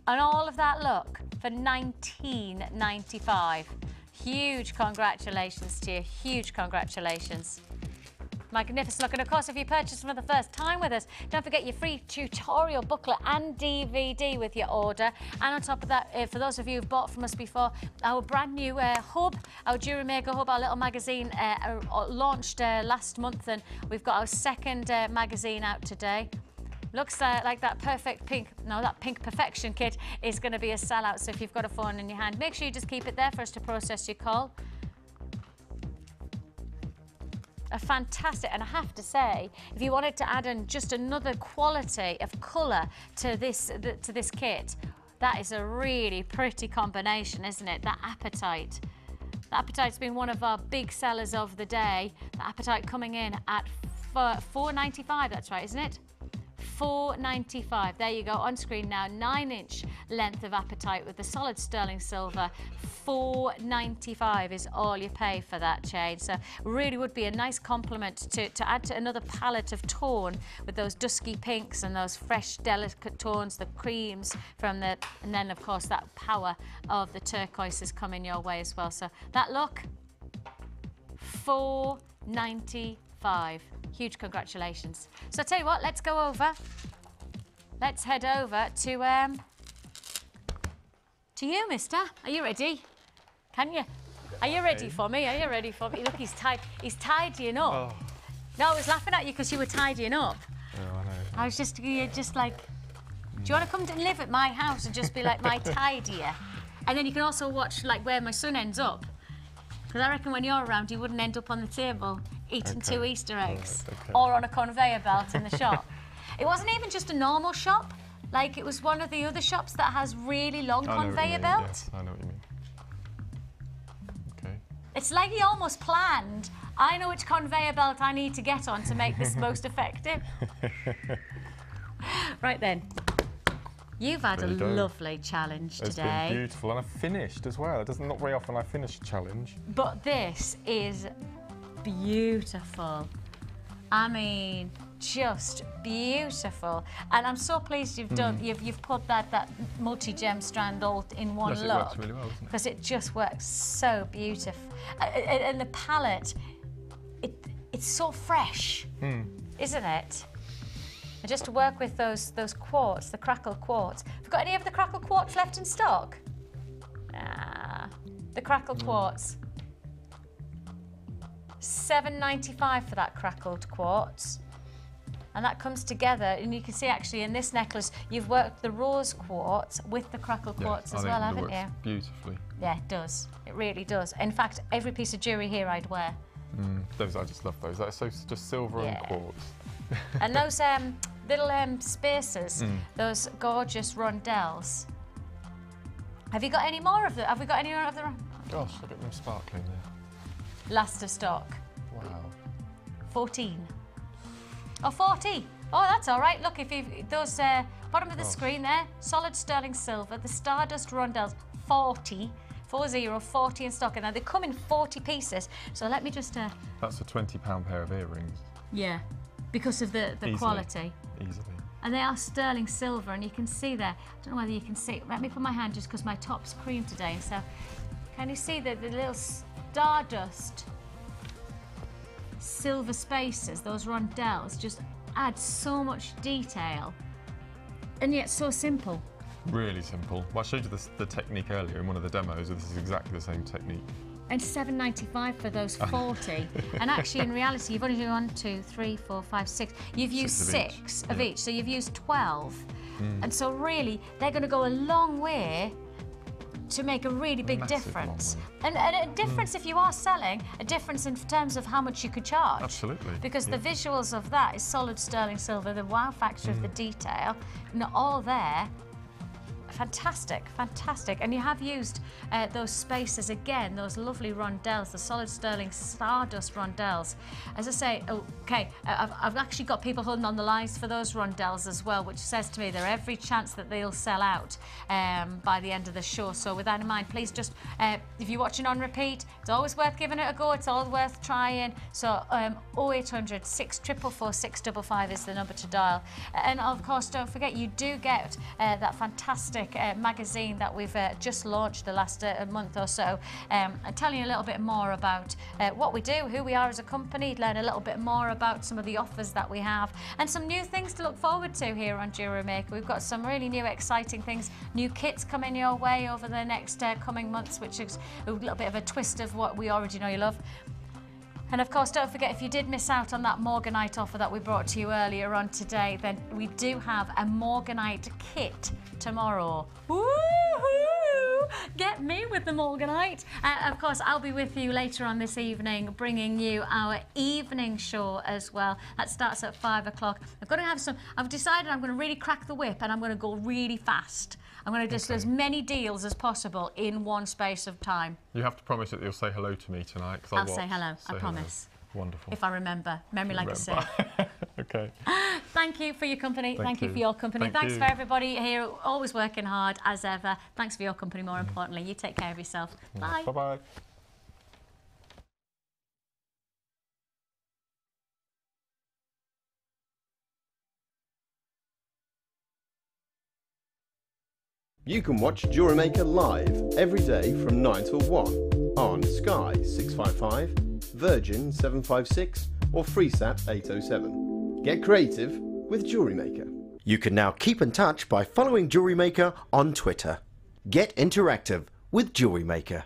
Speaker 1: And all of that look for $19.95. Huge congratulations to you, huge congratulations. Magnificent look, and of course if you purchase for the first time with us, don't forget your free tutorial booklet and DVD with your order. And on top of that, for those of you who've bought from us before, our brand new hub, our Jewellery Maker Hub, our little magazine launched last month, and we've got our second magazine out today. Looks like that perfect pink, no, that Pink Perfection kit is going to be a sellout. So if you've got a phone in your hand, make sure you just keep it there for us to process your call. A fantastic, and I have to say, if you wanted to add in just another quality of colour to this kit, that is a really pretty combination, isn't it? That apatite. The apatite's been one of our big sellers of the day. The apatite coming in at $4.95. That's right, isn't it? $4.95. There you go, on screen now. 9-inch length of apatite with the solid sterling silver. $4.95 is all you pay for that chain. So really would be a nice compliment to add to another palette of tone with those dusky pinks and those fresh delicate tones, the creams from the, and then of course that power of the turquoises coming your way as well. So that look, $4.95. Huge congratulations. So I tell you what, let's go over. Let's head over to you, mister. Are you ready? Can you? Are you ready for me? Are you ready for me? Look, he's tidying up. Oh. No, I was laughing at you because you were tidying up.
Speaker 2: Yeah, I know.
Speaker 1: I was just like, do you want to come and live at my house and just be like my tidier? And then you can also watch like where my son ends up. Because I reckon when you're around, you wouldn't end up on the table eating 2 Easter eggs or on a conveyor belt in the shop. It wasn't even just a normal shop. Like, it was one of the other shops that has really long conveyor belts.
Speaker 2: Yeah, I know what you mean. Okay.
Speaker 1: It's like he almost planned, I know which conveyor belt I need to get on to make this most effective. Right then. You've had a lovely challenge today.
Speaker 2: It's been beautiful, and I've finished as well. It doesn't, not very often I finish a challenge.
Speaker 1: But this is beautiful. I mean, just beautiful. And I'm so pleased you've done, you've put that multi-gem strand all in one look.
Speaker 2: It works really well, doesn't it?
Speaker 1: Because it just works so beautiful. And the palette, it's so fresh, isn't it? And just to work with those quartz, the Crackle quartz. Have you got any of the Crackle quartz left in stock? The Crackle quartz. $7.95 for that crackled quartz. And that comes together, and you can see actually in this necklace, you've worked the rose quartz with the Crackle quartz as well, haven't you?
Speaker 2: Beautifully.
Speaker 1: Yeah, it does. It really does. In fact, every piece of jewellery here I'd wear.
Speaker 2: Those, I just love those. That's so just silver and quartz.
Speaker 1: And those little spacers, those gorgeous rondells. Have you got any more of them? Have we got any more of them?
Speaker 2: Gosh, look at them sparkling there.
Speaker 1: Last of stock.
Speaker 2: Wow.
Speaker 1: 14. Oh, 40. Oh, that's all right. Look, if you those bottom of the screen there, solid sterling silver, the Stardust rondells, 40 in stock, and now they come in 40 pieces. So let me just.
Speaker 2: That's a £20 pair of earrings.
Speaker 1: Yeah, because of the quality.
Speaker 2: Easily.
Speaker 1: And they are sterling silver, and you can see there. I don't know whether you can see. Let me put my hand just because my top's cream today. So, can you see the little Stardust silver spaces, those rondells, just add so much detail, and yet so simple.
Speaker 2: Really simple. Well, I showed you the technique earlier in one of the demos, and this is exactly the same technique.
Speaker 1: And $7.95 for those 40. And actually, in reality, you've only done 1, 2, 3, 4, 5, 6. You've used 6 of each, so you've used 12. And so really, they're going to go a long way to make a really big difference. And a difference if you are selling, a difference in terms of how much you could charge.
Speaker 2: Absolutely.
Speaker 1: Because the visuals of that is solid sterling silver, the wow factor of the detail, all there. Fantastic, fantastic. And you have used those spaces again, those lovely rondells, the solid sterling Stardust rondells. As I say, okay, I've actually got people holding on the lines for those rondells as well, which says to me there's every chance that they'll sell out by the end of the show. So with that in mind, please just, if you're watching on repeat, it's always worth giving it a go. It's always worth trying. So 0800 644 655 is the number to dial. And of course, don't forget, you do get that fantastic magazine that we've just launched the last month or so, and telling you a little bit more about what we do, who we are as a company, learn a little bit more about some of the offers that we have, and some new things to look forward to here on Jewellery Maker. We've got some really new exciting things, new kits coming your way over the next coming months, which is a little bit of a twist of what we already know you love. And of course, don't forget, if you did miss out on that Morganite offer that we brought to you earlier on today, then we do have a Morganite kit tomorrow. Woohoo! Get me with the Morganite. Of course, I'll be with you later on this evening, bringing you our evening show as well. That starts at 5 o'clock. I've decided I'm going to really crack the whip, and I'm going to go really fast. I'm going to just do as many deals as possible in one space of time. You have to promise that you'll say hello to me tonight. I'll say hello, I promise. Wonderful. If I remember. Memory like a sieve. Okay. Thank you for your company. Thank you for your company. Thanks for everybody here, always working hard as ever. Thanks for your company, more importantly. You take care of yourself. Bye. Bye-bye.
Speaker 5: You can watch Jewellery Maker live every day from 9 till 1 on Sky 655, Virgin 756 or FreeSat 807. Get creative with Jewellery Maker. You can now keep in touch by following Jewellery Maker on Twitter. Get interactive with Jewellery Maker.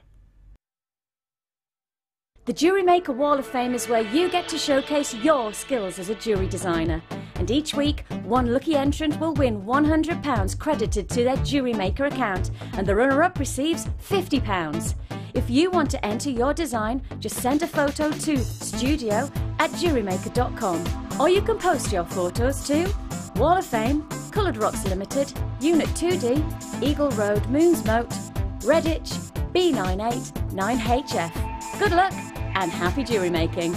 Speaker 3: The Jewellery Maker Wall of Fame is where you get to showcase your skills as a jewellery designer. And each week, one lucky entrant will win £100 credited to their Jewellery Maker account, and the runner-up receives £50. If you want to enter your design, just send a photo to studio@jewellerymaker.com, or you can post your photos to Wall of Fame, Coloured Rocks Limited, Unit 2D, Eagle Road, Moonsmote, Redditch, B989HF. Good luck and happy jewellery making.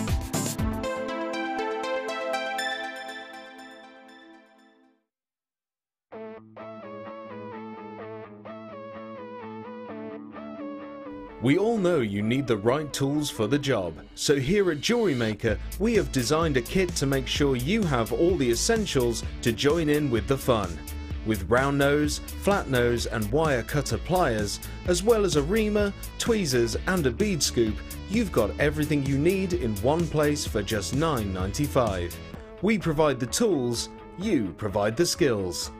Speaker 4: We all know you need the right tools for the job, so here at Jewellery Maker we have designed a kit to make sure you have all the essentials to join in with the fun. With round nose, flat nose and wire cutter pliers, as well as a reamer, tweezers and a bead scoop, you've got everything you need in one place for just $9.95. We provide the tools, you provide the skills.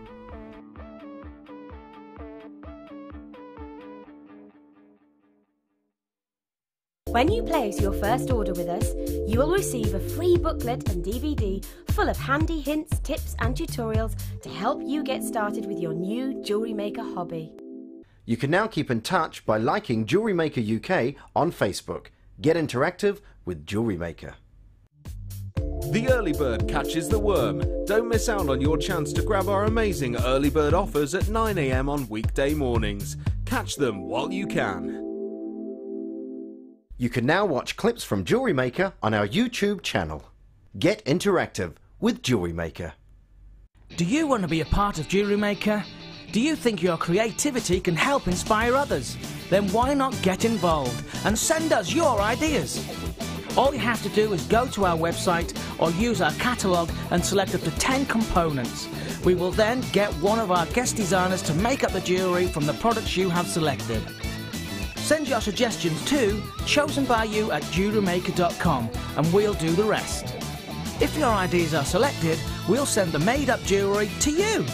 Speaker 3: When you place your first order with us, you will receive a free booklet and DVD full of handy hints, tips and tutorials to help you get started with your new Jewellery Maker hobby.
Speaker 5: You can now keep in touch by liking Jewellery Maker UK on Facebook. Get interactive with Jewellery Maker.
Speaker 4: The early bird catches the worm. Don't miss out on your chance to grab our amazing early bird offers at 9 AM on weekday mornings. Catch them while you can.
Speaker 5: You can now watch clips from Jewellery Maker on our YouTube channel. Get interactive with Jewellery Maker.
Speaker 6: Do you want to be a part of Jewellery Maker? Do you think your creativity can help inspire others? Then why not get involved and send us your ideas? All you have to do is go to our website or use our catalogue and select up to 10 components. We will then get one of our guest designers to make up the jewellery from the products you have selected. Send your suggestions to chosenbyyou@jewellerymaker.com and we'll do the rest. If your ideas are selected, we'll send the made-up jewellery to you.